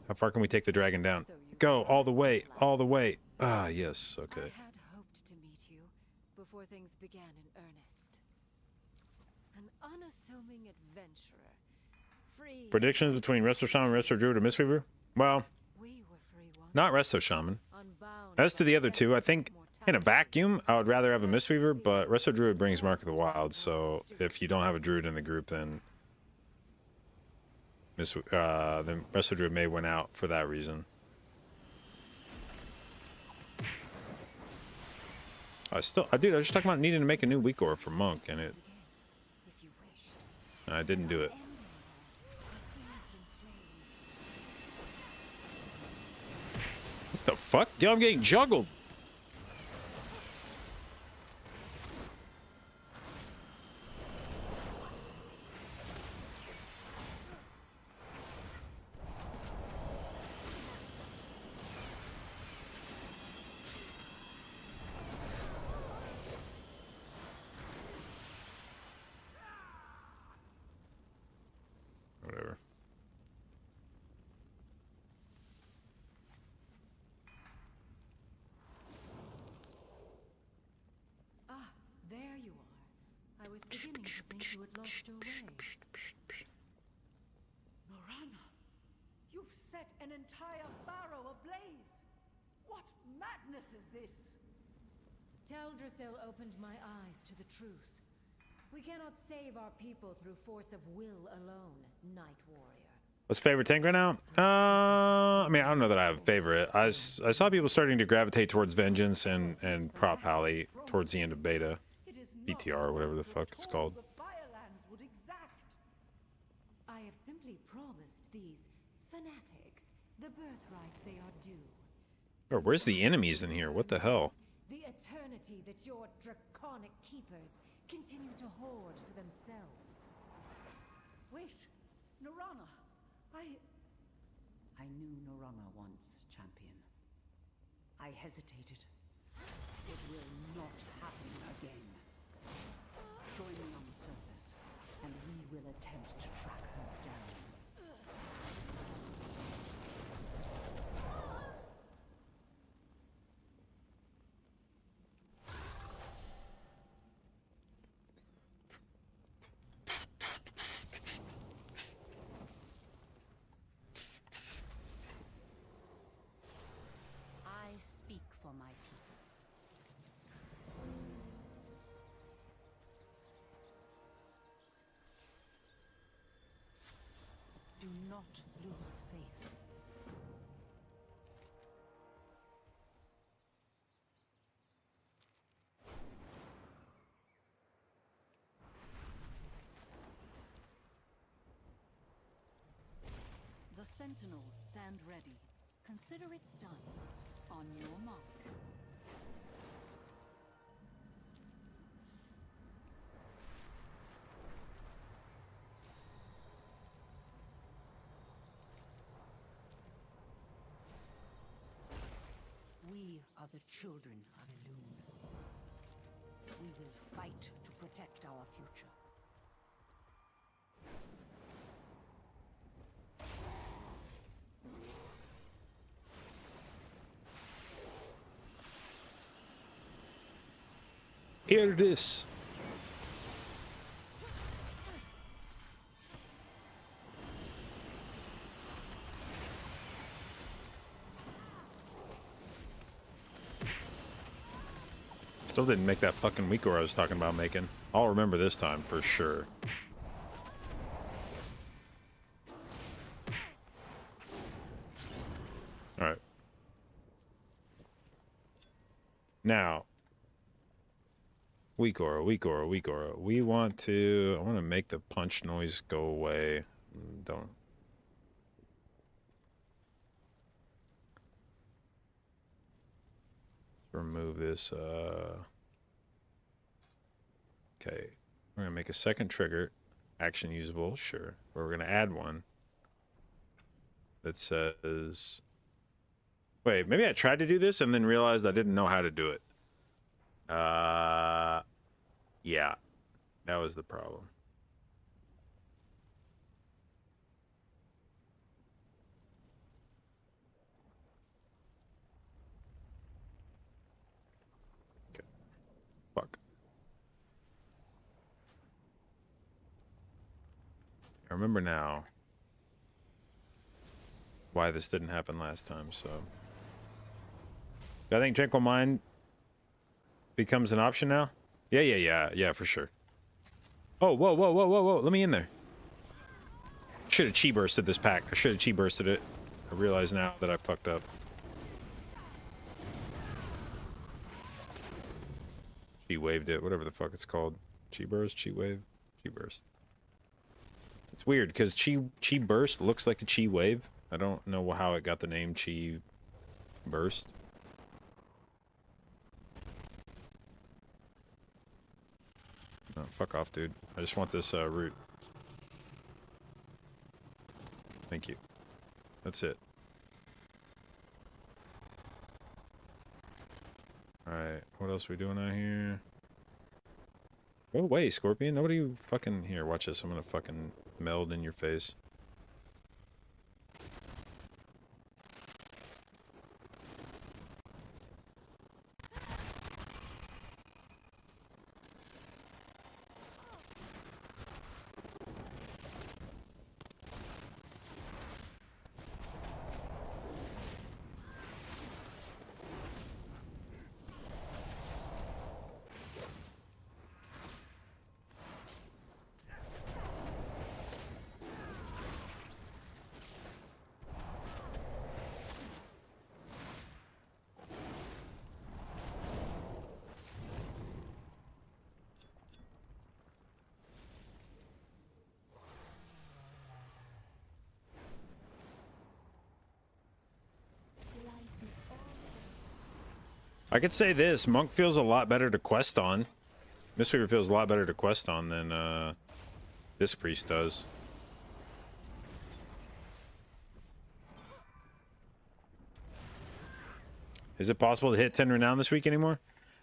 How far can we take the dragon down? Go all the way, all the way. Ah, yes, okay. I had hoped to meet you before things began in earnest. An unassuming adventurer. Free. Predictions between Resto Shaman, Resto Druid, or Mistweaver? Well, We were free once. not Resto Shaman. Unbound As to by the other two, I restless think in a vacuum, I would rather have a Mistweaver, but Resto Druid brings Mark of the Wild, so if you don't have a Druid in the group, then Resto Druid may win out for that reason. Dude, I was just talking about needing to make a new weak aura for Monk, and if you wished. I didn't do it. Ending received in flame. What the fuck? Yo, I'm getting juggled. Whatever. Ah, there you are. I was beginning to think you had lost your way. Norana, you've set an entire barrow ablaze. What madness is this? Teldrassil opened my eyes to the truth. We cannot save our people through force of will alone, Night Warrior. What's favorite tank right now? I mean, I don't know that I have a favorite. I saw people starting to gravitate towards Vengeance and Prop Pally towards the end of beta. BTR or whatever the fuck it's called. I have simply promised these fanatics the birthright they are due. Oh, where's the enemies in here? What the hell? The eternity that your draconic keepers continue to hoard for themselves. Wait, Norana! I knew Norana once, champion. I hesitated. It will not happen again. Join me on the surface, and we will attempt to track her down. I speak for my people. Do not lose faith. The Sentinels stand ready. Consider it done. On your mark. We are the children of Elune. We will fight to protect our future. Hear this. Still didn't make that fucking Weaker I was talking about making. I'll remember this time for sure. Alright. Now. Weak aura. We want to... I want to make the punch noise go away. Don't... remove this. Okay, we're gonna make a second trigger, action usable, sure. But we're gonna add one that says, wait, maybe I tried to do this and then realized I didn't know how to do it. Yeah, that was the problem. Fuck. I remember now why this didn't happen last time, so... I think Tranquil Mind becomes an option now? Yeah, for sure. Oh, whoa, let me in there. Should have chi bursted this pack. I should have chi bursted it. I realize now that I fucked up. Chi waved it, whatever the fuck it's called. Chi burst, chi wave, chi burst. It's weird because chi burst looks like a chi wave. I don't know how it got the name chi burst. Oh, fuck off, dude. I just want this root. Thank you. That's it. Alright, what else are we doing out here? Go away, Scorpion. Nobody fucking... Here, watch this. I'm gonna fucking meld in your face. I could say this, Monk feels a lot better to quest on. Mistweaver feels a lot better to quest on than Disc Priest does. Is it possible to hit 10 renown this week anymore?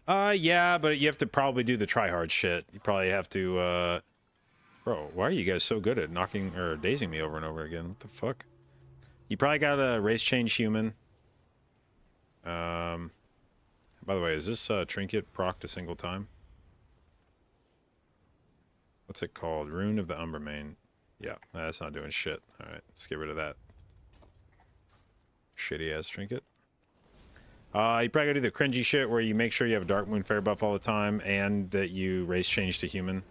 Yeah, but you have to probably do the try-hard shit. You probably have to, Bro, why are you guys so good at knocking or dazing me over and over again? What the fuck? You probably got a race change human. By the way, is this trinket procced a single time? What's it called? Rune of the Umbermain. Yeah, that's not doing shit. Alright, let's get rid of that. Shitty-ass trinket. You probably gotta do the cringy shit where you make sure you have a Dark Moon Fair buff all the time and that you race change to human.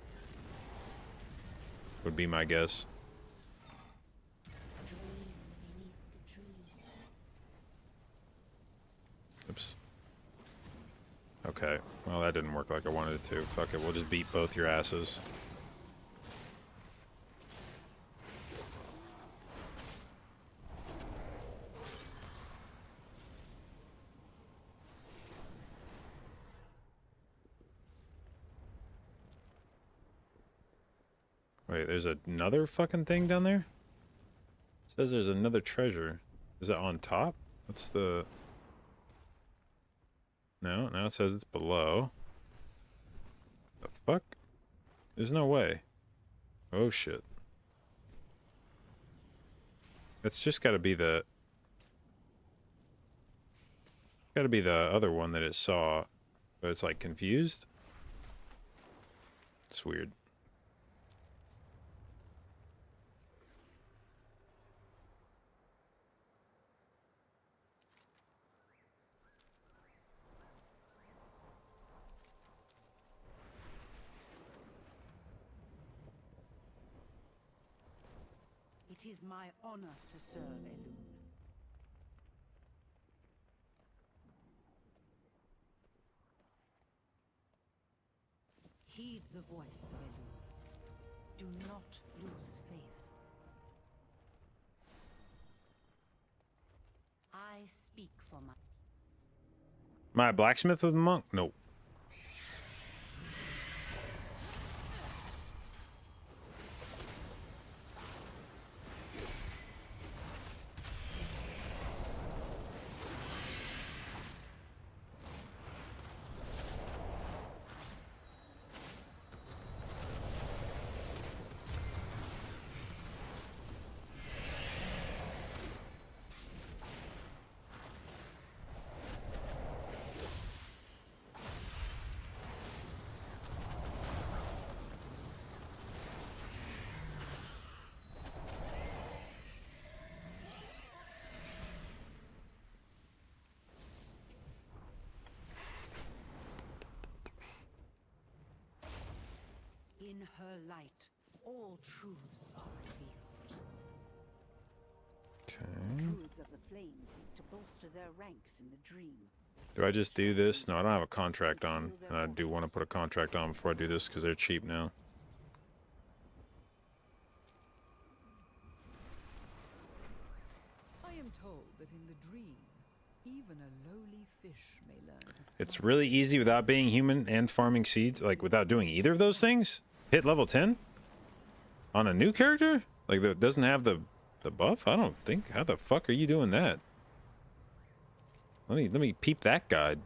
Would be my guess. Oops. Okay, well that didn't work like I wanted it to. Fuck it, we'll just beat both your asses. Wait, there's another fucking thing down there? It says there's another treasure. Is it on top? What's the... No, now it says it's below. The fuck? There's no way. Oh shit. It's just gotta be the... It's gotta be the other one that it saw. But it's like confused? It's weird. It is my honor to serve Elune. Heed the voice of Elune. Do not lose faith. I speak for my... Am I a blacksmith with a monk? Nope. In her light, all truths are revealed. Okay. Druids of the Flame seek to bolster their ranks in the dream. Do I just do this? No, I don't have a contract on. And I do want to put a contract on before I do this because they're cheap now. I am told that in the dream, even a lowly fish may learn to It's really easy without being human and farming seeds. Like, without doing either of those things? Hit level 10? On a new character? Like, that doesn't have the buff? I don't think. How the fuck are you doing that? Let me peep that guide.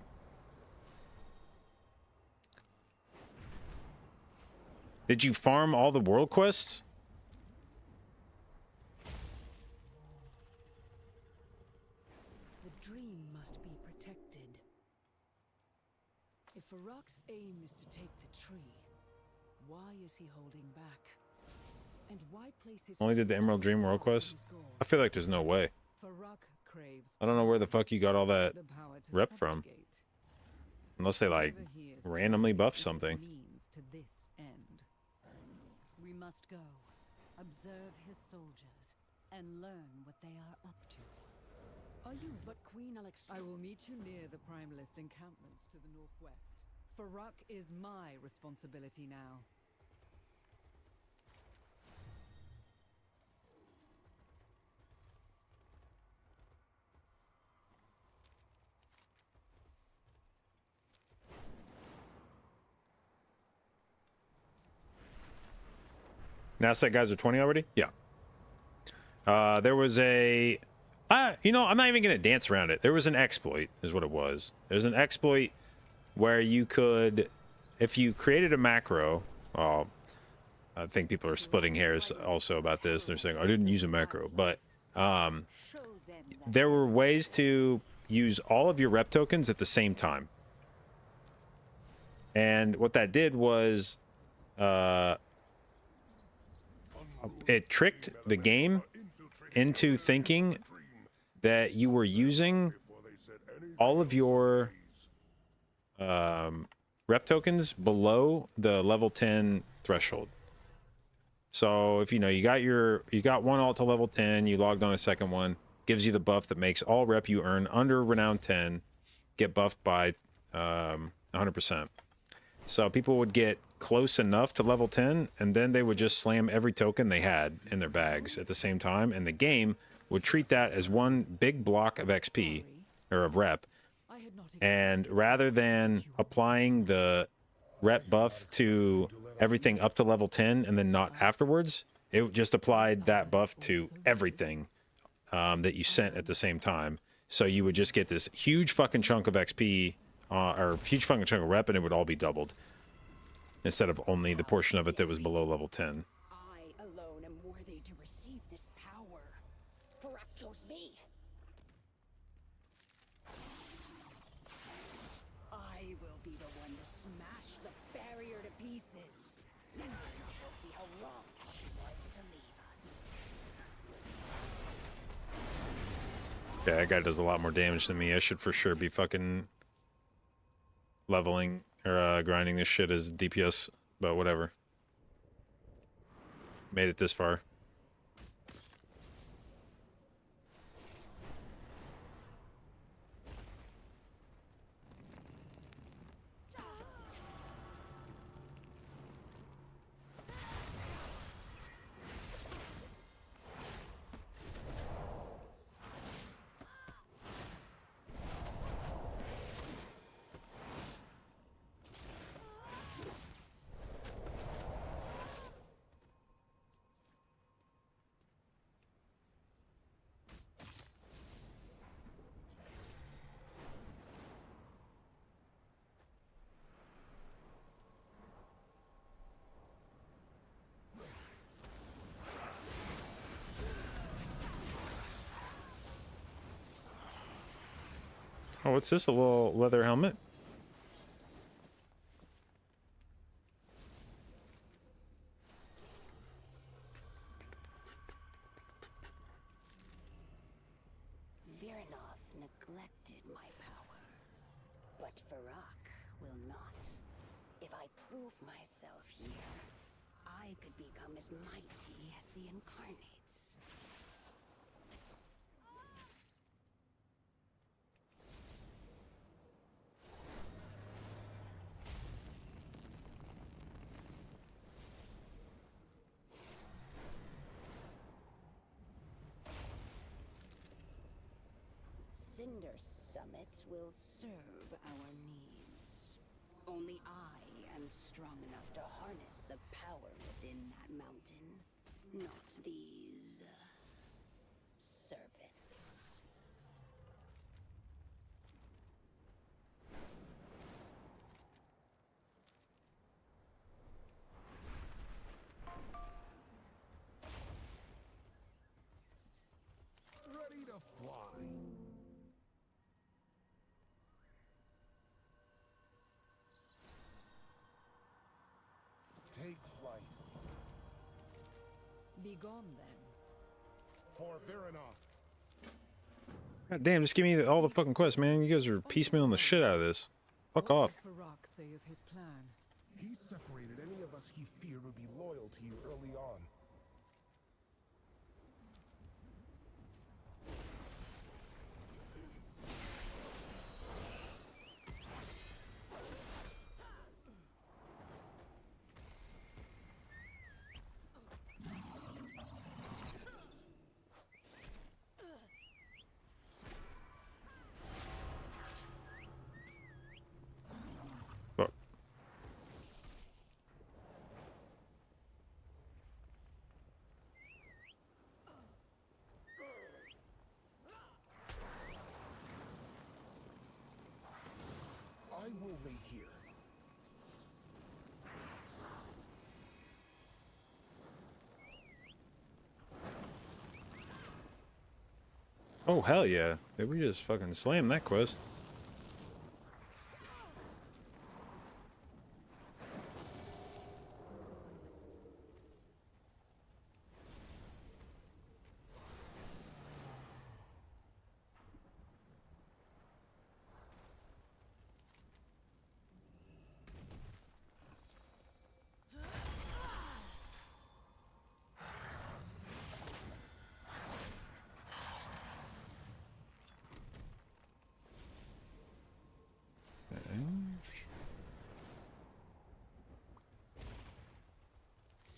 Did you farm all the world quests? The dream must be protected. If Farak's aim is to take the tree, why is he holding back? And why place his Only did the Emerald Dream world quest? I feel like there's no way. Farak craves I don't know where the fuck you got all that the power to rep from. subjugate. Unless they, like, Whatever he is randomly buff it is a something. means to this end. We must go, observe his soldiers, and learn what they are up to. Are you but Queen Alex? I will meet you near the Primalist encampments to the northwest. Farak is my responsibility now. Now that guys are 20 already? Yeah. There was a... you know, I'm not even going to dance around it. There was an exploit, is what it was. There's an exploit where you could... If you created a macro... Well, I think people are splitting hairs also about this. They're saying, I didn't use a macro. But there were ways to use all of your rep tokens at the same time. And what that did was... it tricked the game into thinking that you were using all of your rep tokens below the level 10 threshold. So if you know you got one alt to level 10, you logged on a second one, gives you the buff that makes all rep you earn under renown 10 get buffed by 100%. So people would get close enough to level 10, and then they would just slam every token they had in their bags at the same time, and the game would treat that as one big block of XP, or of rep, and rather than applying the rep buff to everything up to level 10 and then not afterwards, it just applied that buff to everything that you sent at the same time. So you would just get this huge fucking chunk of XP, or huge fucking chunk of rep, and it would all be doubled. Instead of only the portion of it that was below level 10. I alone am worthy to receive this power. Farak chose me. I will be the one to smash the barrier to pieces. Then we'll see how wrong she was to leave us. Yeah, that guy does a lot more damage than me. I should for sure be fucking leveling or grinding this shit as DPS, but whatever. Made it this far. Oh, what's this? A little leather helmet? Virinov neglected my power, but Farak will not. If I prove myself here, I could become as mighty as the incarnates. Cinder summits will serve our needs. Only I am strong enough to harness the power within that mountain, not these servants. Ready to fly. Take flight. Be gone then. For Virinov. God damn, just give me all the fucking quests, man. You guys are piecemealing the shit out of this. Fuck off. What did Farak say of his plan? He separated any of us he feared would be loyal to you early on. Oh, hell yeah. Did we just fucking slam that quest?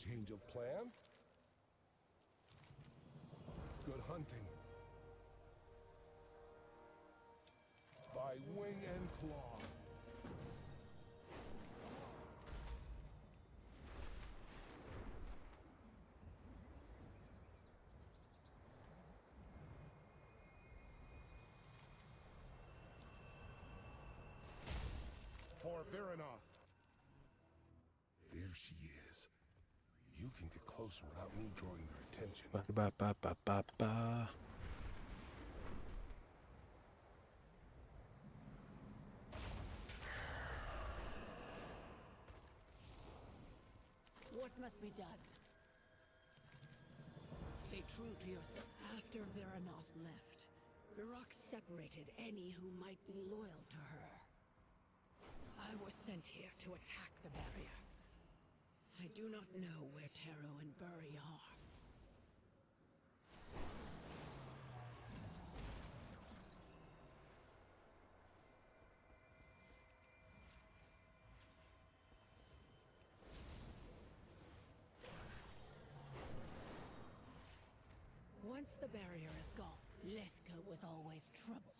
Change of plan? Good hunting. By wing and claw. For Viranoth. There she is. You can get closer without me drawing their attention. Ba-ba-ba-ba-ba-ba. What must be done? Stay true to yourself. After Viranoth left, Virok separated any who might be loyal to her. I was sent here to attack the barrier. I do not know where Taro and Buri are. Once the barrier is gone, Lithka was always trouble.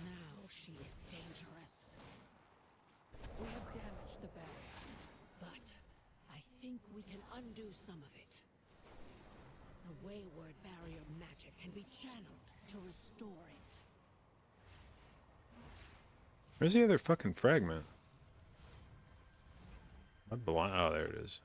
Now she is dangerous. We have damaged the barrier, but I think we can undo some of it. The wayward barrier magic can be channeled to restore it. Where's the other fucking fragment? Oh, there it is.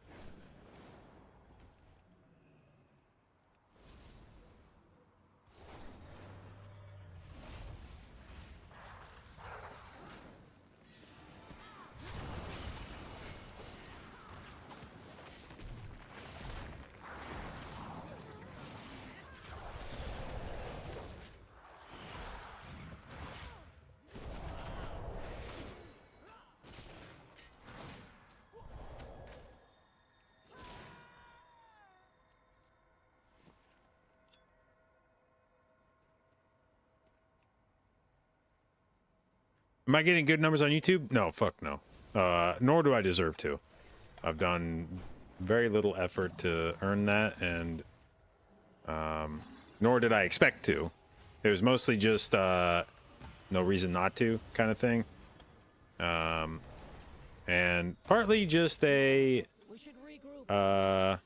Am I getting good numbers on YouTube? No, fuck no. Nor do I deserve to. I've done very little effort to earn that, and nor did I expect to. It was mostly just no reason not to kind of thing. And partly just a I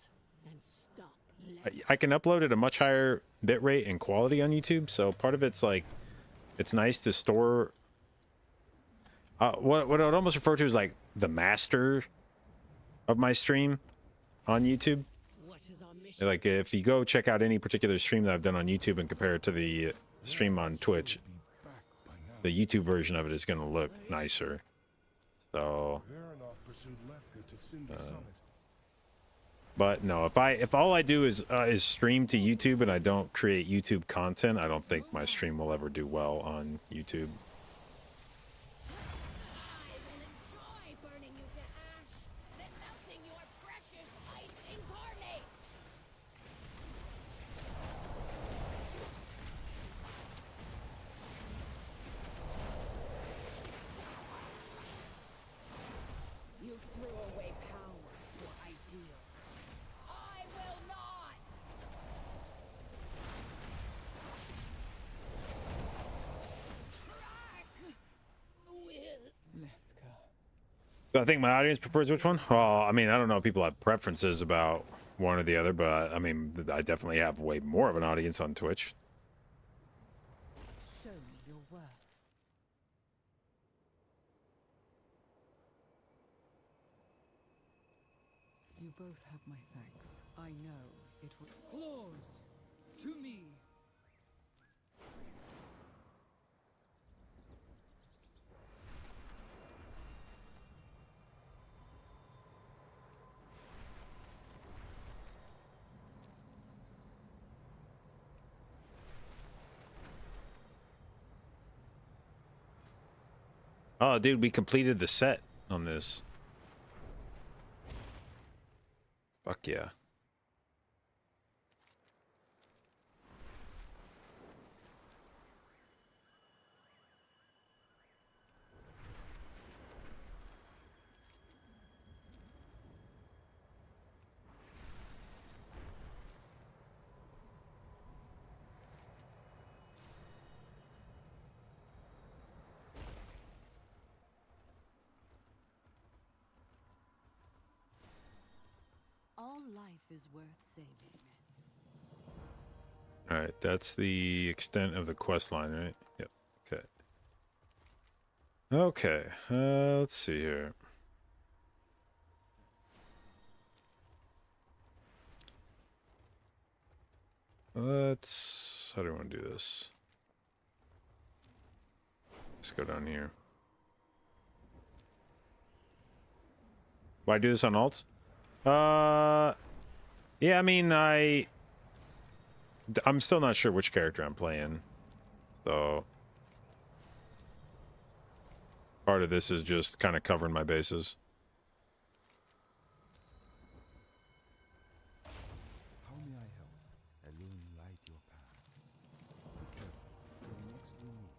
can upload at a much higher bitrate and quality on YouTube, so part of it's like it's nice to store what I would almost refer to as like the master of my stream on YouTube. Like if you go check out any particular stream that I've done on YouTube and compare it to the stream on Twitch, the YouTube version of it is going to look nicer. So, but no, if all I do is stream to YouTube and I don't create YouTube content, I don't think my stream will ever do well on YouTube. I think my audience prefers which one? Well, I mean, I don't know if people have preferences about one or the other, but I mean, I definitely have way more of an audience on Twitch. Show me your worth. You both have my thanks. I know it will. Claws to me. Oh, dude, we completed the set on this. Fuck yeah. All life is worth saving. All right, that's the extent of the quest line, right? Yep. Okay. Okay. Let's see here. Let's. How do I want to do this? Let's go down here. Why do this on alts? Yeah, I mean, I'm still not sure which character I'm playing. So part of this is just kind of covering my bases. How may I help? Alone light your path. Be careful. Till next we meet.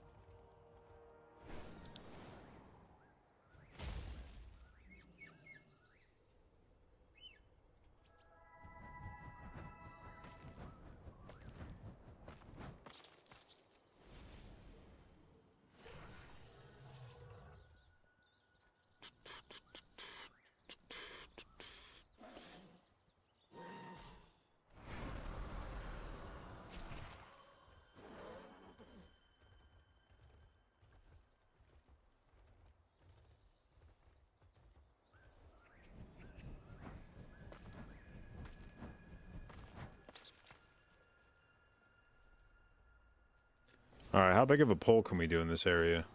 All right, how big of a poll can we do in this area?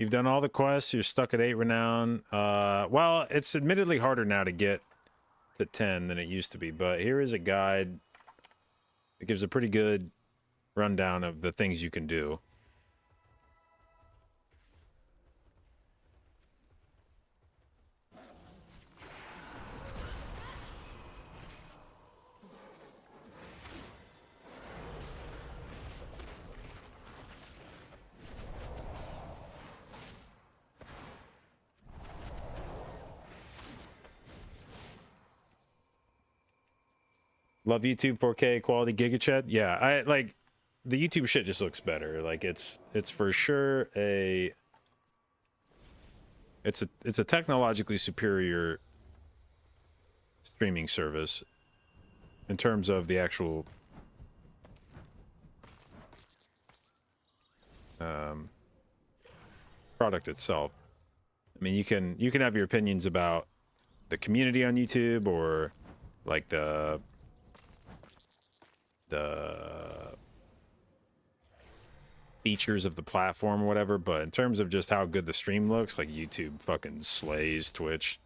You've done all the quests. You're stuck at 8 renown. Well, it's admittedly harder now to get to 10 than it used to be, but here is a guide that gives a pretty good rundown of the things you can do. Love YouTube 4K quality gigachat. Yeah, I like the YouTube shit just looks better. Like it's for sure it's a technologically superior streaming service in terms of the actual product itself. I mean, you can have your opinions about the community on YouTube or like the features of the platform or whatever, but in terms of just how good the stream looks, like YouTube fucking slays Twitch.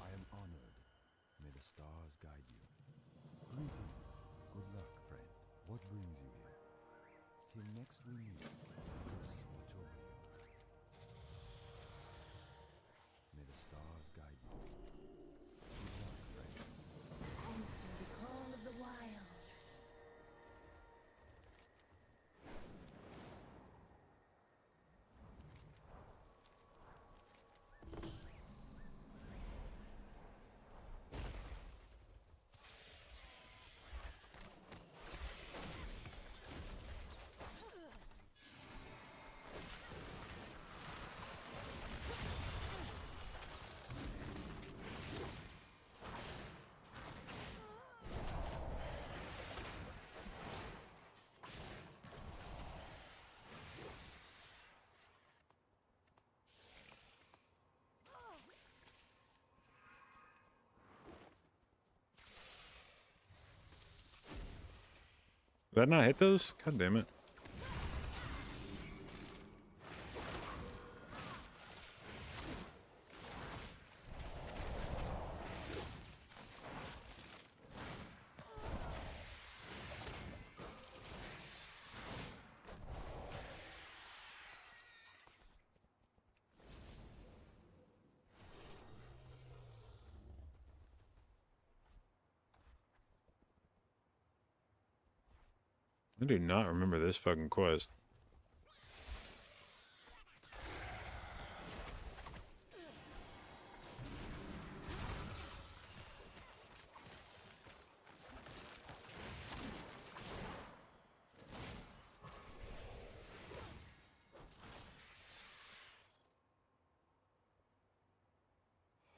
I am honored. May the stars guide you. Greetings. Good luck, friend. What brings you here? Till next we meet, peace watch over you. May the stars guide you. Good luck, friend. Answer the call of the wild. Did I not hit those? God damn it. I do not remember this fucking quest.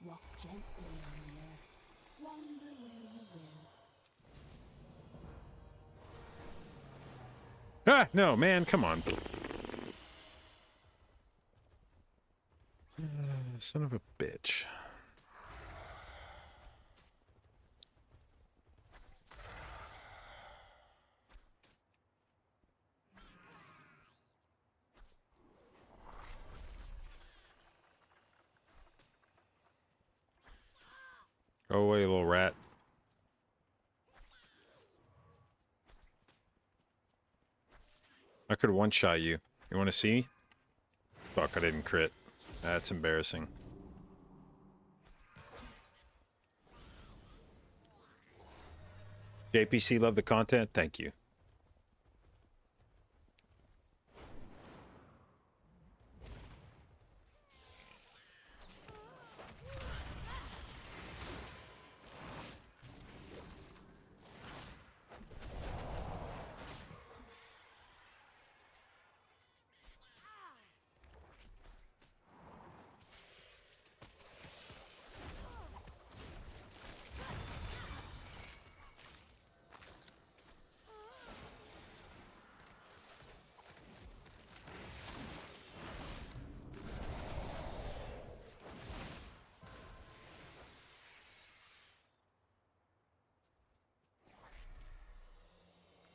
Walk gently on the earth. Wander where you will. Ah, no, man, come on. Son of a bitch. Go away, little rat. I could one-shot you. You want to see? Fuck, I didn't crit. That's embarrassing. JPC, love the content. Thank you.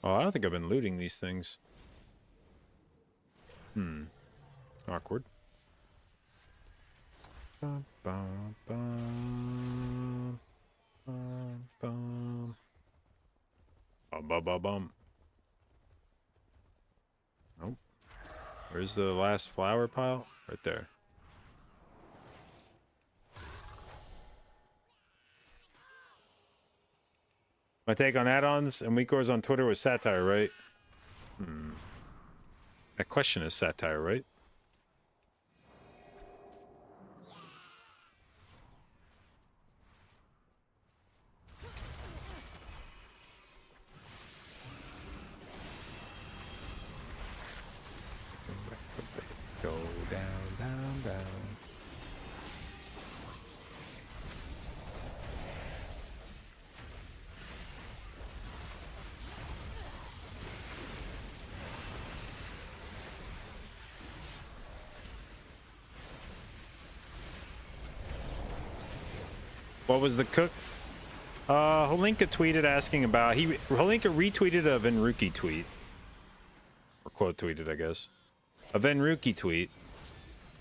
Oh, I don't think I've been looting these things. Awkward. Bum, bum, bum. Bum, bum. Bum, bum, bum, bum. Nope. Where's the last flower pile? Right there. My take on add-ons and weak cores on Twitter was satire, right? That question is satire, right? Go down, down, down. What was the cook? Holinka tweeted asking about Holinka retweeted a Venruki tweet. Or quote tweeted, I guess. A Venruki tweet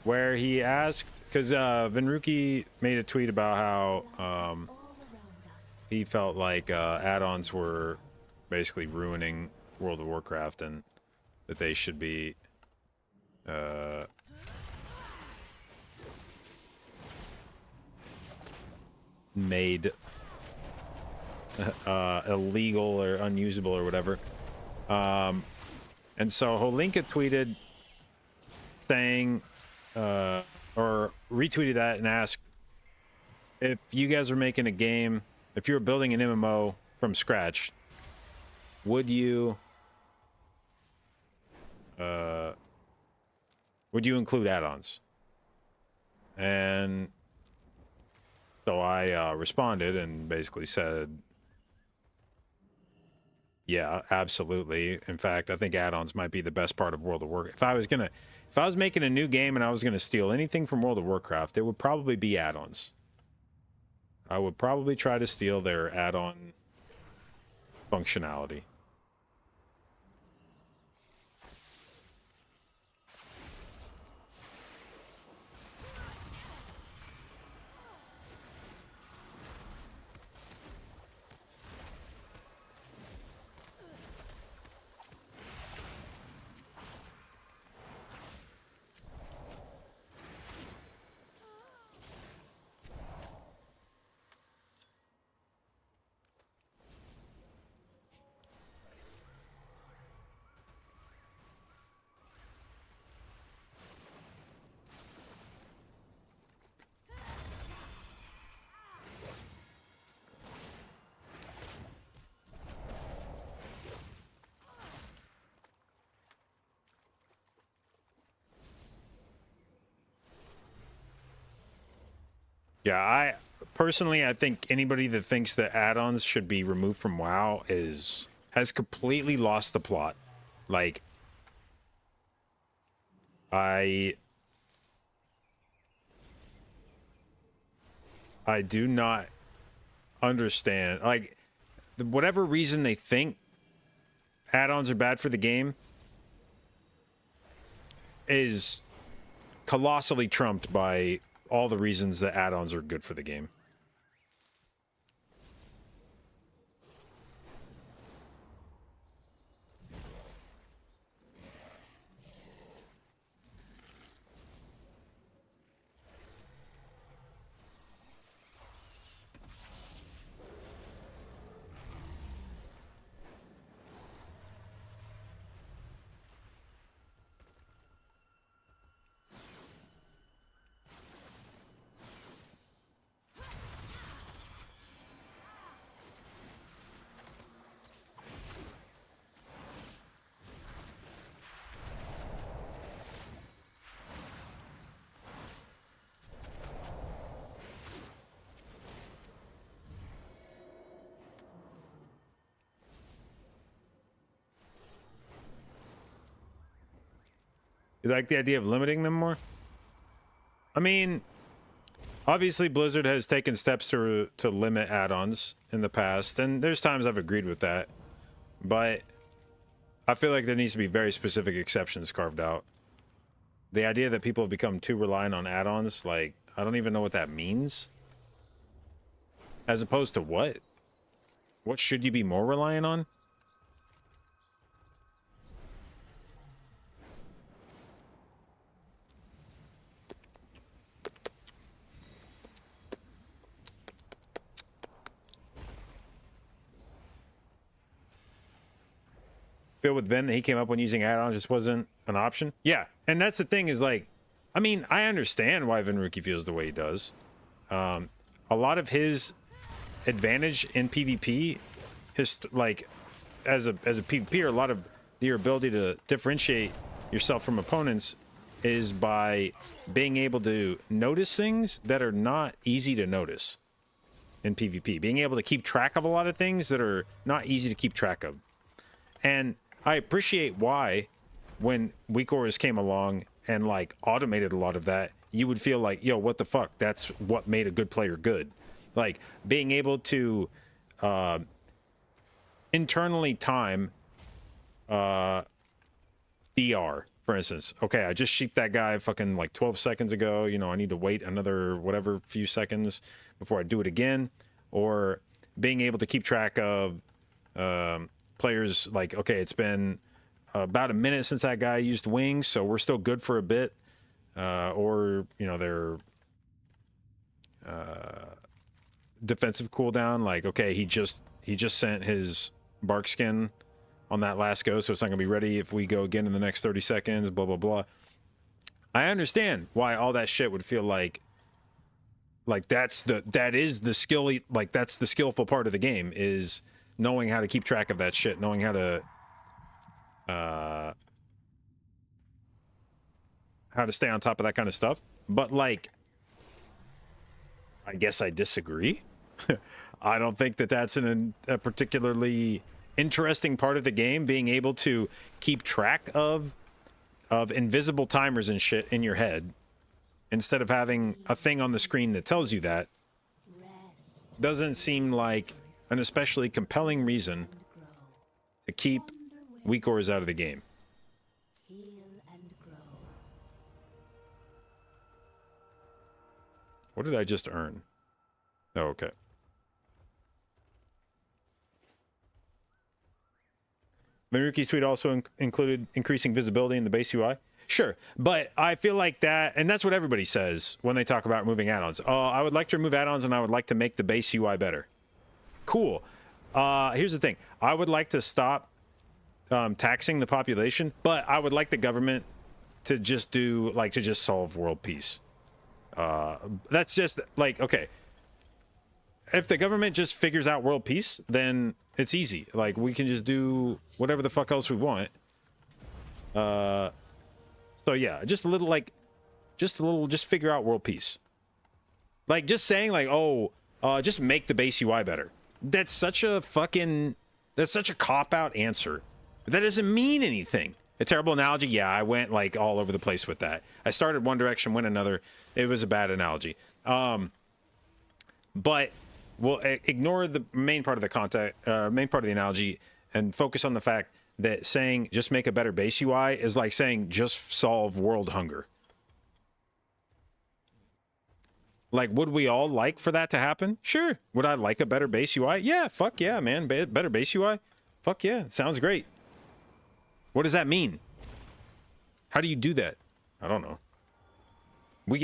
where he asked, because Venruki made a tweet about how he felt like add-ons were basically ruining World of Warcraft and that they should be made illegal or unusable or whatever. And so Holinka tweeted saying, or retweeted that and asked if you guys are making a game, if you were building an MMO from scratch, would you include add-ons? And so I responded and basically said, yeah, absolutely. In fact, I think add-ons might be the best part of World of Warcraft. If I was making a new game and I was gonna steal anything from World of Warcraft, it would probably be add-ons. I would probably try to steal their add-on functionality. Yeah, I personally, I think anybody that thinks that add-ons should be removed from WoW has completely lost the plot. Like, I do not understand. Like, whatever reason they think add-ons are bad for the game is colossally trumped by all the reasons that add-ons are good for the game. You like the idea of limiting them more? I mean, obviously Blizzard has taken steps to limit add-ons in the past, and there's times I've agreed with that. But I feel like there needs to be very specific exceptions carved out. The idea that people have become too reliant on add-ons, like, I don't even know what that means. As opposed to what? What should you be more reliant on? Feel with Ben that he came up when using add-ons just wasn't an option. Yeah, and that's the thing is, like, I mean, I understand why Venruki feels the way he does. A lot of his advantage in PvP, like as a PvPer, a lot of your ability to differentiate yourself from opponents is by being able to notice things that are not easy to notice in PvP. Being able to keep track of a lot of things that are not easy to keep track of. And I appreciate why when weak auras came along and like automated a lot of that, you would feel like, yo, what the fuck? That's what made a good player good. Like being able to internally time DR, for instance. Okay, I just sheeped that guy fucking like 12 seconds ago. You know, I need to wait another whatever few seconds before I do it again. Or being able to keep track of players like, okay, it's been about a minute since that guy used wings, so we're still good for a bit. Or, you know, their defensive cooldown, like, okay, he just sent his bark skin on that last go, so it's not gonna be ready if we go again in the next 30 seconds, blah blah blah. I understand why all that shit would feel like that is the skill, like that's the skillful part of the game, is knowing how to keep track of that shit, knowing how to stay on top of that kind of stuff. But like, I guess I disagree. I don't think that that's a particularly interesting part of the game, being able to keep track of invisible timers and shit in your head instead of having a thing on the screen that tells you that. Doesn't seem like an especially compelling reason to keep weak auras out of the game. What did I just earn? Oh, okay. Maruki Suite also included increasing visibility in the base UI. Sure, but I feel like that, and that's what everybody says when they talk about removing add-ons. I would like to remove add-ons, and I would like to make the base UI better. Cool. Here's the thing. I would like to stop taxing the population, but I would like the government to just solve world peace. That's just like, okay, if the government just figures out world peace, then it's easy. Like, we can just do whatever the fuck else we want. So yeah, just figure out world peace. Like, just saying, like, oh, just make the base UI better. That's such a cop-out answer. That doesn't mean anything. A terrible analogy? Yeah, I went, like, all over the place with that. I started one direction, went another. It was a bad analogy. But we'll ignore the main part of the main part of the analogy and focus on the fact that saying just make a better base UI is like saying just solve world hunger. Like, would we all like for that to happen? Sure. Would I like a better base UI? Yeah, fuck yeah, man. Better base UI? Fuck yeah. Sounds great. What does that mean? How do you do that? I don't know.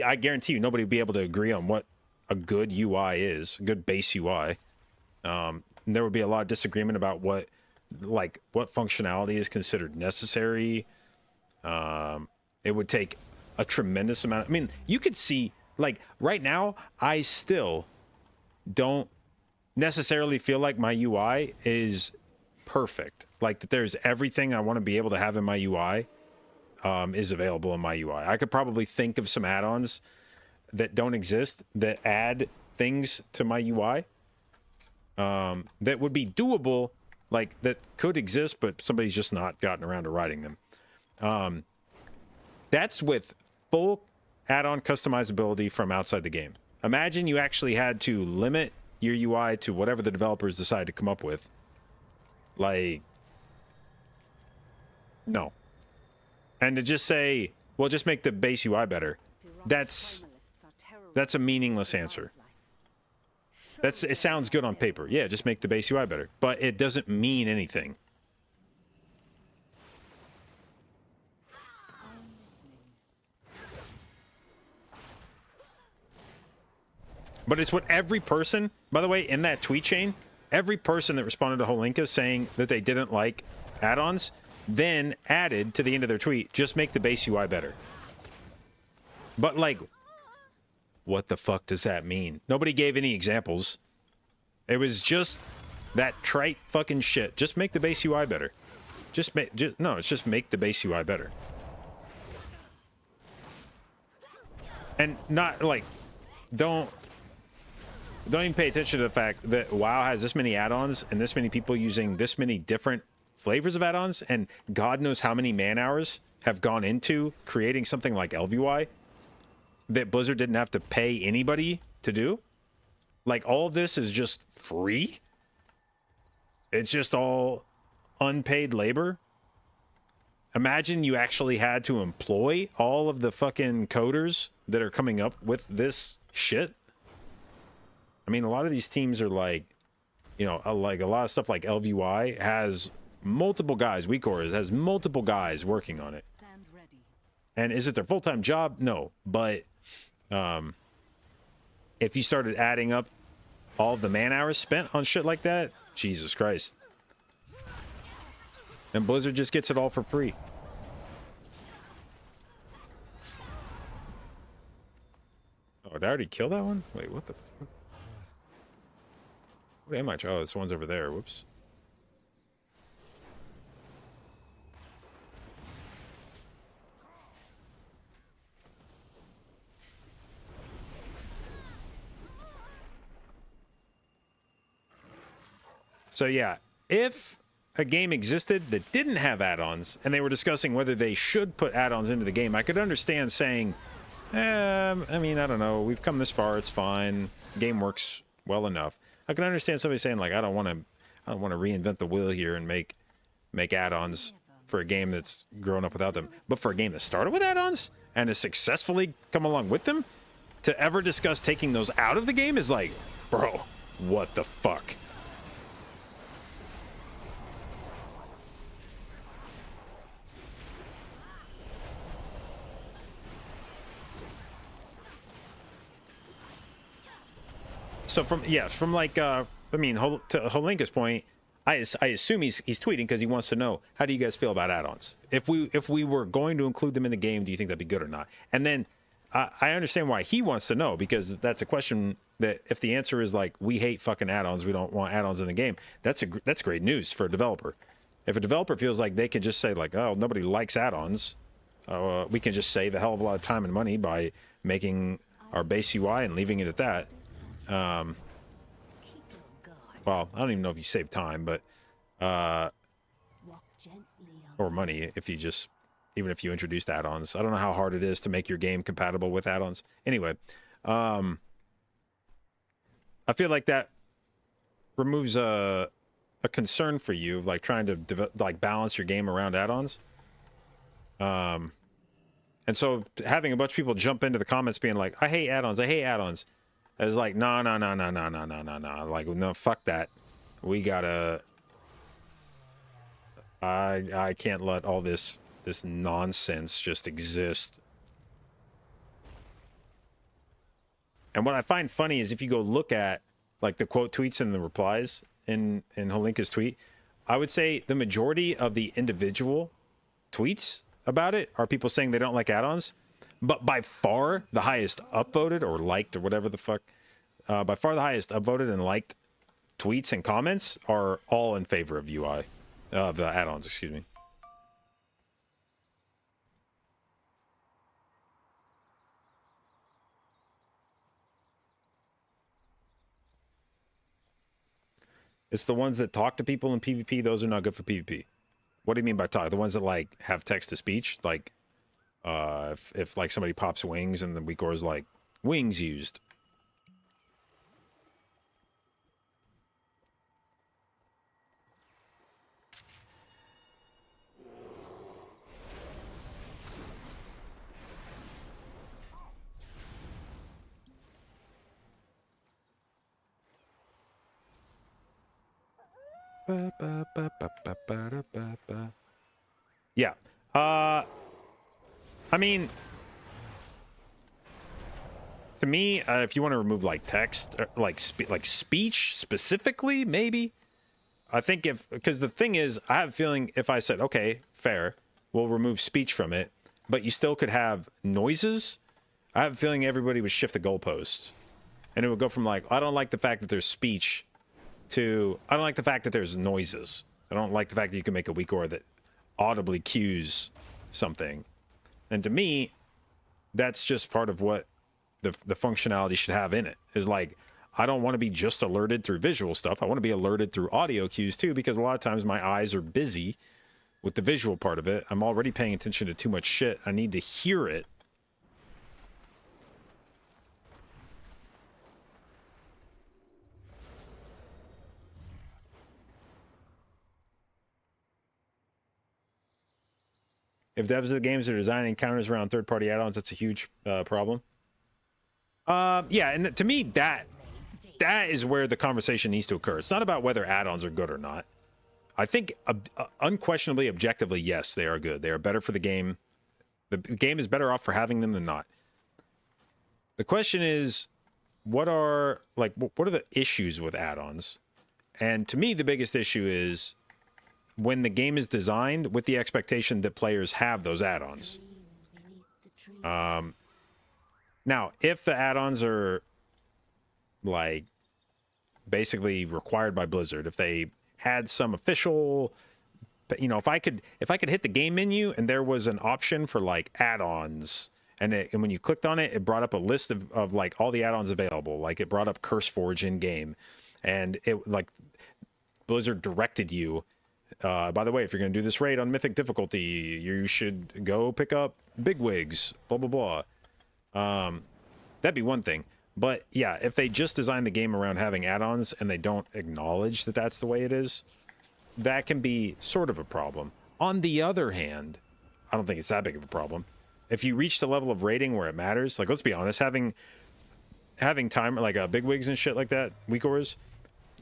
I guarantee you nobody would be able to agree on what a good UI is, a good base UI. There would be a lot of disagreement about what functionality is considered necessary. It would take a tremendous amount. I mean, you could see, like, right now, I still don't necessarily feel like my UI is perfect. Like, that there's everything I want to be able to have in my UI is available in my UI. I could probably think of some add-ons that don't exist that add things to my UI that would be doable, like, that could exist, but somebody's just not gotten around to writing them. That's with full add-on customizability from outside the game. Imagine you actually had to limit your UI to whatever the developers decide to come up with. Like, no. And to just say, well, just make the base UI better. That's a meaningless answer. It sounds good on paper. Yeah, just make the base UI better. But it doesn't mean anything. But it's what every person, by the way, in that tweet chain, every person that responded to Holinka saying that they didn't like add-ons, then added to the end of their tweet, just make the base UI better. But, like, what the fuck does that mean? Nobody gave any examples. It was just that trite fucking shit. Just make the base UI better. No, it's just make the base UI better. And not, like, don't even pay attention to the fact that WoW has this many add-ons and this many people using this many different flavors of add-ons, and God knows how many man-hours have gone into creating something like LVY that Blizzard didn't have to pay anybody to do. Like, all of this is just free. It's just all unpaid labor. Imagine you actually had to employ all of the fucking coders that are coming up with this shit. I mean, a lot of these teams are like, you know, like a lot of stuff like LVY has multiple guys. WeCore has multiple guys working on it. And is it their full-time job? No. But if you started adding up all of the man-hours spent on shit like that, Jesus Christ. And Blizzard just gets it all for free. Oh, did I already kill that one? Wait, what the fuck? What am I? Oh, this one's over there. Whoops. So yeah, if a game existed that didn't have add-ons and they were discussing whether they should put add-ons into the game, I could understand saying, I mean, I don't know, we've come this far, it's fine, the game works well enough. I can understand somebody saying, like, I don't want to reinvent the wheel here and make add-ons for a game that's grown up without them. But for a game that started with add-ons and has successfully come along with them, to ever discuss taking those out of the game is like, bro, what the fuck? So from like, I mean, to Holinka's point, I assume he's tweeting because he wants to know, how do you guys feel about add-ons? If we were going to include them in the game, do you think that'd be good or not? And then I understand why he wants to know, because that's a question that if the answer is like, we hate fucking add-ons, we don't want add-ons in the game, that's great news for a developer. If a developer feels like they can just say like, oh, nobody likes add-ons, we can just save a hell of a lot of time and money by making our base UI and leaving it at that. Well, I don't even know if you save time, but or money if you just, even if you introduced add-ons. I don't know how hard it is to make your game compatible with add-ons. Anyway, I feel like that removes a concern for you of like trying to like balance your game around add-ons. And so having a bunch of people jump into the comments being like, I hate add-ons, is like, no. Like, no, fuck that. We gotta... I can't let all this nonsense just exist. And what I find funny is if you go look at like the quote tweets and the replies in Holinka's tweet, I would say the majority of the individual tweets about it are people saying they don't like add-ons, but by far the highest upvoted or liked or whatever the fuck, by far the highest upvoted and liked tweets and comments are all in favor of UI, of the add-ons, excuse me. It's the ones that talk to people in PvP, those are not good for PvP. What do you mean by talk? The ones that like have text to speech, like if like somebody pops wings and the weak is like wings used. Yeah. I mean, to me, if you want to remove like text, like speech specifically, maybe. I think because the thing is, I have a feeling if I said, okay, fair, we'll remove speech from it, but you still could have noises. I have a feeling everybody would shift the goalposts, and it would go from like, I don't like the fact that there's speech to, I don't like the fact that there's noises. I don't like the fact that you can make a weak aura that audibly cues something. And to me, that's just part of what the functionality should have in it. Is like, I don't want to be just alerted through visual stuff. I want to be alerted through audio cues too, because a lot of times my eyes are busy with the visual part of it. I'm already paying attention to too much shit. I need to hear it. If devs of the games are designing counters around third-party add-ons, that's a huge problem. Yeah, and to me, that is where the conversation needs to occur. It's not about whether add-ons are good or not. I think unquestionably, objectively, yes, they are good. They are better for the game. The game is better off for having them than not. The question is, what are the issues with add-ons? And to me, the biggest issue is when the game is designed with the expectation that players have those add-ons. Now, if the add-ons are like basically required by Blizzard, if they had some official, you know, if I could hit the game menu and there was an option for like add-ons, and when you clicked on it, it brought up a list of like all the add-ons available. Like it brought up CurseForge in game, and it like Blizzard directed you. By the way, if you're going to do this raid on Mythic difficulty, you should go pick up bigwigs, blah, blah, blah. That'd be one thing. But yeah, if they just design the game around having add-ons and they don't acknowledge that that's the way it is, that can be sort of a problem. On the other hand, I don't think it's that big of a problem. If you reach the level of rating where it matters, like let's be honest, having time like bigwigs and shit like that, weak auras,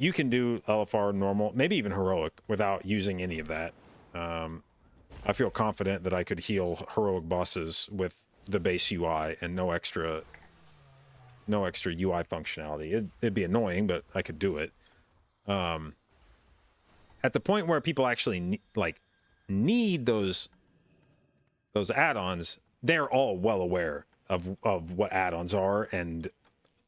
you can do LFR normal, maybe even heroic, without using any of that. I feel confident that I could heal heroic bosses with the base UI and no extra UI functionality. It'd be annoying, but I could do it. At the point where people actually need those add-ons, they're all well aware of what add-ons are and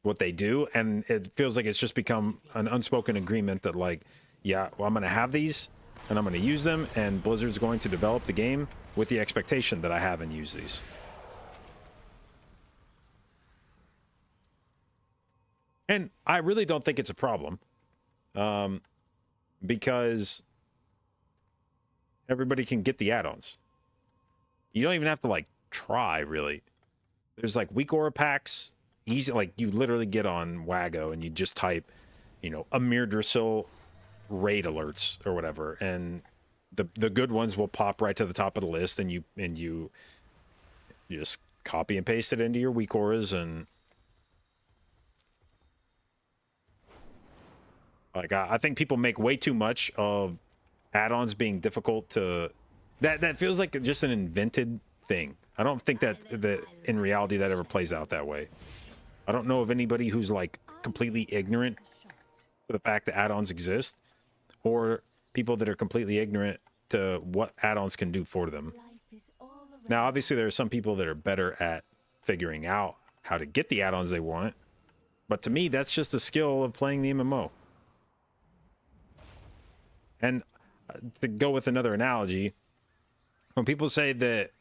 what they do, and it feels like it's just become an unspoken agreement that like, yeah, well, I'm going to have these and I'm going to use them, and Blizzard's going to develop the game with the expectation that I have and use these. And I really don't think it's a problem. Because everybody can get the add-ons. You don't even have to like try really. There's like weak aura packs, easy, like you literally get on Wago and you just type, you know, Amir Drasil raid alerts or whatever, and the good ones will pop right to the top of the list, and you just copy and paste it into your weak auras. And like I think people make way too much of add-ons being difficult to that feels like just an invented thing. I don't think that in reality that ever plays out that way. I don't know of anybody who's like completely ignorant to the fact that add-ons exist, or people that are completely ignorant to what add-ons can do for them. Now, obviously, there are some people that are better at figuring out how to get the add-ons they want, but to me, that's just a skill of playing the MMO. And to go with another analogy, when people say that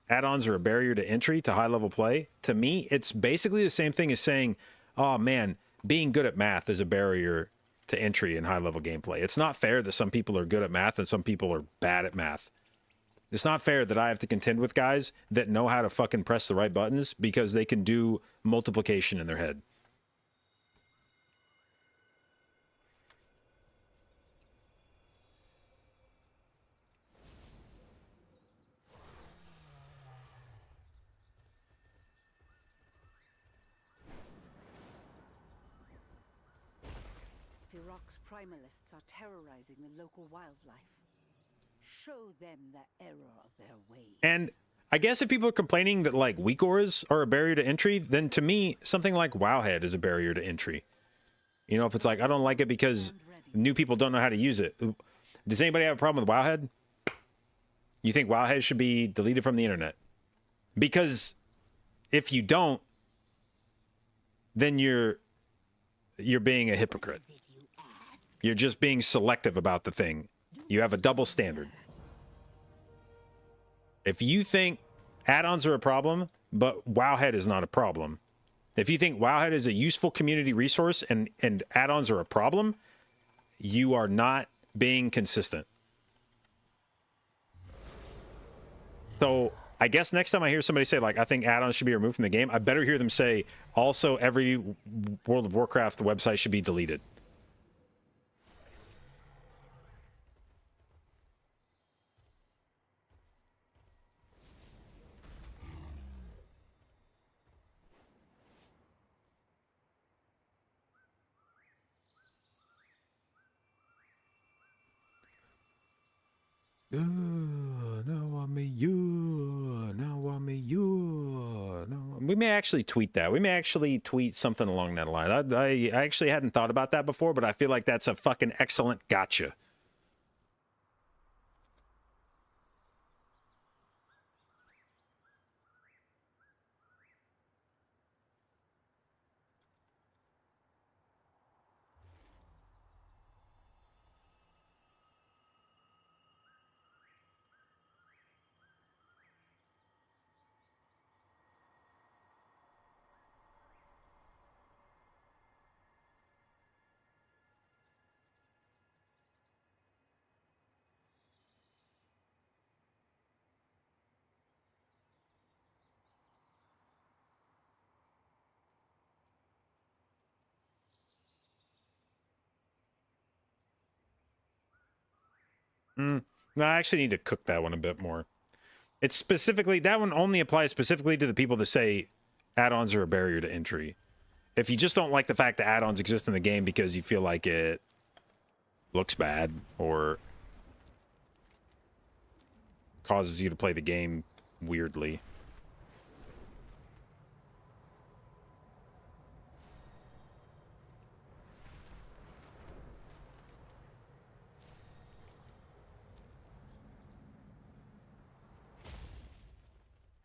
add-ons are a barrier to entry to high-level play, to me, it's basically the same thing as saying, oh man, being good at math is a barrier to entry in high-level gameplay. It's not fair that some people are good at math and some people are bad at math. It's not fair that I have to contend with guys that know how to fucking press the right buttons because they can do multiplication in their head. Firok's primalists are terrorizing the local wildlife. Show them the error of their ways. And I guess if people are complaining that like weak auras are a barrier to entry, then to me, something like Wowhead is a barrier to entry. You know, if it's like, I don't like it because new people don't know how to use it. Does anybody have a problem with Wowhead? You think Wowhead should be deleted from the internet? Because if you don't, then you're being a hypocrite. You're just being selective about the thing. You have a double standard. If you think add-ons are a problem, but Wowhead is not a problem. If you think Wowhead is a useful community resource and add-ons are a problem, you are not being consistent. So I guess next time I hear somebody say, like, I think add-ons should be removed from the game, I better hear them say, also every World of Warcraft website should be deleted. Now I'm a you. Now I'm a you. No. We may actually tweet that. We may actually tweet something along that line. I actually hadn't thought about that before, but I feel like that's a fucking excellent gotcha. No, I actually need to cook that one a bit more. It's specifically, that one only applies specifically to the people that say add-ons are a barrier to entry. If you just don't like the fact that add-ons exist in the game because you feel like it looks bad or causes you to play the game weirdly.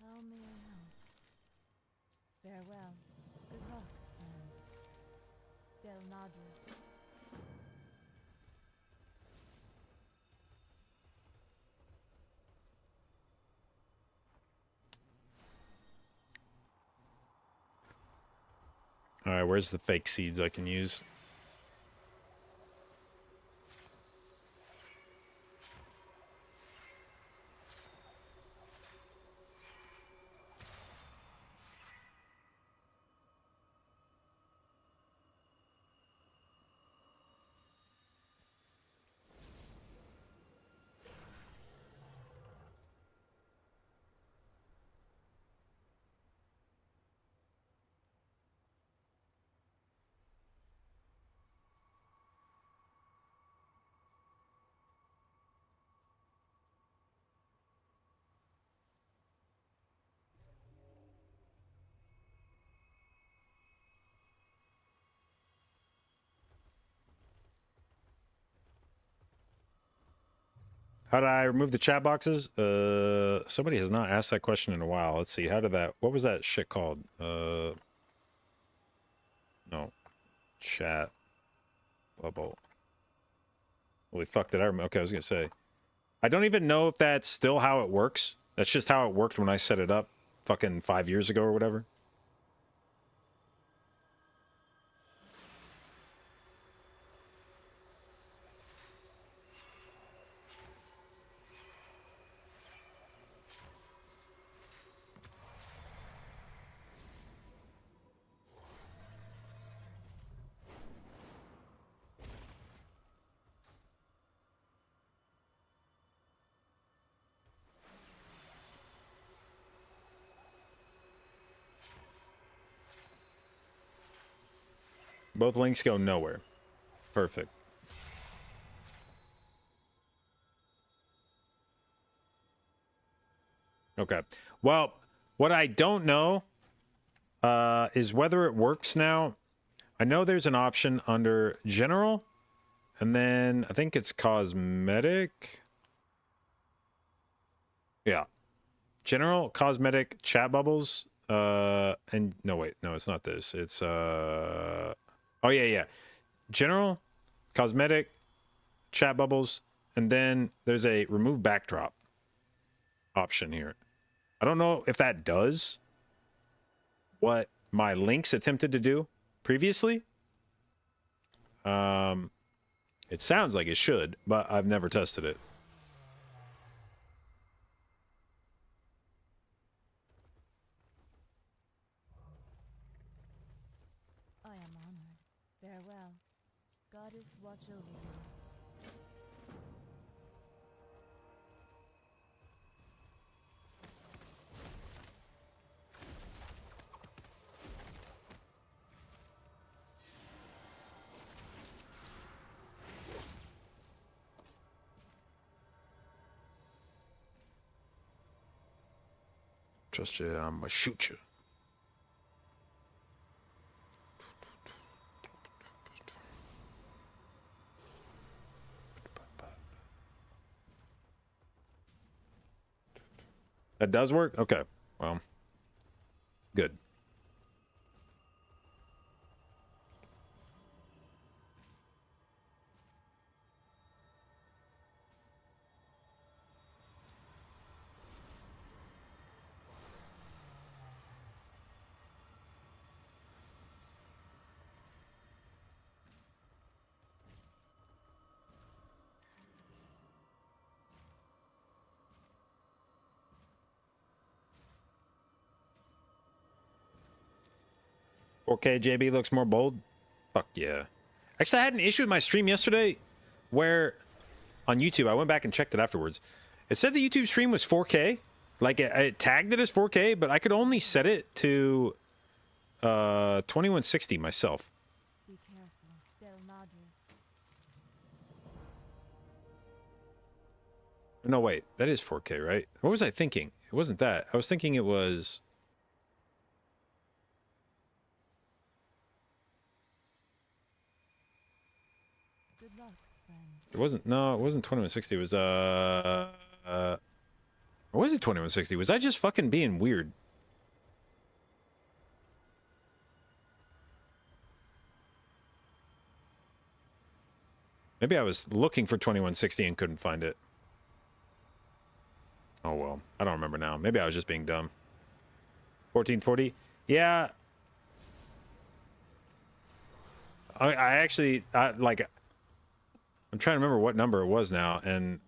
How may I help? Farewell. Good luck, and Del Nadris. All right, where's the fake seeds I can use? How did I remove the chat boxes? Somebody has not asked that question in a while. Let's see. How did that? What was that shit called? No. Chat bubble. Holy fuck! Did I remember? Okay, I was gonna say. I don't even know if that's still how it works. That's just how it worked when I set it up, fucking 5 years ago or whatever. Both links go nowhere. Perfect. Okay. Well, what I don't know is whether it works now. I know there's an option under general, and then I think it's cosmetic. Yeah. General, cosmetic, chat bubbles, and no, wait, no, it's not this. It's, oh, yeah. General, cosmetic, chat bubbles, and then there's a remove backdrop option here. I don't know if that does what my links attempted to do previously. It sounds like it should, but I've never tested it. I am honored. Farewell. Goddess watch over you. Trust you, I'm gonna shoot you. That does work? Okay. Well, good. Okay, JB looks more bold. Fuck yeah. Actually, I had an issue with my stream yesterday where on YouTube, I went back and checked it afterwards. It said the YouTube stream was 4K. Like, it tagged it as 4K, but I could only set it to 2160 myself. Be careful. Del Madres. No, wait. That is 4K, right? What was I thinking? It wasn't that. I was thinking it was... Good luck, friend. It wasn't... No, it wasn't 2160. It was, or was it 2160? Was I just fucking being weird? Maybe I was looking for 2160 and couldn't find it. Oh, well. I don't remember now. Maybe I was just being dumb. 1440? Yeah. I actually, like, I'm trying to remember what number it was now, and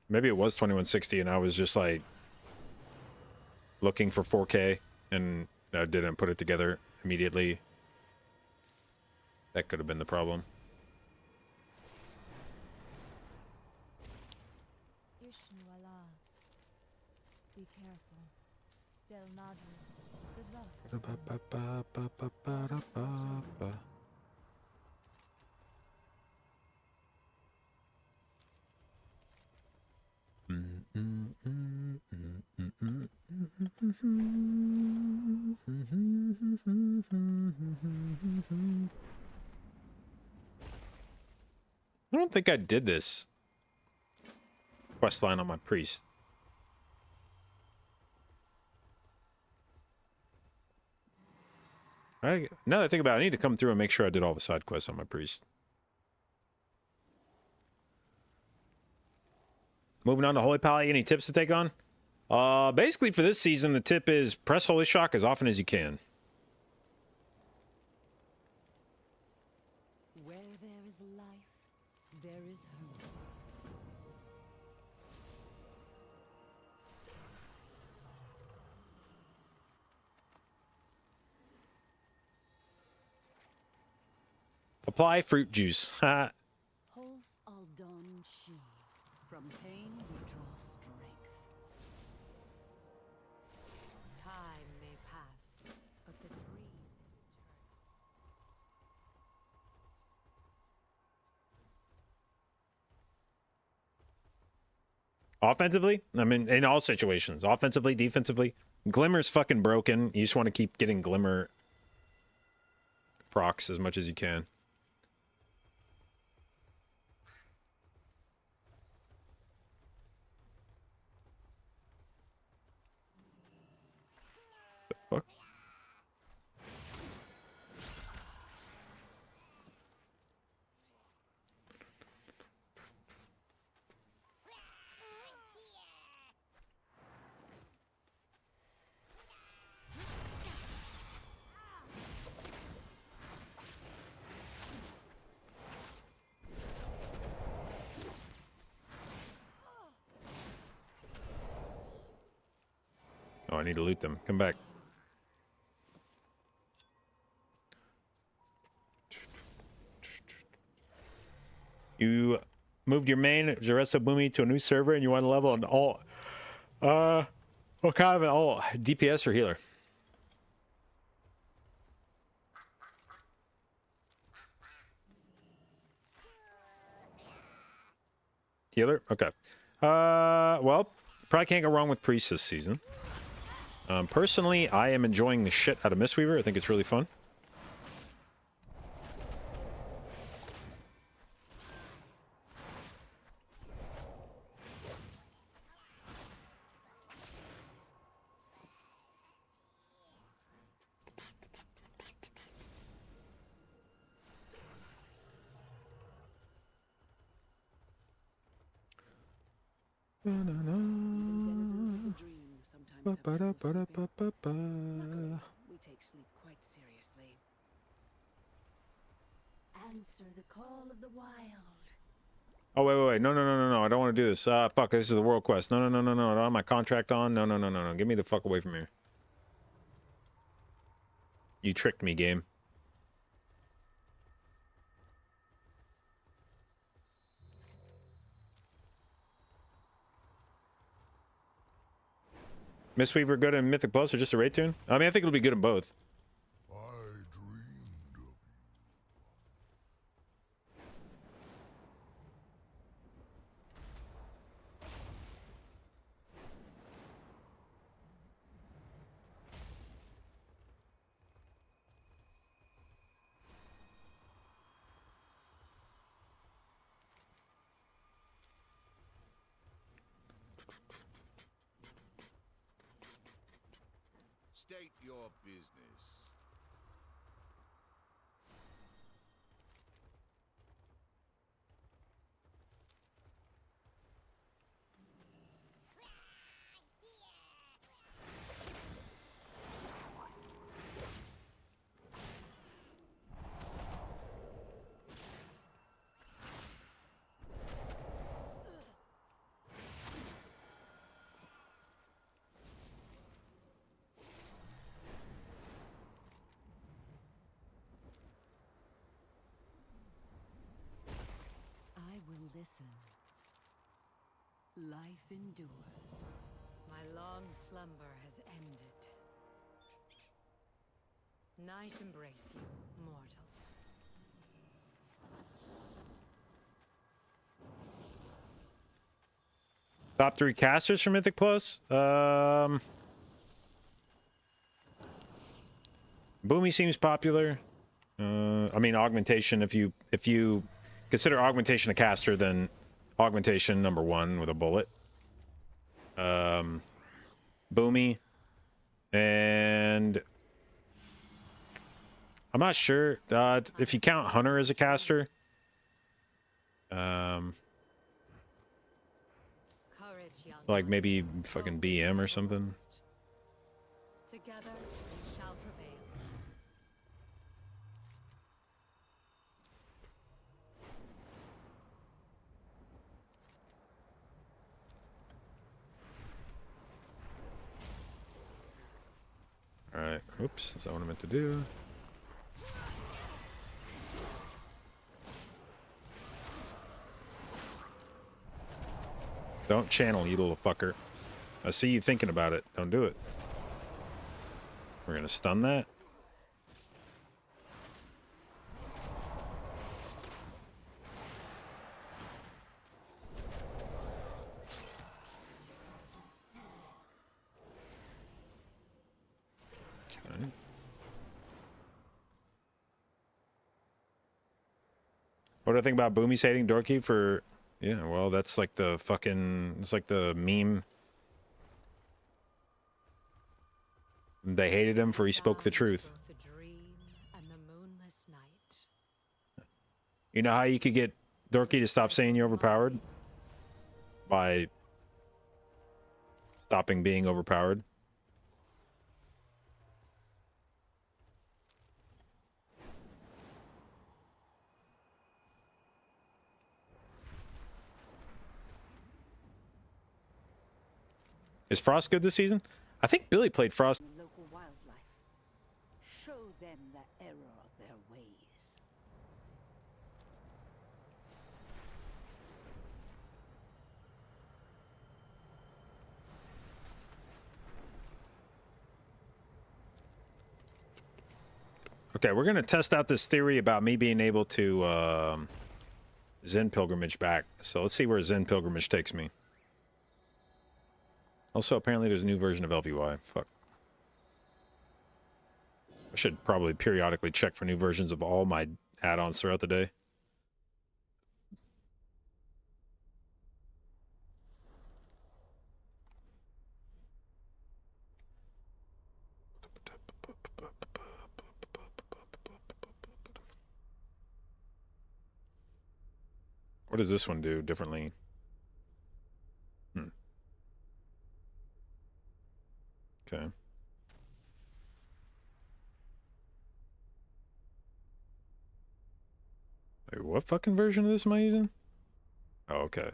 maybe it was 2160, and I was just like looking for 4K, and I didn't put it together immediately. That could have been the problem. Ishnu Allah. Be careful. Del Nadri. Good luck. I don't think I did this quest line on my priest. Now that I think about it, I need to come through and make sure I did all the side quests on my priest. Moving on to Holy Pally, any tips to take on? Basically for this season, the tip is press Holy Shock as often as you can. Where there is life, there is hope. Apply fruit juice. Holf Aldon Shi. From pain we draw strength. Time may pass, but the dream Offensively, I mean, in all situations, offensively, defensively, Glimmer's fucking broken. You just want to keep getting Glimmer procs as much as you can. The fuck? Oh, I need to loot them. Come back. You moved your main Zaresso Boomy to a new server and you want to level an alt. What kind of an alt? DPS or healer? Healer? Okay. Well, probably can't go wrong with Priest this season. Personally, I am enjoying the shit out of Mistweaver. I think it's really fun. We take sleep quite seriously. Answer the call of the wild. Oh, wait. No. I don't want to do this. Fuck, this is the world quest. No. I don't have my contract on. No. Get me the fuck away from here. You tricked me, game. Mistweaver good in Mythic Plus or just a raid tune? I mean, I think it'll be good in both. I dreamed of you. State your business. Listen. Life endures. My long slumber has ended. Night embrace you, mortal. Top 3 casters for Mythic Plus? Boomy seems popular. I mean, augmentation. If you consider augmentation a caster, then augmentation #1 with a bullet. Boomy, and I'm not sure if you count Hunter as a caster. Like maybe fucking BM or something. Together we shall prevail. Alright, oops, is that what I meant to do? Don't channel, you little fucker. I see you thinking about it. Don't do it. We're gonna stun that. Okay. What do I think about Boomy's hating Dorky for... Yeah, well, that's like the fucking... It's like the meme. They hated him for he spoke the truth. You know how you could get Dorky to stop saying you're overpowered? By stopping being overpowered. Is Frost good this season? I think Billy played Frost. Local wildlife. Show them the error of their ways. Okay, we're gonna test out this theory about me being able to Zen Pilgrimage back. So let's see where Zen Pilgrimage takes me. Also, apparently there's a new version of LVY. Fuck. I should probably periodically check for new versions of all my add-ons throughout the day. What does this one do differently? Okay. Wait, what fucking version of this am I using? Oh, okay.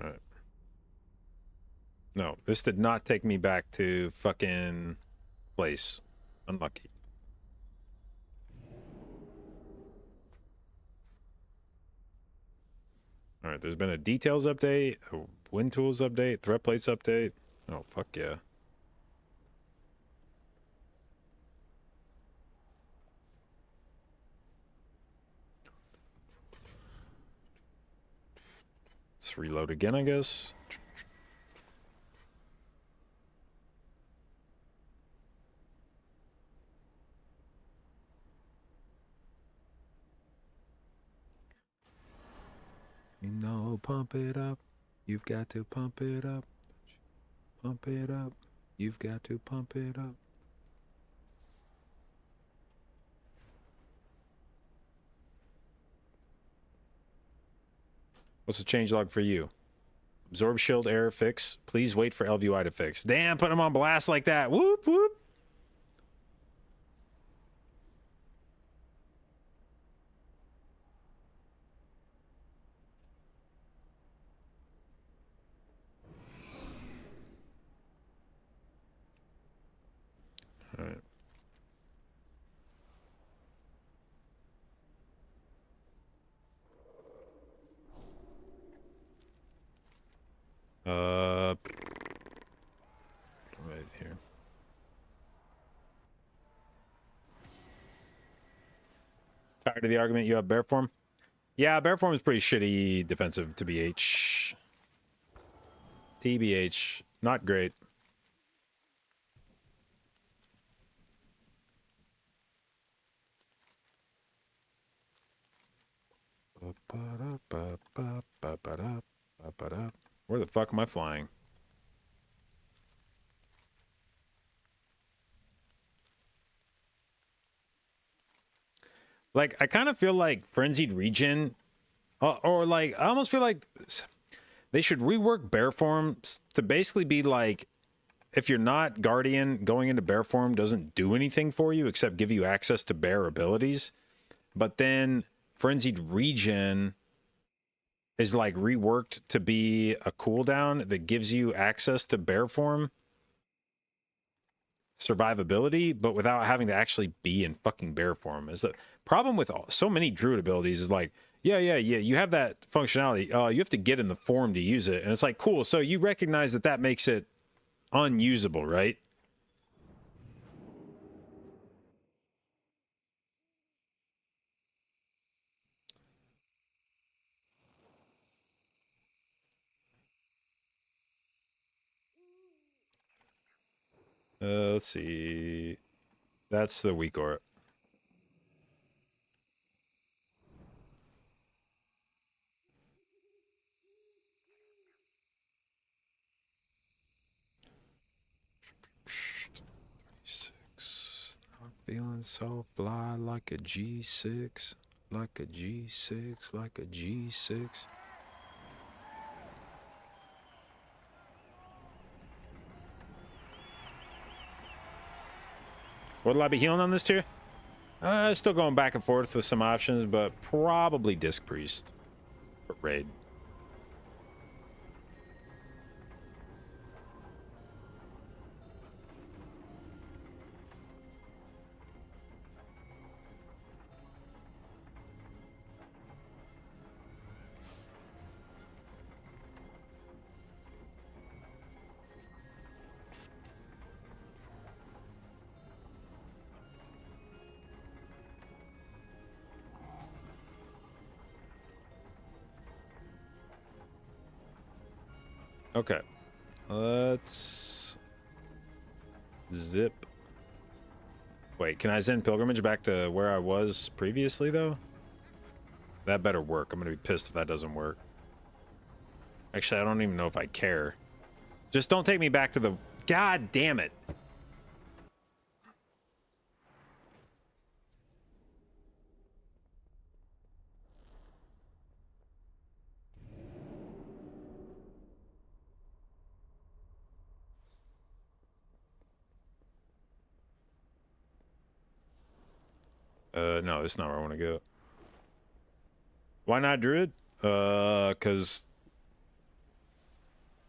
All right. No, this did not take me back to fucking place. Unlucky. All right, there's been a details update, a wind tools update, threat plates update. Oh, fuck yeah. Let's reload again, I guess. You know, pump it up. You've got to pump it up. Pump it up. You've got to pump it up. What's the changelog for you? Absorb shield error fix. Please wait for LVI to fix. Damn, put him on blast like that. Whoop, whoop. All right. Right here. Tired of the argument you have bear form? Yeah, bear form is pretty shitty defensive to BH. TBH, not great. Where the fuck am I flying? Like, I kind of feel like Frenzied Regen, or like, I almost feel like they should rework bear forms to basically be like, if you're not Guardian, going into bear form doesn't do anything for you except give you access to bear abilities. But then Frenzied Regen is like reworked to be a cooldown that gives you access to bear form survivability, but without having to actually be in fucking bear form. Is the problem with so many druid abilities is like, yeah, you have that functionality. You have to get in the form to use it. And it's like, cool. So you recognize that that makes it unusable, right? Let's see. That's the weak aura. I'm feeling so fly like a G6, like a G6, like a G6. What'll I be healing on this tier? Still going back and forth with some options, but probably Disc Priest for raid. Okay, let's zip. Wait, can I send pilgrimage back to where I was previously, though? That better work. I'm gonna be pissed if that doesn't work. Actually, I don't even know if I care. Just don't take me back to the... God damn it. No, that's not where I want to go. Why not Druid? Because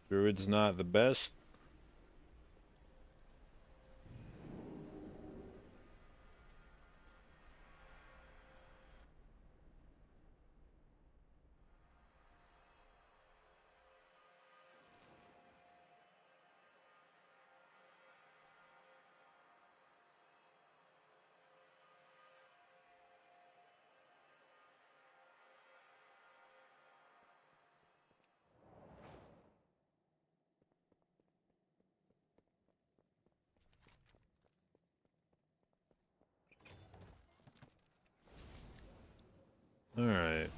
Druid's not the best. All right.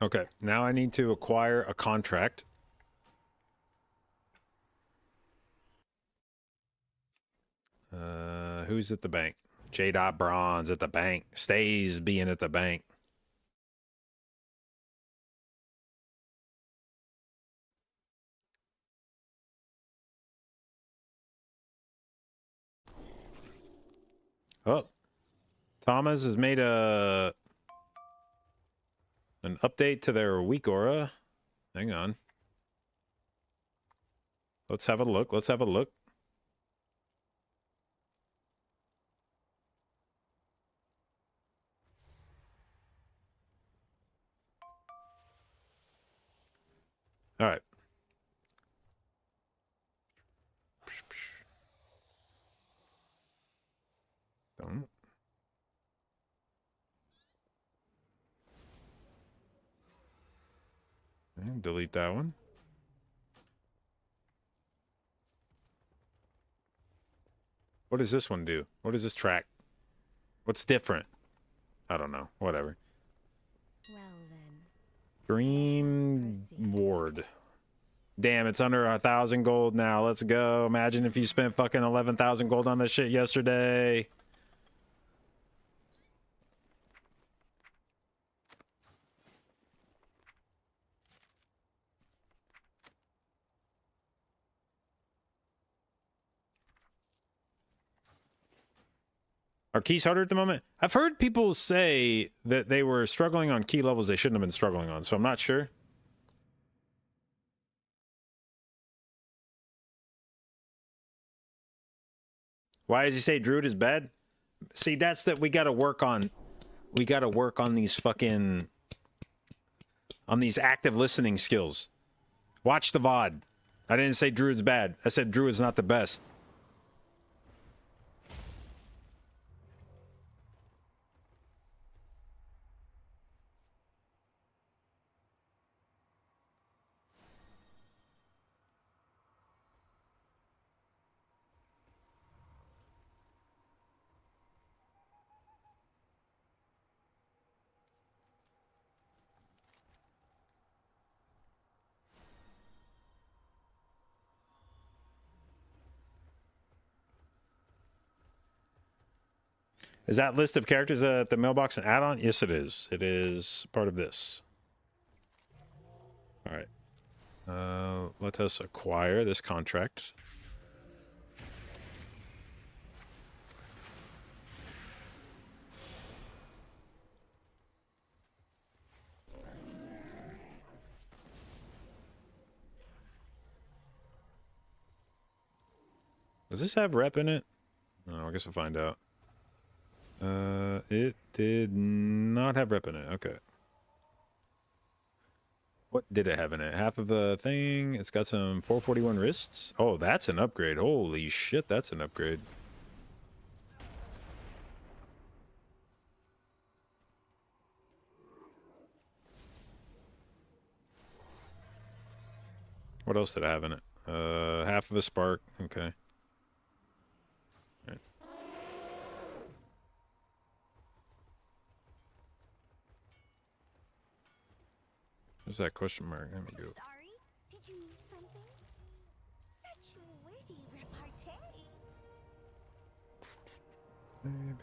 Okay, now I need to acquire a contract. Who's at the bank? J. Bronze at the bank. Stays being at the bank. Oh, Thomas has made an update to their weak aura. Hang on. Let's have a look. Let's have a look. All right. Don't. And delete that one. What does this one do? What does this track? What's different? I don't know. Whatever. Well then. Dream Ward. Damn, it's under 1,000 gold now. Let's go. Imagine if you spent fucking 11,000 gold on this shit yesterday. Are keys harder at the moment? I've heard people say that they were struggling on key levels they shouldn't have been struggling on, so I'm not sure. Why does he say Druid is bad? See, that's that we gotta work on. We gotta work on these fucking... on these active listening skills. Watch the VOD. I didn't say Druid's bad. I said Druid's not the best. Is that list of characters at the mailbox an add-on? Yes, it is. It is part of this. All right. Let us acquire this contract. Does this have rep in it? No, I guess we'll find out. It did not have rep in it. Okay. What did it have in it? Half of a thing. It's got some 441 wrists. Oh, that's an upgrade. Holy shit, that's an upgrade. What else did I have in it? Half of a spark. Okay. Where's that question mark? Let me go. Sorry? Did you need something? Such witty repartee. Maybe.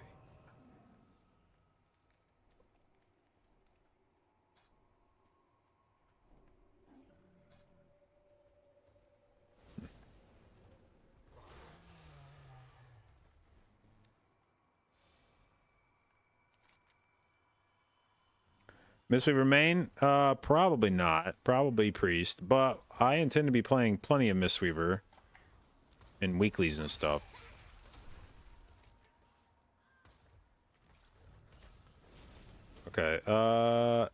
Mistweaver main? Probably not. Probably Priest. But I intend to be playing plenty of Mistweaver in weeklies and stuff. Okay, oh,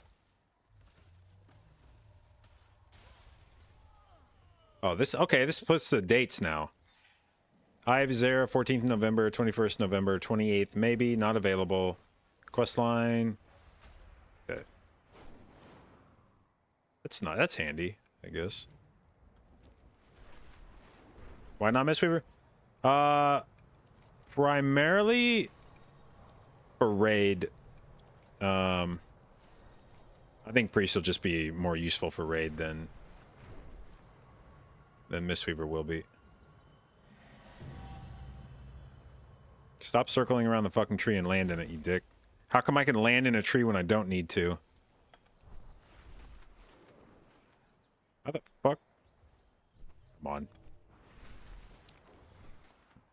this puts the dates now. Eye of Zera, 14th November, 21st November, 28th, maybe, not available. Questline. Okay. That's handy, I guess. Why not Mistweaver? Primarily for raid. I think Priest will just be more useful for raid than Mistweaver will be. Stop circling around the fucking tree and land in it, you dick. How come I can land in a tree when I don't need to? How the fuck? Come on.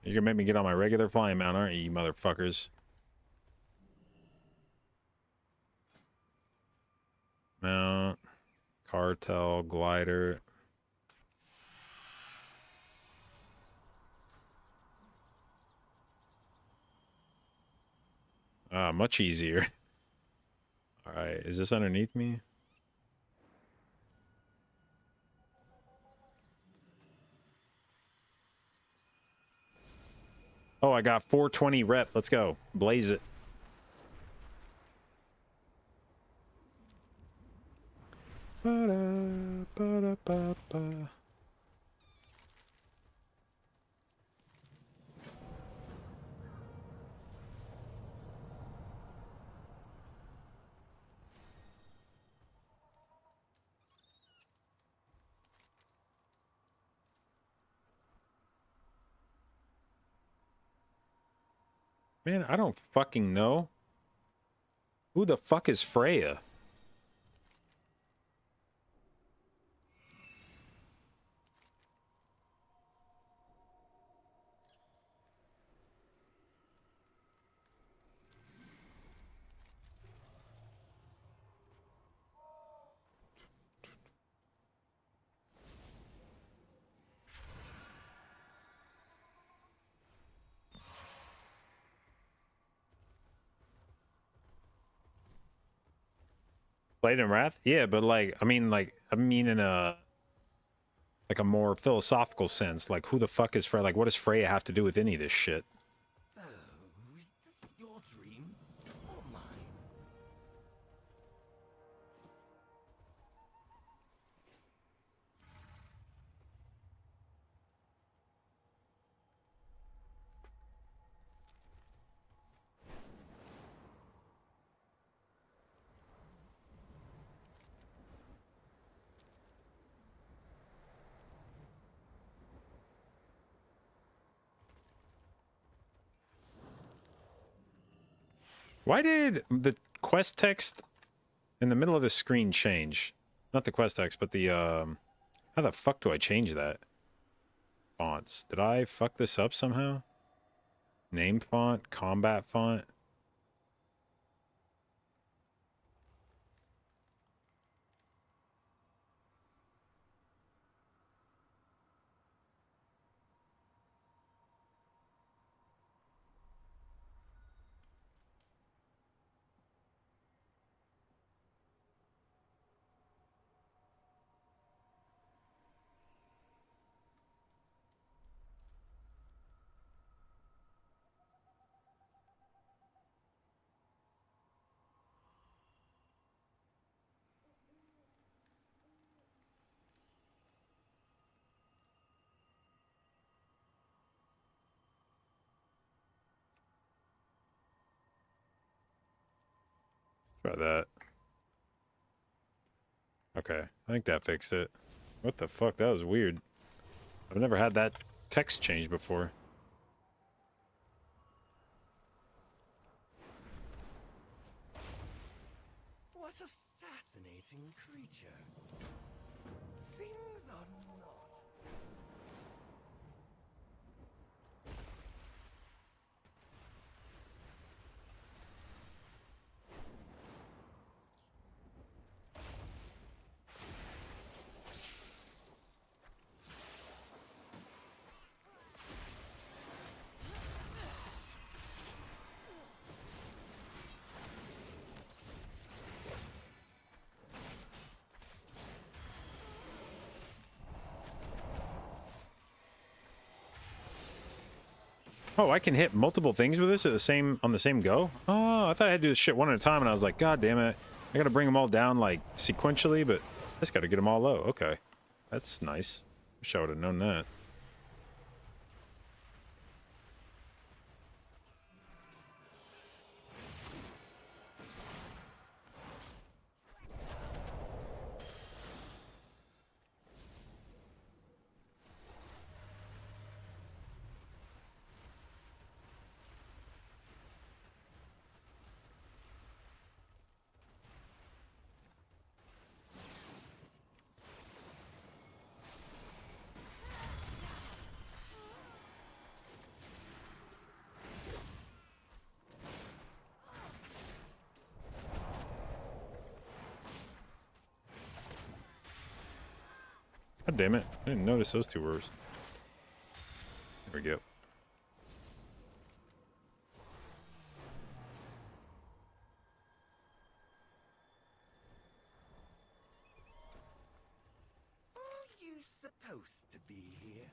You're gonna make me get on my regular flying mount, aren't you, you motherfuckers? Mount. Cartel, glider. Ah, much easier. Alright, is this underneath me? Oh, I got 420 rep. Let's go. Blaze it. Ba-da, ba-da-ba-ba. Man, I don't fucking know. Who the fuck is Freya? Blade and Wrath? Yeah, but like, I mean in a like a more philosophical sense. Like, who the fuck is Freya? Like, what does Freya have to do with any of this shit? Oh, is this your dream or mine? Why did the quest text in the middle of the screen change? Not the quest text, but the how the fuck do I change that? Fonts. Did I fuck this up somehow? Name font, combat font. Try that. Okay, I think that fixed it. What the fuck? That was weird. I've never had that text change before. What a fascinating creature. Things are not. Oh, I can hit multiple things with this at the same on the same go? Oh, I thought I had to do this shit one at a time, and I was like, God damn it. I gotta bring them all down, like, sequentially, but I just gotta get them all low. Okay. That's nice. Wish I would have known that. God damn it. I didn't notice those two words. There we go. Are you supposed to be here?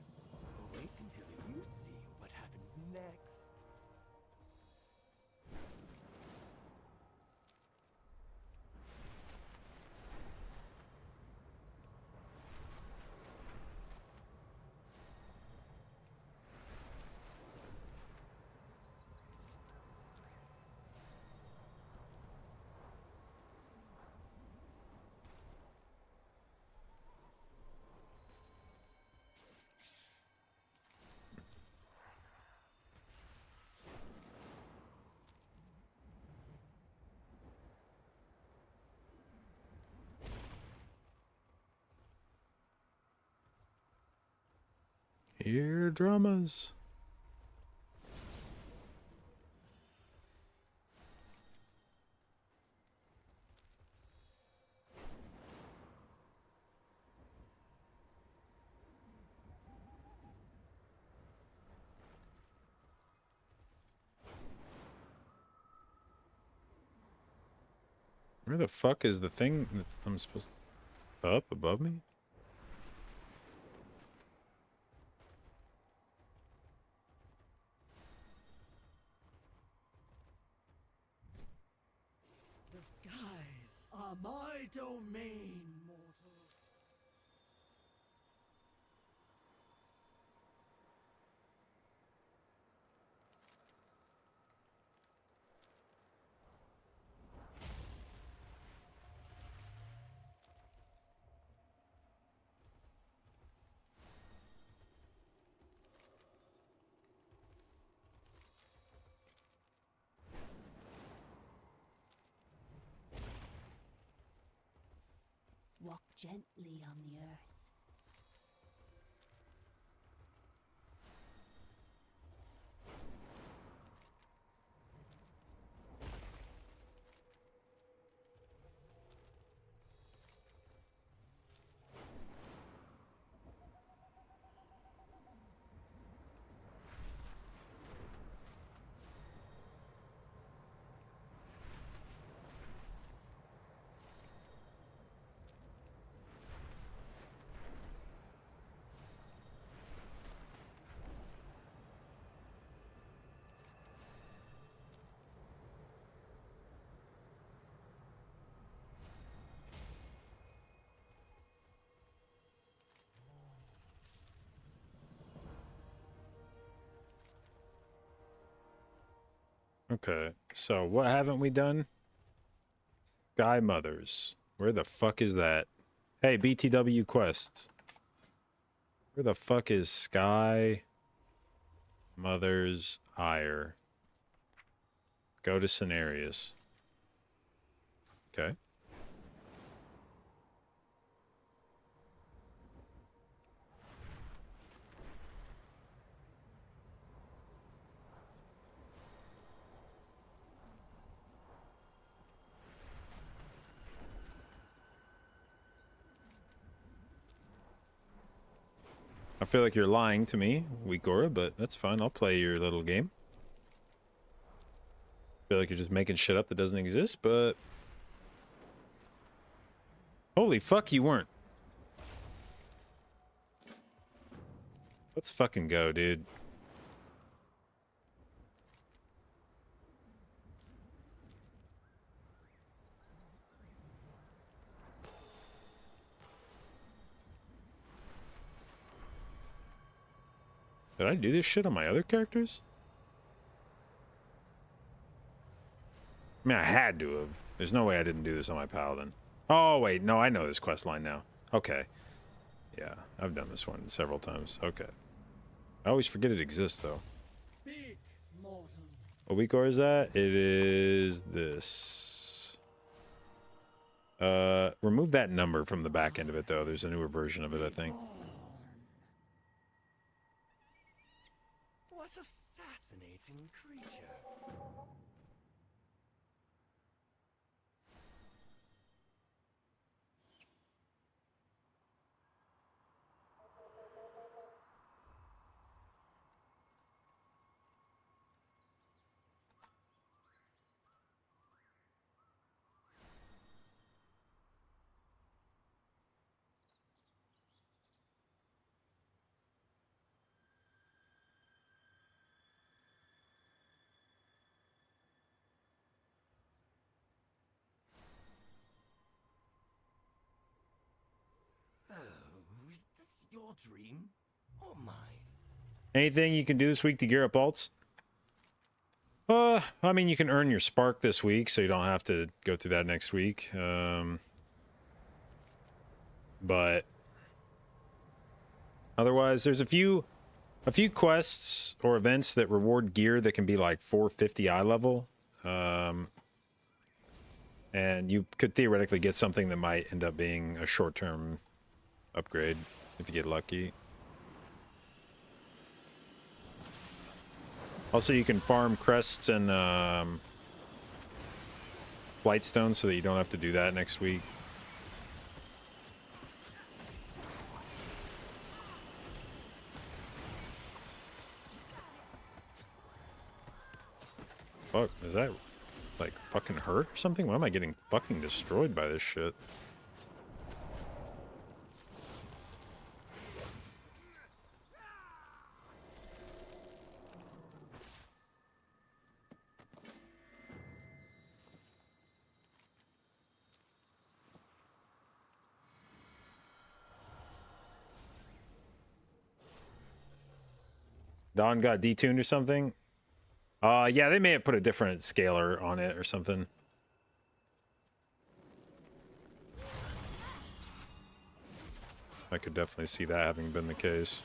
Or wait until you see what happens next? Ear dramas. Where the fuck is the thing that I'm supposed to... Up above me? The skies are my domain, mortal. Walk gently on the earth. Okay, so what haven't we done? Sky Mothers. Where the fuck is that? Hey, BTW Quest. Where the fuck is Sky Mother's Ire? Go to Scenarios. Okay. I feel like you're lying to me, Weekora, but that's fine. I'll play your little game. I feel like you're just making shit up that doesn't exist, but... Holy fuck, you weren't. Let's fucking go, dude. Did I do this shit on my other characters? I mean, I had to have. There's no way I didn't do this on my paladin. Oh, wait. No, I know this quest line now. Okay. Yeah, I've done this one several times. Okay. I always forget it exists, though. Speak, mortal. What week or is that? It is this. Remove that number from the back end of it, though. There's a newer version of it, I think. What a fascinating creature. your dream or mine? Anything you can do this week to gear up alts? I mean, you can earn your spark this week, so you don't have to go through that next week. But otherwise, there's a few quests or events that reward gear that can be like 450 eye level. And you could theoretically get something that might end up being a short-term upgrade if you get lucky. Also, you can farm crests and Blightstone so that you don't have to do that next week. Fuck, is that like fucking hurt or something? Why am I getting fucking destroyed by this shit? Dawn got detuned or something? Yeah, they may have put a different scaler on it or something. I could definitely see that having been the case.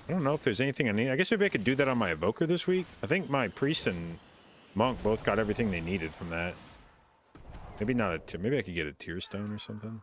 I don't know if there's anything I need. I guess maybe I could do that on my evoker this week. I think my priest and monk both got everything they needed from that. Maybe not a maybe I could get a tear stone or something.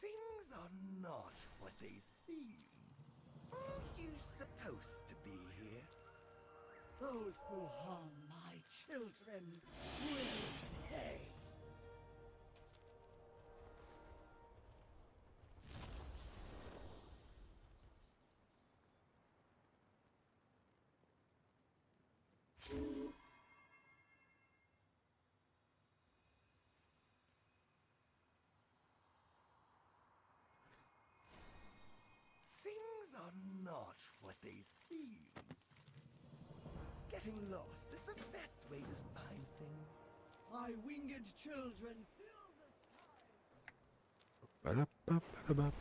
Things are not what they seem. Aren't you supposed to be here? Those who harm my children will pay. Things are not what they seem. Getting lost is the best way to find things. My winged children fill the sky. Ba-da-ba-ba-da-ba.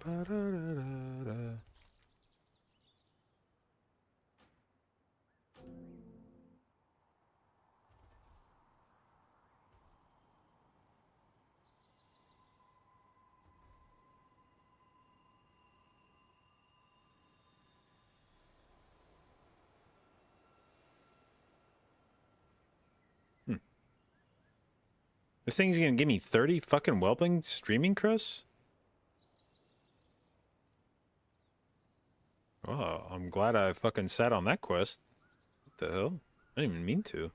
Ba-da-da-da-da. This thing's gonna give me 30 fucking whelping streaming crusts? Oh, I'm glad I fucking sat on that quest. What the hell? I didn't even mean to.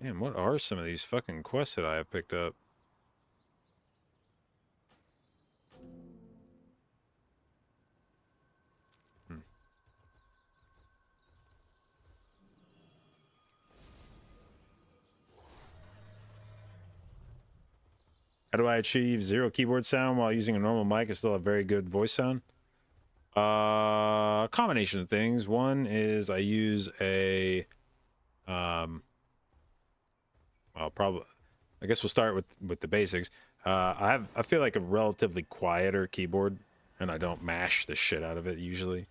Man, what are some of these fucking quests that I have picked up? Hmm. How do I achieve 0 keyboard sound while using a normal mic and still have very good voice sound? A combination of things. One is I use a, well, probably, I guess we'll start with the basics. I feel like a relatively quieter keyboard, and I don't mash the shit out of it usually.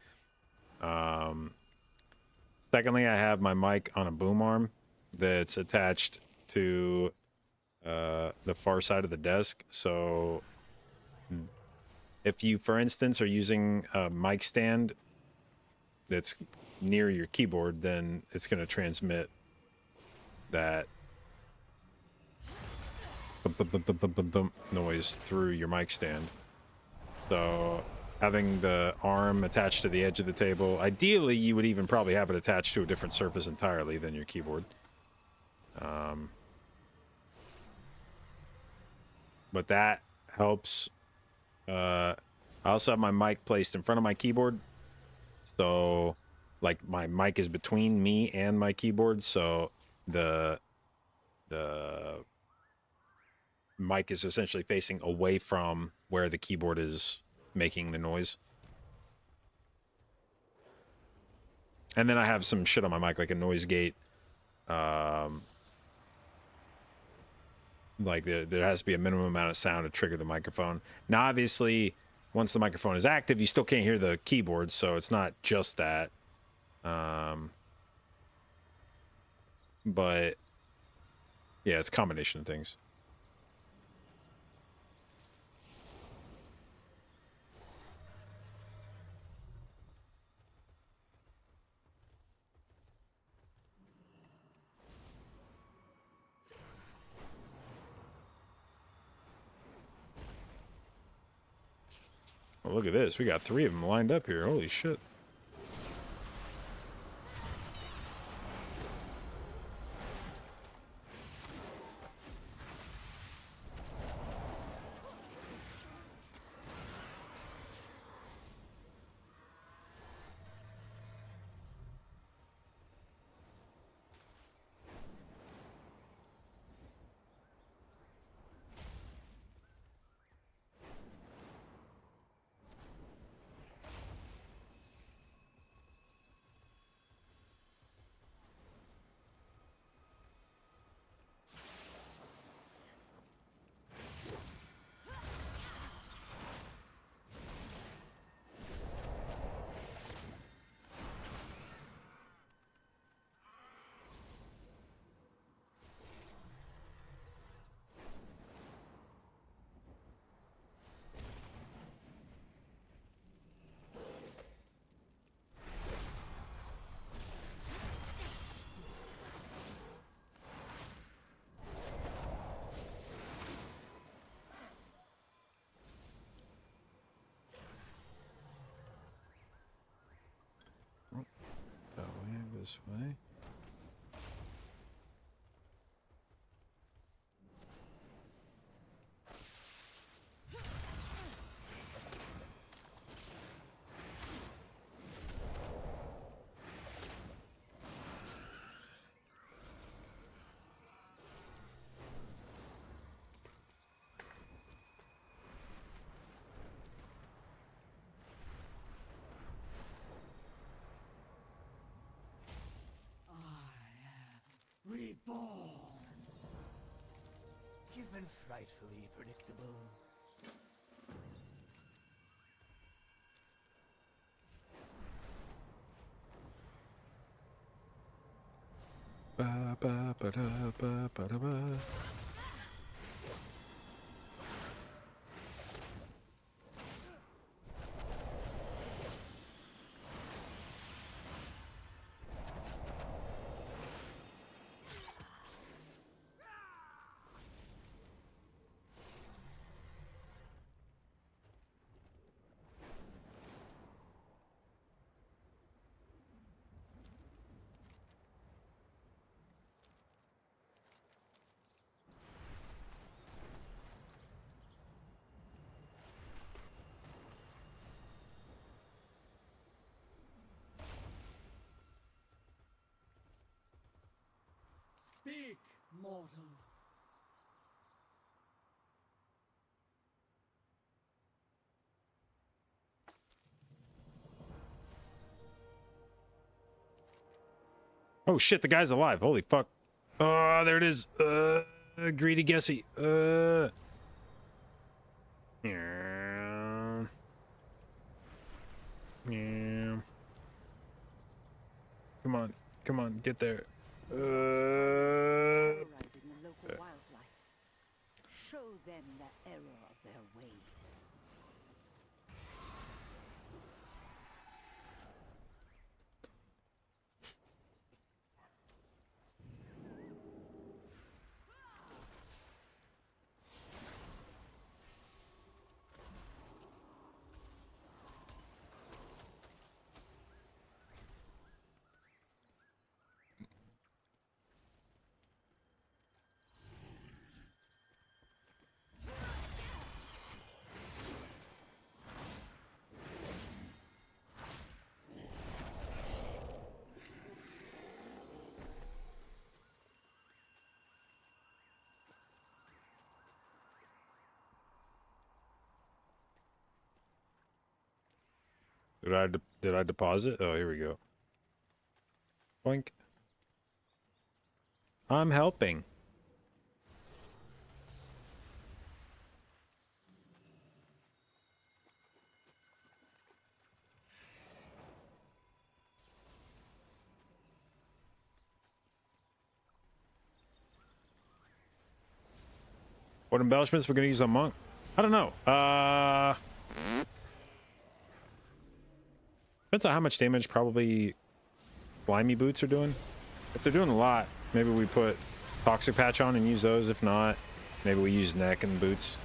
Secondly, I have my mic on a boom arm that's attached to the far side of the desk. So if you, for instance, are using a mic stand that's near your keyboard, then it's going to transmit that noise through your mic stand. So having the arm attached to the edge of the table, ideally you would even probably have it attached to a different surface entirely than your keyboard. But that helps. I also have my mic placed in front of my keyboard, so like my mic is between me and my keyboard, so the mic is essentially facing away from where the keyboard is making the noise. And then I have some shit on my mic, like a noise gate. Like there has to be a minimum amount of sound to trigger the microphone. Now, obviously, once the microphone is active, you still can't hear the keyboard, so it's not just that. But yeah, it's a combination of things. Oh, look at this. We got 3 of them lined up here. Holy shit. That way, this way. you've been frightfully predictable. Ba, ba, ba, da, ba, ba, da, ba. Speak, mortal. Oh shit, the guy's alive. Holy fuck. Oh, there it is. Greedy Guessy. Yeah. Yeah. Come on. Come on, get there. Terrorizing the local wildlife. Show them the error of their ways. Did I deposit? Oh, here we go. Boink. I'm helping. What embellishments we're gonna use on Monk? I don't know. Depends on how much damage probably Slimy boots are doing. If they're doing a lot, maybe we put Toxic Patch on and use those. If not, maybe we use neck and boots.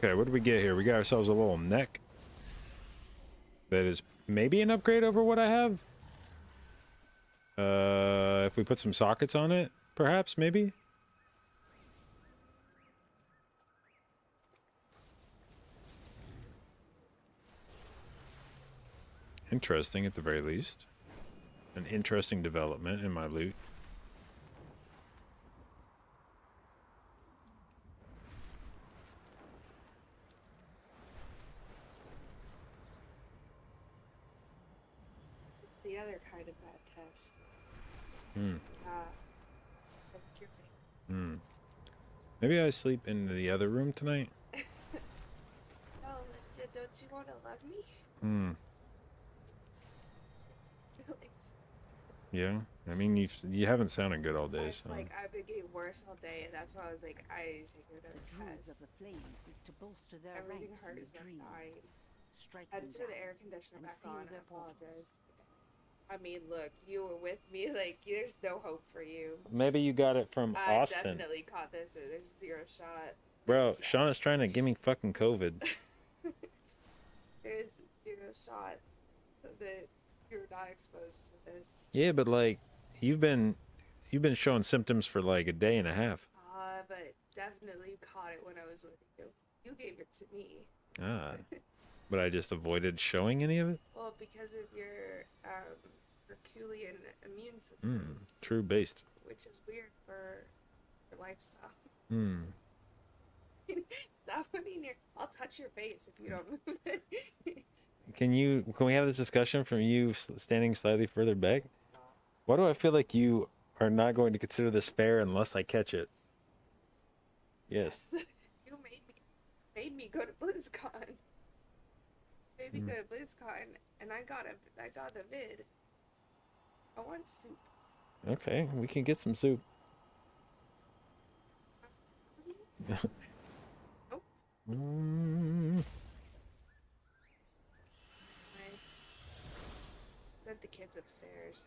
Okay, what did we get here? We got ourselves a little neck. That is maybe an upgrade over what I have. If we put some sockets on it, perhaps, maybe? Interesting at the very least. An interesting development in my loot. The other kind of bad test. Maybe I sleep in the other room tonight? Oh, don't you want to love me? Feelings. Yeah. I mean, you haven't sounded good all day, so. I've been getting worse all day, and that's why I was like, I need to take another Druids test. of the flames seek to bolster their Everything ranks hurts in the like dream. dying. Strike I had them to turn the down air conditioner and back seal on. I their portals. apologize. I mean, look, you were with me. Like, there's no hope for you. Maybe you got it from I Austin. definitely caught this. And there's zero shot. Bro, Shauna's trying to give me fucking COVID. There's zero shot. so that you're not exposed to this. Yeah, but like you've been showing symptoms for like a day and a half. But definitely caught it when I was with you. You gave it to me. Ah, but I just avoided showing any of it. Well, because of your Herculean immune system. True based. Which is weird for your lifestyle. Stop putting your. I'll touch your face if you don't move it. Can we have this discussion from you standing slightly further back? Why do I feel like you are not going to consider this fair unless I catch it? Yes. You made me go to BlizzCon. Made me go to BlizzCon, and I got a vid. I want soup. Okay, we can get some soup. Nope. Sent the kids upstairs.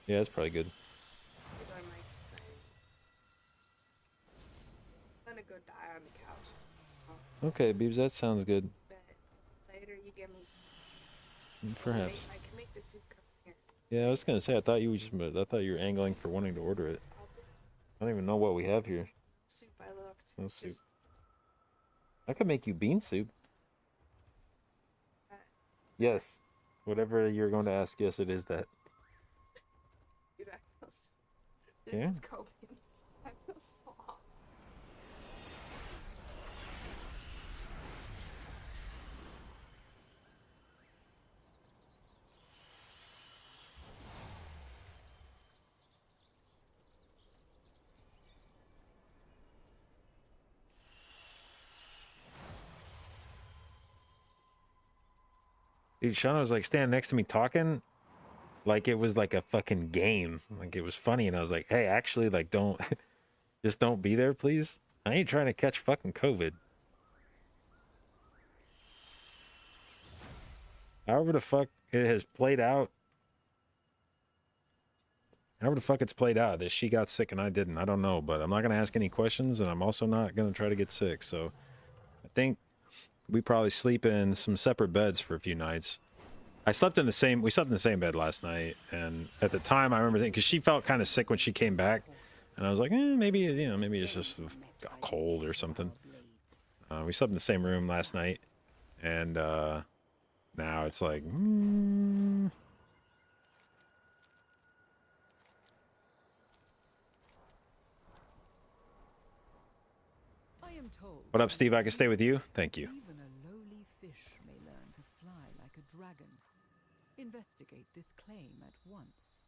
Yeah, that's probably good. I'm gonna go die on the couch. Okay, Beebs, that sounds good. But later you give me. Perhaps. I can make the soup come here. Yeah, I was gonna say I thought you were angling for wanting to order it. I don't even know what we have here. Soup. I looked. No soup. I could make you bean soup. Yes. Whatever you're going to ask, yes, it is that. Dude, I feel so. Yeah. This is coping. I feel so off. Dude, Shauna was like standing next to me talking like it was like a fucking game. Like it was funny. And I was like, hey, actually, like, don't, just don't be there, please. I ain't trying to catch fucking COVID. However the fuck it has played out. However the fuck it's played out that she got sick and I didn't. I don't know, but I'm not going to ask any questions and I'm also not going to try to get sick. So I think we probably sleep in some separate beds for a few nights. We slept in the same bed last night. And at the time I remember thinking, cause she felt kind of sick when she came back. And I was like, maybe it's just a cold or something. We slept in the same room last night. And, now it's like, I am told. What up, Steve? I can stay with you? Thank you. Even a lowly fish may learn to fly like a dragon. Investigate this claim at once.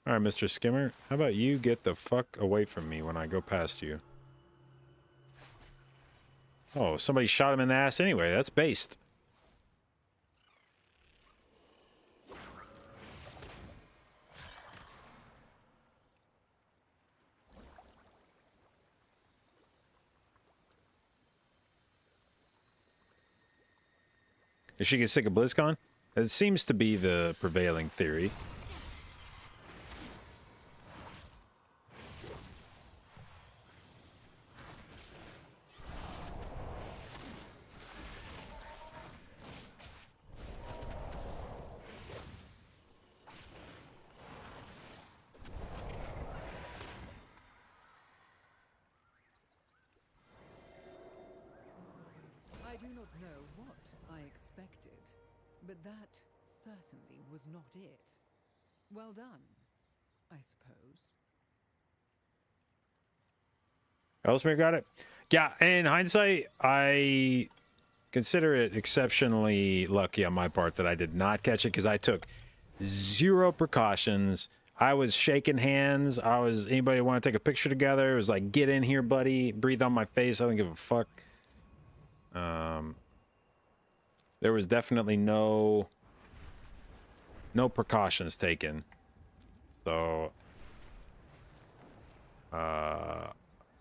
All right, Mr. Skimmer, how about you get the fuck away from me when I go past you? Oh, somebody shot him in the ass anyway. That's based. Did she get sick of BlizzCon? It seems to be the prevailing theory. I do not know what I expected, but that certainly was not it. Well done, I suppose. Ellesmere got it? Yeah, in hindsight, I consider it exceptionally lucky on my part that I did not catch it because I took zero precautions. I was shaking hands. Anybody want to take a picture together? It was like, get in here, buddy. Breathe on my face. I don't give a fuck. There was definitely no precautions taken. So,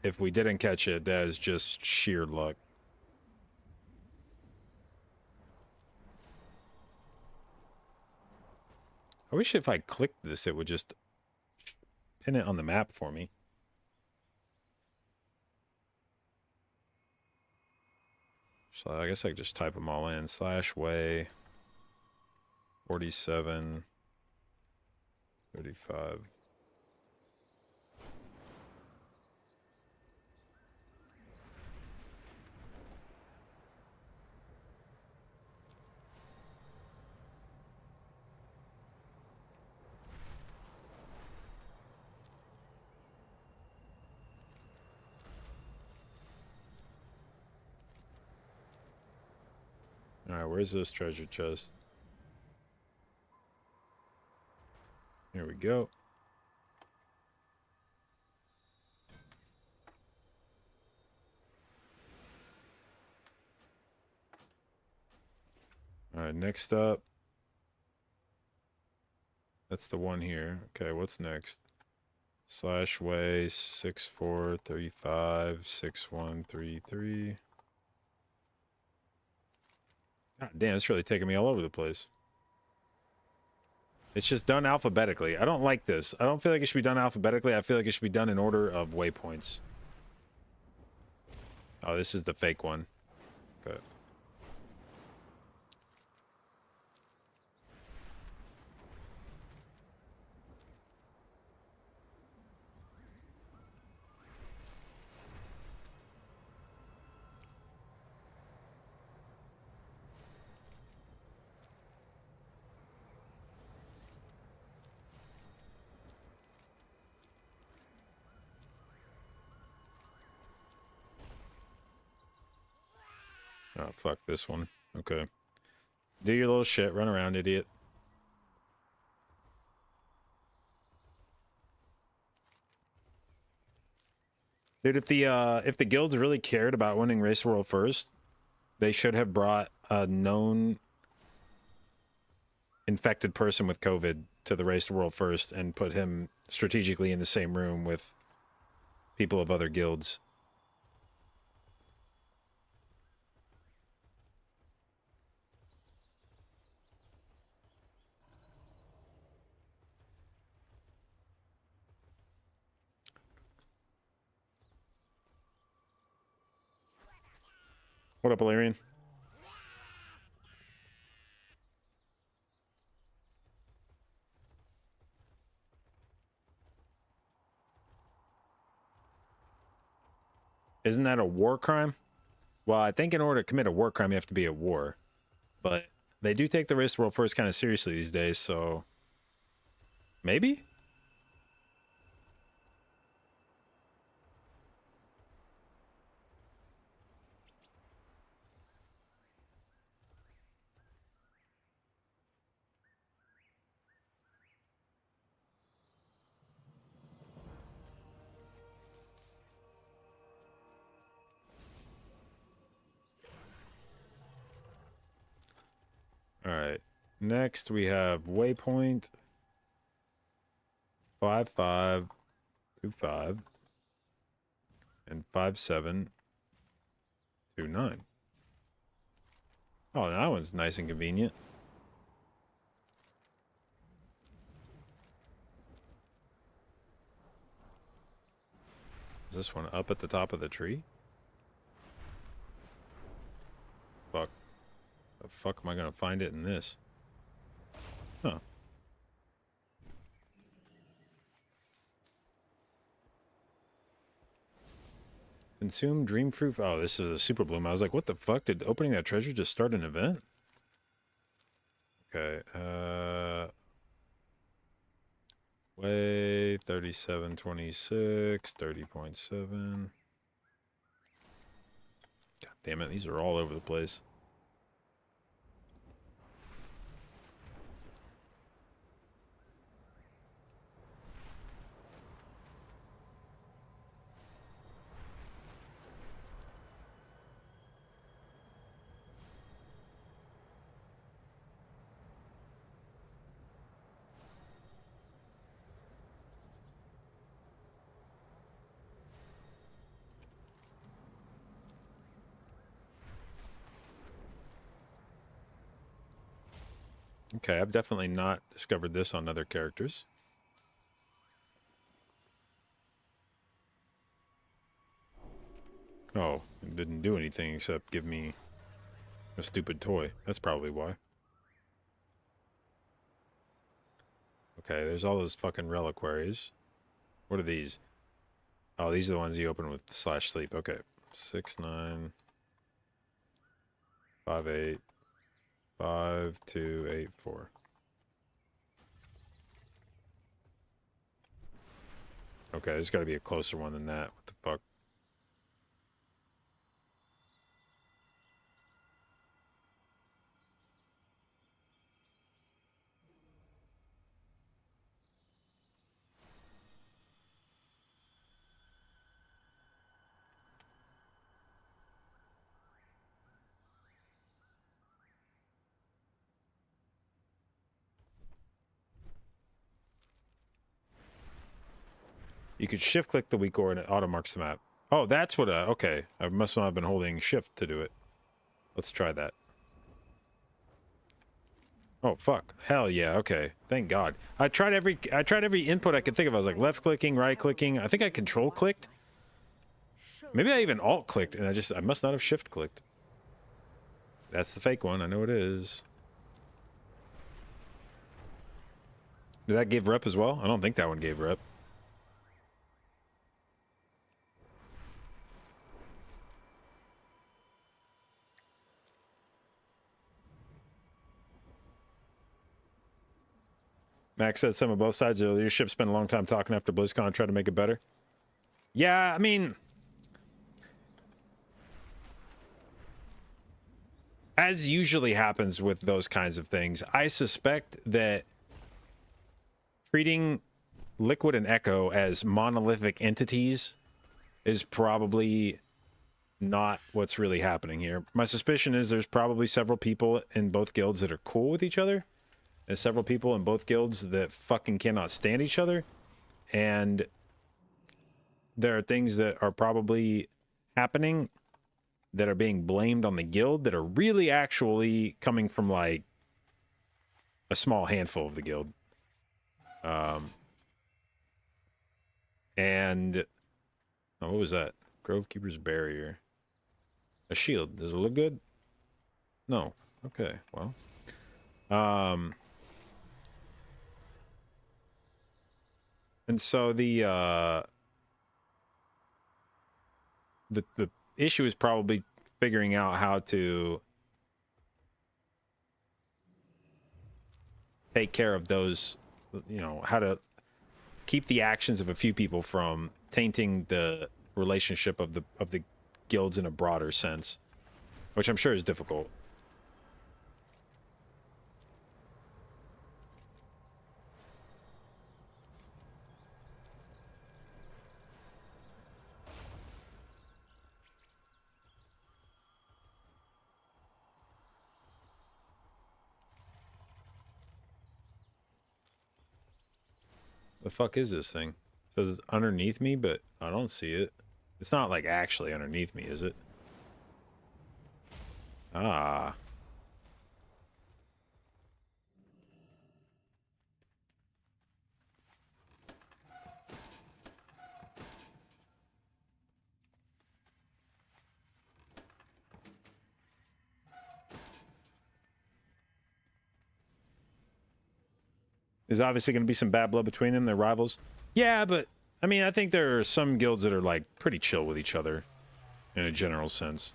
if we didn't catch it, that is just sheer luck. I wish if I clicked this, it would just pin it on the map for me. So I guess I could just type them all in. /way 47 35. All right, where's this treasure chest? Here we go. All right, next up. That's the one here. Okay, what's next? /way 6435 6133. God damn, it's really taking me all over the place. It's just done alphabetically. I don't like this. I don't feel like it should be done alphabetically. I feel like it should be done in order of waypoints. Oh, this is the fake one. Okay. Oh, fuck this one. Okay. Do your little shit. Run around, idiot. Dude, if the guilds really cared about winning Race World first, they should have brought a known infected person with COVID to the Race World first and put him strategically in the same room with people of other guilds. What up, Illyrian? Isn't that a war crime? Well, I think in order to commit a war crime, you have to be at war. But they do take the Race World first kind of seriously these days, so... Maybe? Alright. Next, we have waypoint 5525 and 5729. Oh, that one's nice and convenient. Is this one up at the top of the tree? Fuck. The fuck am I gonna find it in this? Huh. Consume dream fruit. Oh, this is a super bloom. I was like, what the fuck? Did opening that treasure just start an event? Okay, way 3726, 30.7. God damn it, these are all over the place. Okay, I've definitely not discovered this on other characters. Oh, it didn't do anything except give me a stupid toy. That's probably why. Okay, there's all those fucking reliquaries. What are these? Oh, these are the ones you open with /sleep. Okay. 6, 9, 5, 8, 5, 2, 8, 4. Okay, there's got to be a closer one than that. What the fuck? You could shift click the weak ore and it auto marks the map. Oh, that's what, okay. I must not have been holding shift to do it. Let's try that. Oh, fuck. Hell yeah, okay. Thank God. I tried every input I could think of. I was like left clicking, right clicking. I think I control clicked. Maybe I even alt clicked and I must not have shift clicked. That's the fake one. I know it is. Did that give rep as well? I don't think that one gave rep. Max said some of both sides of the leadership spent a long time talking after BlizzCon and tried to make it better. Yeah, I mean, as usually happens with those kinds of things, I suspect that treating Liquid and Echo as monolithic entities is probably not what's really happening here. My suspicion is there's probably several people in both guilds that are cool with each other, and several people in both guilds that fucking cannot stand each other, and there are things that are probably happening that are being blamed on the guild that are really actually coming from like a small handful of the guild. And oh, what was that? Grovekeeper's Barrier. A shield. Does it look good? No. Okay, well. And so the issue is probably figuring out how to take care of those, you know, how to keep the actions of a few people from tainting the relationship of the guilds in a broader sense, which I'm sure is difficult. The fuck is this thing? It says it's underneath me, but I don't see it. It's not like actually underneath me, is it? Ah. There's obviously going to be some bad blood between them. They're rivals. Yeah, but I mean, I think there are some guilds that are like pretty chill with each other in a general sense.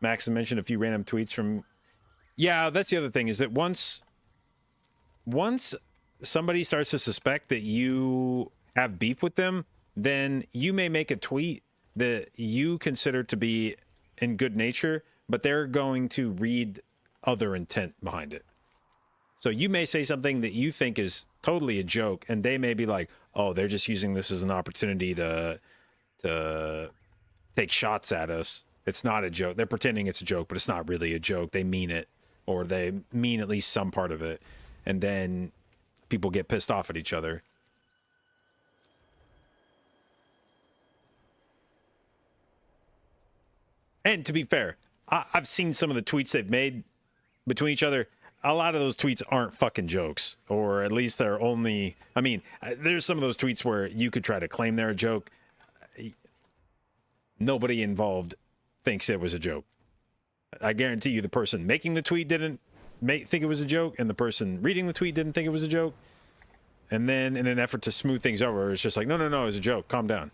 Max has mentioned a few random tweets from... Yeah, that's the other thing, is that once somebody starts to suspect that you have beef with them, then you may make a tweet that you consider to be in good nature, but they're going to read other intent behind it. So you may say something that you think is totally a joke, and they may be like, oh, they're just using this as an opportunity to take shots at us. It's not a joke. They're pretending it's a joke, but it's not really a joke. They mean it, or they mean at least some part of it. And then people get pissed off at each other. And to be fair, I've seen some of the tweets they've made, between each other, a lot of those tweets aren't fucking jokes, or at least they're only. I mean, there's some of those tweets where you could try to claim they're a joke. Nobody involved thinks it was a joke. I guarantee you the person making the tweet didn't think it was a joke, and the person reading the tweet didn't think it was a joke. And then in an effort to smooth things over, it's just like, no, it was a joke. Calm down.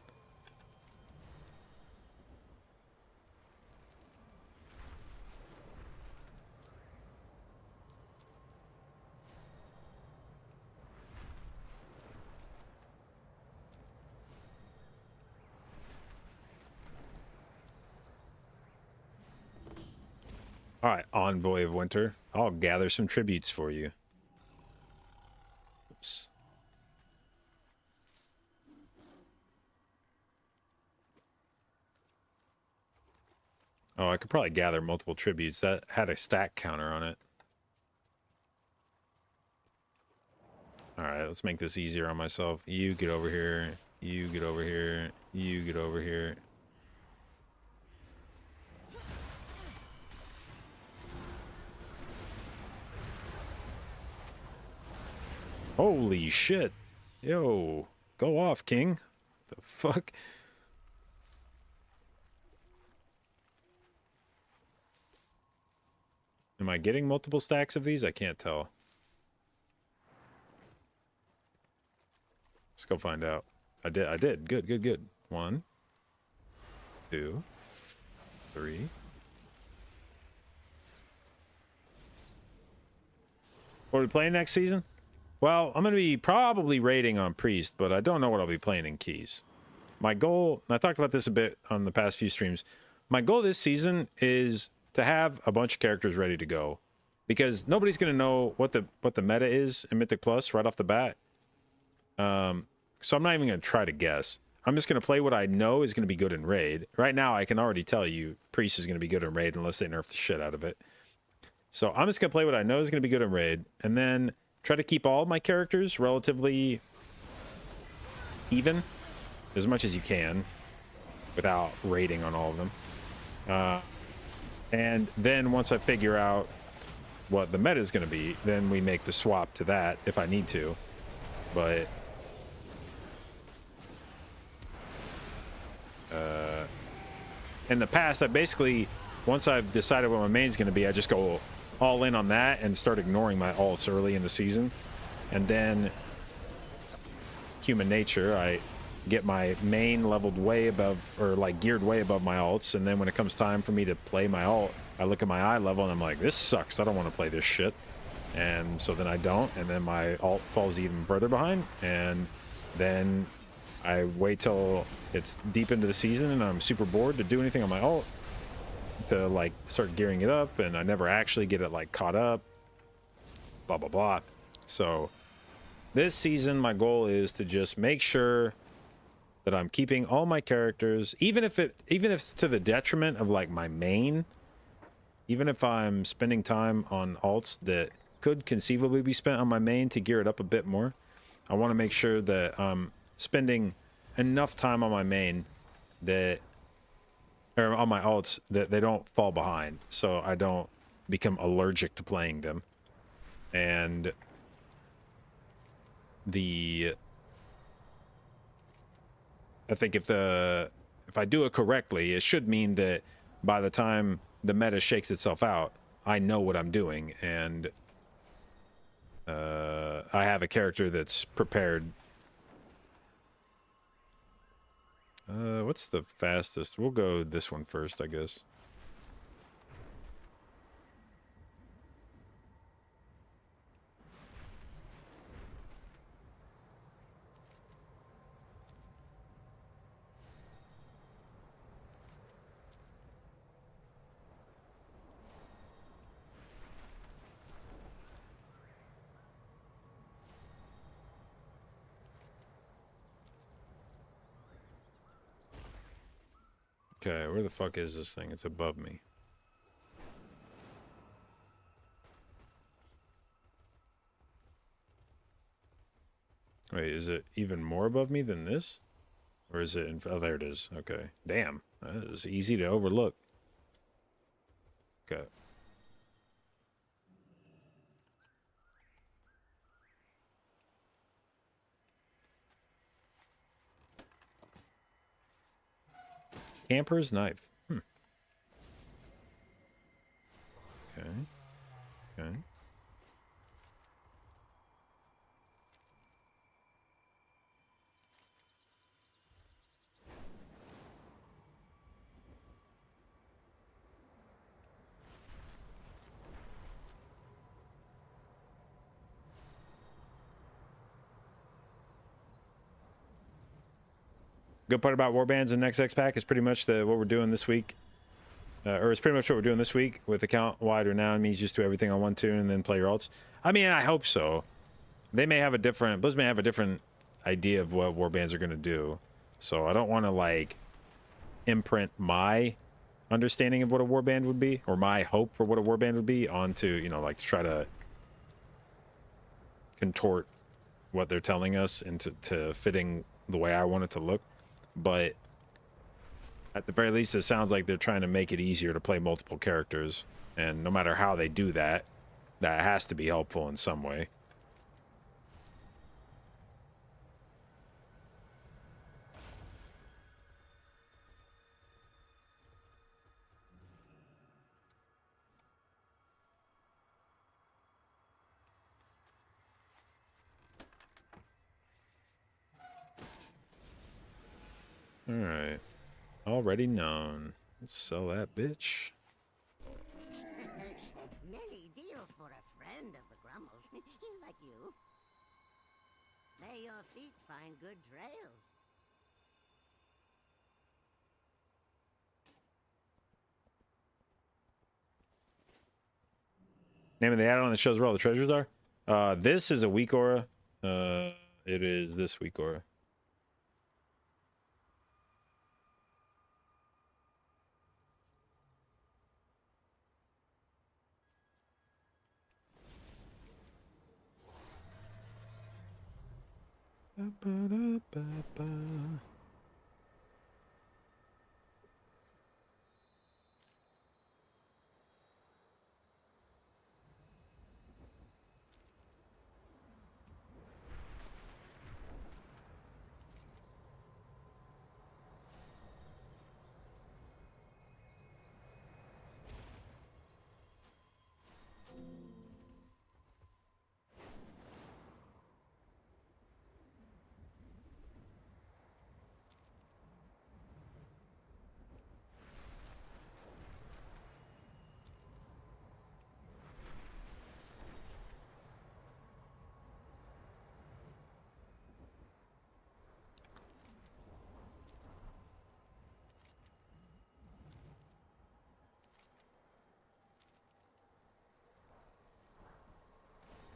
All right, Envoy of Winter. I'll gather some tributes for you. Oops. Oh, I could probably gather multiple tributes. That had a stack counter on it. All right, let's make this easier on myself. You get over here. You get over here. You get over here. Holy shit. Yo, go off, King. The fuck? Am I getting multiple stacks of these? I can't tell. Let's go find out. I did. Good. 1, 2, 3. What are we playing next season? Well, I'm going to be probably raiding on Priest, but I don't know what I'll be playing in Keys. My goal, and I talked about this a bit on the past few streams, my goal this season is to have a bunch of characters ready to go. Because nobody's going to know what the meta is in Mythic Plus right off the bat. So I'm not even going to try to guess. I'm just going to play what I know is going to be good in Raid. Right now, I can already tell you Priest is going to be good in Raid unless they nerf the shit out of it. So I'm just going to play what I know is going to be good in Raid. And then try to keep all my characters relatively even as much as you can without raiding on all of them. And then once I figure out what the meta is going to be, then we make the swap to that if I need to. But in the past, I basically, once I've decided what my main's going to be, I just go all in on that and start ignoring my alts early in the season. And then human nature, I get my main leveled way above, or like geared way above my alts. And then when it comes time for me to play my alt, I look at my eye level and I'm like, this sucks. I don't want to play this shit. And so then I don't. And then my alt falls even further behind. And then I wait till it's deep into the season and I'm super bored to do anything on my alt, to like start gearing it up, and I never actually get it like caught up, blah blah blah. So this season my goal is to just make sure that I'm keeping all my characters, even if it's to the detriment of like my main, even if I'm spending time on alts that could conceivably be spent on my main to gear it up a bit more. I want to make sure that I'm spending enough time on my main that, or on my alts, that they don't fall behind, so I don't become allergic to playing them. And I think if I do it correctly, it should mean that by the time the meta shakes itself out, I know what I'm doing, and I have a character that's prepared. What's the fastest? We'll go this one first, I guess. Okay, where the fuck is this thing? It's above me. Wait, is it even more above me than this? Or is it in... Oh, there it is. Okay. Damn. That is easy to overlook. Okay. Camper's knife. Hmm. Okay. Okay. Good part about warbands and next X pack is pretty much what we're doing this week. Or it's pretty much what we're doing this week with account wide renown means just do everything on one tune and then play your alts. I mean, I hope so. They may have a different, Blizz may have a different idea of what warbands are going to do. So I don't want to like imprint my understanding of what a warband would be or my hope for what a warband would be onto, you know, like to try to contort what they're telling us into fitting the way I want it to look. But at the very least, it sounds like they're trying to make it easier to play multiple characters. And no matter how they do that, that has to be helpful in some way. Alright. Already known. Let's sell that bitch. Many deals for a friend of the Grummles, like you. May your feet find good trails. Name of the add-on that shows where all the treasures are? This is a weak aura. It is this weak aura. Ba-ba-da-ba-ba.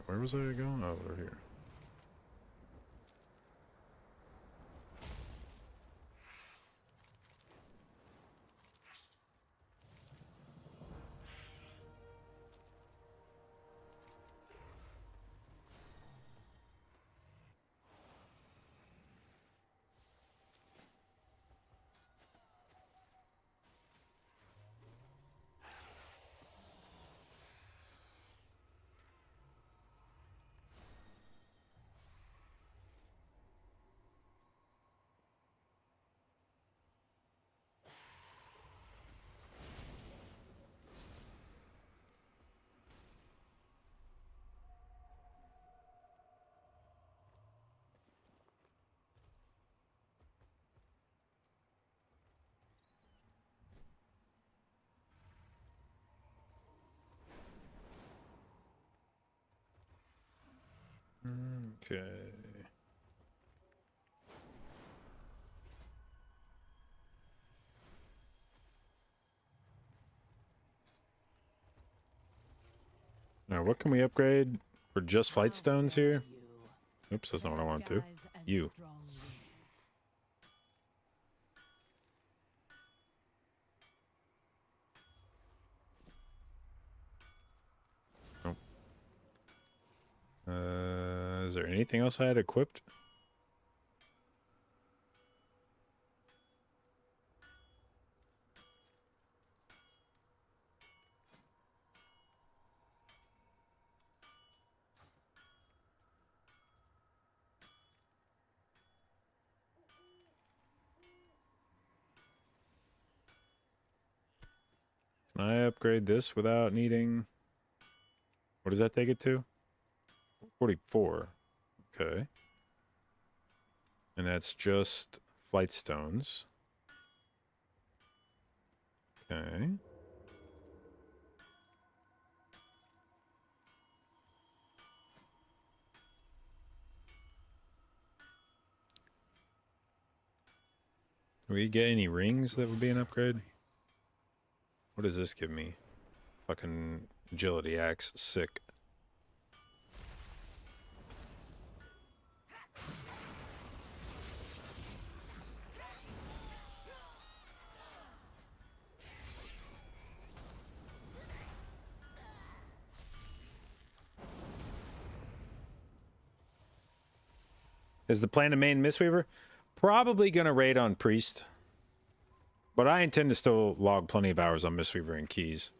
Where was I going? Oh, over here. Okay. Now, what can we upgrade for just flight stones here? Oops, that's not what I want to. You. Oh. Is there anything else I had equipped? Can I upgrade this without needing... What does that take it to? 44. Okay. And that's just flight stones. Okay. Do we get any rings that would be an upgrade? What does this give me? Fucking agility axe. Sick. Is the plan to main Mistweaver? Probably gonna raid on Priest. But I intend to still log plenty of hours on Mistweaver and Keys.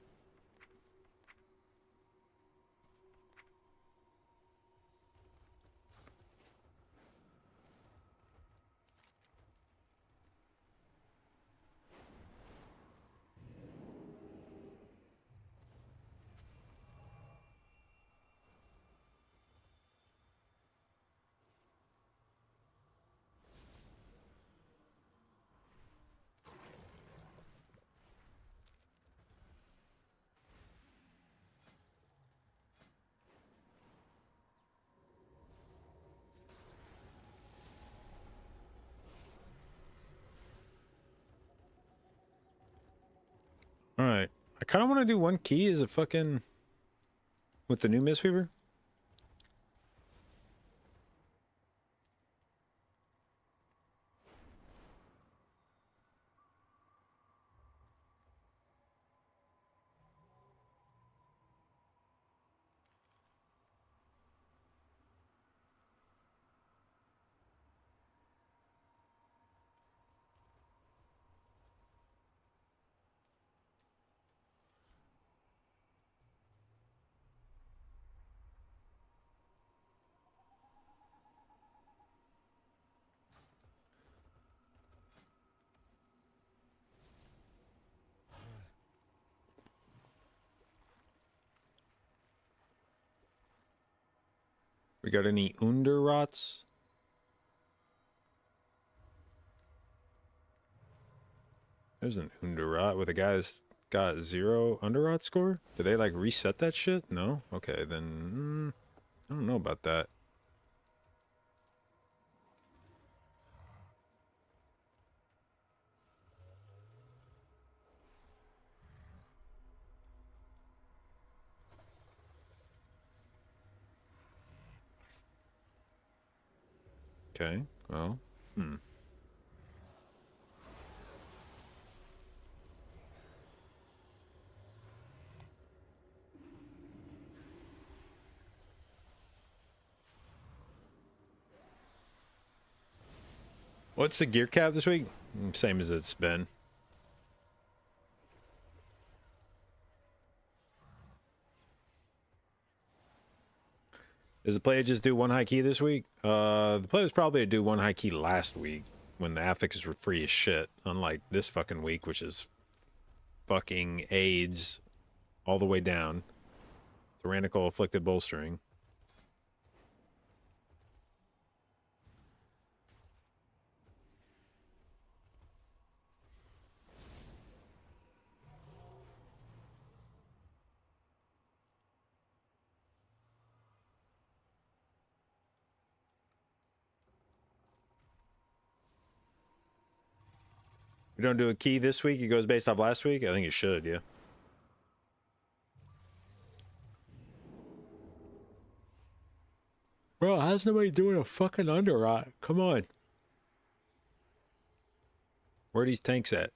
Alright. I kind of want to do one key as a fucking... with the new Mistweaver. We got any Underrots? There's an Underrot with a guy that's got 0 Underrot score? Did they like reset that shit? No? Okay, then I don't know about that. Okay, well, What's the gear cap this week? Same as it's been. Does the player just do one high key this week? The player was probably to do one high key last week when the affixes were free as shit. Unlike this fucking week, which is fucking AIDS all the way down. Tyrannical afflicted bolstering. We don't do a key this week? It goes based off last week? I think it should, yeah. Bro, how's nobody doing a fucking Underrot? Come on. Where are these tanks at?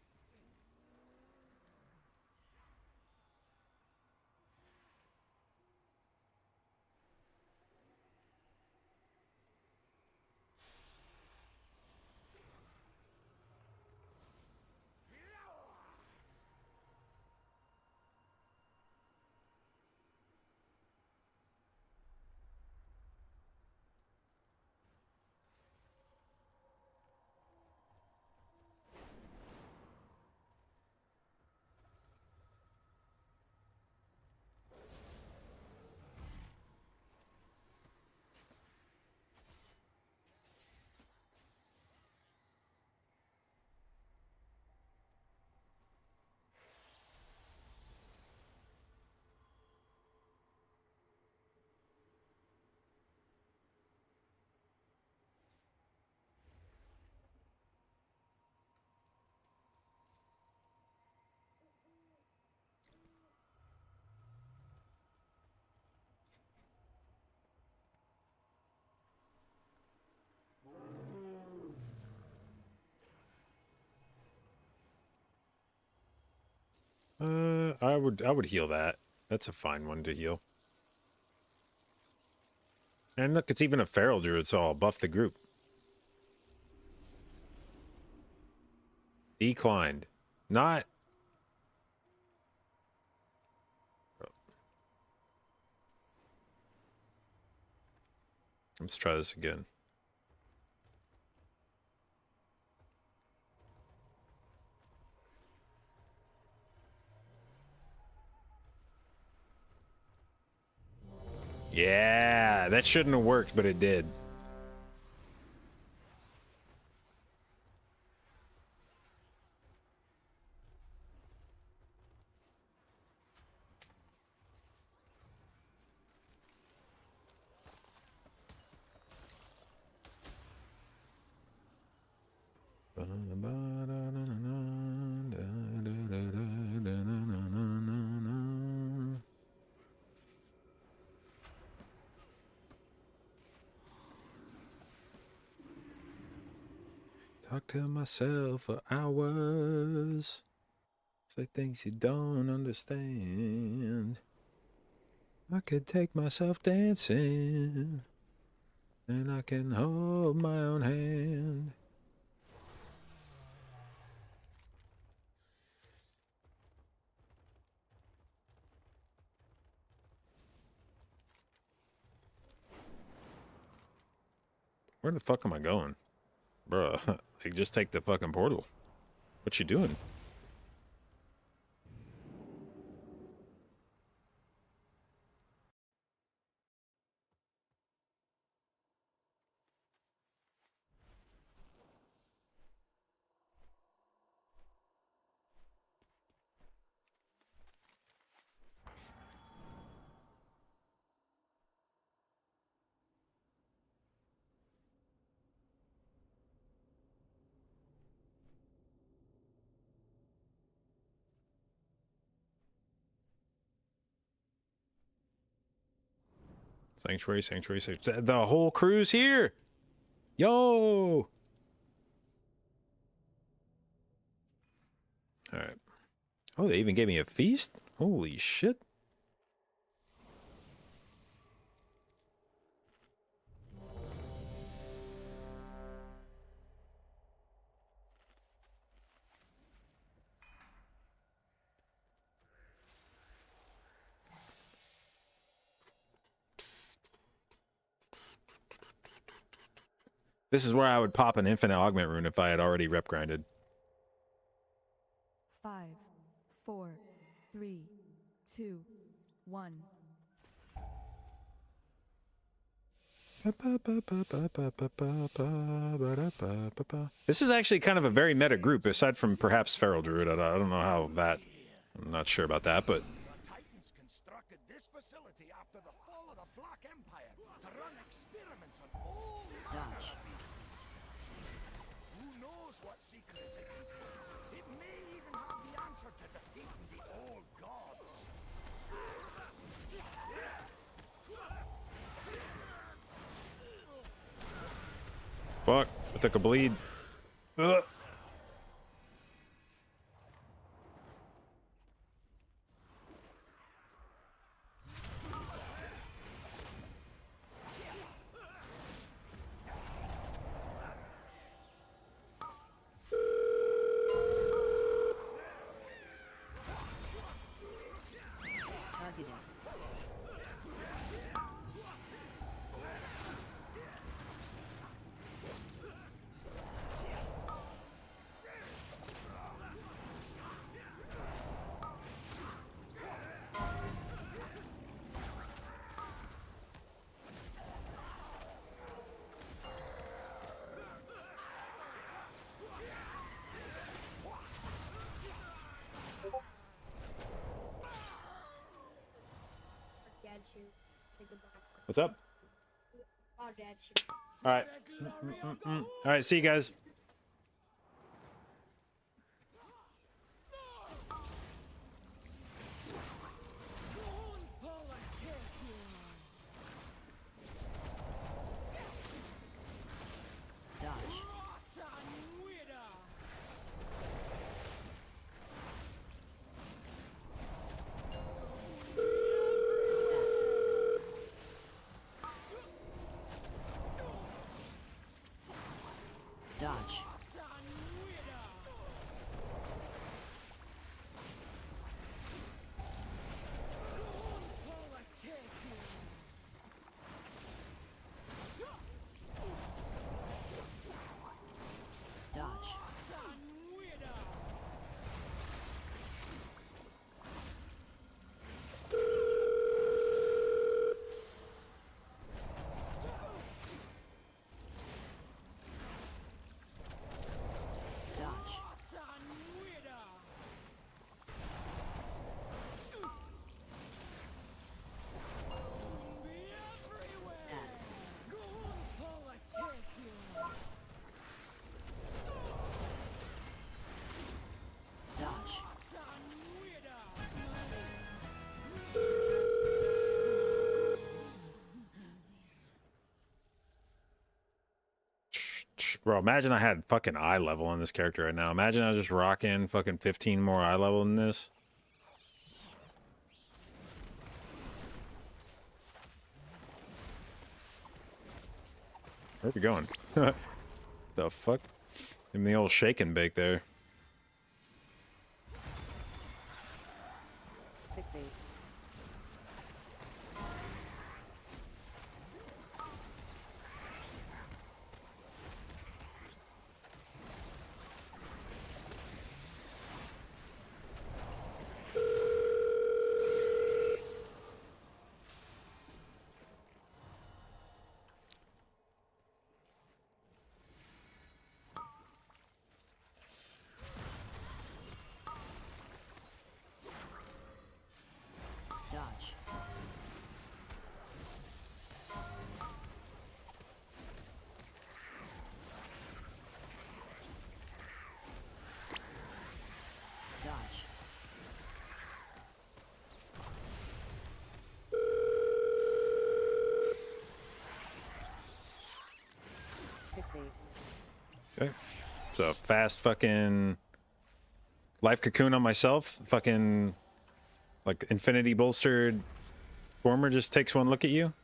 I would heal that. That's a fine one to heal. And look, it's even a feral druid, so I'll buff the group. Declined. Not... Let's try this again. Yeah, that shouldn't have worked, but it did. Talk to myself for hours. Say things you don't understand. I could take myself dancing, and I can hold my own hand. Where the fuck am I going? Bruh, like, just take the fucking portal. What you doing? Sanctuary, sanctuary, sanctuary. The whole crew's here! Yo! Alright. Oh, they even gave me a feast? Holy shit. This is where I would pop an infinite augment rune if I had already rep grinded. 5, 4, 3, 2, 1. This is actually kind of a very meta group, aside from perhaps Feral Druid. I don't know how that... I'm not sure about that, but... The Titans constructed this facility after the fall of the Black Empire to run experiments on all manner of beasts. Who knows what secrets it contains? It may even have the answer to defeating the old gods. Fuck, I took a bleed. Ugh. What's up? All right. All right, see you guys. Dodge. Dodge. Dodge. Dodge. Bro, imagine I had fucking eye level on this character right now. Imagine I was just rocking fucking 15 more eye level than this. Where we going? The fuck? Give me the old shake and bake there. Dodge. Dodge. Okay. It's a fast fucking life cocoon on myself. Fucking like infinity bolstered former just takes one look at you.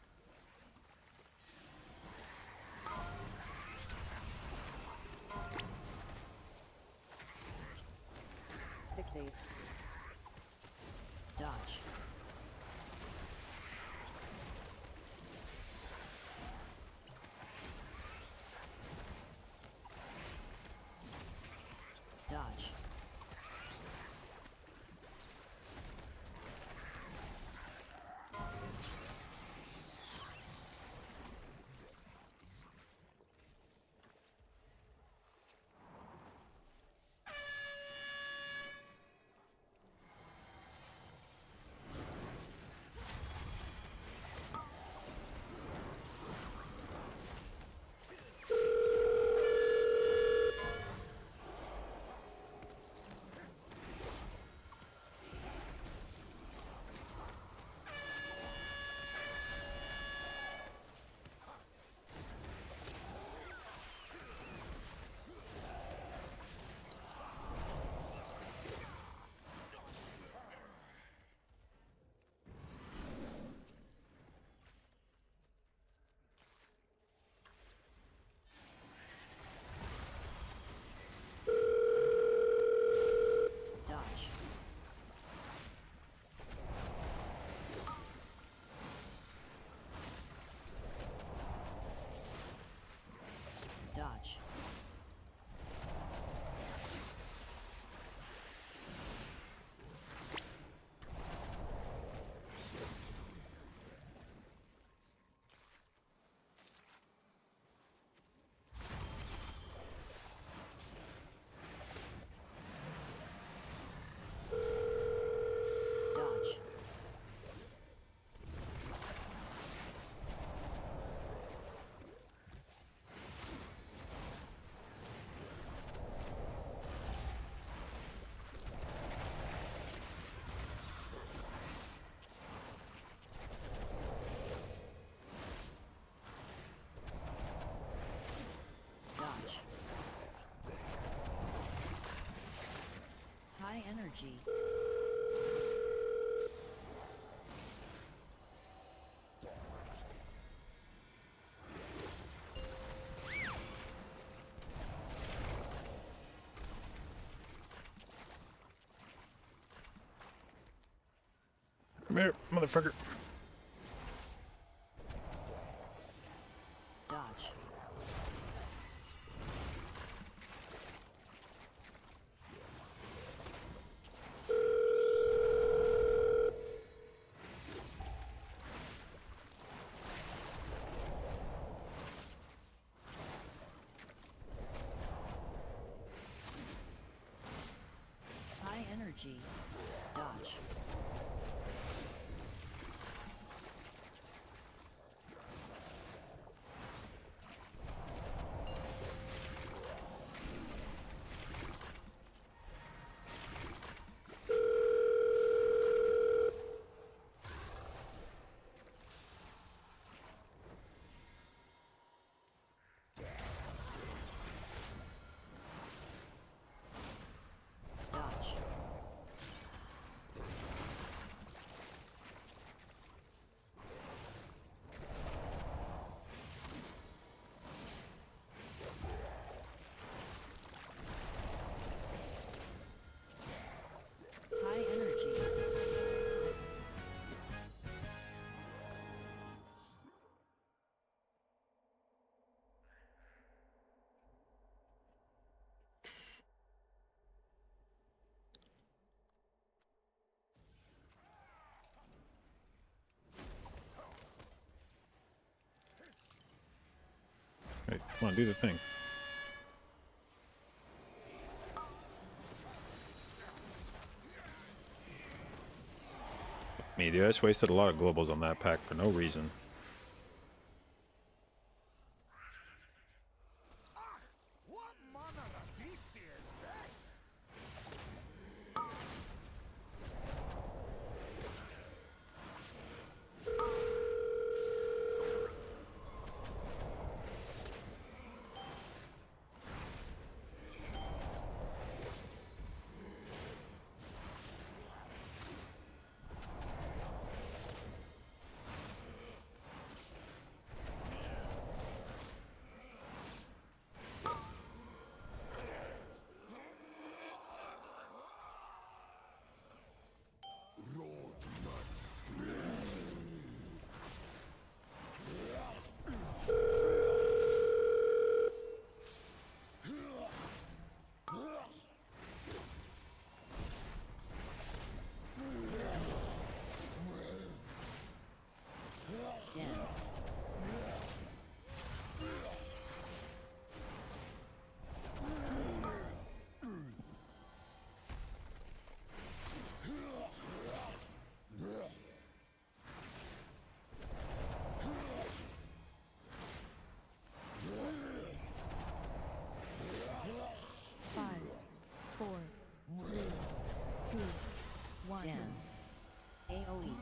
Dodge. Dodge. Dodge. Dodge. Dodge. Dodge. High energy. here, motherfucker. Dodge. High energy. Dodge. Dodge. High energy. Hey, come on, do the thing. Me, dude, I just wasted a lot of globals on that pack for no reason. What manner of beastie is this? AoE.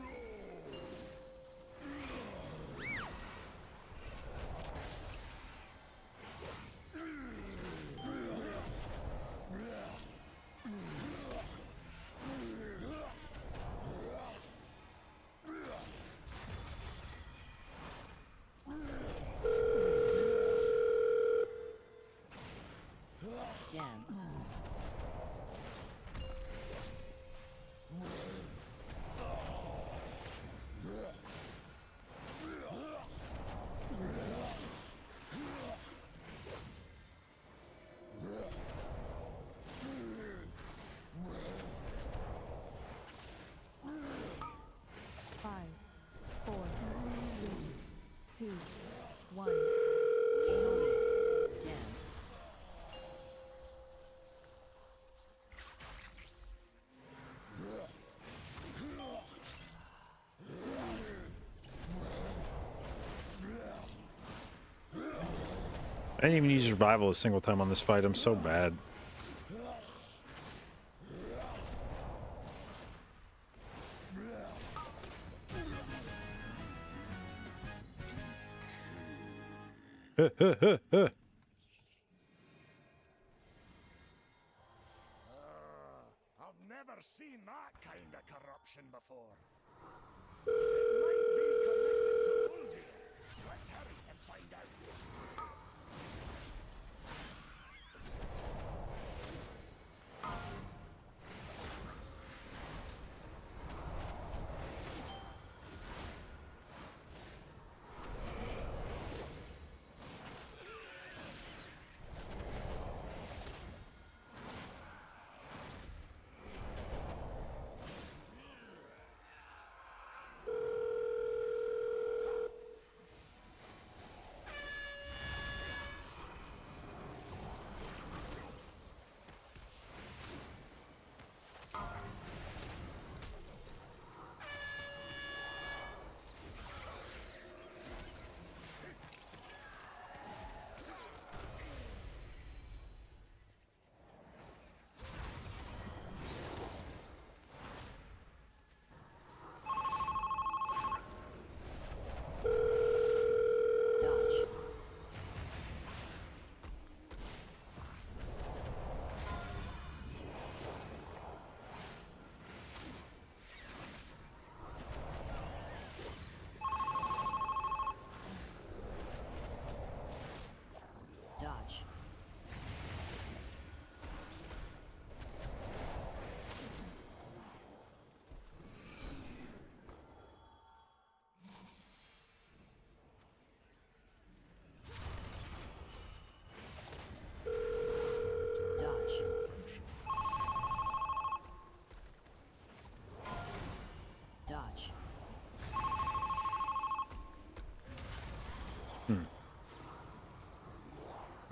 Gems. I didn't even use revival a single time on this fight. I'm so bad. I've never seen that kind of corruption before. It might be connected to Uldir. Let's hurry and find out.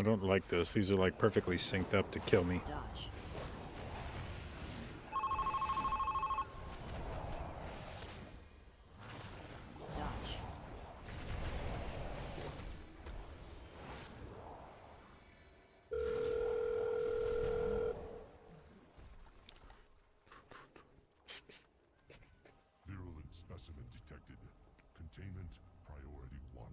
don't like this. These are like perfectly synced up to kill me. Dodge. Dodge. Virulent specimen detected. Containment priority 1.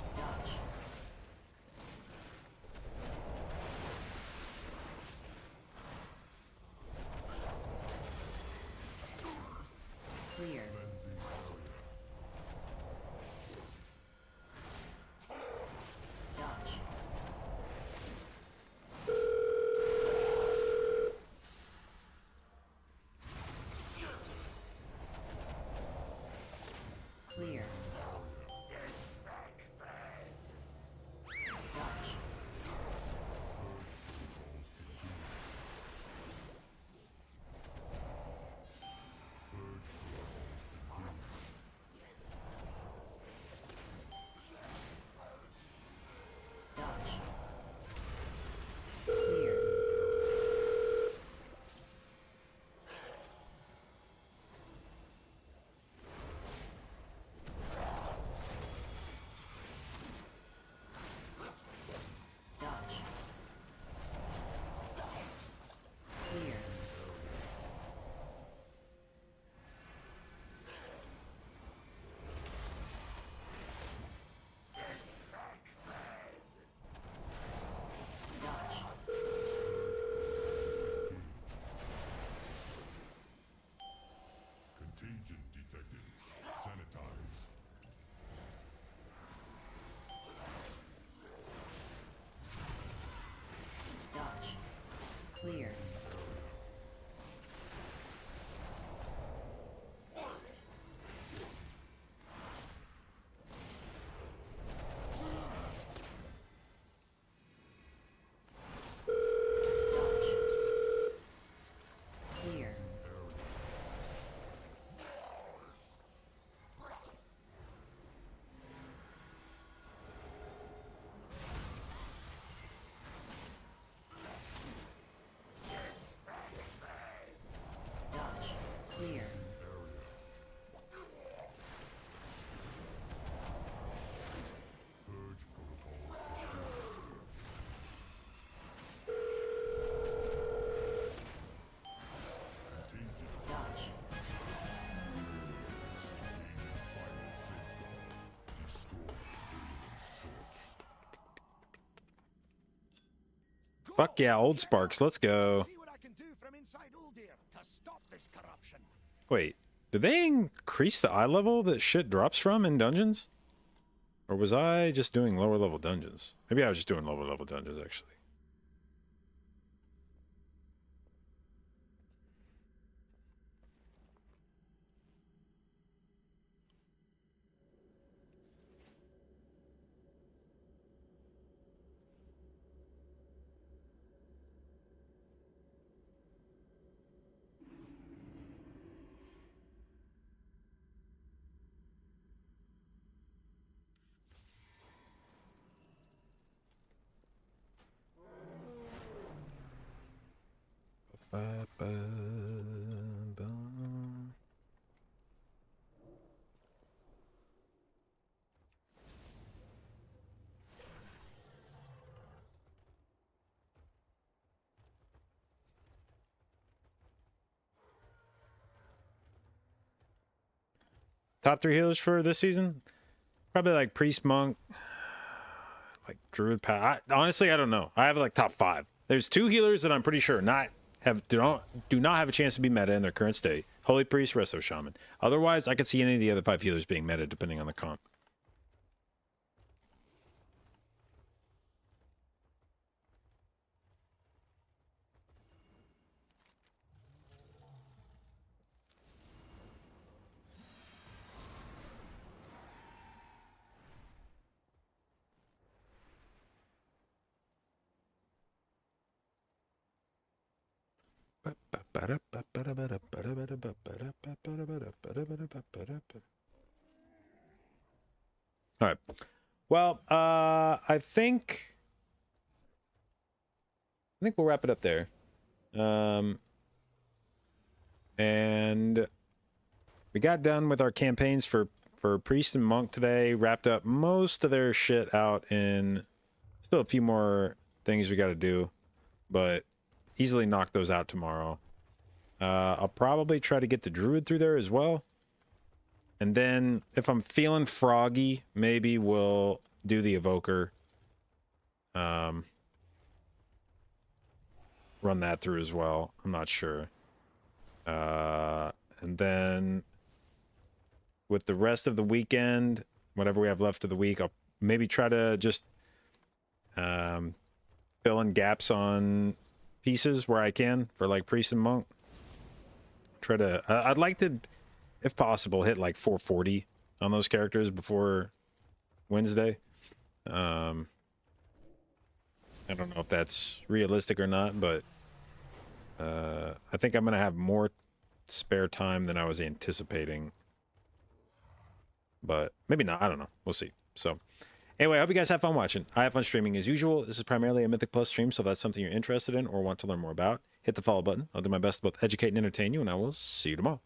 Dodge. Clear. Dodge. Clear. Dodge. Dodge. Clear. Dodge. Clear. Dodge. Contagion detected. Sanitize. Dodge. Clear. Dodge. Clear. Dodge. Clear. Purge protocols. Contagion. Dodge. Final safeguard. Destroy virulent source. Fuck yeah, old Sparks. Let's go. See what I can do from inside Uldir to stop this corruption. Wait, did they increase the eye level that shit drops from in dungeons? Or was I just doing lower level dungeons? Maybe I was just doing lower level dungeons, actually. Ba-ba-ba. Top 3 healers for this season? Probably like Priest, Monk, like Druid, honestly, I don't know. I have like top 5. There's 2 healers that I'm pretty sure do not have a chance to be meta in their current state. Holy Priest, Resto Shaman. Otherwise, I could see any of the other 5 healers being meta depending on the comp. All right. Well, I think we'll wrap it up there. And we got done with our campaigns for priest and monk today. Wrapped up most of their shit out in still a few more things we got to do, but easily knock those out tomorrow. I'll probably try to get the druid through there as well. And then if I'm feeling froggy, maybe we'll do the evoker. Run that through as well. I'm not sure. And then with the rest of the weekend, whatever we have left of the week, I'll maybe try to just fill in gaps on pieces where I can for like priest and monk. Try to I'd like to, if possible, hit like 440 on those characters before Wednesday. I don't know if that's realistic or not, but I think I'm gonna have more spare time than I was anticipating, but maybe not. I don't know. We'll see. So anyway, I hope you guys have fun watching. I have fun streaming as usual. This is primarily a Mythic Plus stream, so if that's something you're interested in or want to learn more about, hit the follow button. I'll do my best to both educate and entertain you, and I will see you tomorrow.